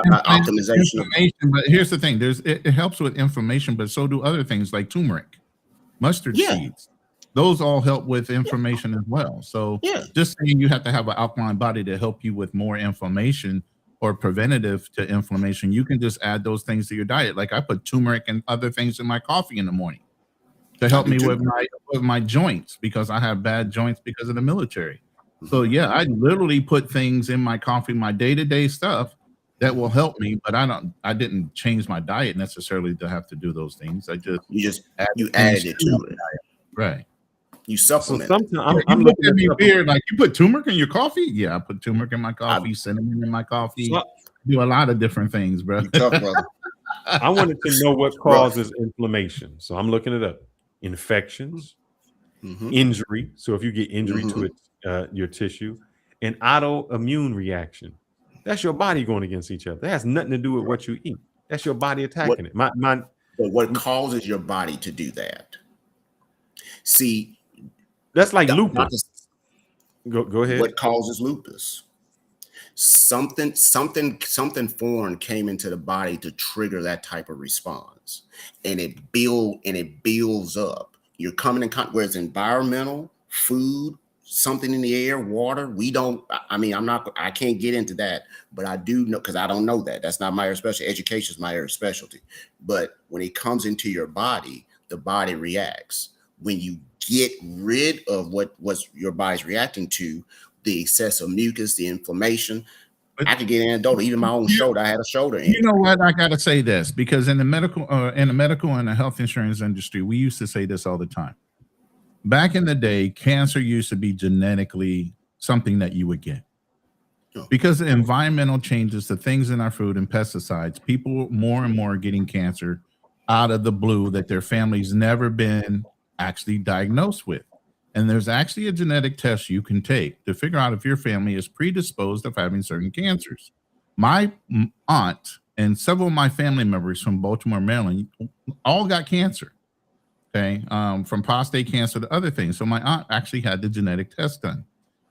inflammation, but here's the thing: it helps with inflammation, but so do other things like turmeric, mustard seeds. Those all help with inflammation as well. So just saying you have to have an alkaline body to help you with more inflammation or preventative to inflammation, you can just add those things to your diet. Like I put turmeric and other things in my coffee in the morning to help me with my joints because I have bad joints because of the military. So yeah, I literally put things in my coffee, my day-to-day stuff that will help me, but I didn't change my diet necessarily to have to do those things. You added it to it. Right. You supplement. So sometimes I'm looking at me weird, like you put turmeric in your coffee? Yeah, I put turmeric in my coffee, cinnamon in my coffee. Do a lot of different things, bro. Tough, brother. I wanted to know what causes inflammation. So I'm looking it up. Infections, injury. So if you get injury to it, your tissue, and autoimmune reaction. That's your body going against each other. That has nothing to do with what you eat. That's your body attacking it. But what causes your body to do that? See, that's like lupus. Go ahead. What causes lupus? Something foreign came into the body to trigger that type of response, and it builds up. You're coming in contact where it's environmental, food, something in the air, water. I can't get into that, but I do know, because I don't know that. That's not my area specialty. Education is my area specialty. But when it comes into your body, the body reacts. when you get rid of what your body's reacting to, the excessive mucus, the inflammation. I could get anecdotal. Even my own shoulder, I had a shoulder injury. You know what? I got to say this because in the medical and the health insurance industry, we used to say this all the time. Back in the day, cancer used to be genetically something that you would get. Because of environmental changes, the things in our food and pesticides, people more and more are getting cancer out of the blue that their family's never been actually diagnosed with. And there's actually a genetic test you can take to figure out if your family is predisposed of having certain cancers. My aunt and several of my family members from Baltimore, Maryland, all got cancer, okay, from prostate cancer to other things. So my aunt actually had the genetic test done.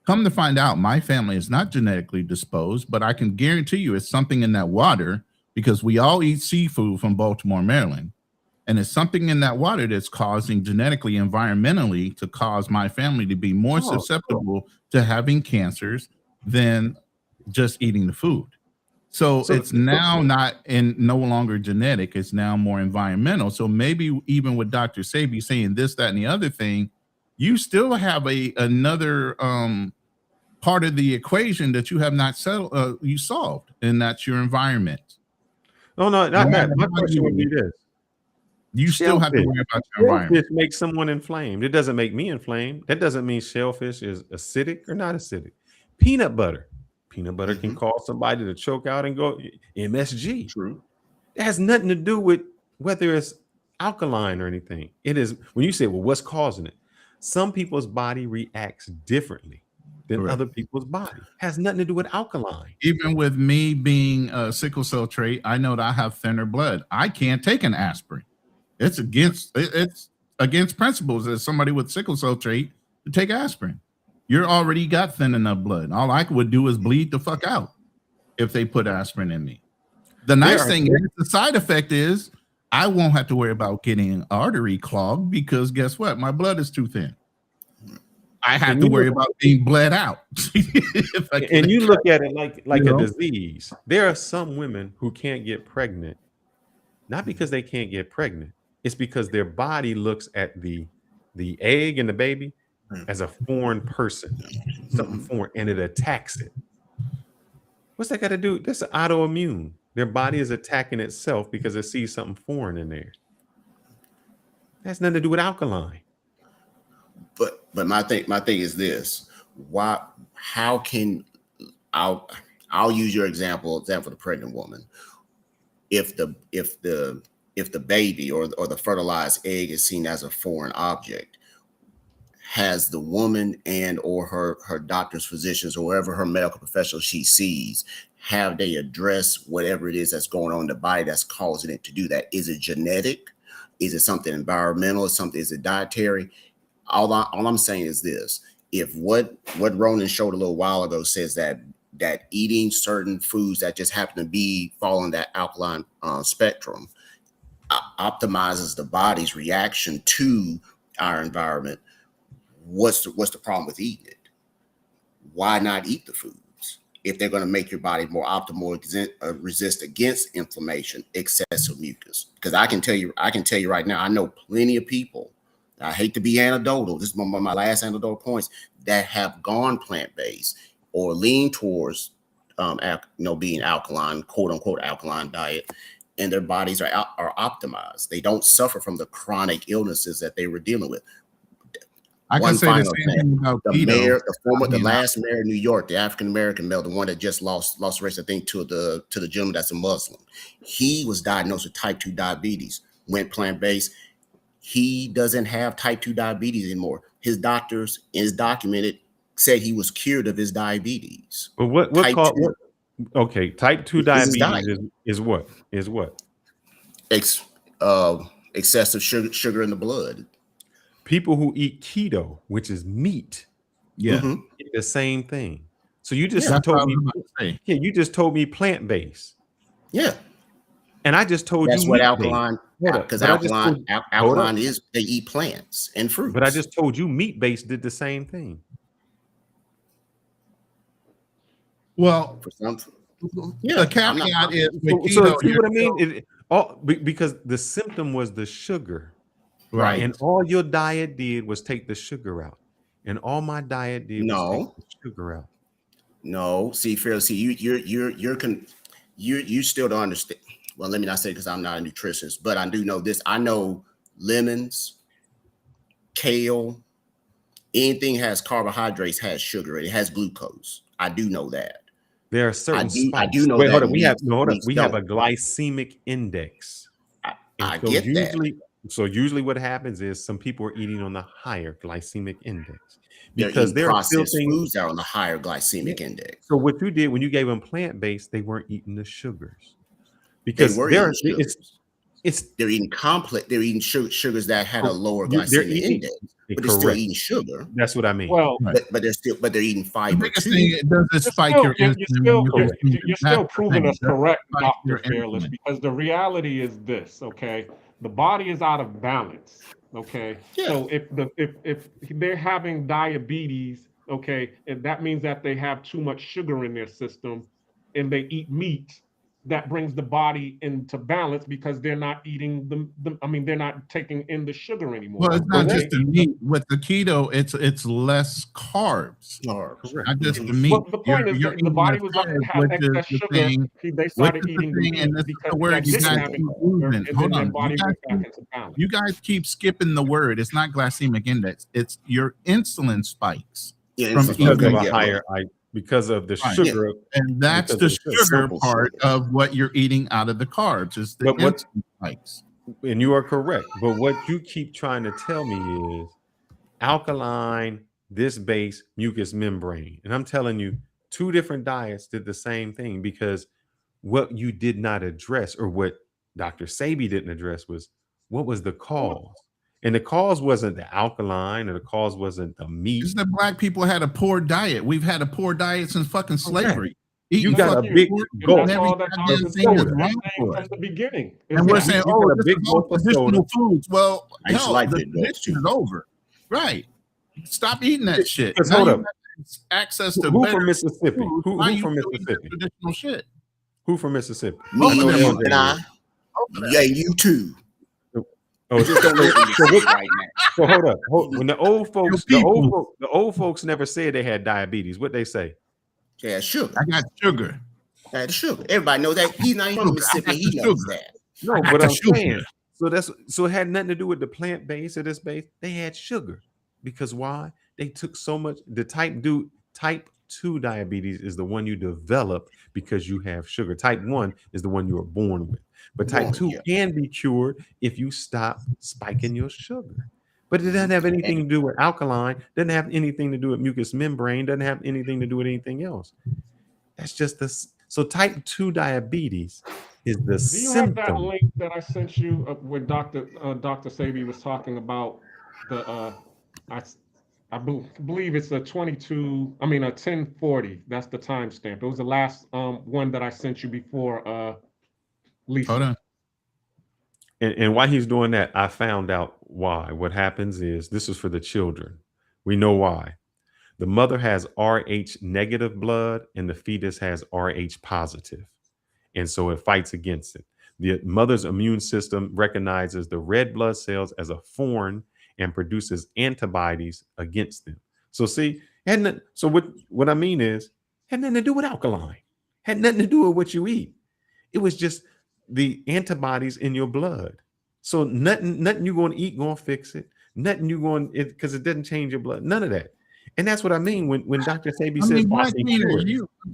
Come to find out, my family is not genetically disposed, but I can guarantee you it's something in that water because we all eat seafood from Baltimore, Maryland. And it's something in that water that's causing genetically, environmentally to cause my family to be more susceptible to having cancers than just eating the food. So it's now no longer genetic. It's now more environmental. So maybe even with Dr. Sebi saying this, that, and the other thing, you still have another part of the equation that you have not settled, you solved, and that's your environment. No, not that. My question would be this. You still have to worry about your environment. Shellfish makes someone inflamed. It doesn't make me inflamed. That doesn't mean shellfish is acidic or not acidic. Peanut butter can cause somebody to choke out and go MSG. True. It has nothing to do with whether it's alkaline or anything. It is when you say, well, what's causing it? Some people's body reacts differently than other people's body. Has nothing to do with alkaline. Even with me being a sickle cell trait, I know that I have thinner blood. I can't take an aspirin. It's against principles as somebody with sickle cell trait to take aspirin. You're already got thin enough blood. All I would do is bleed the fuck out if they put aspirin in me. The nice thing is the side effect is I won't have to worry about getting an artery clogged because guess what? My blood is too thin. I have to worry about being bled out. And you look at it like a disease. There are some women who can't get pregnant, not because they can't get pregnant. It's because their body looks at the egg and the baby as a foreign person, something foreign, and it attacks it. What's that got to do? That's autoimmune. Their body is attacking itself because it sees something foreign in there. That's nothing to do with alkaline. But my thing is this: how can I'll use your example of the pregnant woman. If the baby or the fertilized egg is seen as a foreign object, has the woman and or her doctor's physicians or wherever her medical professional she sees, have they addressed whatever it is that's going on in the body that's causing it to do that? Is it genetic? Is it something environmental? Is it dietary? All I'm saying is this: if what Ronin showed a little while ago says that eating certain foods that just happen to fall on that alkaline spectrum optimizes the body's reaction to our environment, what's the problem with eating it? Why not eat the foods if they're going to make your body more optimal, resist against inflammation, excessive mucus? Because I can tell you right now, I know plenty of people. I hate to be anecdotal. This is one of my last anecdotal points that have gone plant-based or lean towards, being alkaline, quote unquote alkaline diet, and their bodies are optimized. They don't suffer from the chronic illnesses that they were dealing with. I can say the same thing about the last mayor of New York, the African American male, the one that just lost race, I think, to the gentleman that's a Muslim. He was diagnosed with type 2 diabetes, went plant-based. He doesn't have type 2 diabetes anymore. His doctors, is documented, said he was cured of his diabetes. But type 2 diabetes is what? Excessive sugar in the blood. People who eat keto, which is meat, eat the same thing. So you just told me plant-based. Yeah. And I just told that's you what alkaline, because alkaline is they eat plants and fruits. But I just told you meat-based did the same thing. Well, for some, the caveat is so see what I mean? Because the symptom was the sugar. Right. And all your diet did was take the sugar out. And all my diet did was take the sugar out. No, see, Phil, see, you still don't understand. Well, let me not say because I'm not a nutritionist, but I do know this. I know lemons, kale, anything has carbohydrates has sugar. It has glucose. I do know that. There are certain spikes. I do know Wait, that. hold on. We have a glycemic index. I get that. So usually what happens is some people are eating on the higher glycemic index Because there are still processed things foods are on the higher glycemic index. So what you did when you gave them plant-based, they weren't eating the sugars. Because they're eating complex, they're eating sugars that had a lower glycemic index, but they're still eating sugar. That's what I mean. Well, but they're eating fiber too. Does it spike your insulin? You're still proving us correct, Dr. Fearless, because the reality is this, okay? The body is out of balance, okay? So if they're having diabetes, okay, and that means that they have too much sugar in their system and they eat meat, that brings the body into balance because they're not eating they're not taking in the sugar anymore. Well, it's not just the meat. With the keto, it's less carbs. Not just the meat. Well, the point is that the body was had excess sugar. They started eating the meat because they didn't have it, and then their body went back into balance. You guys keep skipping the word. It's not glycemic index. It's your insulin spikes from eating because of the sugar. And that's the sugar part of what you're eating out of the carbs is the insulin spikes. And you are correct. But what you keep trying to tell me is alkaline, this base, mucous membrane. And I'm telling you, 2 different diets did the same thing, because what you did not address, or what Dr. Sebi didn't address, was what was the cause. And the cause wasn't the alkaline, or the cause wasn't the meat. It's that black people had a poor diet. We've had a poor diet since fucking slavery. You got a big goal. That's all that from the beginning. And we're saying, oh, this is all traditional foods. Well, hell, the tradition is over. Right. Stop eating that shit. Hold up. Access to who from Mississippi? Who from Mississippi? Traditional shit. Who from Mississippi? Me and I. Yeah, you too. Oh, just don't listen to me right now. So hold up. When the old folks never said they had diabetes. What they say? Yeah, sugar. I got sugar. I had sugar. Everybody knows that. He's not even from Mississippi. He knows that. No, but I'm saying. So it had nothing to do with the plant base or this base. They had sugar. Because why? They took so much. The type 2 diabetes is the one you develop because you have sugar. Type 1 is the one you were born with. But type 2 can be cured if you stop spiking your sugar. But it doesn't have anything to do with alkaline, doesn't have anything to do with mucous membrane, doesn't have anything to do with anything else. That's just this. So type 2 diabetes is the symptom. Do you have that link that I sent you when Dr. Sebi was talking about the I believe it's a 1040. That's the timestamp. It was the last one that I sent you before Lisa. Hold on. And while he's doing that, I found out why. What happens is, this is for the children. We know why. The mother has Rh negative blood and the fetus has Rh positive. And so it fights against it. The mother's immune system recognizes the red blood cells as a foreign and produces antibodies against them. So see, what I mean is, had nothing to do with alkaline. Had nothing to do with what you eat. It was just the antibodies in your blood. So nothing you're going to eat going to fix it. Nothing you're going to, because it doesn't change your blood. None of that. And that's what I mean when Dr. Sebi says, Black Cleaner,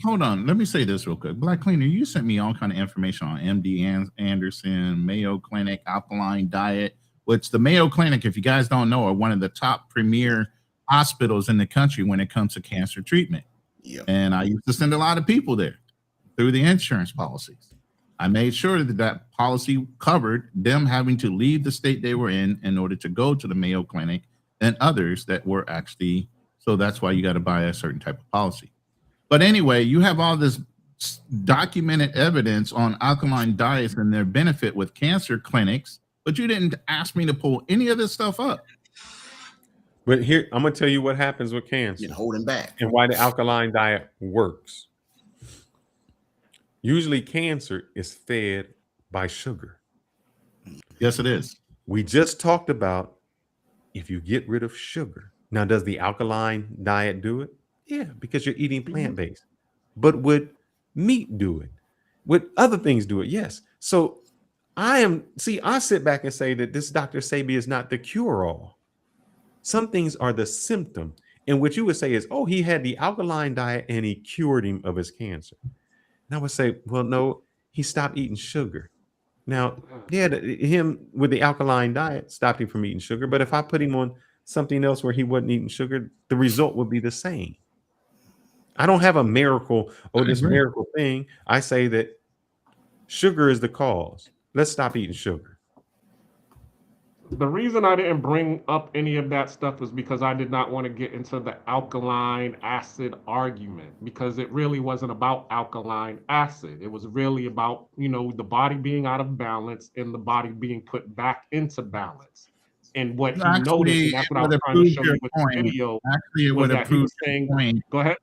hold on. Let me say this real quick. Black Cleaner, you sent me all kind of information on MD Anderson, Mayo Clinic, alkaline diet, which the Mayo Clinic, if you guys don't know, are one of the top premier hospitals in the country when it comes to cancer treatment. Yep. And I used to send a lot of people there through the insurance policies. I made sure that policy covered them having to leave the state they were in order to go to the Mayo Clinic and others that were actually, so that's why you got to buy a certain type of policy. But anyway, you have all this documented evidence on alkaline diets and their benefit with cancer clinics, but you didn't ask me to pull any of this stuff up. But here, I'm going to tell you what happens with cancer. You're holding back. And why the alkaline diet works. Usually cancer is fed by sugar. Yes, it is. We just talked about if you get rid of sugar. Now, does the alkaline diet do it? Yeah, because you're eating plant-based. But would meat do it? Would other things do it? Yes. So I sit back and say that this Dr. Sebi is not the cure-all. Some things are the symptom. And what you would say is, oh, he had the alkaline diet and he cured him of his cancer. And I would say, well, no, he stopped eating sugar. Now, yeah, him with the alkaline diet stopped him from eating sugar. But if I put him on something else where he wasn't eating sugar, the result would be the same. I don't have a miracle or this miracle thing. I say that sugar is the cause. Let's stop eating sugar. The reason I didn't bring up any of that stuff is because I did not want to get into the alkaline acid argument, because it really wasn't about alkaline acid. It was really about, the body being out of balance and the body being put back into balance. And what he noticed, and that's what I was trying to show you with the video, actually, it was would that have he was proved saying, your point go ahead.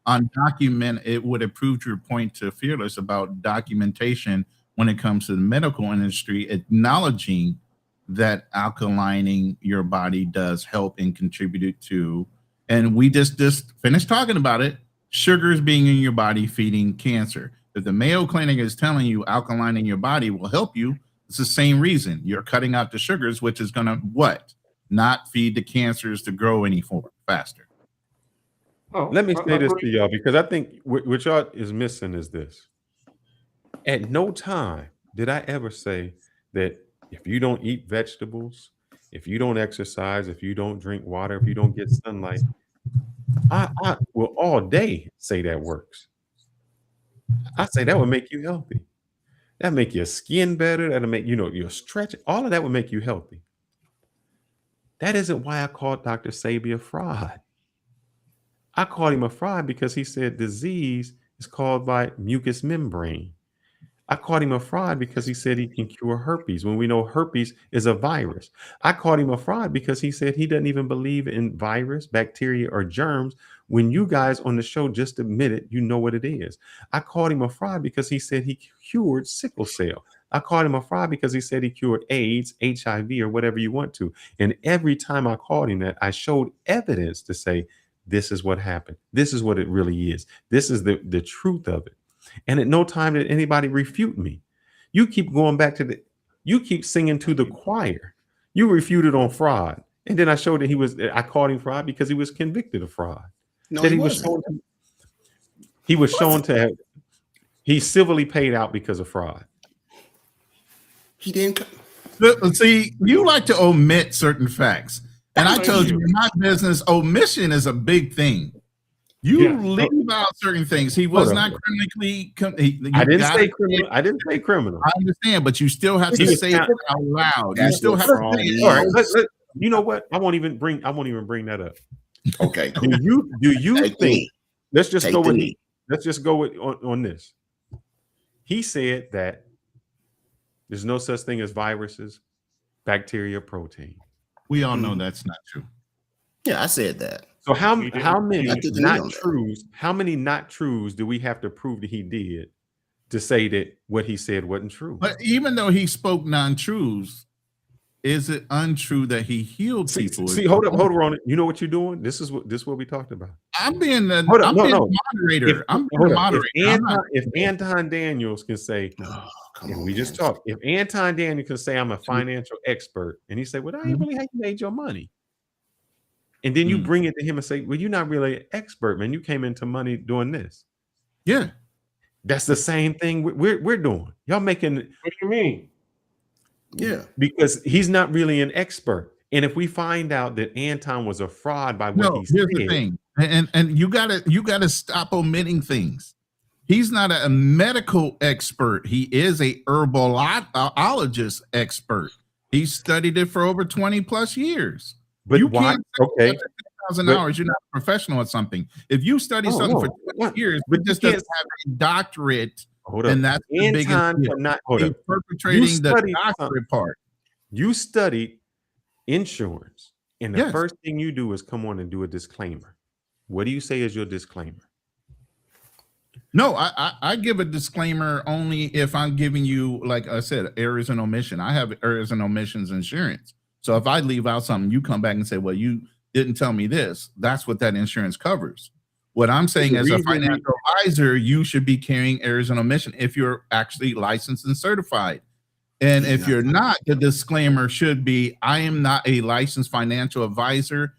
It would have proved your point to Fearless about documentation when it comes to the medical industry, acknowledging that alkalining your body does help and contribute to, and we just finished talking about it, sugars being in your body feeding cancer. If the Mayo Clinic is telling you alkalining your body will help you, it's the same reason. You're cutting out the sugars, which is going to what? Not feed the cancers to grow any faster. Let me say this to y'all, because I think what y'all is missing is this. At no time did I ever say that if you don't eat vegetables, if you don't exercise, if you don't drink water, if you don't get sunlight, I will all day say that works. I say that would make you healthy. That'll make your skin better. That'll make, your stretch. All of that would make you healthy. That isn't why I called Dr. Sebi a fraud. I called him a fraud because he said disease is caused by mucous membrane. I called him a fraud because he said he can cure herpes when we know herpes is a virus. I called him a fraud because he said he doesn't even believe in virus, bacteria, or germs when you guys on the show just admitted you know what it is. I called him a fraud because he said he cured sickle cell. I called him a fraud because he said he cured AIDS, HIV, or whatever you want to. And every time I called him that, I showed evidence to say, this is what happened. This is what it really is. This is the truth of it. And at no time did anybody refute me. You keep going back to you keep singing to the choir. You refuted on fraud. And then I showed that I called him fraud because he was convicted of fraud. No, that he was shown to have, he civilly paid out because of fraud. He didn't. See, you like to omit certain facts. And I told you in my business, omission is a big thing. You leave out certain things. He was not criminally. I didn't say criminal. I didn't say criminal. I understand, but you still have to say it out loud. You still have to say it. All right, you know what? I won't even bring that up. Okay. Cool. Do you think? Let's just go with on this. He said that there's no such thing as viruses, bacteria, protein. We all know that's not true. Yeah, I said that. So how many not truths do we have to prove that he did to say that what he said wasn't true? But even though he spoke non-truths, is it untrue that he healed people? Hold up, Ronin. You know what you're doing? This is what we talked about. I'm being the moderator. If Anton Daniels can say, we just talked. If Anton Daniels can say I'm a financial expert, and he said, well, that ain't really how you made your money. And then you bring it to him and say, well, you're not really an expert, man. You came into money doing this. Yeah. That's the same thing we're doing. Y'all making. What do you mean? Yeah. Because he's not really an expert. And if we find out that Anton was a fraud by what he said. Here's the thing. And you gotta stop omitting things. He's not a medical expert. He is a herbalologist expert. He studied it for over 20 plus years. But you why? Can't 10,000 hours. You're not a professional at something. If you study something for 20 years, but just doesn't have a doctorate, and that's the biggest perpetrating the doctorate part. You studied insurance, and the first thing you do is come on and do a disclaimer. What do you say is your disclaimer? No, I give a disclaimer only if I'm giving you, like I said, errors and omission. I have errors and omissions insurance. So if I leave out something, you come back and say, well, you didn't tell me this. That's what that insurance covers. What I'm saying as a financial advisor, you should be carrying errors and omission if you're actually licensed and certified. And if you're not, the disclaimer should be, I am not a licensed financial advisor.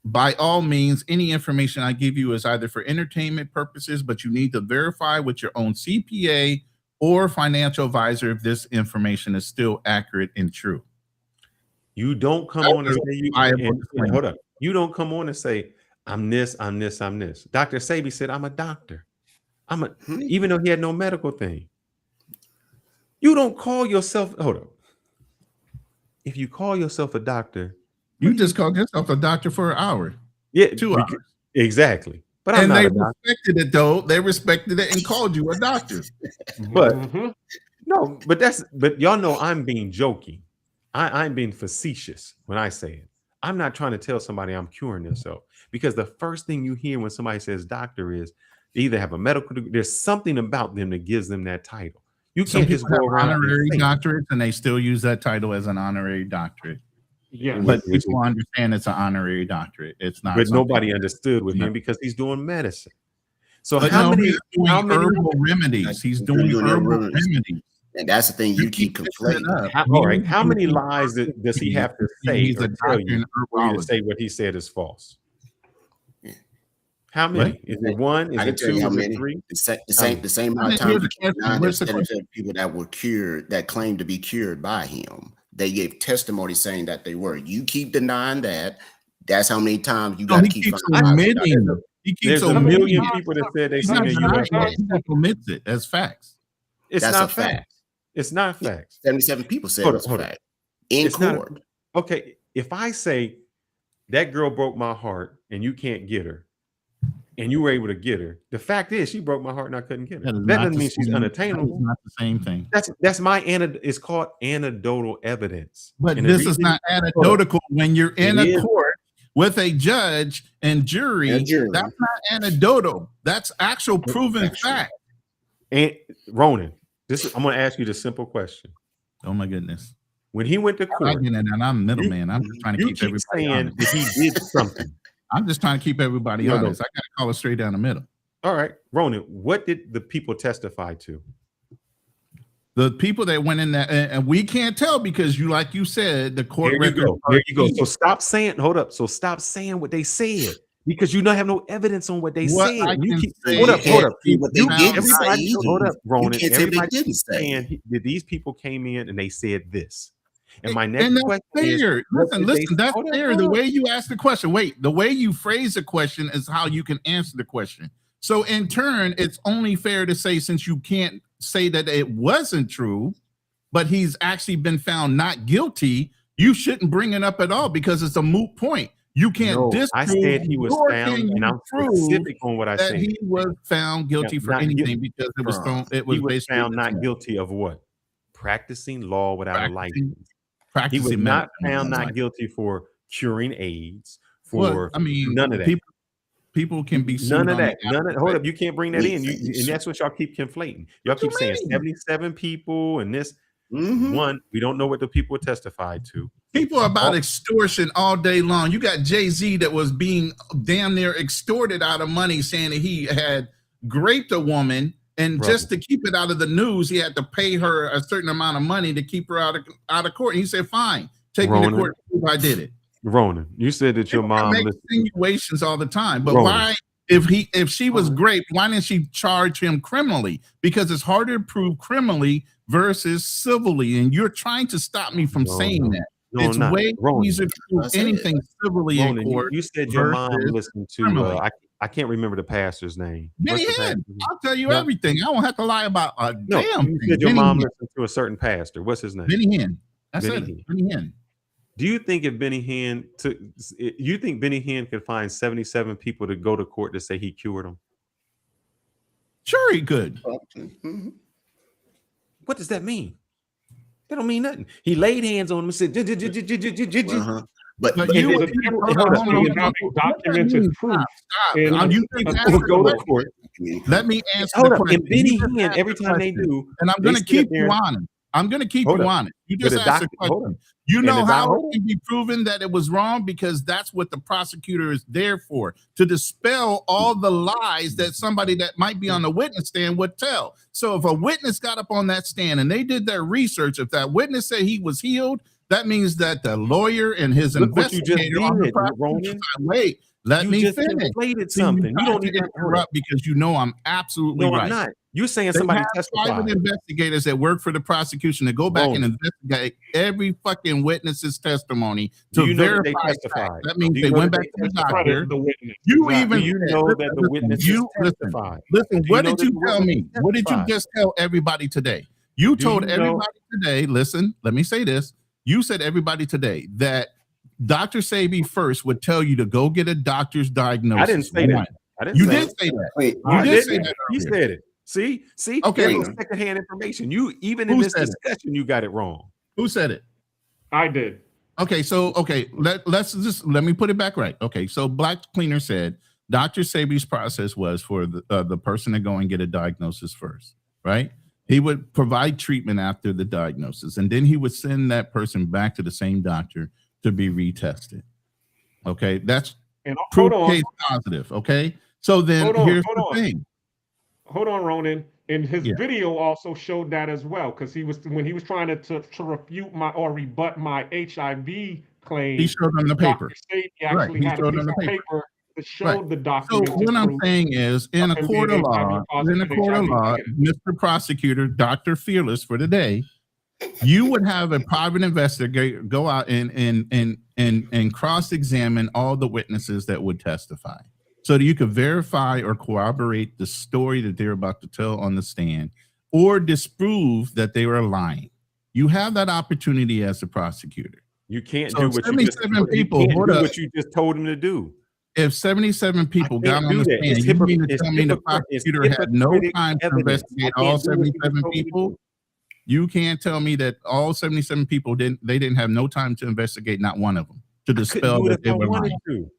By all means, any information I give you is either for entertainment purposes, but you need to verify with your own CPA or financial advisor if this information is still accurate and true. You don't come on and say hold up. You don't come on and say, I'm this, I'm this, I'm this. Dr. Sebi said, I'm a doctor. Even though he had no medical thing. You don't call yourself, hold up. If you call yourself a doctor, you just called yourself a doctor for an hour. Yeah, 2 hours. Exactly. But I'm not they a doctor. respected it though. They respected it and called you a doctor. But no, but y'all know I'm being joking. I'm being facetious when I say it. I'm not trying to tell somebody I'm curing themselves, because the first thing you hear when somebody says doctor is they either have a medical degree, there's something about them that gives them that title. You can't just go around honorary doctorates and they still use that title as an honorary doctorate. Yeah, but people understand it's an honorary doctorate. It's not. But nobody understood with him because he's doing medicine. So but how he's doing many herbal remedies? He's doing herbal remedies. And that's the thing you keep conflating. All right. How many lies does he have to say or tell you for you to say what he said is false? How many? Is it one? Is it two? Is it three? The same amount of time. People that were cured, that claimed to be cured by him, they gave testimony saying that they were. You keep denying that. That's how many times you got to keep omitting. There's a million people that said they seen a UFO. He omits it as facts. It's not facts. It's not facts. 77 people said it's fact in court. Okay, if I say that girl broke my heart and you can't get her, and you were able to get her, the fact is she broke my heart and I couldn't get her. That doesn't mean she's unattainable. It's not the same thing. That's my it's called anecdotal evidence. But this is not anecdotal when you're in a court with a judge and jury. That's not anecdotal. That's actual proven fact. And Ronin, I'm going to ask you the simple question. Oh my goodness! When he went to court, and I'm middleman. I'm just trying to keep everybody honest. That he did something. I'm just trying to keep everybody honest. I got to call it straight down the middle. All right, Ronin, what did the people testify to? The people that went in there, and we can't tell because like you said, the court record. There you go. So stop saying, hold up. So stop saying what they said. Because you don't have no evidence on what they said. Hold up. Hold up, Ronin. Everybody keeps saying that these people came in and they said this. And my next question is, listen, that's fair. The way you ask the question, the way you phrase the question is how you can answer the question. So in turn, it's only fair to say, since you can't say that it wasn't true, but he's actually been found not guilty, you shouldn't bring it up at all because it's a moot point. You can't disprove. I said he was found, and I'm specific on what I said. He was found guilty for anything because it was thrown. It was basically found not guilty of what? Practicing law without a license. He was not found not guilty for curing AIDS. For none of that. People can be sued none of that. Hold up, you can't bring that in. And that's what y'all keep conflating. Y'all keep saying 77 people and this. One, we don't know what the people testified to. People are about extortion all day long. You got Jay-Z that was being damn near extorted out of money, saying that he had raped a woman, and just to keep it out of the news, he had to pay her a certain amount of money to keep her out of court. And he said, "Fine, take me to court to prove I did it." Ronin, you said that your mom make insinuations all the time, but why? If she was raped, why didn't she charge him criminally? Because it's harder to prove criminally versus civilly, and you're trying to stop me from saying that. It's way easier to prove anything civilly in court. You said your mom listened to I can't remember the pastor's name. Benny Hinn. I'll tell you everything. I won't have to lie about a damn thing. You said your mom listened to a certain pastor. What's his name? Benny Hinn. That's it. Benny Hinn. Do you think if Benny Hinn you think Benny Hinn could find 77 people to go to court to say he cured them? Sure he could. What does that mean? That don't mean nothing. He laid hands on him and said, But you documented proof. You go to court. Let me answer. Hold up. And Benny Hinn, every time they do, and I'm going to keep you honest. I'm going to keep you honest. You just asked a question. You know how it can be proven that it was wrong? Because that's what the prosecutor is there for, to dispel all the lies that somebody that might be on the witness stand would tell. So if a witness got up on that stand and they did their research, if that witness said he was healed, that means that the lawyer and his investigator on the prosecution side, wait, let me finish. Something. You don't even interrupt because you know I'm absolutely right. I'm not. You're saying somebody testified. Private investigators that work for the prosecution to go back and investigate every fucking witness's testimony to verify that they testified. That means they went back to the doctor. You even know that the witnesses testified. Listen, what did you tell me? What did you just tell everybody today? You told everybody today, listen, let me say this. You said everybody today that Dr. Sebi first would tell you to go get a doctor's diagnosis. I didn't say that. You did say that. You did say that. He said it. See, okay. Secondhand information. You even in this discussion, you got it wrong. Who said it? I did. Okay, so let me put it back right. Okay, so Black Cleaner said Dr. Sebi's process was for the person to go and get a diagnosis first, right? He would provide treatment after the diagnosis, and then he would send that person back to the same doctor to be retested. Okay, that's proof case positive. Okay, so then here's the thing. Hold on, Ronin. And his video also showed that as well, because when he was trying to refute or rebut my HIV claim, he showed on the paper. He actually had a piece of paper that showed the document. So what I'm saying is, in a court of law, Mr. Prosecutor, Dr. Fearless for today, you would have a private investigator go out and cross-examine all the witnesses that would testify, so that you could verify or corroborate the story that they're about to tell on the stand, or disprove that they were lying. You have that opportunity as a prosecutor. You can't do what you just told him to do. If 77 people got on the stand, you mean to tell me the prosecutor had no time to investigate all 77 people? You can't tell me that all 77 people didn't have no time to investigate not one of them, to dispel that they were lying.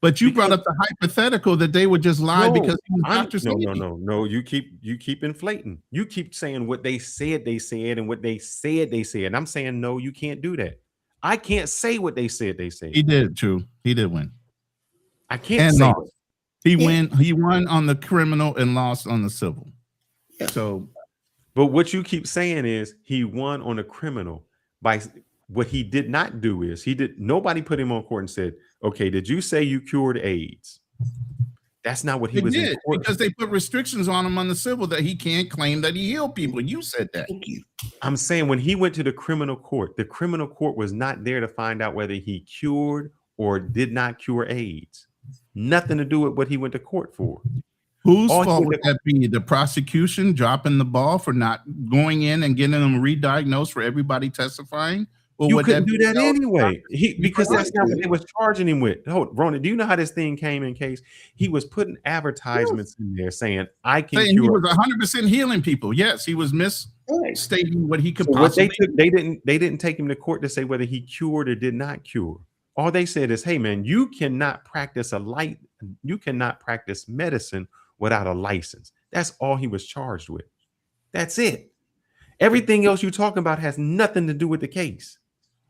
But you brought up the hypothetical that they would just lie because he was Dr. Sebi. No. You keep inflating. You keep saying what they said and what they said they said. And I'm saying, no, you can't do that. I can't say what they said they said. He did, true. He did win. I can't say it. He won on the criminal and lost on the civil. Yeah. So, but what you keep saying is he won on the criminal by what he did not do is nobody put him on court and said, okay, did you say you cured AIDS? That's not what he was in court. Because they put restrictions on him on the civil that he can't claim that he healed people. You said that. I'm saying when he went to the criminal court was not there to find out whether he cured or did not cure AIDS. Nothing to do with what he went to court for. Whose fault would that be? The prosecution dropping the ball for not going in and getting them re-diagnosed for everybody testifying? Or you couldn't do that anyway, because that's not what they was charging him with. Ronin, do you know how this thing came in case? He was putting advertisements in there saying, I can cure. He was 100% healing people. Yes, he was misstating what he could possibly. They didn't take him to court to say whether he cured or did not cure. All they said is, hey man, you cannot practice medicine without a license. That's all he was charged with. That's it. Everything else you're talking about has nothing to do with the case.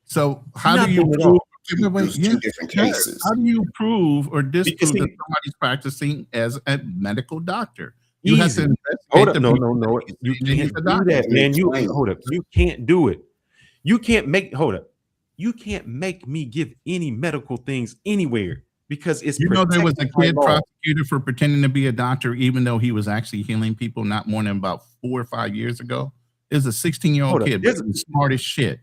So how do you prove? Two different cases. How do you prove or disprove that somebody's practicing as a medical doctor? You have to investigate. No. You can't do that, man. Hold up. You can't do it. You can't make me give any medical things anywhere because it's. You know, there was a kid prosecuted for pretending to be a doctor, even though he was actually healing people not more than about 4 or 5 years ago. There's a 16-year-old kid, but he's smart as shit.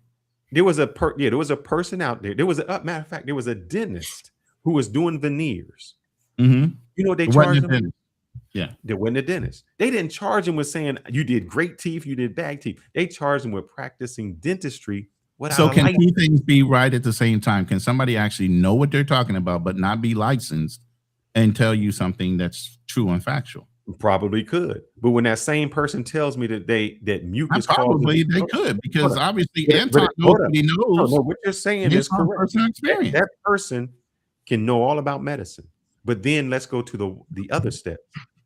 There was a person out there. There was matter of fact, there was a dentist who was doing veneers. Mm-hmm. You know what they charged him? Yeah, there wasn't a dentist. They didn't charge him with saying you did great teeth, you did bad teeth. They charged him with practicing dentistry. So can two things be right at the same time? Can somebody actually know what they're talking about but not be licensed and tell you something that's true and factual? Probably could, but when that same person tells me that mucus, probably they could, because obviously Anton knows what he knows. No, what you're saying is correct. That person can know all about medicine, but then let's go to the other step.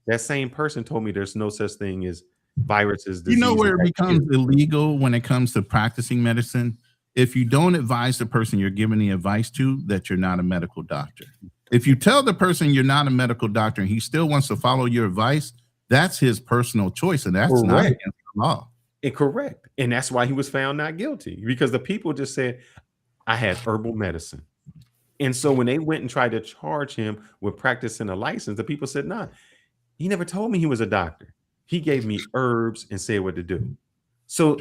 That same person told me there's no such thing as viruses, You know diseases. where it becomes illegal when it comes to practicing medicine? If you don't advise the person you're giving the advice to that you're not a medical doctor. If you tell the person you're not a medical doctor and he still wants to follow your advice, that's his personal choice, and that's not against the law. Correct. And that's why he was found not guilty, because the people just said, I had herbal medicine. And so when they went and tried to charge him with practicing a license, the people said, nah, he never told me he was a doctor. He gave me herbs and said what to do. So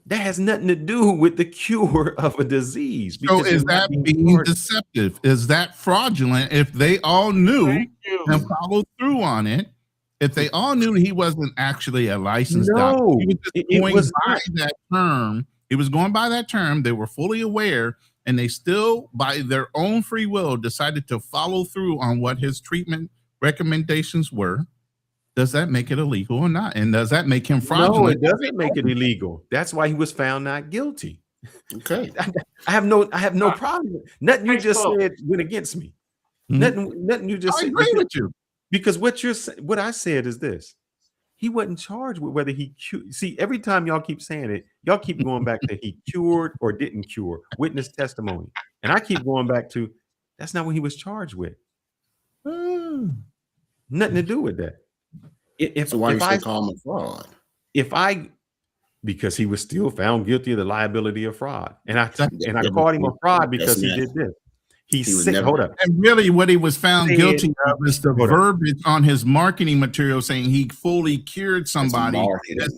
that has nothing to do with the cure of a disease. So is that being deceptive? Is that fraudulent? If they all knew and followed through on it, if they all knew he wasn't actually a licensed doctor, he was just going by that term. He was going by that term. They were fully aware, and they still, by their own free will, decided to follow through on what his treatment recommendations were. Does that make it illegal or not? And does that make him fraudulent? No, it doesn't make it illegal. That's why he was found not guilty. Okay. I have no problem. Nothing you just said went against me. Nothing you just said. I agree with you. Because what I said is this. He wasn't charged with whether he cured. See, every time y'all keep saying it, y'all keep going back to he cured or didn't cure, witness testimony. And I keep going back to that's not what he was charged with. Nothing to do with that. So why you still call him a fraud? Because he was still found guilty of the liability of fraud. And I called him a fraud because he did this. He's sick. Hold up. And really what he was found guilty of is the verbiage on his marketing material saying he fully cured somebody. That's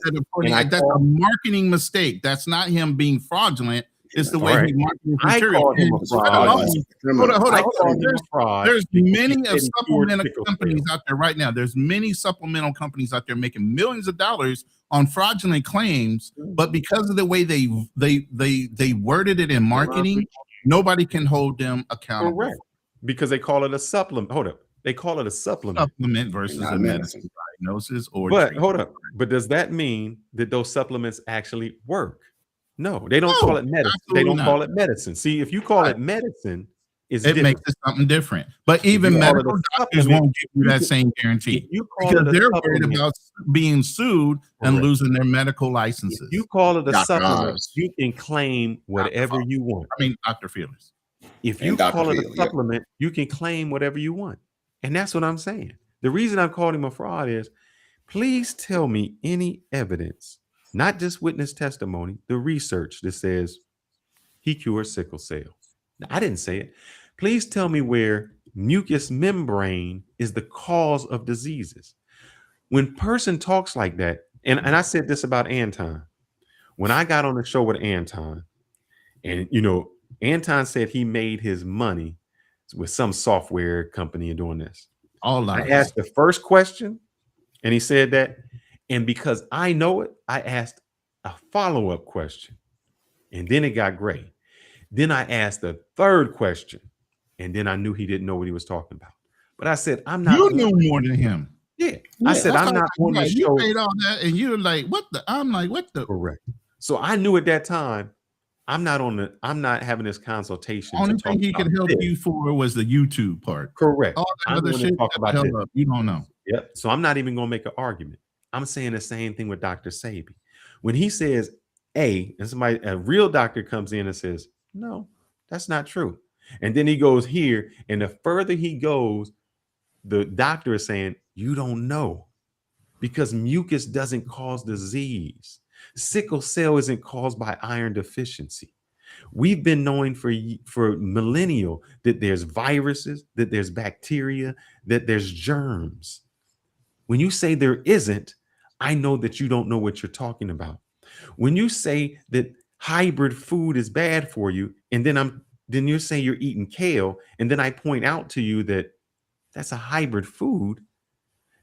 a marketing mistake. That's not him being fraudulent. It's the way he marketed his material. Called him a fraud. Hold on. There's many supplemental companies out there right now. There's many supplemental companies out there making millions of dollars on fraudulent claims, but because of the way they worded it in marketing, nobody can hold them accountable. Correct. Because they call it a supplement. Hold up. They call it a supplement. Supplement versus a medicine diagnosis or treatment. Hold up. But does that mean that those supplements actually work? No, they don't call it medicine. They don't call it medicine. See, if you call it medicine, it makes it something different. But even medical doctors won't give you that same guarantee because they're worried about being sued and losing their medical licenses. If you call it a supplement, you can claim whatever you want. I mean, Dr. Fearless. If you call it a supplement, you can claim whatever you want. And that's what I'm saying. The reason I've called him a fraud is, please tell me any evidence, not just witness testimony, the research that says he cures sickle cell. Now, I didn't say it. Please tell me where mucous membrane is the cause of diseases. When person talks like that, and I said this about Anton. When I got on the show with Anton, and Anton said he made his money with some software company and doing this. I asked the first question, and he said that. And because I know it, I asked a follow-up question. And then it got gray. Then I asked the third question. And then I knew he didn't know what he was talking about. But I said, I'm not. You knew more than him. Yeah. I said, I'm not on the show. You made all that, and you're like, what the? I'm like, what the? Correct. So I knew at that time, I'm not having this consultation. Only thing he could help you for was the YouTube part. Correct. All that other shit talk about this. You don't know. Yep. So I'm not even going to make an argument. I'm saying the same thing with Dr. Sebi. When he says A, and a real doctor comes in and says, no, that's not true. And then he goes here, and the further he goes, the doctor is saying, you don't know, because mucus doesn't cause disease. Sickle cell isn't caused by iron deficiency. We've been knowing for millennia that there's viruses, that there's bacteria, that there's germs. When you say there isn't, I know that you don't know what you're talking about. When you say that hybrid food is bad for you, and then you say you're eating kale, and then I point out to you that that's a hybrid food,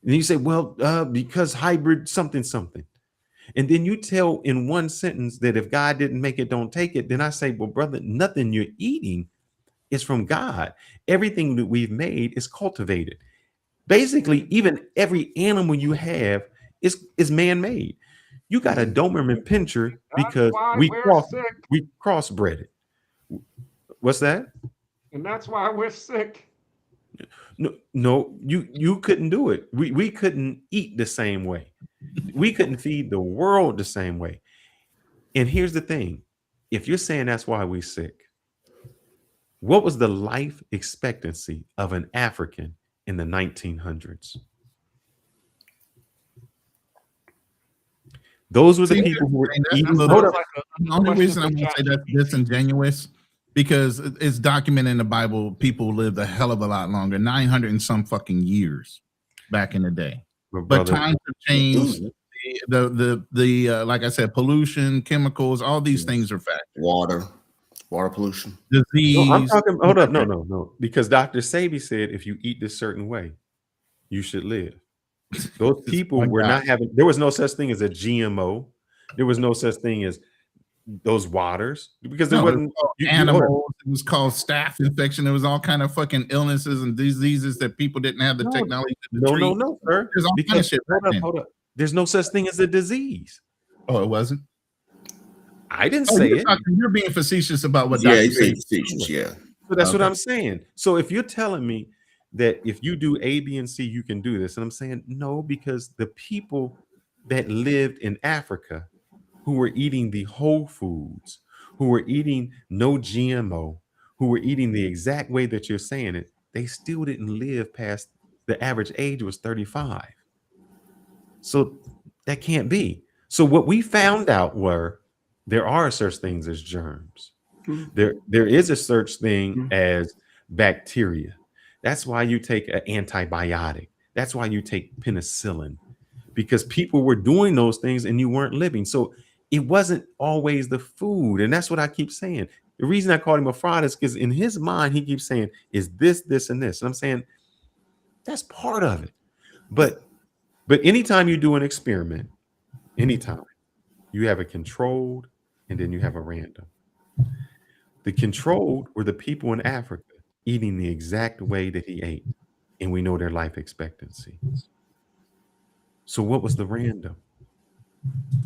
and you say, well, because hybrid something. And then you tell in one sentence that if God didn't make it, don't take it. Then I say, well, brother, nothing you're eating is from God. Everything that we've made is cultivated. Basically, even every animal you have is man-made. You got a Doberman Pinscher because we crossbred it. What's that? And that's why we're sick. No, you couldn't do it. We couldn't eat the same way. We couldn't feed the world the same way. And here's the thing. If you're saying that's why we're sick, what was the life expectancy of an African in the 1900s? Those were the people who were eating. The only reason I'm going to say that's disingenuous, because it's documented in the Bible, people lived a hell of a lot longer, 900 and some fucking years back in the day. But times have changed. The like I said, pollution, chemicals, all these things are factors. Water pollution, disease. No, I'm talking. Hold up, no. Because Dr. Sebi said if you eat this certain way, you should live. Those people were not having. There was no such thing as a GMO. There was no such thing as those waters, because there wasn't animals. It was called staph infection. There was all kind of fucking illnesses and diseases that people didn't have the technology to treat. No, sir. There's all kind of shit. Hold up. There's no such thing as a disease. Oh, it wasn't? I didn't say it. You're being facetious about what Dr. Dr. Facetious, yeah. So that's what I'm saying. So if you're telling me that if you do A, B, and C, you can do this, and I'm saying no, because the people that lived in Africa who were eating the whole foods, who were eating no GMO, who were eating the exact way that you're saying it, they still didn't live past the average age was 35. So that can't be. So what we found out were there are such things as germs. There is a such thing as bacteria. That's why you take an antibiotic. That's why you take penicillin, because people were doing those things and you weren't living. So it wasn't always the food. And that's what I keep saying. The reason I called him a fraud is because in his mind, he keeps saying, is this, this, and this. And I'm saying that's part of it. But anytime you do an experiment, anytime, you have a controlled and then you have a random. The controlled were the people in Africa eating the exact way that he ate. And we know their life expectancy. So what was the random?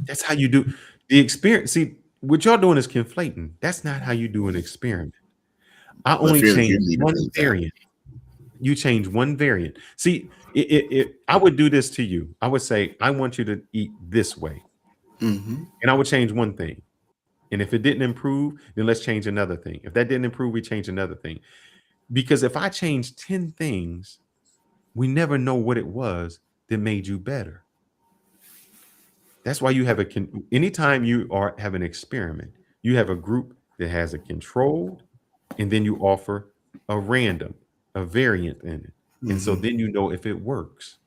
That's how you do the experience. See, what y'all doing is conflating. That's not how you do an experiment. I only change one variant. You change one variant. See, I would do this to you. I would say, I want you to eat this way. And I would change one thing. And if it didn't improve, then let's change another thing. If that didn't improve, we change another thing. Because if I change 10 things, we never know what it was that made you better. That's why you have anytime you have an experiment, you have a group that has a controlled, and then you offer a random, a variant in it. And so then you know if it works.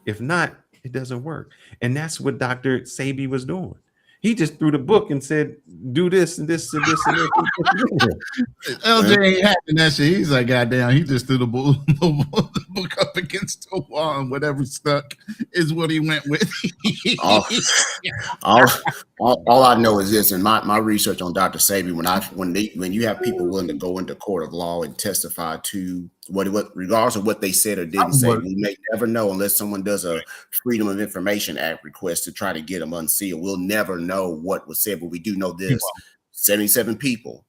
If not, it doesn't work. And that's what Dr. Sebi was doing. He just threw the book and said, do this and this and this and this. LJ ain't having that shit. He's like, goddamn, he just threw the book up against the wall, and whatever stuck is what he went with. all I know is this, and my research on Dr. Sebi, when you have people willing to go into court of law and testify to what regardless of what they said or didn't say, we may never know unless someone does a Freedom of Information Act request to try to get them unsealed. We'll never know what was said, but we do know this: 77 people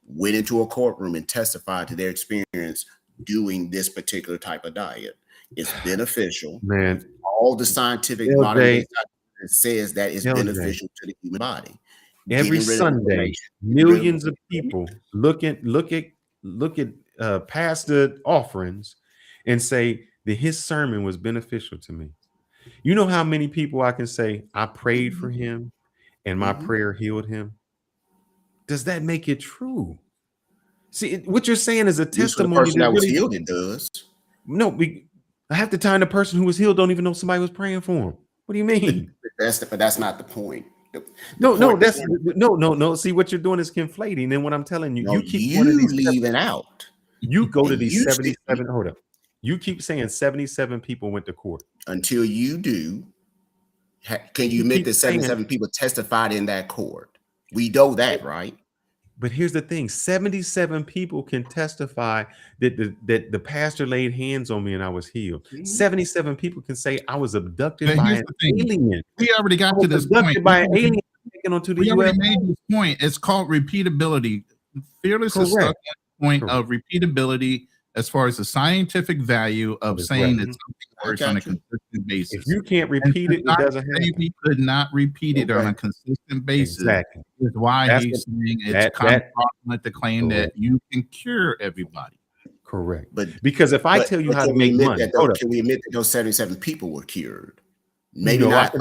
went into a courtroom and testified to their experience doing this particular type of diet. It's beneficial. Man, all the scientific modern says that it's beneficial to the human body. Every Sunday, millions of people look at pastor offerings and say that his sermon was beneficial to me. You know how many people I can say I prayed for him and my prayer healed him? Does that make it true? See, what you're saying is a testimony. The person that was healed, it does. No, half the time the person who was healed don't even know somebody was praying for him. What do you mean? But that's not the point. No. See, what you're doing is conflating. And what I'm telling you, you keep leaving out. You go to these 77. Hold up. You keep saying 77 people went to court. Until you do, can you admit that 77 people testified in that court? We know that, right? But here's the thing: 77 people can testify that the pastor laid hands on me and I was healed. 77 people can say I was abducted by an alien. We already got to this point. By an alien taken onto the we US. already made this point. It's called repeatability. Fearless is stuck at the point of repeatability. as far as the scientific value of saying that something works on a consistent basis. If you can't repeat it, it doesn't happen. He could not repeat it on a consistent basis. Exactly. Is why he's saying it's fraudulent to claim that you can cure everybody. Correct. But because if I tell you how to make money, can we admit that those 77 people were cured? Maybe not.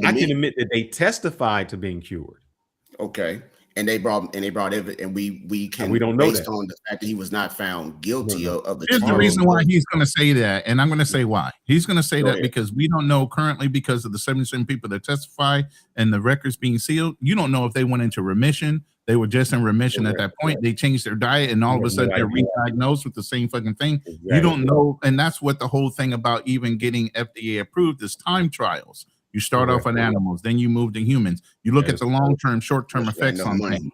I can admit that they testified to being cured. Okay. And they brought evidence, and we don't know based that on the fact that he was not found guilty of the. Here's the reason why he's going to say that, and I'm going to say why. He's going to say that ahead. Because we don't know currently, because of the 77 people that testify and the records being sealed. You don't know if they went into remission. They were just in remission at that point. They changed their diet, and all of a sudden they're re-diagnosed with the same fucking thing. Exactly. You don't know, and that's what the whole thing about even getting FDA approved is time trials. You start off on animals, then you move to humans. You look at the long-term, short-term effects on things.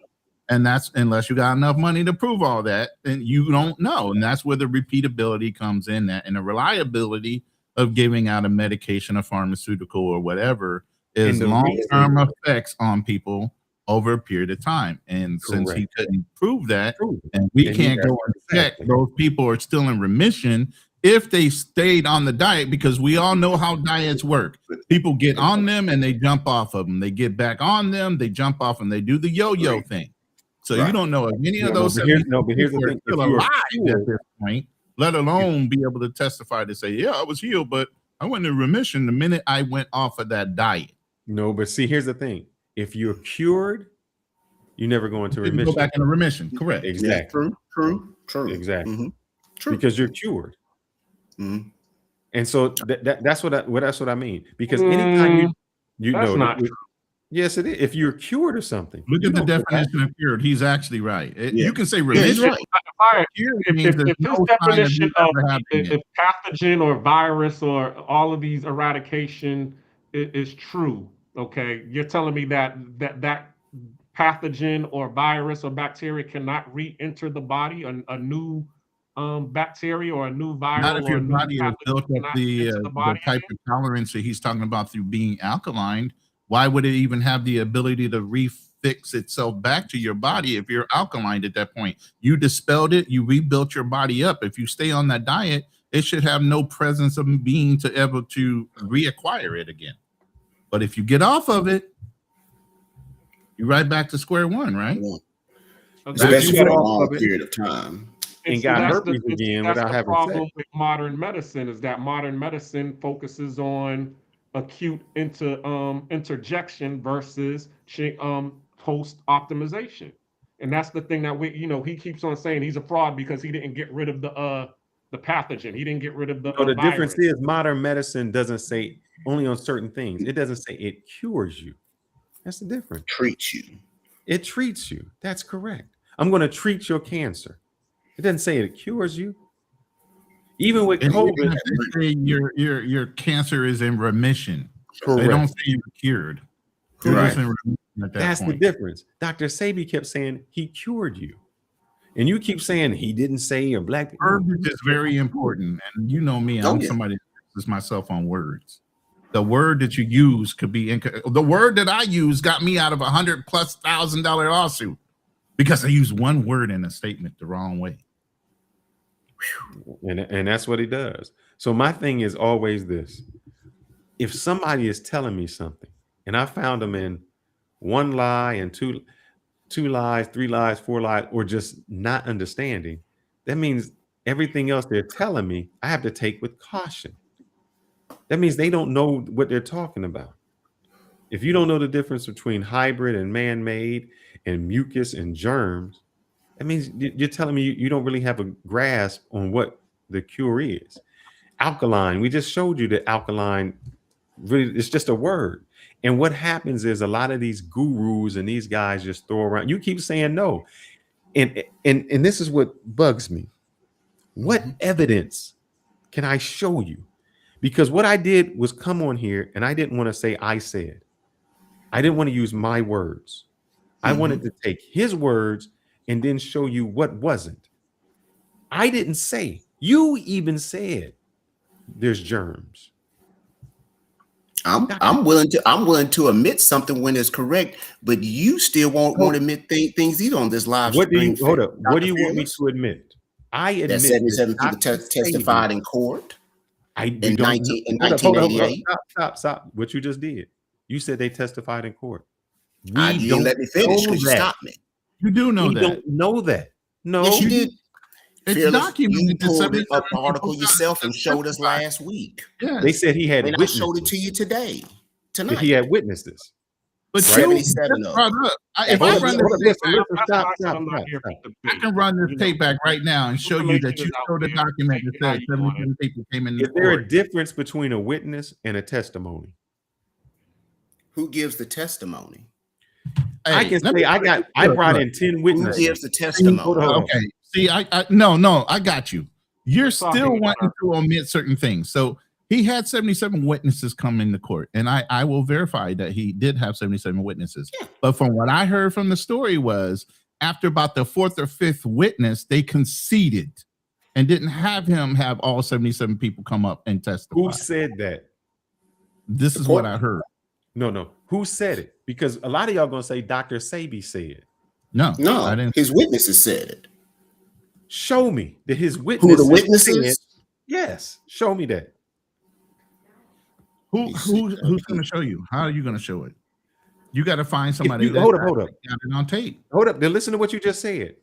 And that's unless you got enough money to prove all that, then you don't know. And that's where the repeatability comes in, that and the reliability of giving out a medication, a pharmaceutical, or whatever is long-term effects on people over a period of time. And since he couldn't prove that, and we can't go and check those people are still in remission if they stayed on the diet, because we all know how diets work. People get on them and they jump off of them. They get back on them, they jump off, and they do the yo-yo thing. So you don't know if any of those but here's the thing. still alive at this point, let alone be able to testify to say, yeah, I was healed, but I went in remission the minute I went off of that diet. No, but see, here's the thing. If you're cured, you never go into remission. Go back into remission. Correct. Exactly. Yeah, true. Exactly. True. Because you're cured. And so that's what I mean. Because anytime you know, not true. Yes, it is. If you're cured or something, look at the definition of cured. He's actually right. You can say remission. If pathogen or virus or all of these eradication is true, okay, you're telling me that pathogen or virus or bacteria cannot re-enter the body, a new bacteria or a new viral. Not if your body has built up the type of tolerance that he's talking about through being alkaline. Why would it even have the ability to refix itself back to your body if you're alkaline at that point? You dispelled it, you rebuilt your body up. If you stay on that diet, it should have no presence of being to able to reacquire it again. But if you get off of it, you're right back to square one, right? Especially for a long period of time. And got herpes again without having sex. The problem with modern medicine is that modern medicine focuses on acute interjection versus post optimization, and that's the thing that he keeps on saying he's a fraud because he didn't get rid of the pathogen. He didn't get rid of the. The difference is modern medicine doesn't say only on certain things. It doesn't say it cures you. That's the difference. Treats you. It treats you. That's correct. I'm going to treat your cancer. It doesn't say it cures you. Even with COVID, your cancer is in remission. Correct. They don't say you're cured. Right. That's the difference. Dr. Sebi kept saying he cured you. And you keep saying he didn't say or black. Verbiage is very important. And you know me, I'm somebody that uses myself on words. The word that you use could be the word that I use got me out of $100,000+ lawsuit because I used one word in a statement the wrong way. And that's what he does. So my thing is always this: if somebody is telling me something and I found them in one lie and two lies, 3 lies, 4 lies, or just not understanding, that means everything else they're telling me I have to take with caution. That means they don't know what they're talking about. If you don't know the difference between hybrid and man-made and mucus and germs, that means you're telling me you don't really have a grasp on what the cure is. Alkaline, we just showed you that alkaline, really, it's just a word. And what happens is a lot of these gurus and these guys just throw around. You keep saying no. And this is what bugs me. What evidence can I show you? Because what I did was come on here and I didn't want to say I said. I didn't want to use my words. I wanted to take his words and then show you what wasn't. I didn't say. You even said there's germs. I'm willing to admit something when it's correct, but you still won't admit things either on this live stream. Hold up. What do you want me to admit? I admit that 77 people Dr. testified Sebi, in court in we don't know. 1988. Stop. What you just did. You said they testified in court. You We didn't don't let me finish know because you that. stopped me. You do know We that. don't know that. No. Yes, you did. It's Fearless, documented. you pulled that up the 77 article people yourself and showed us testified. last week. Yes. They said he had And I witnesses. showed it to you today, That tonight. he had witnesses. But right? 77 of brought them. up. If I run this tape back, Stop. I can run this tape back right now and show you that you showed a document that said 77 people came in the Is there a court. difference between a witness and a testimony? Who gives the testimony? I can say I brought in 10 witnesses. Who gives the testimony? Hold on. Okay. See, no, I got you. You're still wanting to omit certain things. So he had 77 witnesses come into court, and I will verify that he did have 77 witnesses. Yeah. But from what I heard from the story was after about the fourth or fifth witness, they conceded and didn't have him have all 77 people come up and testify. Who said that? This is what I heard. No. Who said it? Because a lot of y'all gonna say Dr. Sebi said. No, No, I didn't. his witnesses said it. Show me that his witnesses. Who the witnesses? Said, yes, show me that. Who's going to show you? How are you going to show it? You got to find somebody. Hold up. Got it on tape. Hold up. Then listen to what you just said.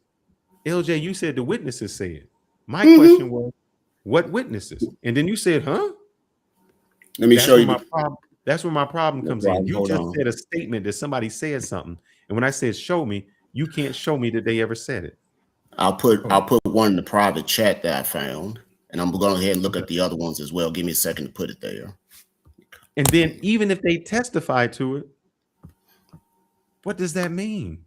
LJ, you said the witnesses said. My question was, what witnesses? And then you said, huh? Let me show you. That's where my problem comes in. You Hold just on. said a statement that somebody said something. And when I said show me, you can't show me that they ever said it. I'll put one in the private chat that I found, and I'm going to go ahead and look at the other ones as well. Give me a second to put it there. And then even if they testify to it, what does that mean?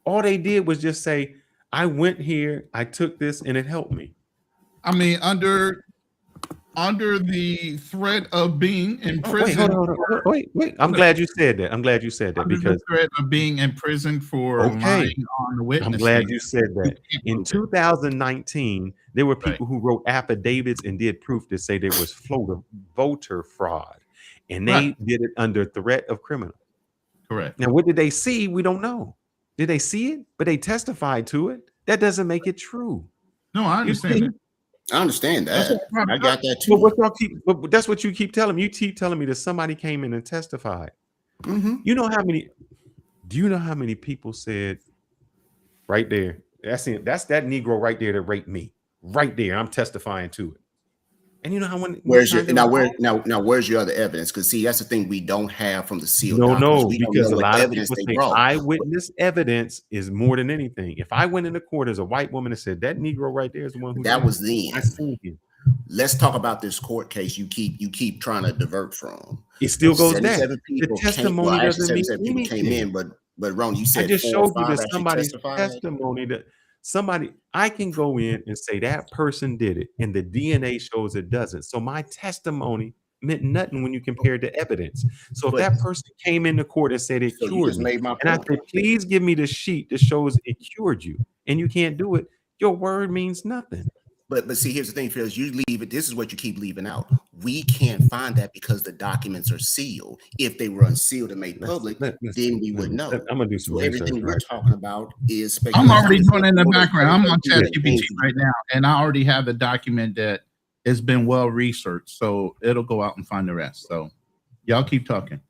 All they did was just say, I went here, I took this, and it helped me. I mean, under the threat of being in prison. Wait. I'm glad you said that. Because the threat of being in prison for lying on the witness. I'm glad you said that. In 2019, there were people who wrote affidavits and did proof to say there was voter fraud, and they did it under threat of criminal. Correct. Now, what did they see? We don't know. Did they see it? But they testified to it. That doesn't make it true. No, I understand that. I understand that. I got that too. But that's what you keep telling me. You keep telling me that somebody came in and testified. Mm-hmm. You know how many? Do you know how many people said right there? That's that Negro right there that raped me. Right there, I'm testifying to it. And you know how where's your other evidence? Because see, that's the thing we don't have from the sealed documents. No, we don't because know a what lot of evidence people they think brought. eyewitness evidence is more than anything. If I went into court as a white woman and said that Negro right there is the one who that was then. I seen him. Let's talk about this court case you keep trying to divert from. It still goes back. The testimony doesn't mean people came in, but Ron, you said I just showed you that somebody's testified. testimony that somebody I can go in and say that person did it, and the DNA shows it doesn't. So my testimony meant nothing when you compared the evidence. So if that person came into court and said it cured me, and I said, please give me the sheet that shows it cured you, and you can't do it, your word means nothing. But see, here's the thing, Phil, you leave it. This is what you keep leaving out. We can't find that because the documents are sealed. If they were unsealed and made public, then we would know. I'm gonna do some research. Everything we're talking about is speculation. I'm already doing it in the background. I'm on ChatGPT right now, and I already have a document that has been well researched. So it'll go out and find the rest. So y'all keep talking.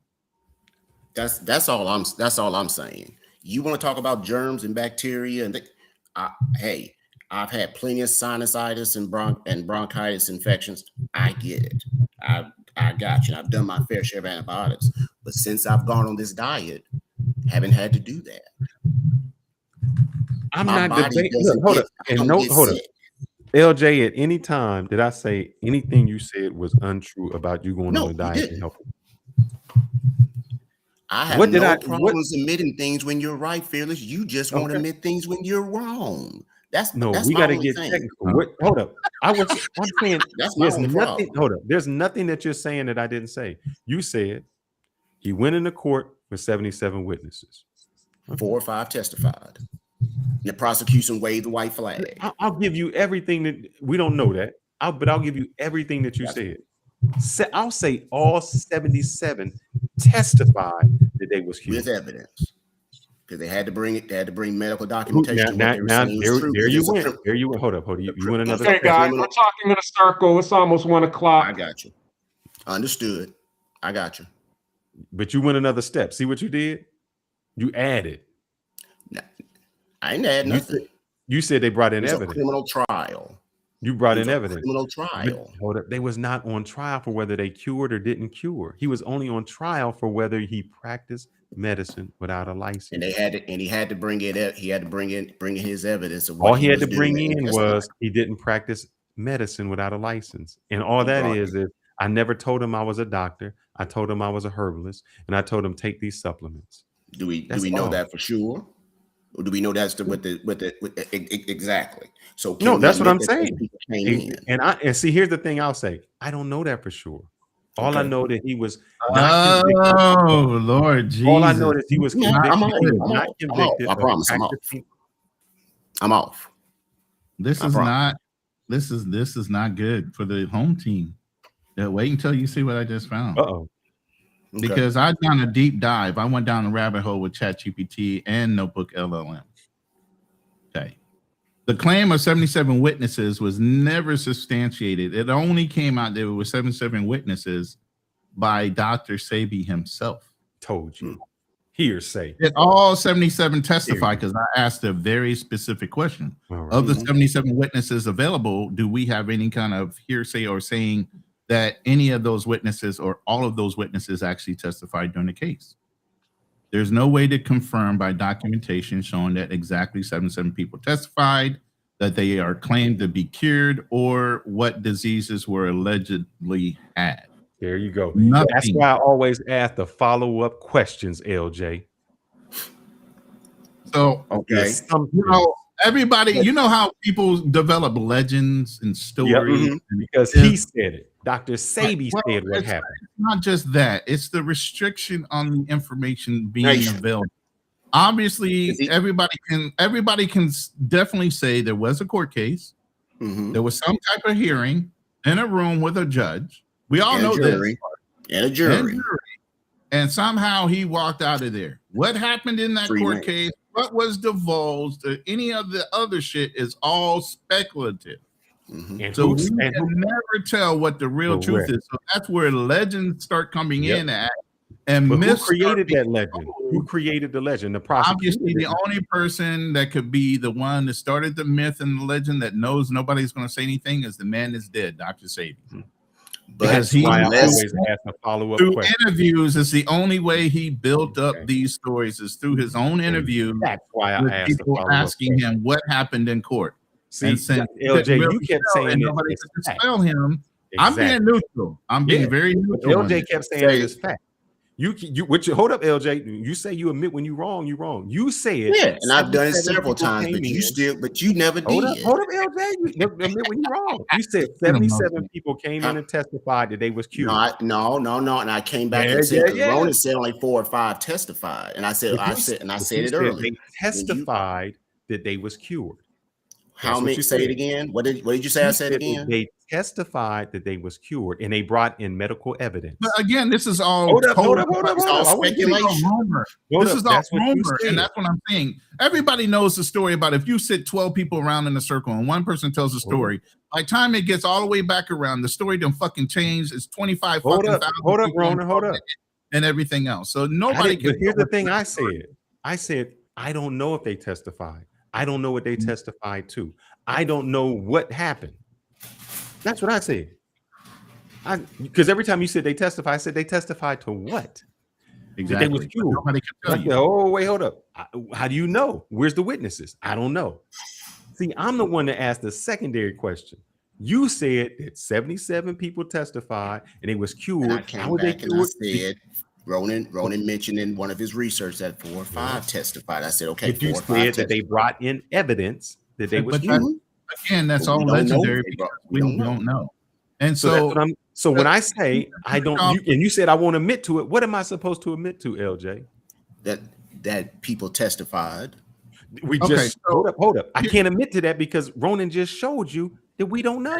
That's all I'm saying. You want to talk about germs and bacteria and hey. I've had plenty of sinusitis and bronchitis infections. I get it. I got you. I've done my fair share of antibiotics. But since I've gone on this diet, haven't had to do that. I'm not debating. Hold up. LJ, at any time did I say anything you said was untrue about you going on a diet and helping? I have problems admitting things when you're right, Fearless. You just want to admit things when you're wrong. We got to get technical. Hold up. I'm saying there's nothing. Hold up. There's nothing that you're saying that I didn't say. You said he went into court with 77 witnesses. 4 or 5 testified. The prosecution waved the white flag. I'll give you everything that we don't know that. But I'll give you everything that you said. I'll say all 77 testified that they was human. With evidence. because they had to bring it. They had to bring medical documentation. Now, there you went. There you went. Hold up. You went another. Okay, guys, we're talking in a circle. It's almost 1 o'clock. I got you. Understood. I got you. But you went another step. See what you did? You added. No, I ain't add nothing. You said they brought in It's evidence. a criminal trial. You brought in evidence. Criminal trial. But, hold up. They was not on trial for whether they cured or didn't cure. He was only on trial for whether he practiced medicine without a license. And he had to bring it. He had to bring in his evidence of all he had to bring in was he didn't practice medicine without a license. And all that is I never told him I was a doctor. I told him I was a herbalist, and I told him take these supplements. Do we know that for sure? Or do we know that's exactly? So no, that's what I'm saying. And see, here's the thing I'll say. I don't know that for sure. All I know that he was not convicted. Oh Lord Jesus. All I know is he was convicted. I'm convicted. I promise I'm off. This is not good for the home team. Wait until you see what I just found. Uh-oh. Okay. Because I've done a deep dive. I went down a rabbit hole with ChatGPT and Notebook LLM. Okay. The claim of 77 witnesses was never substantiated. It only came out there were 77 witnesses by Dr. Sebi himself. Told you. Hearsay. Did all 77 testify? Because I asked a very specific question. Right. Of the 77 witnesses available, do we have any kind of hearsay or saying that any of those witnesses or all of those witnesses actually testified during the case? There's no way to confirm by documentation showing that exactly 77 people testified, that they are claimed to be cured, or what diseases were allegedly had. There you go. Nothing. That's why I always ask the follow-up questions, LJ. So, okay. Everybody, you know how people develop legends and stories? Because he said it. Dr. Sebi said what happened. It's not just that. It's the restriction on the information being available. Obviously, everybody can definitely say there was a court case. There was some type of hearing in a room with a judge. We all know this. And a jury. And somehow he walked out of there. What happened in that court case? What was divulged? Any of the other shit is all speculative. So we can never tell what the real truth is. So that's where legends start coming in at. And who created that legend? Who created the legend? The prosecutor. Obviously, the only person that could be the one that started the myth and the legend that knows nobody's going to say anything is the man is dead, Dr. Sebi. Because he always ask a follow-up through question. Interviews is the only way he built up these stories is through his own interview. That's why I asked people asking him what happened in court. See, and since LJ, you kept saying nobody could dispel him. Exactly. I'm being neutral. I'm being very neutral. LJ kept saying it is fact. Hold up, LJ. You say you admit when you're wrong, you're wrong. You said and I've done it several times, but you never did. Hold up, LJ. You never admit when you're wrong. You said 77 people came in and testified that they was cured. No. And I came back and said Ronin said only 4 or 5 testified, and I said it earlier. They testified that they was cured. How many? Say it again. What did you say? I said again. They testified that they was cured, and they brought in medical evidence. But again, this is all hold up. Speculation. This is all rumor, and that's what I'm saying. Everybody knows the story about if you sit 12 people around in a circle and one person tells a story. By the time it gets all the way back around, the story done fucking changed. It's 25. Hold up, Ronin. Hold up, and everything else. So nobody can. But here's the thing: I said I don't know if they testified. I don't know what they testified to. I don't know what happened. That's what I said. Because every time you said they testified, I said they testified to what? Exactly. They was cured. Nobody can tell you. Oh, wait, hold up. How do you know? Where's the witnesses? I don't know. See, I'm the one that asked the secondary question. You said that 77 people testified and they was cured. And I came back and I said, Ronin mentioned in one of his research that 4 or 5 testified. I said, okay, but you said that they brought in evidence that they was cured. Again, that's all legendary because we don't know. And so when I say I don't, and you said I won't admit to it, what am I supposed to admit to, LJ? That people testified. Hold up. I can't admit to that because Ronin just showed you that we don't know.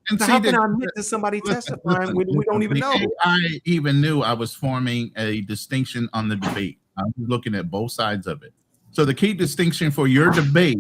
And so how can I admit to somebody testifying when we don't even know? I even knew I was forming a distinction on the debate. I was looking at both sides of it. So the key distinction for your debate,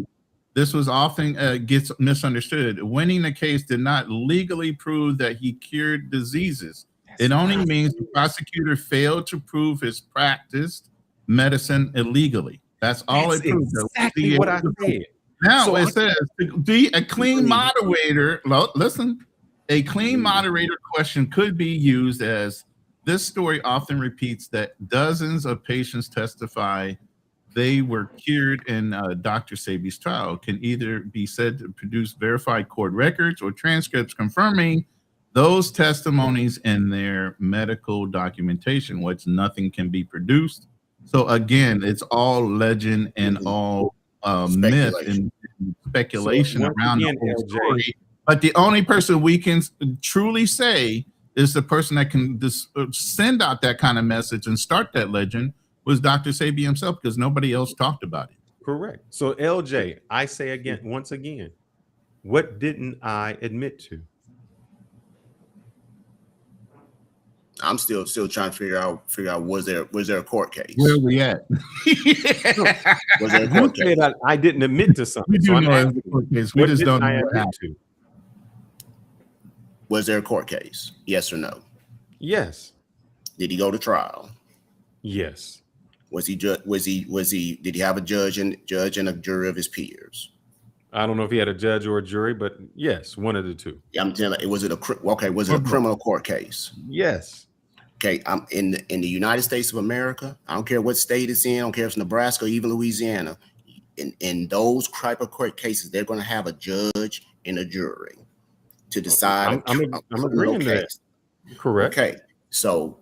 this was often gets misunderstood. Winning the case did not legally prove that he cured diseases. It only means the prosecutor failed to prove his practiced medicine illegally. That's all it proves. Exactly what I said. Now So it says to be a clean moderator. Listen, a clean moderator question could be used as this story often repeats that dozens of patients testify they were cured in Dr. Sebi's trial can either be said to produce verified court records or transcripts confirming those testimonies in their medical documentation, which nothing can be produced. So again, it's all legend and all myth and speculation around the whole story. But the only person we can truly say is the person that can send out that kind of message and start that legend was Dr. Sebi himself, because nobody else talked about it. Correct. So LJ, I say again, once again, what didn't I admit to? I'm still trying to figure out was there a court case? Where are we at? Was there a court case? I didn't admit to something. We do know it's a court case. We just don't know what happened. Was there a court case? Yes or no? Yes. Did he go to trial? Yes. Did he have a judge and a jury of his peers? I don't know if he had a judge or a jury, but yes, one of the two. Yeah, I'm telling you, was it a criminal court case? Yes. Okay, I'm in the United States of America. I don't care what state it's in. I don't care if it's Nebraska or even Louisiana. In those type of court cases, they're going to have a judge and a jury to decide. I'm agreeing to that. Correct. Okay, so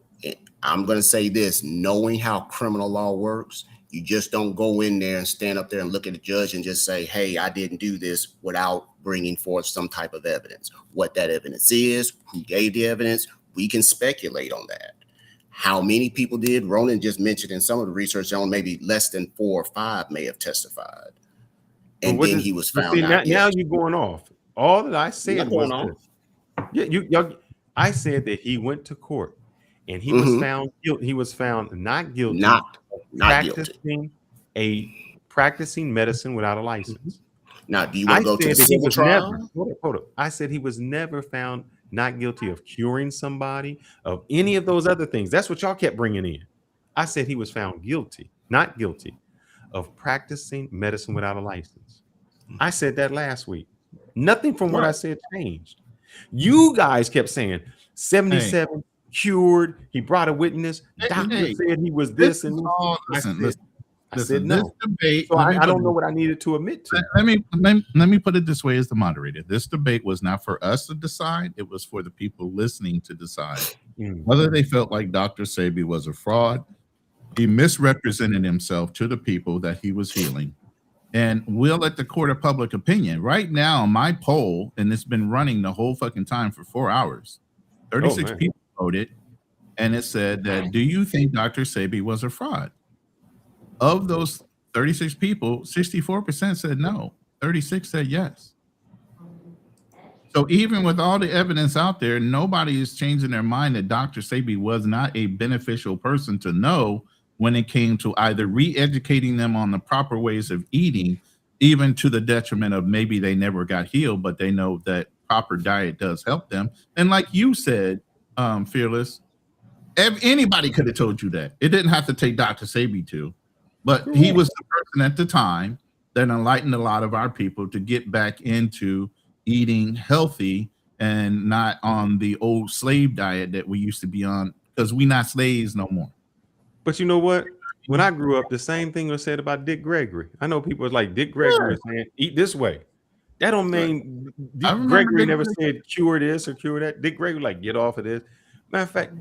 I'm going to say this: knowing how criminal law works, you just don't go in there and stand up there and look at the judge and just say, "Hey, I didn't do this," without bringing forth some type of evidence. What that evidence is, who gave the evidence, we can speculate on that. How many people did? Ronin just mentioned in some of the research on maybe less than 4 or 5 may have testified, and then he was found out. Now you're going off. All that I said was this. I said that he went to court and he was found guilty. He was found not guilty. Not guilty. Practicing medicine without a license. Now, do you want to go to the civil trial? Hold up. I said he was never found not guilty of curing somebody, of any of those other things. That's what y'all kept bringing in. I said he was found guilty, not guilty, of practicing medicine without a license. I said that last week. Nothing from what I said changed. You guys kept saying 77 cured. He brought a witness. Doctor said he was this and this. I said no. Debate, so I don't know what I needed to admit to. Let me put it this way as the moderator. This debate was not for us to decide. It was for the people listening to decide whether they felt like Dr. Sebi was a fraud. He misrepresented himself to the people that he was healing. And we'll let the court of public opinion. Right now, my poll, and it's been running the whole fucking time for 4 hours, 36 people voted, and it said that, do you think Dr. Sebi was a fraud? Of those 36 people, 64% said no. 36 said yes. So even with all the evidence out there, nobody is changing their mind that Dr. Sebi was not a beneficial person to know when it came to either re-educating them on the proper ways of eating, even to the detriment of maybe they never got healed, but they know that proper diet does help them. And like you said, Fearless, anybody could have told you that. It didn't have to take Dr. Sebi to. But he was the person at the time that enlightened a lot of our people to get back into eating healthy and not on the old slave diet that we used to be on, because we not slaves no more. But you know what? When I grew up, the same thing was said about Dick Gregory. I know people was like, Dick Gregory is saying, eat this way. That don't mean Dick Gregory never said cure this or cure that. Dick Gregory like, get off of this. Matter of fact,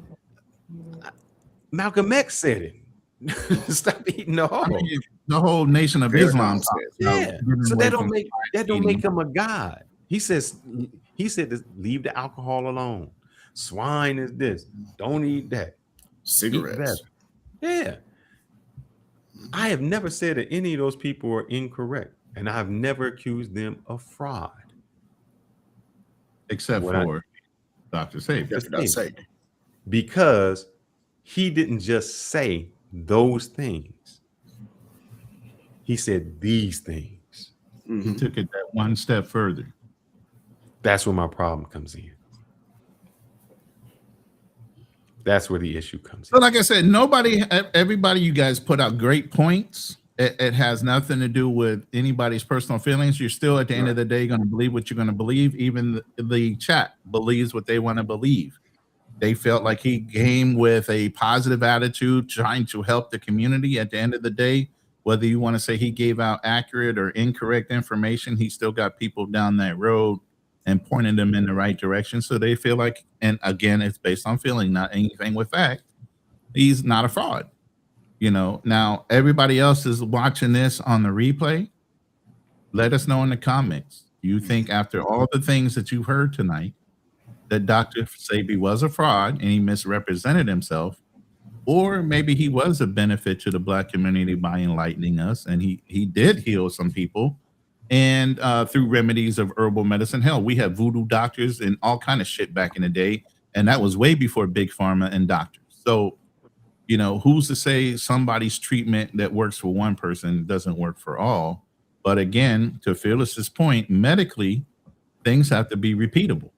Malcolm X said it. Stop eating the whole. The whole Nation of Islam. So that don't make him a god. He said this, leave the alcohol alone. Swine is this. Don't eat that. Cigarettes. Yeah. I have never said that any of those people are incorrect, and I've never accused them of fraud. Except for Dr. Sebi. Because he didn't just say those things. He said these things. He took it that one step further. That's where my problem comes in. That's where the issue comes in. So like I said, everybody, you guys put out great points. It has nothing to do with anybody's personal feelings. You're still at the end of the day going to believe what you're going to believe. Even the chat believes what they want to believe. They felt like he came with a positive attitude, trying to help the community. At the end of the day, whether you want to say he gave out accurate or incorrect information, he still got people down that road and pointed them in the right direction. So they feel like, and again, it's based on feeling, not anything with fact. He's not a fraud. You know, now everybody else is watching this on the replay. Let us know in the comments. Do you think after all the things that you've heard tonight that Dr. Sebi was a fraud and he misrepresented himself, or maybe he was a benefit to the Black community by enlightening us, and he did heal some people, and through remedies of herbal medicine. Hell, we have voodoo doctors and all kind of shit back in the day, and that was way before big pharma and doctors. So, you know, who's to say somebody's treatment that works for one person doesn't work for all? But again, to Fearless's point, medically, things have to be repeatable.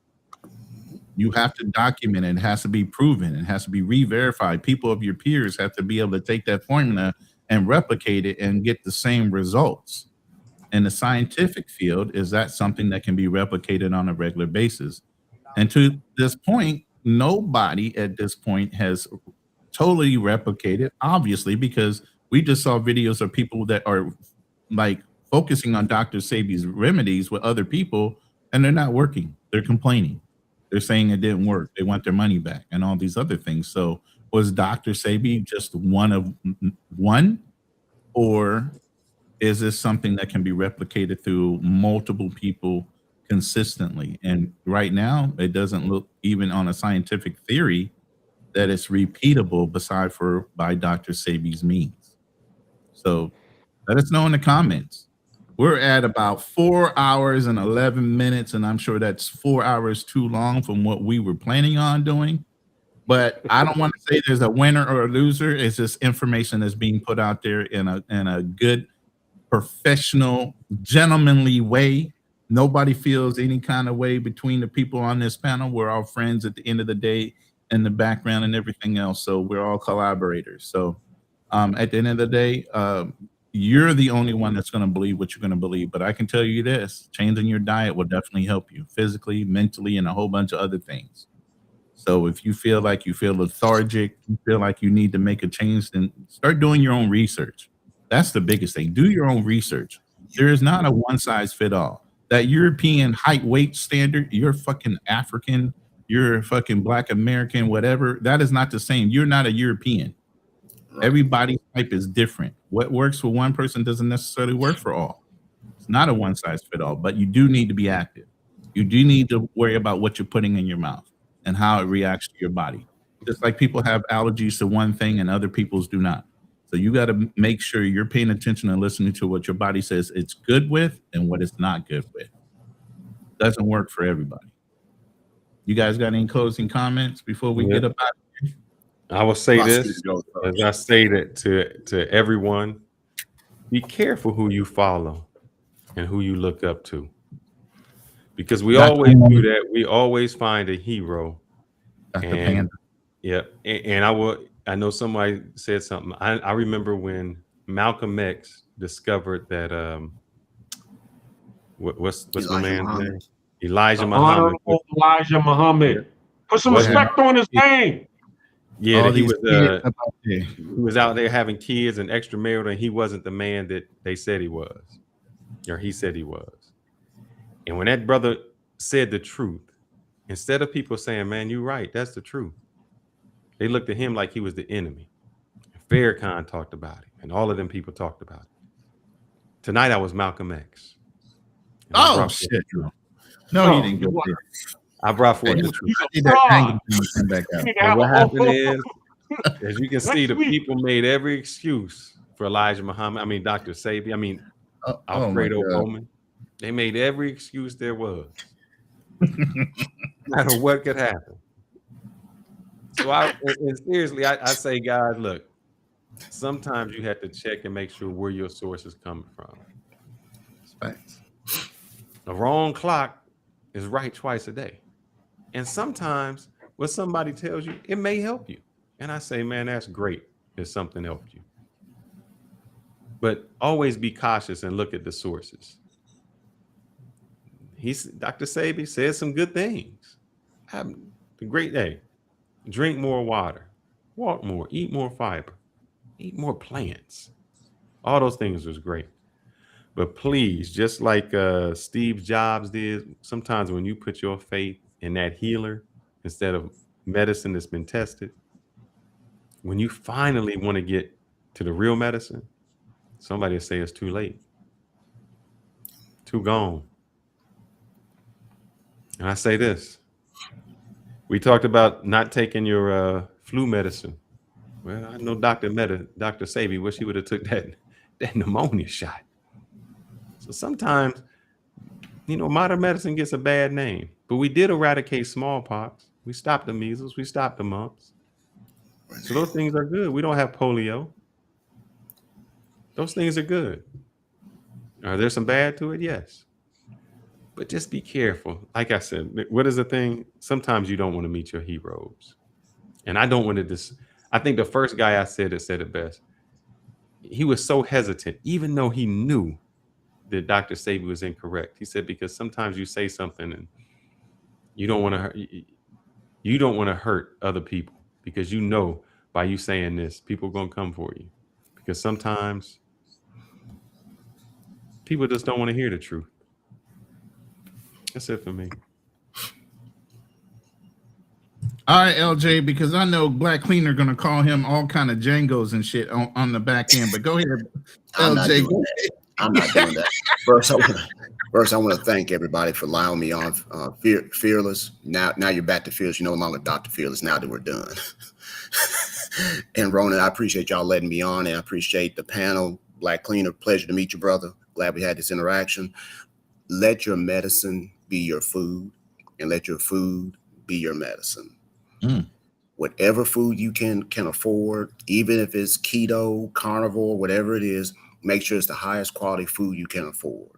You have to document it. It has to be proven. It has to be re-verified. People of your peers have to be able to take that formula and replicate it and get the same results. In the scientific field, is that something that can be replicated on a regular basis? And to this point, nobody at this point has totally replicated, obviously, because we just saw videos of people that are like focusing on Dr. Sebi's remedies with other people, and they're not working. They're complaining. They're saying it didn't work. They want their money back and all these other things. So was Dr. Sebi just one of one, or is this something that can be replicated through multiple people consistently? And right now, it doesn't look, even on a scientific theory, that it's repeatable by Dr. Sebi's means. So let us know in the comments. We're at about 4 hours and 11 minutes, and I'm sure that's 4 hours too long from what we were planning on doing. But I don't want to say there's a winner or a loser. It's just information that's being put out there in a good, professional, gentlemanly way. Nobody feels any kind of way between the people on this panel. We're all friends at the end of the day, in the background and everything else. So we're all collaborators. So at the end of the day, you're the only one that's going to believe what you're going to believe. But I can tell you this, changing your diet will definitely help you physically, mentally, and a whole bunch of other things. So if you feel like you feel lethargic, you feel like you need to make a change, then start doing your own research. That's the biggest thing. Do your own research. There is not a one size fit all. That European height weight standard, you're fucking African, you're fucking Black American, whatever. That is not the same. You're not a European. Everybody's type is different. What works for one person doesn't necessarily work for all. It's not a one size fit all, but you do need to be active. You do need to worry about what you're putting in your mouth and how it reacts to your body. Just like people have allergies to one thing and other people's do not. So you got to make sure you're paying attention and listening to what your body says it's good with and what it's not good with. Doesn't work for everybody. You guys got any closing comments before we get up out of here? I will say this, as I say that to everyone, be careful who you follow and who you look up to. Because we always do that. We always find a hero. And yeah, and I know somebody said something. I remember when Malcolm X discovered that what's my man's name? Elijah Muhammad. Elijah Muhammad. Put some respect on his name. Yeah, he was out there having kids and extramarital, and he wasn't the man that they said he was, or he said he was. And when that brother said the truth, instead of people saying, "Man, you're right, that's the truth," they looked at him like he was the enemy. Farrakhan talked about it, and all of them people talked about it. Tonight, I was Malcolm X. Oh shit! No, he didn't go there. I brought forth the truth. And what happened is, as you can see, the people made every excuse for Elijah Muhammad. I mean, Dr. Sebi. I mean, Alfredo Ronin. They made every excuse there was. No matter what could happen. So seriously, I say, guys, look, sometimes you have to check and make sure where your source is coming from. Facts. A wrong clock is right twice a day. And sometimes what somebody tells you, it may help you. And I say, man, that's great if something helped you. But always be cautious and look at the sources. Dr. Sebi said some good things. Have a great day. Drink more water, walk more, eat more fiber, eat more plants. All those things was great. But please, just like Steve Jobs did, sometimes when you put your faith in that healer instead of medicine that's been tested, when you finally want to get to the real medicine, somebody will say it's too late, too gone. And I say this. We talked about not taking your flu medicine. Well, I know Dr. Sebi wish he would have took that pneumonia shot. So sometimes, modern medicine gets a bad name, but we did eradicate smallpox. We stopped the measles. We stopped the mumps. So those things are good. We don't have polio. Those things are good. Are there some bad to it? Yes. But just be careful. Like I said, what is the thing? Sometimes you don't want to meet your heroes. And I don't want to I think the first guy I said it best. He was so hesitant, even though he knew that Dr. Sebi was incorrect. He said, because sometimes you say something and you don't want to hurt other people, because by you saying this, people are going to come for you. Because sometimes people just don't want to hear the truth. That's it for me. All right, LJ, because I know Black Cleaner going to call him all kind of Django's and shit on the back end. But go ahead, LJ. I'm not doing that. First, I want to thank everybody for allowing me on Fearless. Now you're back to Fearless. You're no longer Dr. Fearless now that we're done. And Ronin, I appreciate y'all letting me on, and I appreciate the panel. Black Cleaner, pleasure to meet you, brother. Glad we had this interaction. Let your medicine be your food, and let your food be your medicine. Whatever food you can afford, even if it's keto, carnivore, whatever it is, make sure it's the highest quality food you can afford.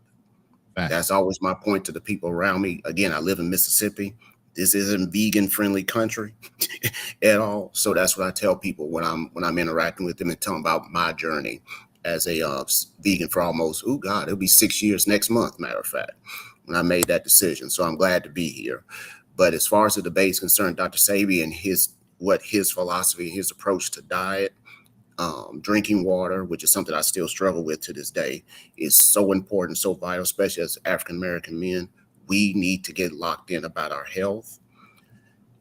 That's always my point to the people around me. Again, I live in Mississippi. This isn't vegan friendly country at all. So that's what I tell people when I'm interacting with them and tell them about my journey as a vegan for almost, it'll be 6 years next month, matter of fact, when I made that decision. So I'm glad to be here. But as far as the debate is concerned, Dr. Sebi and his philosophy, his approach to diet, drinking water, which is something I still struggle with to this day, is so important, so vital, especially as African-American men. We need to get locked in about our health.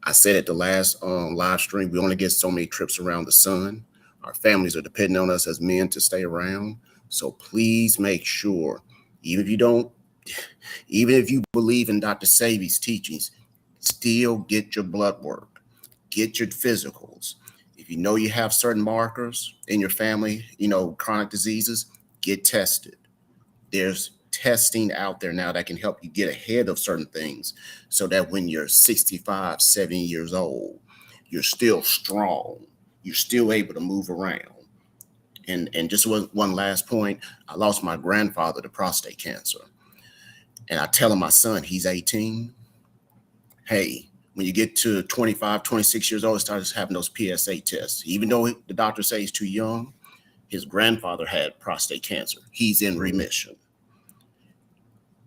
I said at the last live stream, we only get so many trips around the sun. Our families are depending on us as men to stay around. So please make sure, even if you believe in Dr. Sebi's teachings, still get your blood work, get your physicals. If you have certain markers in your family, chronic diseases, get tested. There's testing out there now that can help you get ahead of certain things so that when you're 65, 70 years old, you're still strong. You're still able to move around. And just one last point, I lost my grandfather to prostate cancer. And I tell him, my son, he's 18. Hey, when you get to 25, 26 years old, starts having those PSA tests. Even though the doctor says he's too young, his grandfather had prostate cancer. He's in remission.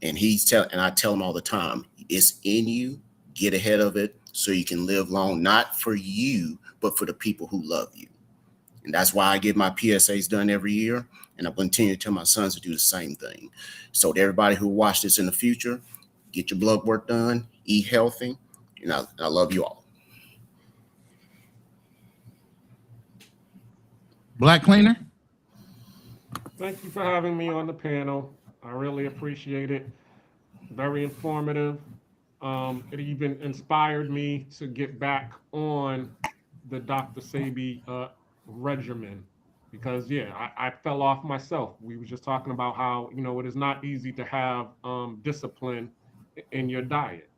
And I tell him all the time, it's in you, get ahead of it so you can live long, not for you, but for the people who love you. And that's why I get my PSAs done every year. And I continue to tell my sons to do the same thing. So to everybody who watch this in the future, get your blood work done, eat healthy, and I love you all. Black Cleaner? Thank you for having me on the panel. I really appreciate it. Very informative. It even inspired me to get back on the Dr. Sebi regimen because, I fell off myself. We were just talking about how, it is not easy to have discipline in your diet.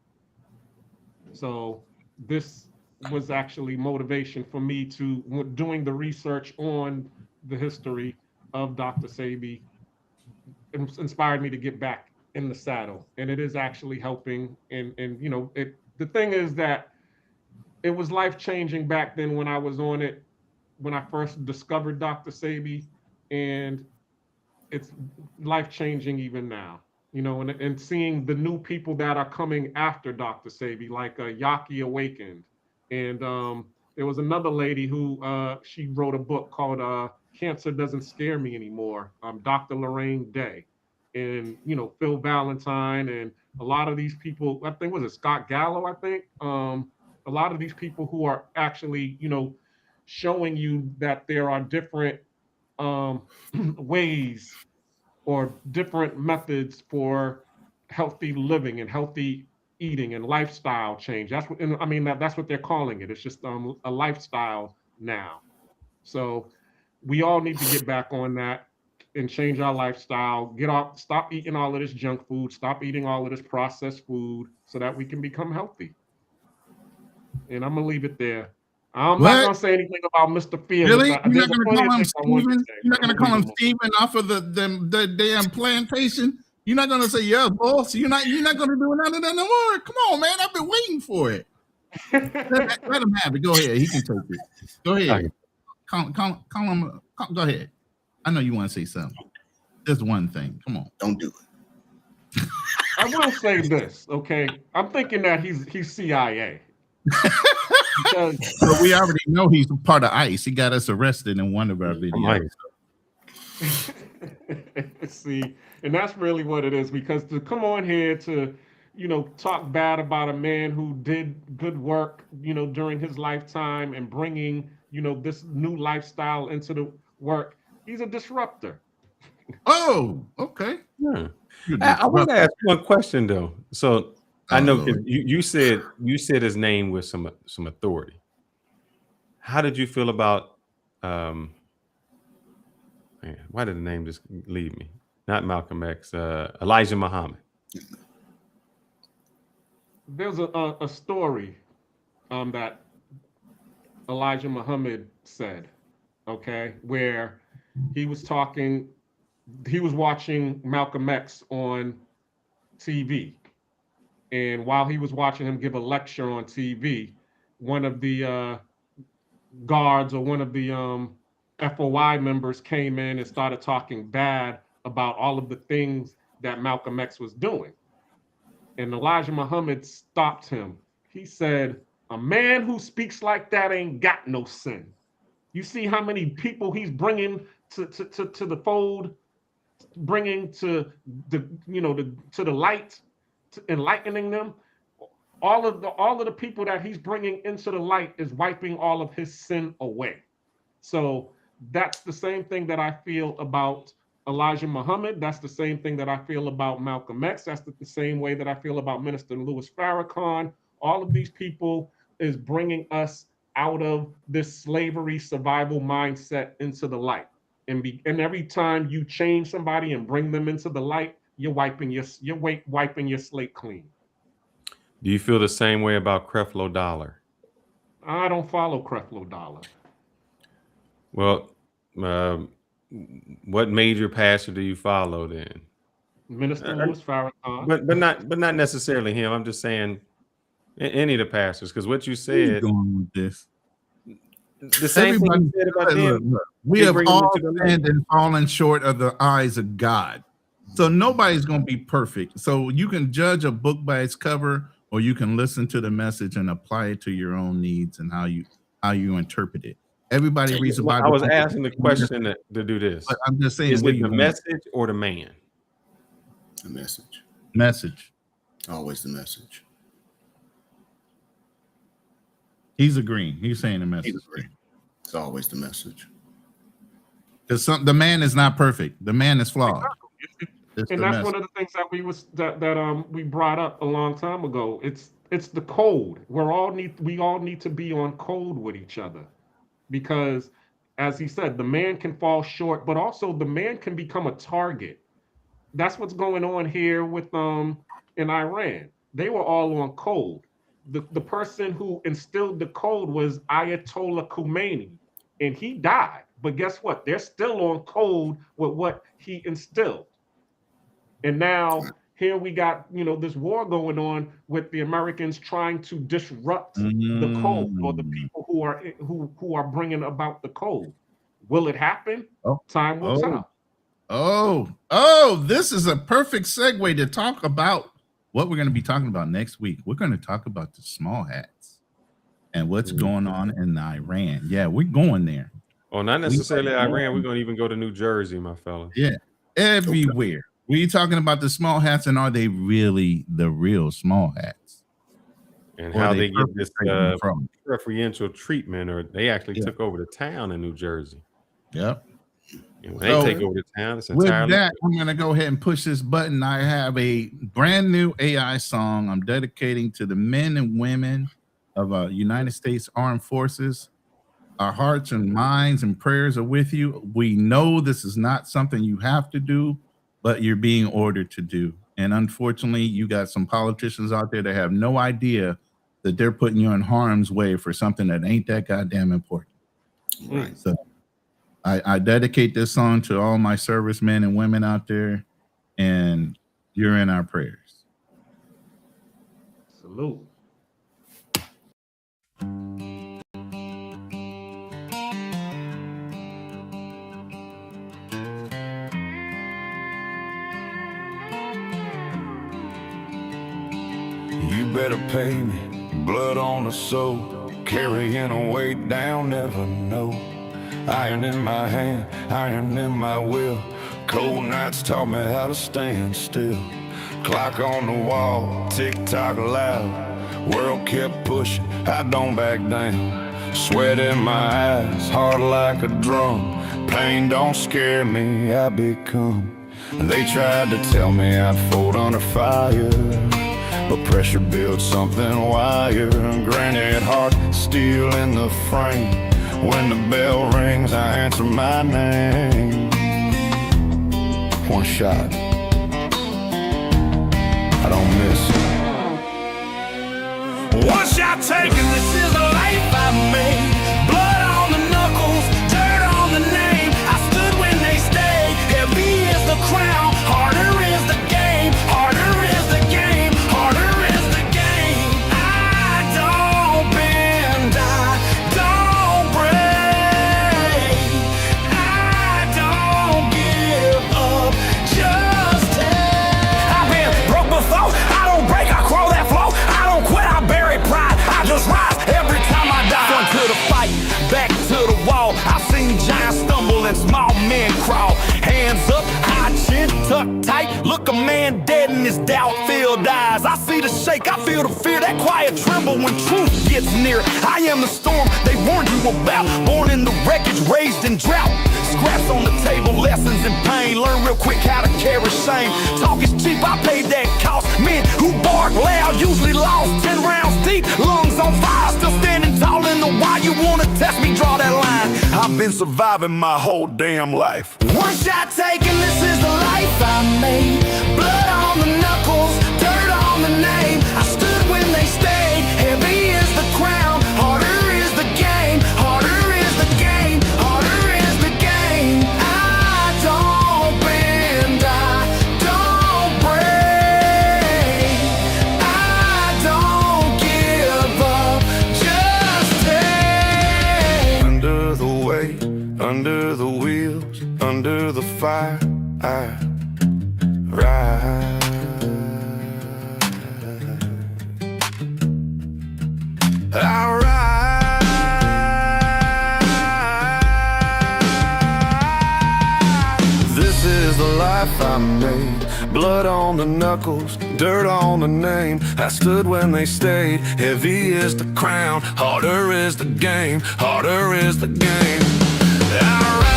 So this was actually motivation for me to doing the research on the history of Dr. Sebi inspired me to get back in the saddle, and it is actually helping. And you know, the thing is that it was life changing back then when I was on it, when I first discovered Dr. Sebi, and it's life changing even now. You know, and seeing the new people that are coming after Dr. Sebi, like Yaki Awakened, and there was another lady who she wrote a book called Cancer Doesn't Scare Me Anymore, Dr. Lorraine Day, and you know, Phil Valentine, and a lot of these people. I think was it Scott Gallo. I think a lot of these people who are actually, you know, showing you that there are different ways or different methods for healthy living and healthy eating and lifestyle change. That's what, and I mean, that's what they're calling it. It's just a lifestyle now. So we all need to get back on that and change our lifestyle. Get off, stop eating all of this junk food, stop eating all of this processed food so that we can become healthy. And I'm gonna leave it there. I'm not gonna say anything about Mr. Fearless. Really? You're There's not a gonna plenty call of him things I wanted to Steven? say. You're not gonna I'm call gonna him leave him Steven off of the damn plantation? You're not gonna say, yeah, boss. You're not gonna do none of that no more. Come on, man. I've been waiting for it. let him have it. Go ahead. He can take it. Go ahead. Call him. Go ahead. I know you want to say something. Just one thing. Come on. Don't do it. I will say this, okay? I'm thinking that he's CIA. Because But we already know he's part of ICE. He got us arrested in one of our videos. See, and that's really what it is, because to come on here to, you know, talk bad about a man who did good work, you know, during his lifetime and bringing, you know, this new lifestyle into the work, he's a disruptor. Oh, okay. Yeah. I want to ask one question though. So I know you said his name with some authority. How did you feel about man, why did the name just leave me? Not Malcolm X, Elijah Muhammad. There's a story that Elijah Muhammad said, okay, where he was watching Malcolm X on TV. And while he was watching him give a lecture on TV, one of the guards or one of the FOI members came in and started talking bad about all of the things that Malcolm X was doing. And Elijah Muhammad stopped him. He said, a man who speaks like that ain't got no sin. You see how many people he's bringing to the fold, bringing to the, you know, to the light, enlightening them. All of the people that he's bringing into the light is wiping all of his sin away. So that's the same thing that I feel about Elijah Muhammad. That's the same thing that I feel about Malcolm X. That's the same way that I feel about Minister Louis Farrakhan. All of these people is bringing us out of this slavery survival mindset into the light. And every time you change somebody and bring them into the light, you're wiping your slate clean. Do you feel the same way about Creflo Dollar? I don't follow Creflo Dollar. Well, what major pastor do you follow then? Minister Louis Farrakhan. But not necessarily him. I'm just saying any of the pastors, because what you said. Going with this. The same thing you said about them. We have all sinned and fallen short of the eyes of God. So nobody's going to be perfect. So you can judge a book by its cover, or you can listen to the message and apply it to your own needs and how you interpret it. Everybody reads the Bible. I was asking the question to do this. But I'm just saying, is it the message or the man? The message. Message. Always the message. He's agreeing. He's saying the message. It's always the message. Because the man is not perfect. The man is flawed. And that's one of the things that we brought up a long time ago. It's the code. We all need to be on code with each other, because, as he said, the man can fall short, but also the man can become a target. That's what's going on here with in Iran. They were all on code. The person who instilled the code was Ayatollah Khomeini, and he died. But guess what? They're still on code with what he instilled. And now here we got, this war going on with the Americans trying to disrupt the code, or the people who are bringing about the code. Will it happen? Time will tell. This is a perfect segue to talk about what we're going to be talking about next week. We're going to talk about the small hats and what's going on in Iran. Yeah, we're going there. Oh, not necessarily Iran. We're going to even go to New Jersey, my fella. Yeah, everywhere. We're talking about the small hats, and are they really the real small hats? And how they get this preferential treatment, or they actually took over the town in New Jersey. Yep. And when they take over the town, it's with entirely that, I'm going to go ahead and push this button. I have a brand new AI song I'm dedicating to the men and women of United States Armed Forces. Our hearts and minds and prayers are with you. We know this is not something you have to do, but you're being ordered to do. And unfortunately, you got some politicians out there that have no idea that they're putting you in harm's way for something that ain't that goddamn important. Right. So I dedicate this song to all my servicemen and women out there, and you're in our prayers. Salute. You better pay me, blood on the soul, carrying a weight down, never know. Iron in my hand, iron in my will, cold nights taught me how to stand still. Clock on the wall, tick-tock loud, world kept pushing, I don't back down. Sweat in my eyes, heart like a drum, pain don't scare me, I become. They tried to tell me I'd fold under fire, but pressure built something wire. Granite heart, steel in the frame. When the bell rings, I answer my name. One shot, I don't miss it. One shot taken, this is the life I made. Blood on the knuckles, dirt on the name. I stood when they stayed. Heavy is the crown, harder is the game. Harder is the game, harder is the game. I don't bend, I don't break. I don't give up, just take. I've been broke before, I don't break, I crawl that floor. I don't quit, I bury pride, I just rise every time I die. Front to the fight, back to the wall. I've seen giants stumble and small men crawl. Hands up, high chin, tucked tight. Look a man dead in his doubt-filled eyes. I see the shake, I feel the fear, that quiet tremble when truth gets near. I am the storm they warned you about. Born in the wreckage, raised in drought. Scraps on the table, lessons in pain. Learn real quick how to carry shame. Talk is cheap, I paid that cost. Men who bark loud usually lost. 10 rounds deep, lungs on fire, still standing tall in the wire. You wanna test me, draw that line. I've been surviving my whole damn life. One shot taken, this is the life I made. Blood on the knuckles, dirt on the name. I stood when they stayed. Heavy is the crown, harder is the game. Harder is the game, harder is the game. I don't bend, I don't break. I don't give up, just take. Under the weight, under the wheels, under the fire, I ride. I ride. This is the life I made. Blood on the knuckles, dirt on the name. I stood when they stayed. Heavy is the crown, harder is the game. Harder is the game. I ride.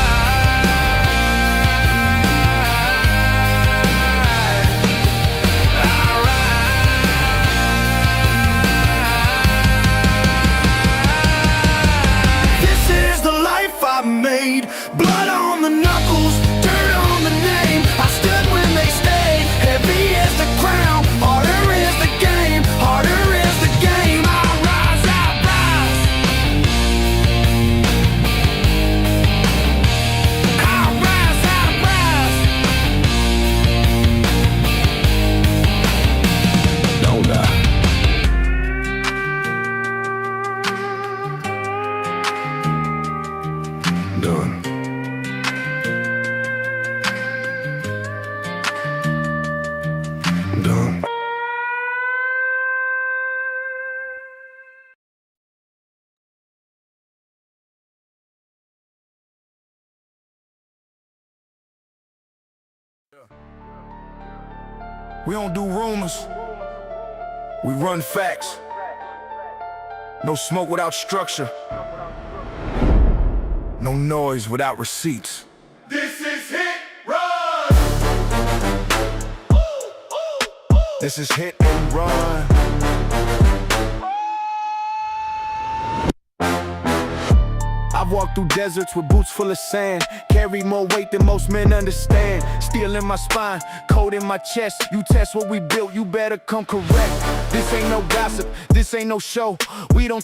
I made blood on the knuckles, dirt on the name. I stood when they stayed. Heavy is the crown, harder is the game. Harder is the game. I rise, I rise. We don't do rumors. We run facts. No smoke without structure. No noise without receipts. This is hit run. This is hit and run. I've walked through deserts with boots full of sand. Carry more weight than most men understand. Steel in my spine, cold in my chest. You test what we built, you better come correct. This ain't no gossip, this ain't no show. We don't